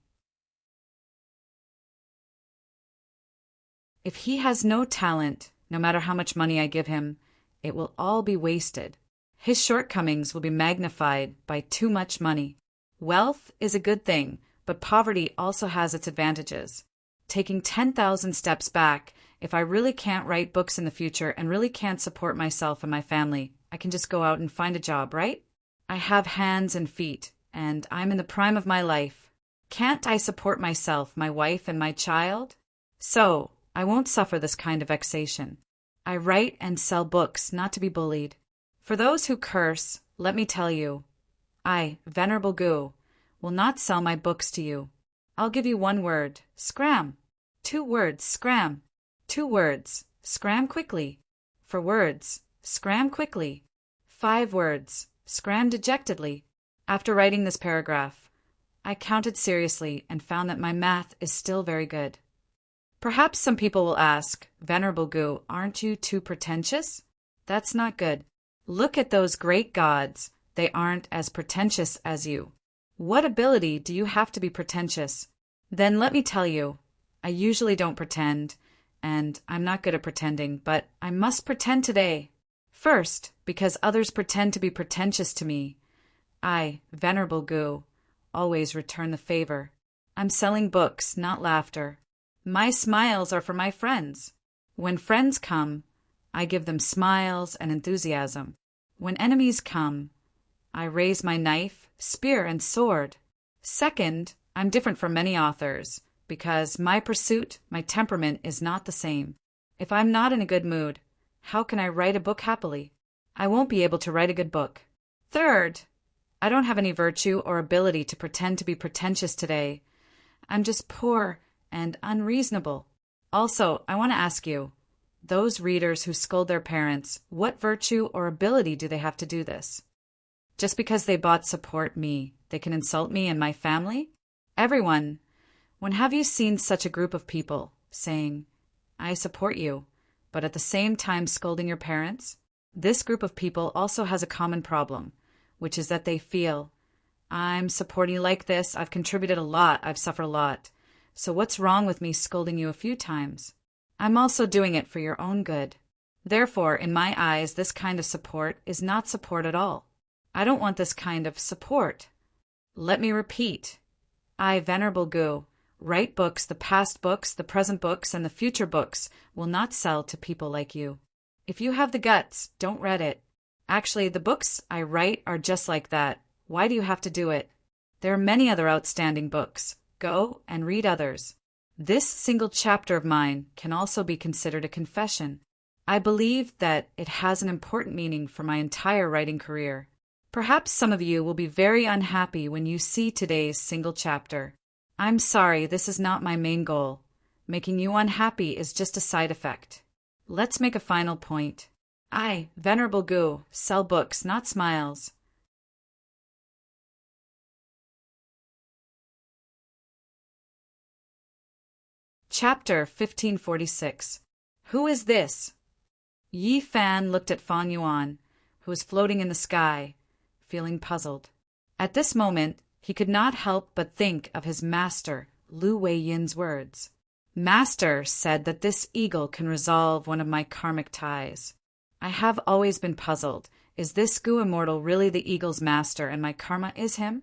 If he has no talent, no matter how much money I give him, it will all be wasted. His shortcomings will be magnified by too much money. Wealth is a good thing, but poverty also has its advantages. Taking 10,000 steps back, if I really can't write books in the future and really can't support myself and my family, I can just go out and find a job, right? I have hands and feet, and I'm in the prime of my life. Can't I support myself, my wife, and my child? So, I won't suffer this kind of vexation. I write and sell books not to be bullied. For those who curse, let me tell you, I, Venerable Gu, will not sell my books to you. I'll give you one word, scram. 2 words, scram. 2 words, scram quickly. 4 words, scram quickly. 5 words, scram dejectedly. After writing this paragraph, I counted seriously and found that my math is still very good. Perhaps some people will ask, Venerable Gu, aren't you too pretentious? That's not good. Look at those great gods. They aren't as pretentious as you. What ability do you have to be pretentious? Then let me tell you, I usually don't pretend, and I'm not good at pretending, but I must pretend today. First, because others pretend to be pretentious to me. I, Venerable Gu, always return the favor. I'm selling books, not laughter. My smiles are for my friends. When friends come, I give them smiles and enthusiasm. When enemies come, I raise my knife, spear, and sword. Second, I'm different from many authors, because my pursuit, my temperament is not the same. If I'm not in a good mood, how can I write a book happily? I won't be able to write a good book. Third, I don't have any virtue or ability to pretend to be pretentious today. I'm just poor and unreasonable. Also, I want to ask you, those readers who scold their parents, what virtue or ability do they have to do this? Just because they bought Support Me, they can insult me and my family? Everyone, when have you seen such a group of people saying, I support you, but at the same time scolding your parents? This group of people also has a common problem, which is that they feel, I'm supporting you like this, I've contributed a lot, I've suffered a lot. So what's wrong with me scolding you a few times? I'm also doing it for your own good. Therefore, in my eyes, this kind of support is not support at all. I don't want this kind of support. Let me repeat. I, Venerable Gu, write books, the past books, the present books, and the future books will not sell to people like you. If you have the guts, don't read it. Actually, the books I write are just like that. Why do you have to do it? There are many other outstanding books. Go and read others. This single chapter of mine can also be considered a confession. I believe that it has an important meaning for my entire writing career. Perhaps some of you will be very unhappy when you see today's single chapter. I'm sorry, this is not my main goal. Making you unhappy is just a side effect. Let's make a final point. I, Venerable Gu, sell books, not smiles. Chapter 1546. Who is this? Yi Fan looked at Fang Yuan, who was floating in the sky, feeling puzzled. At this moment, he could not help but think of his master, Lu Weiyin's words. Master said that this eagle can resolve one of my karmic ties. I have always been puzzled. Is this Gu immortal really the eagle's master and my karma is him?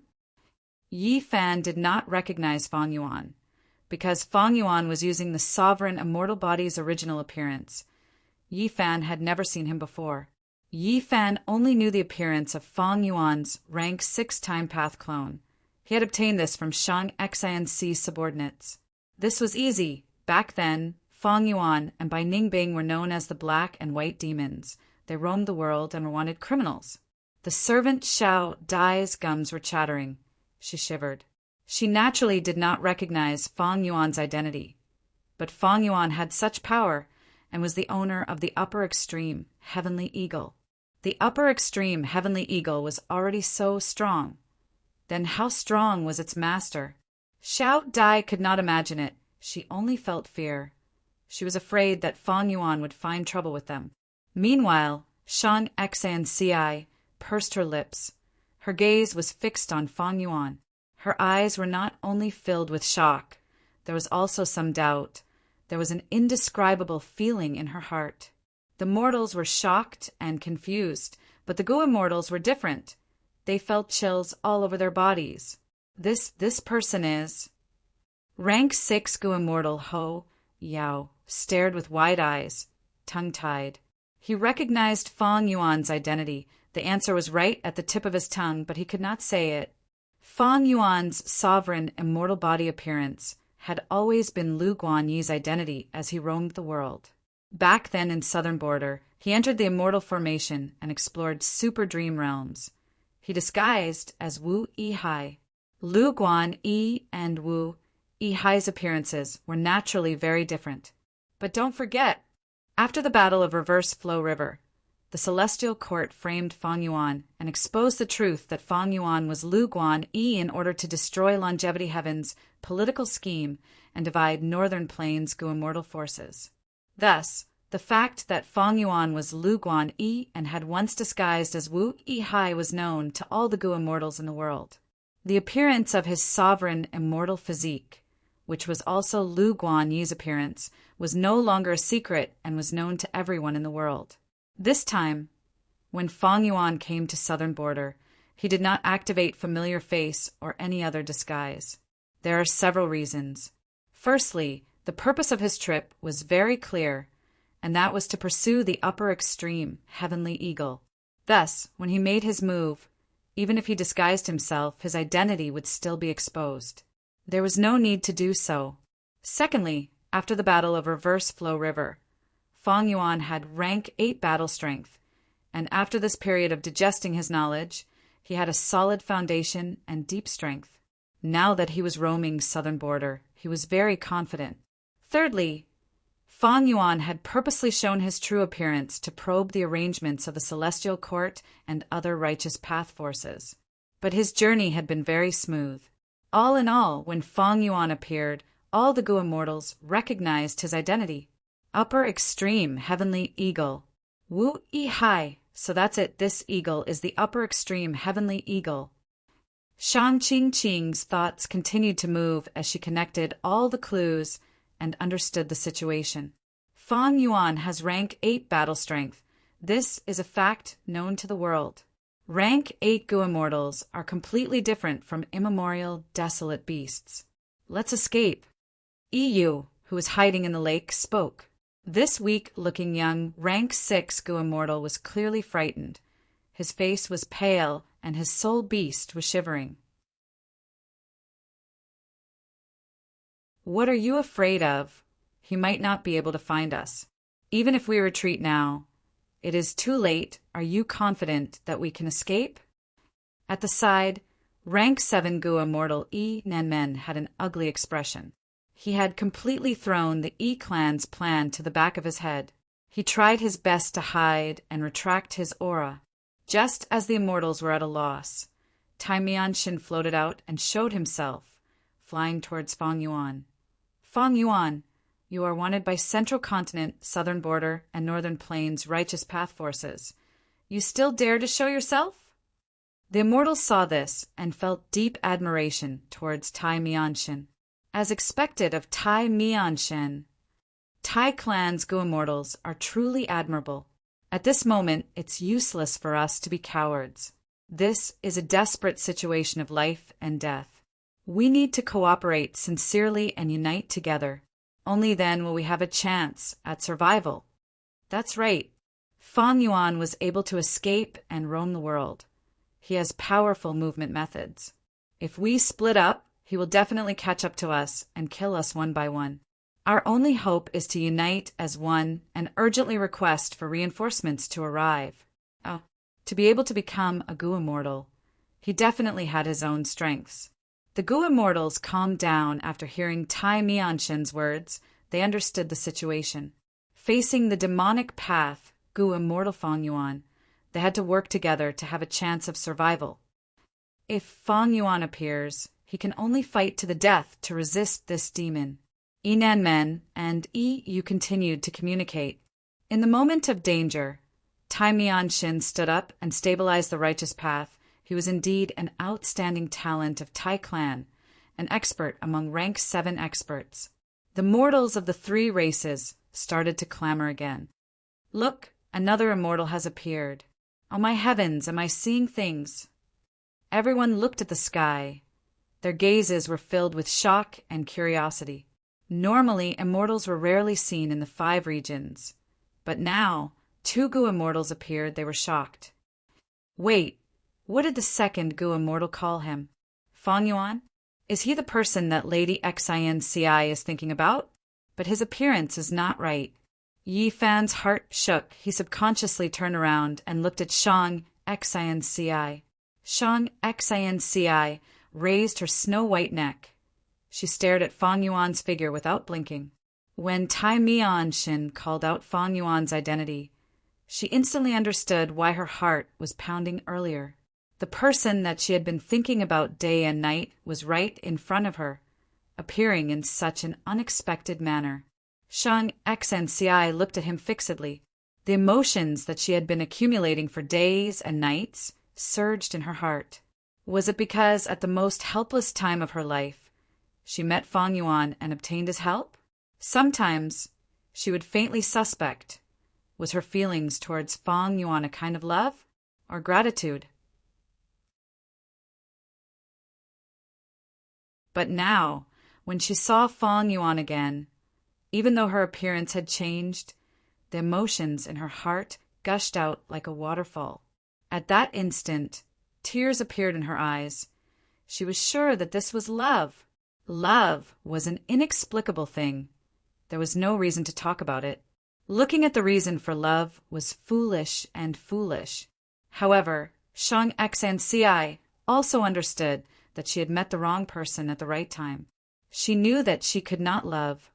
Yi Fan did not recognize Fang Yuan, because Fang Yuan was using the sovereign immortal body's original appearance. Yi Fan had never seen him before. Yi Fan only knew the appearance of Fang Yuan's rank 6 time path clone. He had obtained this from Shang Xin's subordinates. This was easy. Back then, Fang Yuan and Bai Ningbing were known as the Black and White Demons. They roamed the world and were wanted criminals. The servant Xiao Dai's gums were chattering. She shivered. She naturally did not recognize Fang Yuan's identity. But Fang Yuan had such power and was the owner of the upper extreme, Heavenly Eagle. The upper extreme, Heavenly Eagle, was already so strong. Then how strong was its master? Xiao Dai could not imagine it. She only felt fear. She was afraid that Fang Yuan would find trouble with them. Meanwhile, Shang Xinci pursed her lips. Her gaze was fixed on Fang Yuan. Her eyes were not only filled with shock, there was also some doubt. There was an indescribable feeling in her heart. The mortals were shocked and confused, but the Gu immortals were different. They felt chills all over their bodies. This person is... Rank 6 Gu immortal Ho Yao stared with wide eyes, tongue-tied. He recognized Fang Yuan's identity. The answer was right at the tip of his tongue, but he could not say it. Fang Yuan's sovereign immortal body appearance had always been Lu Guanyi's identity as he roamed the world. Back then in Southern Border, he entered the immortal formation and explored super dream realms. He disguised as Wu Yihai. Lu Guanyi and Wu Yihai's appearances were naturally very different. But don't forget, after the Battle of Reverse Flow River, the Celestial Court framed Fang Yuan and exposed the truth that Fang Yuan was Lu Guanyi in order to destroy Longevity Heaven's political scheme and divide Northern Plains Gu immortal forces. Thus, the fact that Fang Yuan was Lu Guan Yi and had once disguised as Wu Yi was known to all the Gu immortals in the world. The appearance of his sovereign immortal physique, which was also Lu Guan Yi's appearance, was no longer a secret and was known to everyone in the world. This time, when Fang Yuan came to southern border, he did not activate familiar face or any other disguise. There are several reasons. Firstly, the purpose of his trip was very clear, and that was to pursue the upper extreme, heavenly eagle. Thus, when he made his move, even if he disguised himself, his identity would still be exposed. There was no need to do so. Secondly, after the Battle of Reverse Flow River, Fang Yuan had rank 8 battle strength, and after this period of digesting his knowledge, he had a solid foundation and deep strength. Now that he was roaming southern border, he was very confident. Thirdly, Fang Yuan had purposely shown his true appearance to probe the arrangements of the celestial court and other righteous path forces. But his journey had been very smooth. All in all, when Fang Yuan appeared, all the Gu immortals recognized his identity. Upper extreme heavenly eagle. Wu Yi. So that's it, this eagle is the upper extreme heavenly eagle. Shan Qingqing's thoughts continued to move as she connected all the clues and understood the situation. Fang Yuan has rank 8 battle strength. This is a fact known to the world. Rank 8 Gu immortals are completely different from immemorial, desolate beasts. Let's escape. EU, who was hiding in the lake, spoke. This weak-looking young rank 6 Gu immortal was clearly frightened. His face was pale, and his soul beast was shivering. What are you afraid of? He might not be able to find us. Even if we retreat now, it is too late. Are you confident that we can escape? At the side, rank 7 Gu immortal Yi Nanmen had an ugly expression. He had completely thrown the Yi clan's plan to the back of his head. He tried his best to hide and retract his aura. Just as the immortals were at a loss, Tai Mianshin floated out and showed himself, flying towards Fang Yuan. Fang Yuan, you are wanted by Central Continent, Southern Border, and Northern Plains Righteous Path Forces. You still dare to show yourself? The immortals saw this and felt deep admiration towards Tai Mianshin. As expected of Tai Mianshin, Tai clan's Gu immortals are truly admirable. At this moment, it's useless for us to be cowards. This is a desperate situation of life and death. We need to cooperate sincerely and unite together. Only then will we have a chance at survival. That's right. Fang Yuan was able to escape and roam the world. He has powerful movement methods. If we split up, he will definitely catch up to us and kill us one by one. Our only hope is to unite as one and urgently request for reinforcements to arrive. To be able to become a Gu immortal, he definitely had his own strengths. The Gu immortals calmed down after hearing Tai Mianshin's words. They understood the situation. Facing the demonic path, Gu immortal Fang Yuan, they had to work together to have a chance of survival. If Fang Yuan appears, he can only fight to the death to resist this demon. Yi Nanmen and Yi Yu continued to communicate. In the moment of danger, Tai Mianshin stood up and stabilized the righteous path. He was indeed an outstanding talent of Tai clan, an expert among rank 7 experts. The mortals of the 3 races started to clamor again. Look, another immortal has appeared. Oh my heavens, am I seeing things? Everyone looked at the sky. Their gazes were filled with shock and curiosity. Normally, immortals were rarely seen in the 5 regions. But now, 2 Gu immortals appeared. They were shocked. Wait. What did the second Gu immortal call him? Fang Yuan? Is he the person that Lady Xinci is thinking about? But his appearance is not right. Yi Fan's heart shook. He subconsciously turned around and looked at Shang Xinci. Shang Xinci raised her snow-white neck. She stared at Fang Yuan's figure without blinking. When Tai Mianshin called out Fang Yuan's identity, she instantly understood why her heart was pounding earlier. The person that she had been thinking about day and night was right in front of her, appearing in such an unexpected manner. Shang Xnci looked at him fixedly. The emotions that she had been accumulating for days and nights surged in her heart. Was it because at the most helpless time of her life, she met Feng Yuan and obtained his help? Sometimes she would faintly suspect, was her feelings towards Feng Yuan a kind of love or gratitude? But now, when she saw Feng Yuan again, even though her appearance had changed, the emotions in her heart gushed out like a waterfall. At that instant, tears appeared in her eyes. She was sure that this was love. Love was an inexplicable thing. There was no reason to talk about it. Looking at the reason for love was foolish and foolish. However, Shang Xnci also understood that she had met the wrong person at the right time. She knew that she could not love.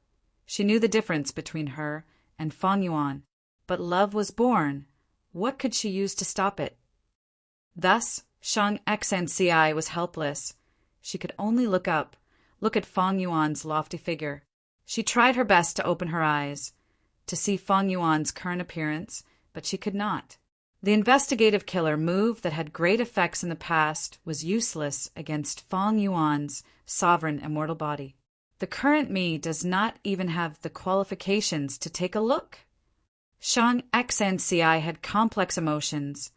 She knew the difference between her and Feng Yuan. But love was born. What could she use to stop it? Thus, Shang Xnci was helpless. She could only look up, look at Feng Yuan's lofty figure. She tried her best to open her eyes, to see Feng Yuan's current appearance, but she could not. The investigative killer move that had great effects in the past was useless against Feng Yuan's sovereign immortal body. The current me does not even have the qualifications to take a look. Shang Xnci had complex emotions.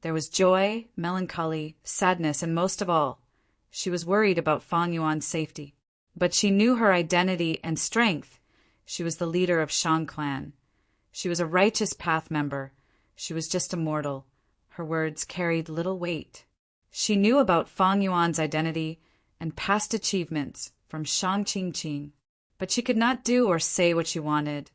There was joy, melancholy, sadness, and most of all, she was worried about Feng Yuan's safety. But she knew her identity and strength. She was the leader of Shang clan. She was a righteous path member. She was just a mortal. Her words carried little weight. She knew about Feng Yuan's identity and past achievements from Shang Qingqing, but she could not do or say what she wanted.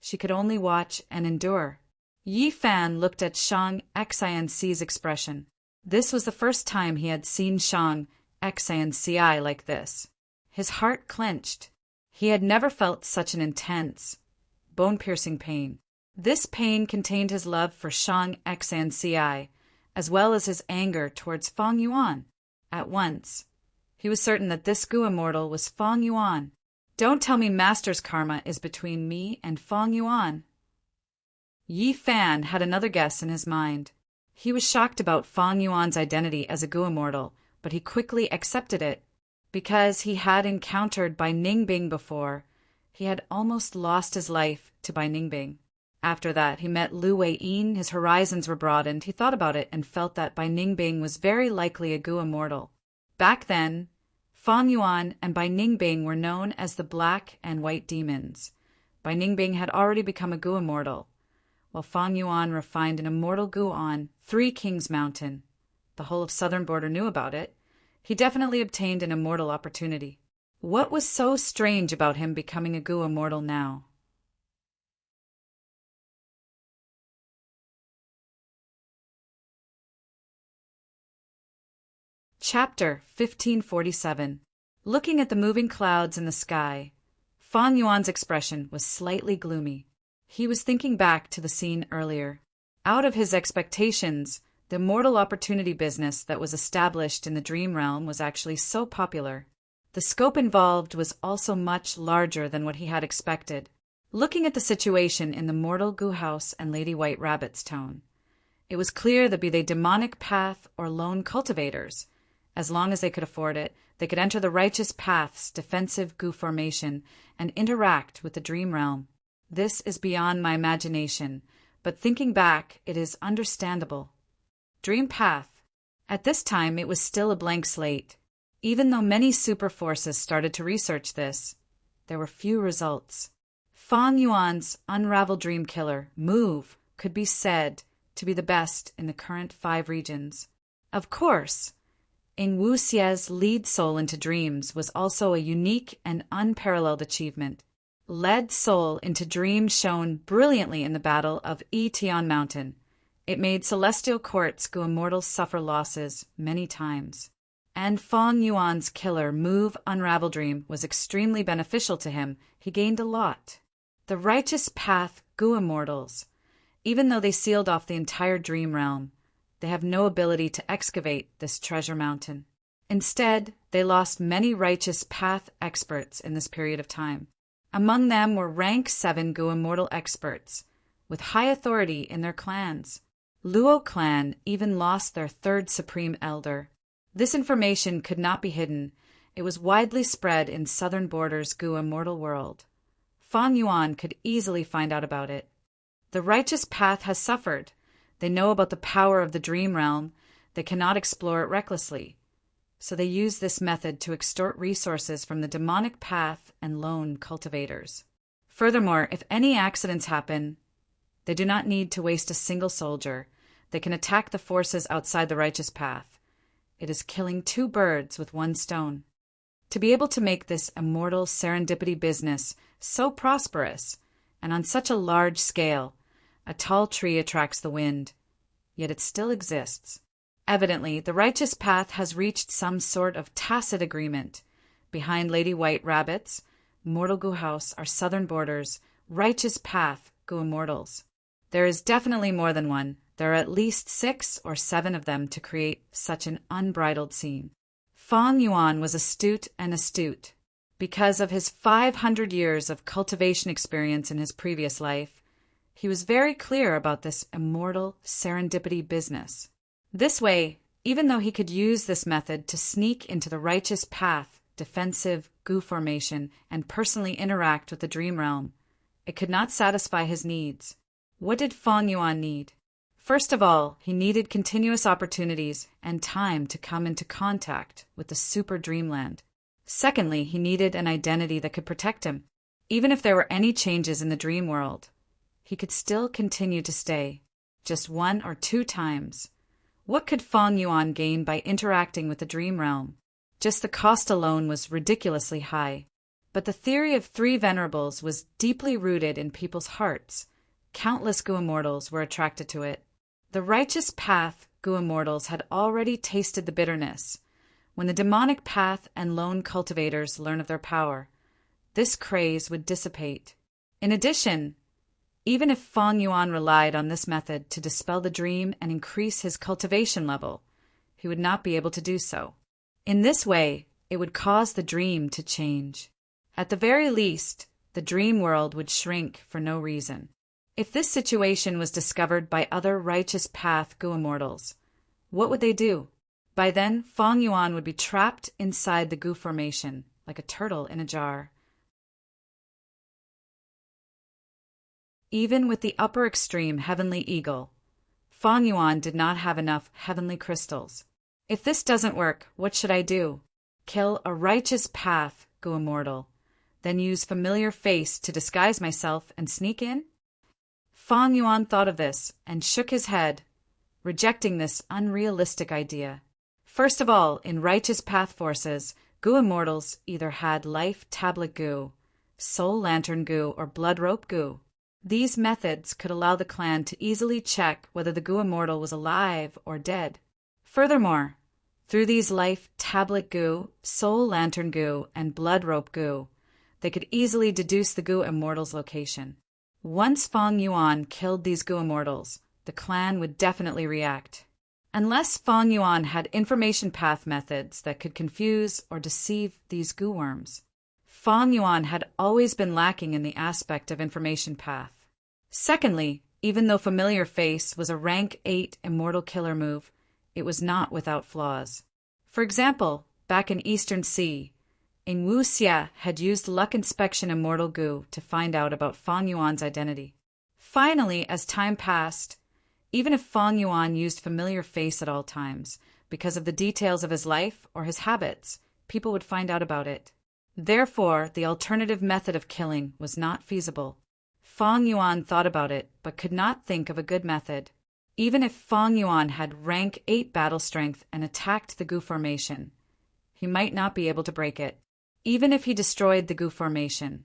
She could only watch and endure. Yi Fan looked at Shang Xinci's expression. This was the first time he had seen Shang Xinci like this. His heart clenched. He had never felt such an intense, bone-piercing pain. This pain contained his love for Shang Xinci, as well as his anger towards Feng Yuan. At once, he was certain that this Gu immortal was Feng Yuan. Don't tell me Master's karma is between me and Feng Yuan. Yi Fan had another guess in his mind. He was shocked about Feng Yuan's identity as a Gu immortal, but he quickly accepted it. Because he had encountered Bai Ningbing before, he had almost lost his life to Bai Ningbing. After that, he met Lu Weiyin, his horizons were broadened, he thought about it and felt that Bai Ningbing was very likely a Gu immortal. Back then, Feng Yuan and Bai Ningbing were known as the Black and White Demons. Bai Ningbing had already become a Gu immortal, while Feng Yuan refined an immortal Gu on Three Kings Mountain. The whole of southern border knew about it. He definitely obtained an immortal opportunity. What was so strange about him becoming a Gu immortal now? Chapter 1547. Looking at the moving clouds in the sky, Feng Yuan's expression was slightly gloomy. He was thinking back to the scene earlier. Out of his expectations, the immortal opportunity business that was established in the dream realm was actually so popular. The scope involved was also much larger than what he had expected. Looking at the situation in the mortal Gu house and Lady White Rabbit's tone, it was clear that be they demonic path or lone cultivators, as long as they could afford it, they could enter the righteous path's defensive Gu formation and interact with the dream realm. This is beyond my imagination, but thinking back, it is understandable. Dream path. At this time, it was still a blank slate. Even though many super forces started to research this, there were few results. Feng Yuan's unraveled dream killer, Move, could be said to be the best in the current 5 regions. Of course, Ing Wuxie's lead soul into dreams was also a unique and unparalleled achievement. Led soul into dreams shone brilliantly in the battle of Yitian Mountain. It made celestial courts Gu immortals suffer losses many times. And Feng Yuan's killer Move Unravel Dream was extremely beneficial to him. He gained a lot. The righteous path Gu immortals, even though they sealed off the entire dream realm, they have no ability to excavate this treasure mountain. Instead, they lost many righteous path experts in this period of time. Among them were rank 7 Gu Immortal experts, with high authority in their clans. Luo clan even lost their 3rd supreme elder. This information could not be hidden. It was widely spread in southern borders Gu Immortal world. Fang Yuan could easily find out about it. The righteous path has suffered. They know about the power of the dream realm. They cannot explore it recklessly. So they use this method to extort resources from the demonic path and lone cultivators. Furthermore, if any accidents happen, they do not need to waste a single soldier. They can attack the forces outside the righteous path. It is killing 2 birds with 1 stone. To be able to make this immortal serendipity business so prosperous and on such a large scale, a tall tree attracts the wind, yet it still exists. Evidently, the righteous path has reached some sort of tacit agreement. Behind Lady White Rabbit's Mortal Gu House are southern borders, righteous path Gu Immortals. There is definitely more than one. There are at least 6 or 7 of them to create such an unbridled scene. Fang Yuan was astute. Because of his 500 years of cultivation experience in his previous life, he was very clear about this immortal serendipity business. This way, even though he could use this method to sneak into the righteous path, defensive Gu formation, and personally interact with the dream realm, it could not satisfy his needs. What did Fang Yuan need? First of all, he needed continuous opportunities and time to come into contact with the super dreamland. Secondly, he needed an identity that could protect him. Even if there were any changes in the dream world, he could still continue to stay, just 1 or 2 times. What could Fang Yuan gain by interacting with the dream realm? Just the cost alone was ridiculously high. But the theory of 3 venerables was deeply rooted in people's hearts. Countless Gu Immortals were attracted to it. The righteous path Gu Immortals had already tasted the bitterness. When the demonic path and lone cultivators learn of their power, this craze would dissipate. In addition, even if Fang Yuan relied on this method to dispel the dream and increase his cultivation level, he would not be able to do so. In this way, it would cause the dream to change. At the very least, the dream world would shrink for no reason. If this situation was discovered by other righteous path Gu Immortals, what would they do? By then, Fang Yuan would be trapped inside the Gu formation, like a turtle in a jar. Even with the upper extreme heavenly eagle, Fang Yuan did not have enough heavenly crystals. If this doesn't work, what should I do? Kill a righteous path Gu Immortal, then use familiar face to disguise myself and sneak in? Fang Yuan thought of this and shook his head, rejecting this unrealistic idea. First of all, in righteous path forces, Gu Immortals either had life tablet Gu, soul lantern Gu, or blood rope Gu. These methods could allow the clan to easily check whether the Gu Immortal was alive or dead. Furthermore, through these life tablet Gu, soul lantern Gu, and blood rope Gu, they could easily deduce the Gu Immortal's location. Once Fang Yuan killed these Gu Immortals, the clan would definitely react. Unless Fang Yuan had information path methods that could confuse or deceive these Gu worms, Fang Yuan had always been lacking in the aspect of information path. Secondly, even though Familiar Face was a rank 8 immortal killer move, it was not without flaws. For example, back in Eastern Sea, Ing Wu Xia had used Luck Inspection Immortal Gu to find out about Fang Yuan's identity. Finally, as time passed, even if Fang Yuan used Familiar Face at all times, because of the details of his life or his habits, people would find out about it. Therefore, the alternative method of killing was not feasible. Fang Yuan thought about it, but could not think of a good method. Even if Fang Yuan had rank 8 battle strength and attacked the Gu formation, he might not be able to break it. Even if he destroyed the Gu formation,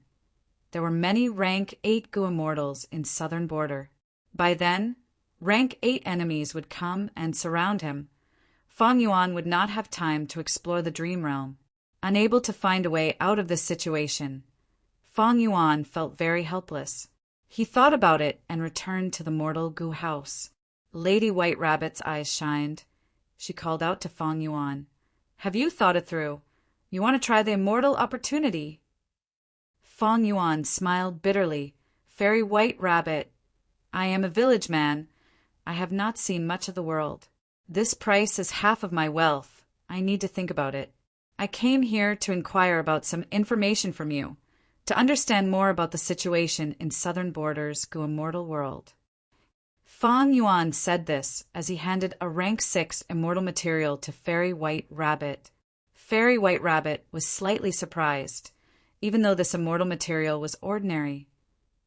there were many rank 8 Gu Immortals in southern border. By then, rank 8 enemies would come and surround him. Fang Yuan would not have time to explore the dream realm. Unable to find a way out of this situation, Fang Yuan felt very helpless. He thought about it and returned to the Mortal Gu House. Lady White Rabbit's eyes shined. She called out to Fang Yuan, Have you thought it through? You want to try the immortal opportunity? Fong Yuan smiled bitterly. Fairy White Rabbit, I am a village man. I have not seen much of the world. This price is half of my wealth. I need to think about it. I came here to inquire about some information from you, to understand more about the situation in Southern Border's Gu-immortal world. Fong Yuan said this as he handed a rank 6 immortal material to Fairy White Rabbit. Fairy White Rabbit was slightly surprised, even though this immortal material was ordinary.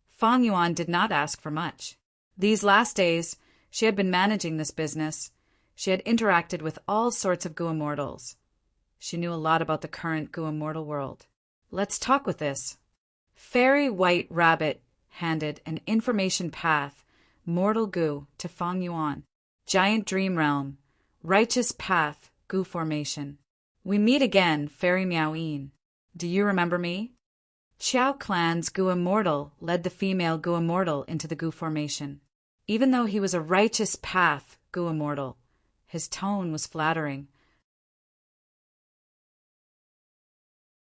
Fong Yuan did not ask for much. These last days, she had been managing this business. She had interacted with all sorts of Gu-immortals. She knew a lot about the current Gu-immortal world. Let's talk with this. Fairy White Rabbit handed an information path, Mortal Gu, to Fong Yuan. Giant Dream Realm, Righteous Path, Gu Formation. We meet again, Fairy Miaoyin. Do you remember me? Qiao Clan's Gu-immortal led the female Gu-immortal into the Gu Formation. Even though he was a righteous path Gu-immortal, his tone was flattering.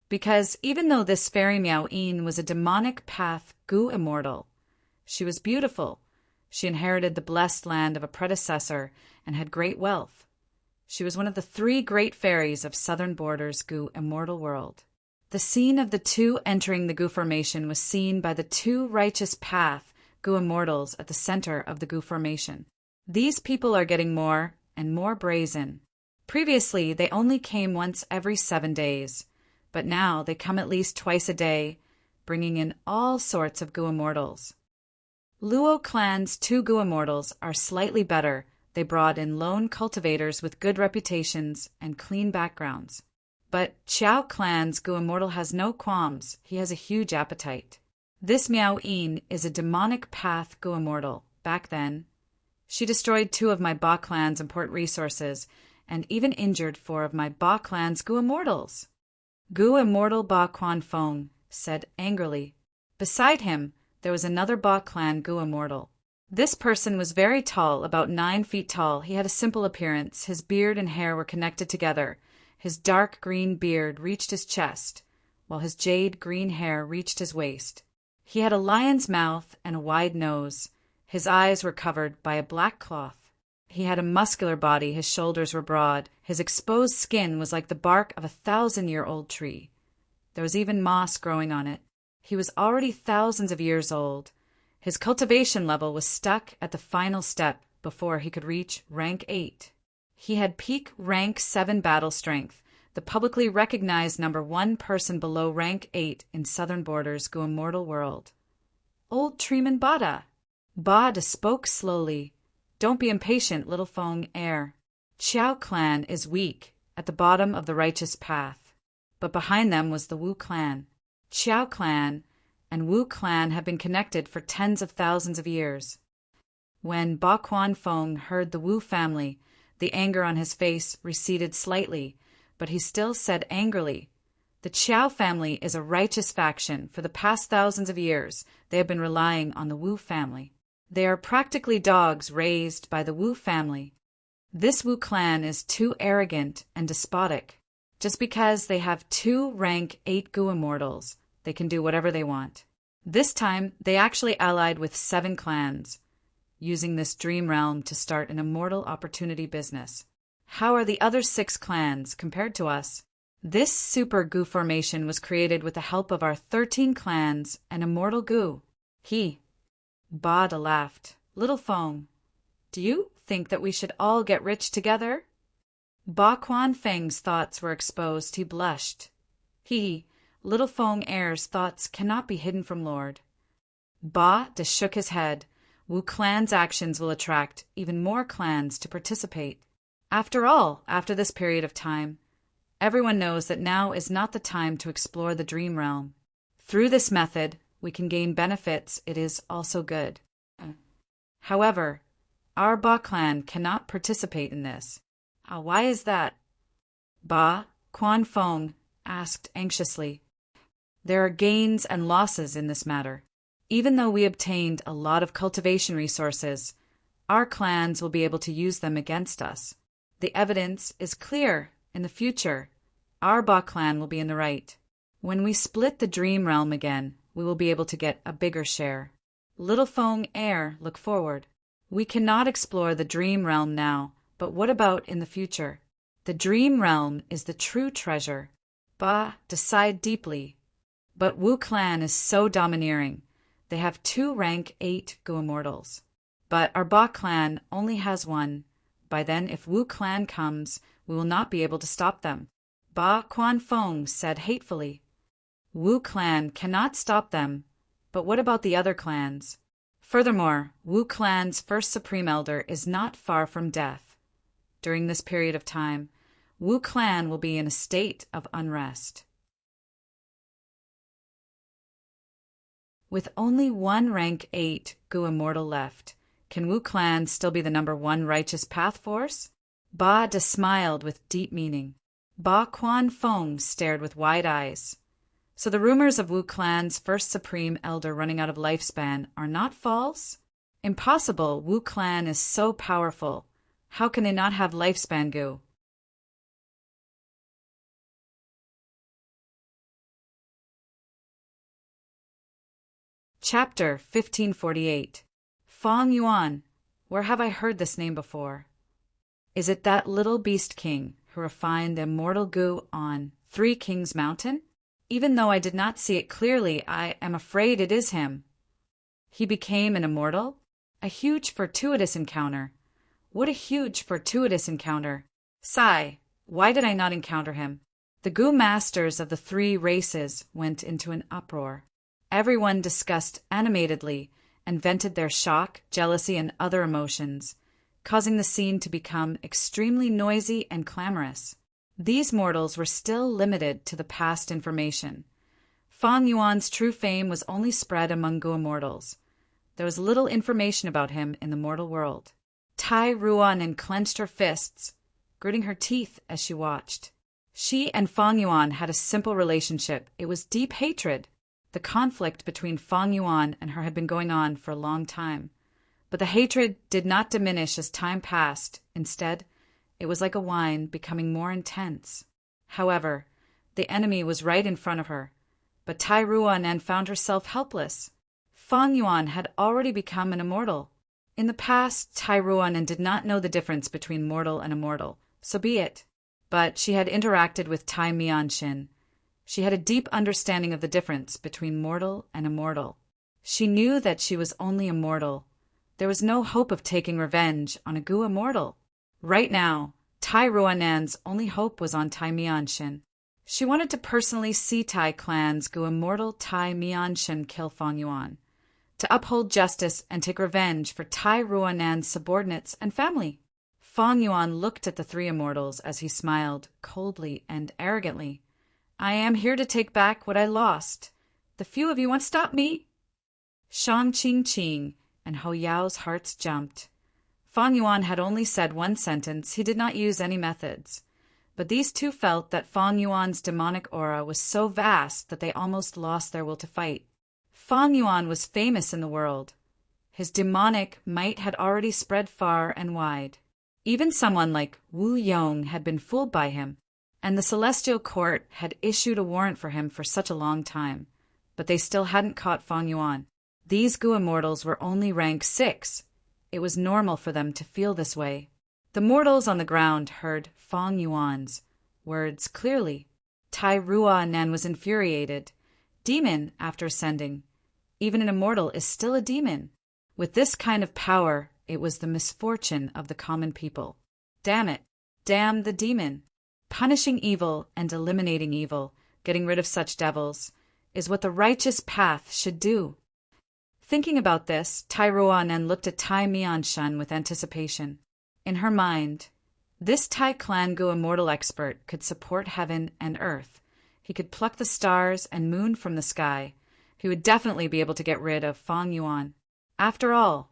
Because even though this Fairy Miaoyin was a demonic path Gu-immortal, she was beautiful. She inherited the blessed land of a predecessor and had great wealth. She was one of the 3 great fairies of Southern Border's Gu-immortal world. The scene of the 2 entering the Gu Formation was seen by the 2 righteous path Gu-immortals at the center of the Gu Formation. These people are getting more and more brazen. Previously, they only came once every 7 days, but now they come at least twice a day, bringing in all sorts of Gu-immortals. Luo Clan's 2 Gu-immortals are slightly better. They brought in lone cultivators with good reputations and clean backgrounds. But Qiao Clan's Gu-immortal has no qualms. He has a huge appetite. This Miaoyin is a demonic path Gu-immortal. Back then, she destroyed 2 of my Ba Clan's important resources and even injured 4 of my Ba Clan's Gu-immortals. Gu-immortal Ba Quan Fong said angrily. Beside him, there was another Ba Clan Gu-immortal. This person was very tall, about 9 feet tall. He had a simple appearance. His beard and hair were connected together. His dark green beard reached his chest, while his jade green hair reached his waist. He had a lion's mouth and a wide nose. His eyes were covered by a black cloth. He had a muscular body. His shoulders were broad. His exposed skin was like the bark of a 1,000-year-old tree. There was even moss growing on it. He was already thousands of years old. His cultivation level was stuck at the final step before he could reach rank 8. He had peak rank 7 battle strength, the publicly recognized number 1 person below rank 8 in Southern Border's Gu-immortal world. Old Treeman Bada. Bada spoke slowly. Don't be impatient, little Fong heir. Qiao Clan is weak, at the bottom of the righteous path. But behind them was the Wu Clan. Qiao Clan and Wu Clan have been connected for tens of thousands of years. When Ba Quan Fong heard the Wu family, the anger on his face receded slightly, but he still said angrily, "The Qiao family is a righteous faction. For the past thousands of years, they have been relying on the Wu family. They are practically dogs raised by the Wu family. This Wu clan is too arrogant and despotic. Just because they have 2 rank 8 Gu-immortals, they can do whatever they want. This time, they actually allied with 7 clans, using this dream realm to start an immortal opportunity business. How are the other 6 clans compared to us? This super Gu formation was created with the help of our 13 clans and immortal Gu." Bada laughed. "Little Fong, do you think that we should all get rich together?" Ba Quan Feng's thoughts were exposed. He blushed. Little Fong heir's thoughts cannot be hidden from Lord. Ba De shook his head. Wu clan's actions will attract even more clans to participate. After all, after this period of time, everyone knows that now is not the time to explore the dream realm. Through this method, we can gain benefits. It is also good. However, our Ba clan cannot participate in this. Why is that? Ba Quan Fong asked anxiously. There are gains and losses in this matter. Even though we obtained a lot of cultivation resources, our clans will be able to use them against us. The evidence is clear In the future, our Ba clan will be in the right. When we split the dream realm again, we will be able to get a bigger share. Little Fong heir, look forward. We cannot explore the dream realm now, but what about in the future? The dream realm is the true treasure. Ba, decide deeply. But Wu clan is so domineering. They have 2 rank 8 Gu immortals. But our Ba clan only has 1. By then, if Wu clan comes, we will not be able to stop them. Ba Quan Fong said hatefully. Wu clan cannot stop them, but what about the other clans? Furthermore, Wu clan's first supreme elder is not far from death. During this period of time, Wu clan will be in a state of unrest. With only 1 rank 8 Gu immortal left, can Wu clan still be the number 1 righteous path force? Ba De smiled with deep meaning. Ba Quan Fong stared with wide eyes. So the rumors of Wu clan's first supreme elder running out of lifespan are not false? Impossible. Wu clan is so powerful. How can they not have lifespan Gu? Chapter 1548. Fong Yuan. Where have I heard this name before? Is it that little beast king who refined the immortal Gu on 3 Kings Mountain? Even though I did not see it clearly, I am afraid it is him. He became an immortal? A huge fortuitous encounter. What a huge fortuitous encounter. Sigh, why did I not encounter him? The Gu masters of the 3 races went into an uproar. Everyone discussed animatedly and vented their shock, jealousy, and other emotions, causing the scene to become extremely noisy and clamorous. These mortals were still limited to the past information. Fong Yuan's true fame was only spread among Gu immortals. There was little information about him in the mortal world. Tai Ruan clenched her fists, gritting her teeth as she watched. She and Fong Yuan had a simple relationship. It was deep hatred. The conflict between Fong Yuan and her had been going on for a long time. But the hatred did not diminish as time passed. Instead, it was like a wine becoming more intense. However, the enemy was right in front of her. But Tai Ruan found herself helpless. Fong Yuan had already become an immortal. In the past, Tai Ruan did not know the difference between mortal and immortal. So be it. But she had interacted with Tai Mianshin. She had a deep understanding of the difference between mortal and immortal. She knew that she was only immortal. There was no hope of taking revenge on a Gu immortal. Right now, Tai Ruan's only hope was on Tai Mianshin. She wanted to personally see Tai clan's Gu immortal Tai Mianshin kill Fong Yuan, to uphold justice and take revenge for Tai Ruan's subordinates and family. Fong Yuan looked at the 3 immortals as he smiled coldly and arrogantly. I am here to take back what I lost. The few of you want to stop me? Shang Qing and Ho Yao's hearts jumped. Fong Yuan had only said 1 sentence. He did not use any methods. But these 2 felt that Fong Yuan's demonic aura was so vast that they almost lost their will to fight. Fong Yuan was famous in the world. His demonic might had already spread far and wide. Even someone like Wu Yong had been fooled by him, and the Celestial Court had issued a warrant for him for such a long time. But they still hadn't caught Fong Yuan. These Gu immortals were only rank 6. It was normal for them to feel this way. The mortals on the ground heard Fong Yuan's words clearly. Tai Ruan was infuriated. Demon after ascending. Even an immortal is still a demon. With this kind of power, it was the misfortune of the common people. Damn it. Damn the demon. Punishing evil and eliminating evil, getting rid of such devils, is what the righteous path should do. Thinking about this, Tai Ruan looked at Tai Mianshan with anticipation. In her mind, this Tai Clan Gu immortal expert could support heaven and earth. He could pluck the stars and moon from the sky. He would definitely be able to get rid of Fong Yuan. After all,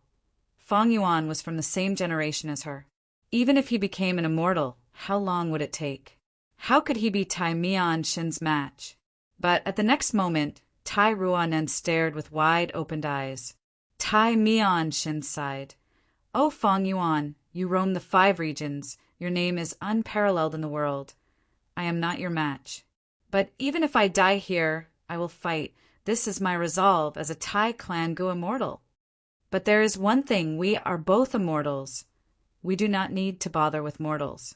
Fong Yuan was from the same generation as her. Even if he became an immortal, how long would it take? How could he be Tai Mianshin's match? But at the next moment, Tai Ruan stared with wide-opened eyes. Tai Mianshin sighed. "Oh, Fong Yuan, you roam the 5 regions. Your name is unparalleled in the world. I am not your match. But even if I die here, I will fight. This is my resolve as a Tai clan Gu immortal. But there is one thing, we are both immortals. We do not need to bother with mortals.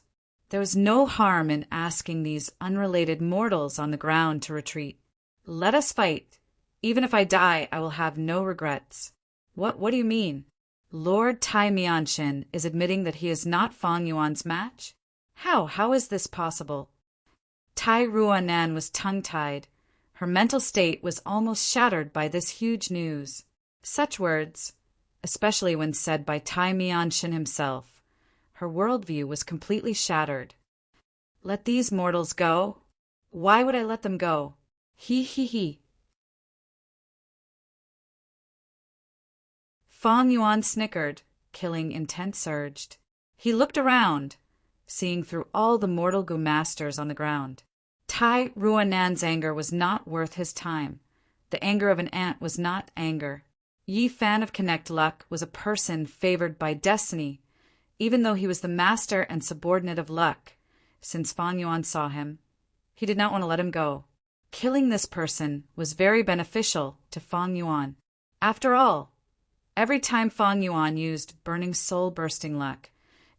There is no harm in asking these unrelated mortals on the ground to retreat. Let us fight. Even if I die, I will have no regrets. What do you mean? Lord Tai Mianshin is admitting that he is not Fang Yuan's match? How is this possible? Tai Ruanan was tongue-tied. Her mental state was almost shattered by this huge news. Such words, especially when said by Tai Mianshin himself, her worldview was completely shattered. Let these mortals go? Why would I let them go? He. Fang Yuan snickered, killing intent surged. He looked around, seeing through all the mortal Gu masters on the ground. Tai Ruanan's anger was not worth his time. The anger of an ant was not anger. Yi Fan of Connect Luck was a person favored by destiny, even though he was the master and subordinate of luck. Since Fang Yuan saw him, he did not want to let him go. Killing this person was very beneficial to Fang Yuan. After all, every time Fang Yuan used burning soul-bursting luck,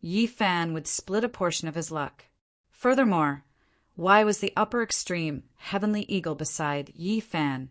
Yi Fan would split a portion of his luck. Furthermore, why was the upper extreme heavenly eagle beside Yi Fan?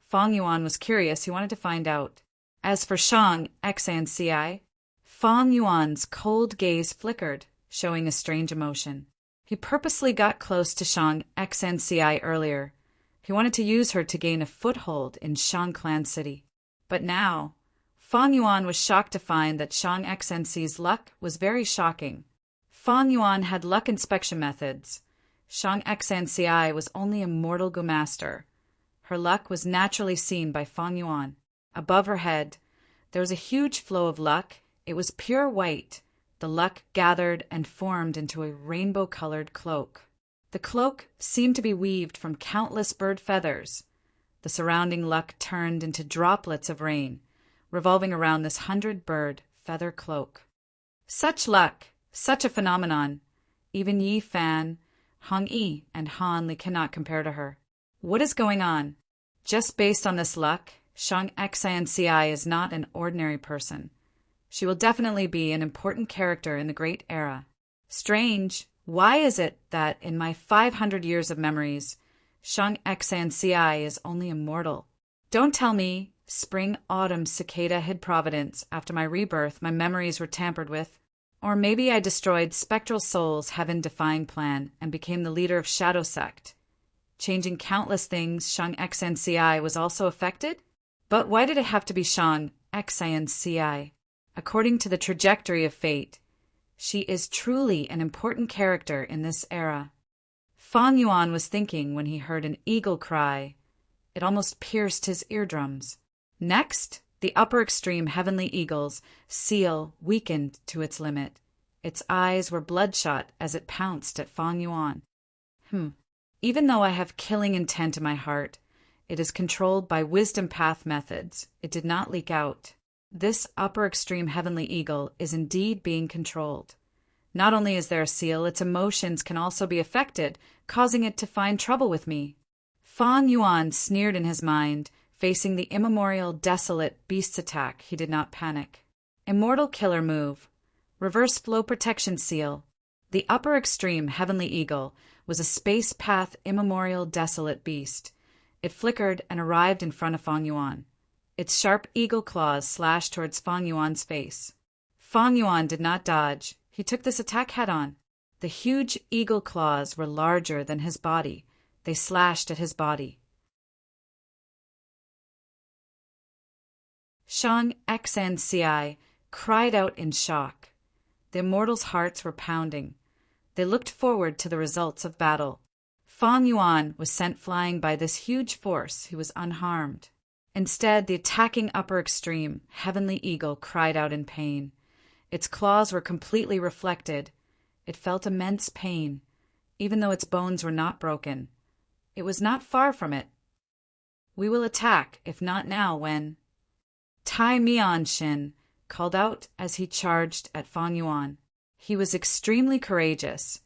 Fang Yuan was curious. He wanted to find out. As for Shang Xanci, Fang Yuan's cold gaze flickered, showing a strange emotion. He purposely got close to Shang Xanci earlier. He wanted to use her to gain a foothold in Shang Clan City. But now, Fang Yuan was shocked to find that Shang Xanci's luck was very shocking. Fang Yuan had luck inspection methods. Shang Xanci was only a mortal Gu master. Her luck was naturally seen by Fang Yuan. Above her head, there was a huge flow of luck. It was pure white. The luck gathered and formed into a rainbow-colored cloak. The cloak seemed to be weaved from countless bird feathers. The surrounding luck turned into droplets of rain, revolving around this 100-bird feather cloak. Such luck, such a phenomenon. Even Yi Fan, Hong Yi, and Han Li cannot compare to her. What is going on? Just based on this luck, Shang Xanci is not an ordinary person. She will definitely be an important character in the Great Era. Strange, why is it that in my 500 years of memories, Shang Xanci is only a mortal? Don't tell me, spring, autumn, cicada hid providence, after my rebirth my memories were tampered with. Or maybe I destroyed Spectral Soul's heaven-defying plan and became the leader of Shadow Sect. Changing countless things, Shang Xanci was also affected? But why did it have to be Shang Xanci? According to the trajectory of fate, she is truly an important character in this era. Fang Yuan was thinking when he heard an eagle cry. It almost pierced his eardrums. Next, the upper extreme heavenly eagle's seal weakened to its limit. Its eyes were bloodshot as it pounced at Fang Yuan. Even though I have killing intent in my heart, it is controlled by wisdom path methods. It did not leak out. This upper extreme heavenly eagle is indeed being controlled. Not only is there a seal, its emotions can also be affected, causing it to find trouble with me. Fang Yuan sneered in his mind. Facing the immemorial, desolate beast's attack, he did not panic. Immortal killer move. Reverse flow protection seal. The upper extreme heavenly eagle was a space path immemorial desolate beast. It flickered and arrived in front of Fang Yuan. Its sharp eagle claws slashed towards Fang Yuan's face. Fang Yuan did not dodge. He took this attack head-on. The huge eagle claws were larger than his body. They slashed at his body. Shang Xanci cried out in shock. The immortals' hearts were pounding. They looked forward to the results of battle. Fang Yuan was sent flying by this huge force. He was unharmed. Instead, the attacking upper extreme, heavenly eagle, cried out in pain. Its claws were completely reflected. It felt immense pain, even though its bones were not broken. It was not far from it. We will attack, if not now, when... Tai Mianshin called out as he charged at Fang Yuan. He was extremely courageous.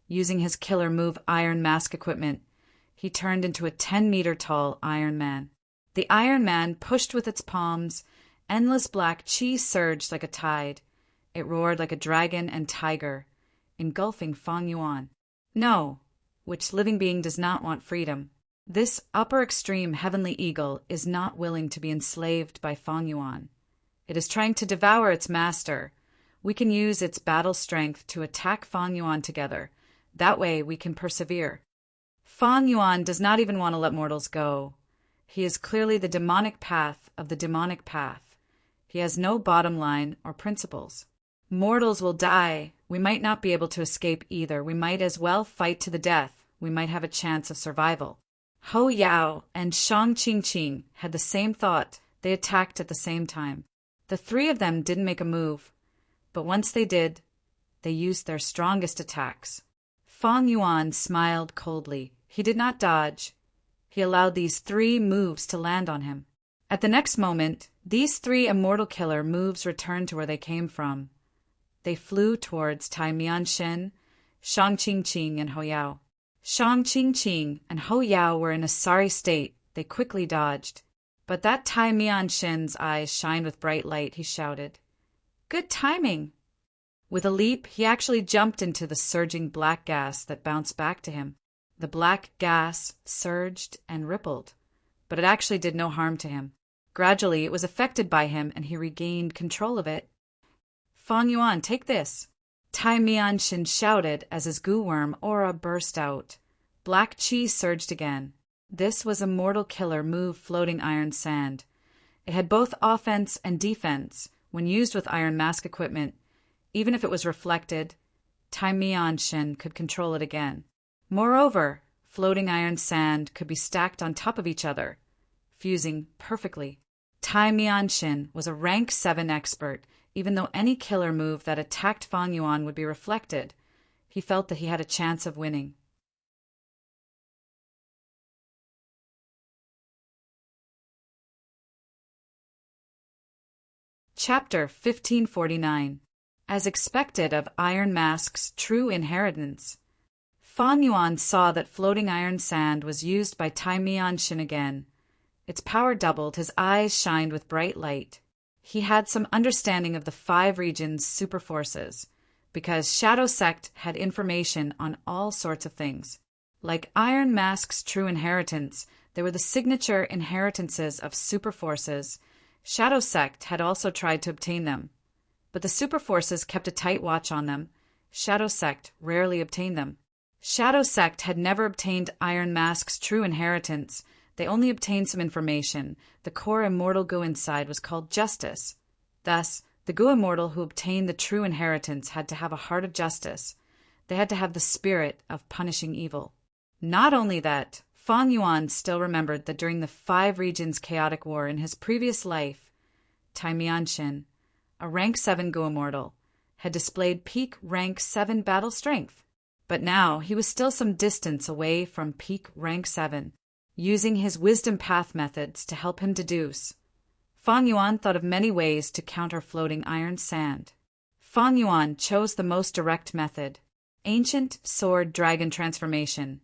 Using his killer move iron mask equipment, he turned into a 10-meter-tall Iron Man. The Iron Man pushed with its palms. Endless black chi surged like a tide. It roared like a dragon and tiger, engulfing Fang Yuan. No, which living being does not want freedom? This upper extreme heavenly eagle is not willing to be enslaved by Fang Yuan. It is trying to devour its master. We can use its battle strength to attack Fang Yuan together. That way we can persevere. Fang Yuan does not even want to let mortals go. He is clearly the demonic path of the demonic path. He has no bottom line or principles. Mortals will die. We might not be able to escape either. We might as well fight to the death. We might have a chance of survival. Ho Yao and Shang Qingqing had the same thought. They attacked at the same time. The three of them didn't make a move, but once they did, they used their strongest attacks. Fang Yuan smiled coldly. He did not dodge. He allowed these three moves to land on him. At the next moment, these three immortal killer moves returned to where they came from. They flew towards Tai Mianshen, Shang Qingqing, and Ho Yao. Shang Qingqing and Ho Yao were in a sorry state. They quickly dodged. But that Tai Mianshen's eyes shined with bright light. He shouted, "Good timing!" With a leap, he actually jumped into the surging black gas that bounced back to him. The black gas surged and rippled, but it actually did no harm to him. Gradually, it was affected by him, and he regained control of it. "Fang Yuan, take this!" Tai Mianshen shouted as his goo worm aura burst out. Black chi surged again. This was a mortal killer move floating iron sand. It had both offense and defense. When used with iron mask equipment, even if it was reflected, Tai Mianshen could control it again. Moreover, floating iron sand could be stacked on top of each other, fusing perfectly. Tai Mianshen was a rank 7 expert. Even though any killer move that attacked Fang Yuan would be reflected, he felt that he had a chance of winning. Chapter 1549. As expected of Iron Mask's true inheritance, Fang Yuan saw that floating iron sand was used by Tai Mianshen again. Its power doubled. His eyes shined with bright light. He had some understanding of the 5 regions' superforces, because Shadow Sect had information on all sorts of things. Like Iron Mask's true inheritance, they were the signature inheritances of superforces. Shadow Sect had also tried to obtain them, but the superforces kept a tight watch on them. Shadow Sect rarely obtained them. Shadow Sect had never obtained Iron Mask's true inheritance. They only obtained some information. The core immortal goo inside was called justice. Thus, the goo immortal who obtained the true inheritance had to have a heart of justice. They had to have the spirit of punishing evil. Not only that, Fang Yuan still remembered that during the 5 regions chaotic war in his previous life, Tai Mianshen, a rank 7 goo immortal, had displayed peak rank 7 battle strength. But now he was still some distance away from peak rank 7. Using his wisdom path methods to help him deduce, Fang Yuan thought of many ways to counter floating iron sand. Fang Yuan chose the most direct method: ancient sword dragon transformation,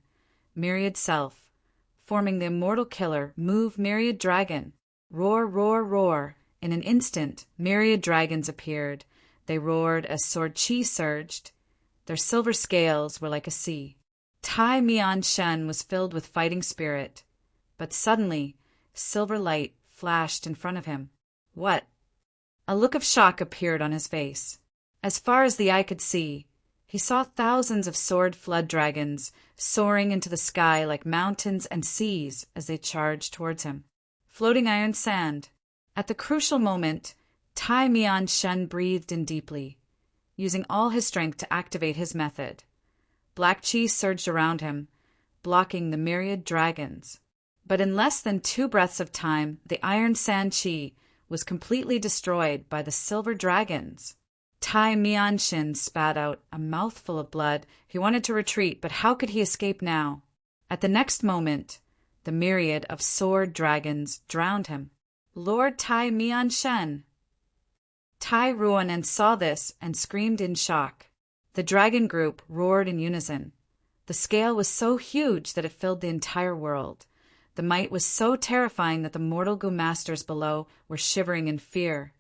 myriad self, forming the immortal killer move myriad dragon. Roar, roar, roar. In an instant, myriad dragons appeared. They roared as sword chi surged. Their silver scales were like a sea. Tai Mianshen was filled with fighting spirit, but suddenly, silver light flashed in front of him. What? A look of shock appeared on his face. As far as the eye could see, he saw thousands of sword flood dragons soaring into the sky like mountains and seas as they charged towards him. Floating iron sand. At the crucial moment, Tai Mianshen breathed in deeply, using all his strength to activate his method. Black chi surged around him, blocking the myriad dragons. But in less than 2 breaths of time, the iron sand chi was completely destroyed by the silver dragons. Tai Mianshen spat out a mouthful of blood. He wanted to retreat, but how could he escape now? At the next moment, the myriad of sword dragons drowned him. Lord Tai Mianshen! Tai Ruonen saw this and screamed in shock. The dragon group roared in unison. The scale was so huge that it filled the entire world. The might was so terrifying that the mortal Gu masters below were shivering in fear.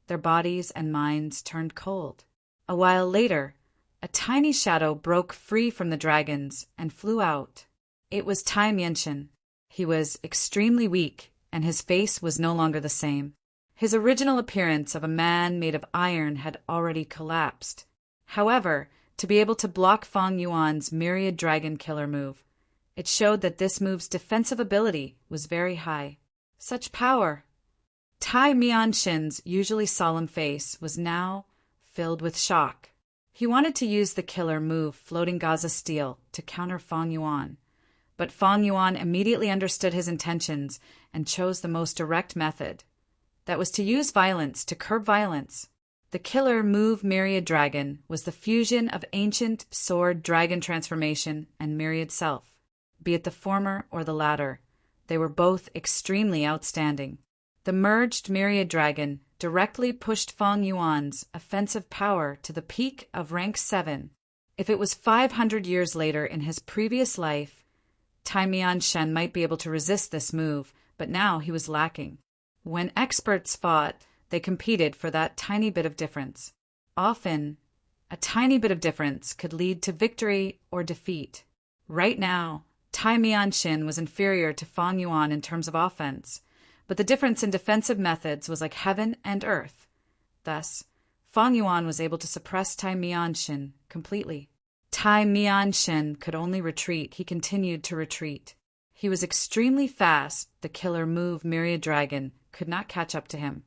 Their bodies and minds turned cold. A while later, a tiny shadow broke free from the dragons and flew out. It was Tai Mianxin. He was extremely weak, and his face was no longer the same. His original appearance of a man made of iron had already collapsed. However, to be able to block Fang Yuan's myriad dragon killer move, it showed that this move's defensive ability was very high. Such power! Tai Mianxin's usually solemn face was now filled with shock. He wanted to use the killer move Floating Gaza Steel to counter Fang Yuan, but Fang Yuan immediately understood his intentions and chose the most direct method. That was to use violence to curb violence. The killer move Myriad Dragon was the fusion of ancient sword dragon transformation and Myriad Self. Be it the former or the latter, they were both extremely outstanding. The merged Myriad Dragon directly pushed Fang Yuan's offensive power to the peak of rank 7. If it was 500 years later in his previous life, Tai Mianxin might be able to resist this move, but now he was lacking. When experts fought, they competed for that tiny bit of difference. Often, a tiny bit of difference could lead to victory or defeat. Right now, Tai Mianxin was inferior to Fang Yuan in terms of offense, but the difference in defensive methods was like heaven and earth. Thus, Fang Yuan was able to suppress Tai Mianxin completely. Tai Mianxin could only retreat. He continued to retreat. He was extremely fast. The killer move Myriad Dragon could not catch up to him.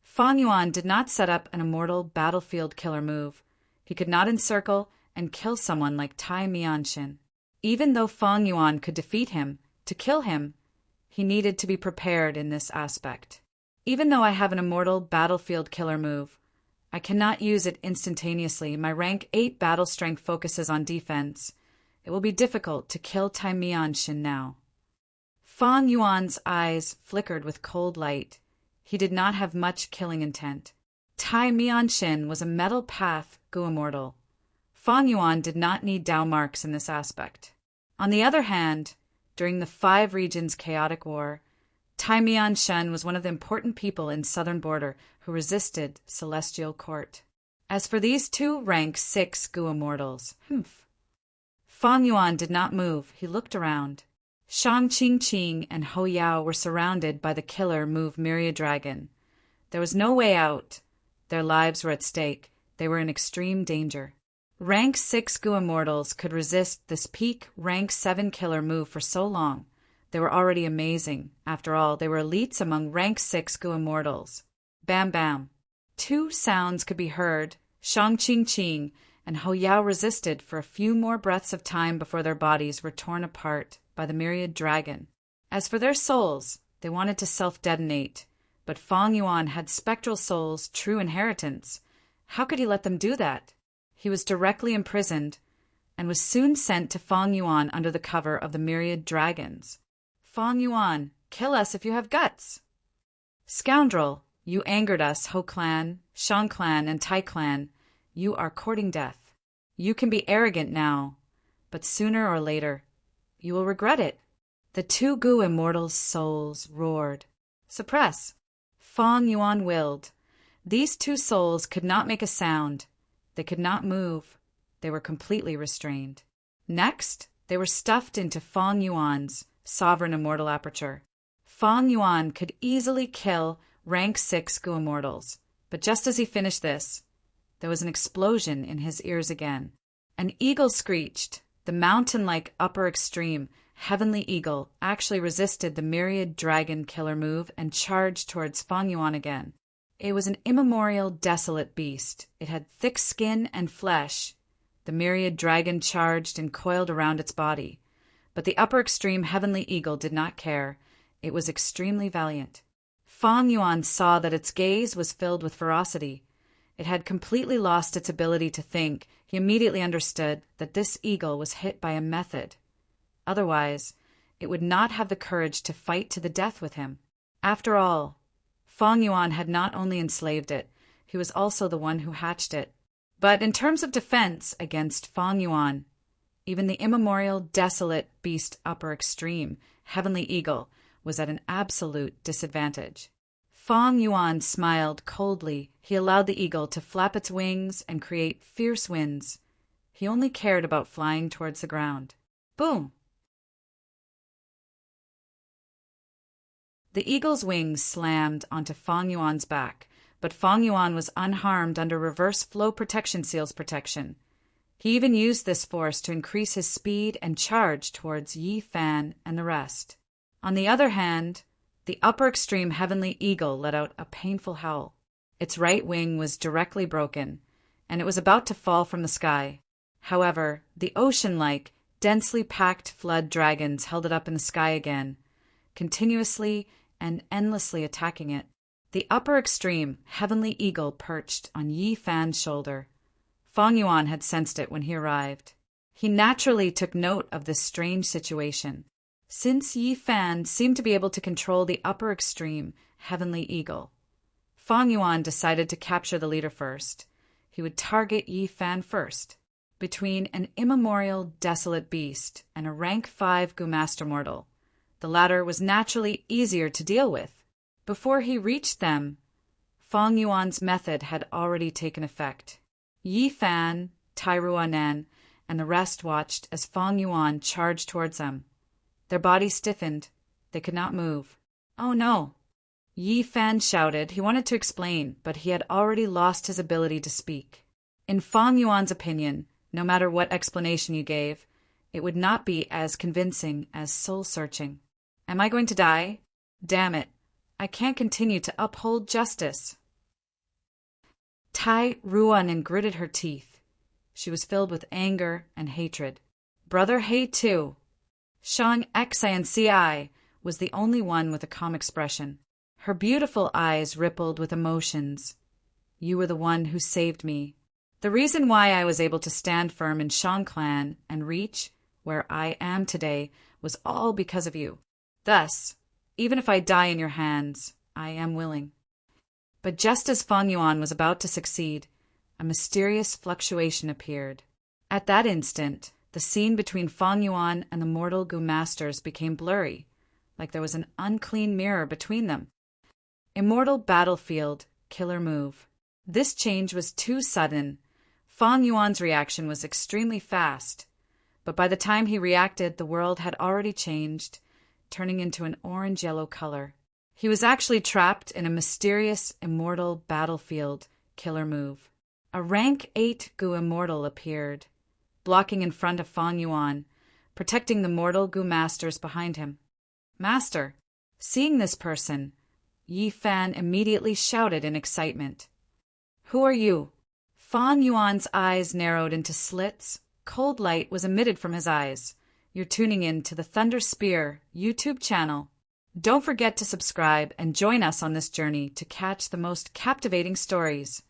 Fang Yuan did not set up an immortal battlefield killer move. He could not encircle and kill someone like Tai Mianxin. Even though Fang Yuan could defeat him, to kill him, he needed to be prepared in this aspect. Even though I have an immortal battlefield killer move, I cannot use it instantaneously. My rank 8 battle strength focuses on defense. It will be difficult to kill Tai Mianxin now. Fang Yuan's eyes flickered with cold light. He did not have much killing intent. Tai Mianxin was a metal path Gu immortal. Fang Yuan did not need Dao marks in this aspect. On the other hand, during the 5 regions chaotic war, Tai Mianxin was one of the important people in southern border who resisted Celestial Court. As for these 2 rank 6 Gu immortals, Fang Yuan did not move. He looked around. Shang Qingqing and Hou Yao were surrounded by the killer move Myriad Dragon. There was no way out. Their lives were at stake. They were in extreme danger. Rank 6 Gu immortals could resist this peak rank 7 killer move for so long. They were already amazing. After all, they were elites among rank 6 Gu immortals. Bam bam. 2 sounds could be heard. Shang Qingqing and Hou Yao resisted for a few more breaths of time before their bodies were torn apart by the Myriad Dragon. As for their souls, they wanted to self-detonate, but Fang Yuan had spectral souls' true inheritance. How could he let them do that? He was directly imprisoned and was soon sent to Fang Yuan under the cover of the Myriad Dragons. Fang Yuan, kill us if you have guts. Scoundrel, you angered us, Hou clan, Shang clan, and Tai clan. You are courting death. You can be arrogant now, but sooner or later, you will regret it. The 2 Gu immortals' souls roared. Suppress. Fang Yuan willed. These 2 souls could not make a sound. They could not move. They were completely restrained. Next, they were stuffed into Fang Yuan's sovereign immortal aperture. Fang Yuan could easily kill rank 6 Gu immortals, but just as he finished this, there was an explosion in his ears again. An eagle screeched. The mountain-like upper extreme, heavenly eagle, actually resisted the Myriad Dragon killer move and charged towards Fang Yuan again. It was an immemorial, desolate beast. It had thick skin and flesh. The Myriad Dragon charged and coiled around its body. But the upper extreme heavenly eagle did not care. It was extremely valiant. Fang Yuan saw that its gaze was filled with ferocity. It had completely lost its ability to think. He immediately understood that this eagle was hit by a method. Otherwise, it would not have the courage to fight to the death with him. After all, Fang Yuan had not only enslaved it, he was also the one who hatched it. But in terms of defense against Fang Yuan, even the immemorial, desolate beast upper extreme, Heavenly Eagle, was at an absolute disadvantage. Fang Yuan smiled coldly. He allowed the eagle to flap its wings and create fierce winds. He only cared about flying towards the ground. Boom! The eagle's wings slammed onto Fang Yuan's back, but Fang Yuan was unharmed under reverse flow protection seal's protection. He even used this force to increase his speed and charge towards Yi Fan and the rest. On the other hand, the upper extreme Heavenly Eagle let out a painful howl. Its right wing was directly broken, and it was about to fall from the sky. However, the ocean-like, densely packed flood dragons held it up in the sky again, continuously and endlessly attacking it. The upper extreme Heavenly Eagle perched on Yi Fan's shoulder. Fang Yuan had sensed it when he arrived. He naturally took note of this strange situation. Since Yi Fan seemed to be able to control the upper extreme Heavenly Eagle, Fang Yuan decided to capture the leader first. He would target Yi Fan first. Between an immemorial, desolate beast and a rank 5 Master mortal, the latter was naturally easier to deal with. Before he reached them, Fang Yuan's method had already taken effect. Yi Fan, Tai Ruanan, and the rest watched as Fang Yuan charged towards them. Their bodies stiffened. They could not move. "Oh no!" Yi Fan shouted. He wanted to explain, but he had already lost his ability to speak. In Fang Yuan's opinion, no matter what explanation you gave, it would not be as convincing as soul-searching. "Am I going to die? Damn it. I can't continue to uphold justice." Tai Ruanan gritted her teeth. She was filled with anger and hatred. Brother He too. Shang Xianci was the only one with a calm expression. Her beautiful eyes rippled with emotions. "You were the one who saved me. The reason why I was able to stand firm in Shang Clan and reach where I am today was all because of you. Thus, even if I die in your hands, I am willing." But just as Fang Yuan was about to succeed, a mysterious fluctuation appeared. At that instant, the scene between Fang Yuan and the mortal Gu Masters became blurry, like there was an unclean mirror between them. Immortal battlefield, killer move. This change was too sudden. Fang Yuan's reaction was extremely fast, but by the time he reacted, the world had already changed, turning into an orange-yellow color. He was actually trapped in a mysterious immortal battlefield killer move. A rank 8 Gu immortal appeared, blocking in front of Fang Yuan, protecting the mortal Gu Masters behind him. "Master!" Seeing this person, Yi Fan immediately shouted in excitement. "Who are you?" Fang Yuan's eyes narrowed into slits. Cold light was emitted from his eyes. "You're tuning in to the Thunder Spear YouTube channel. Don't forget to subscribe and join us on this journey to catch the most captivating stories.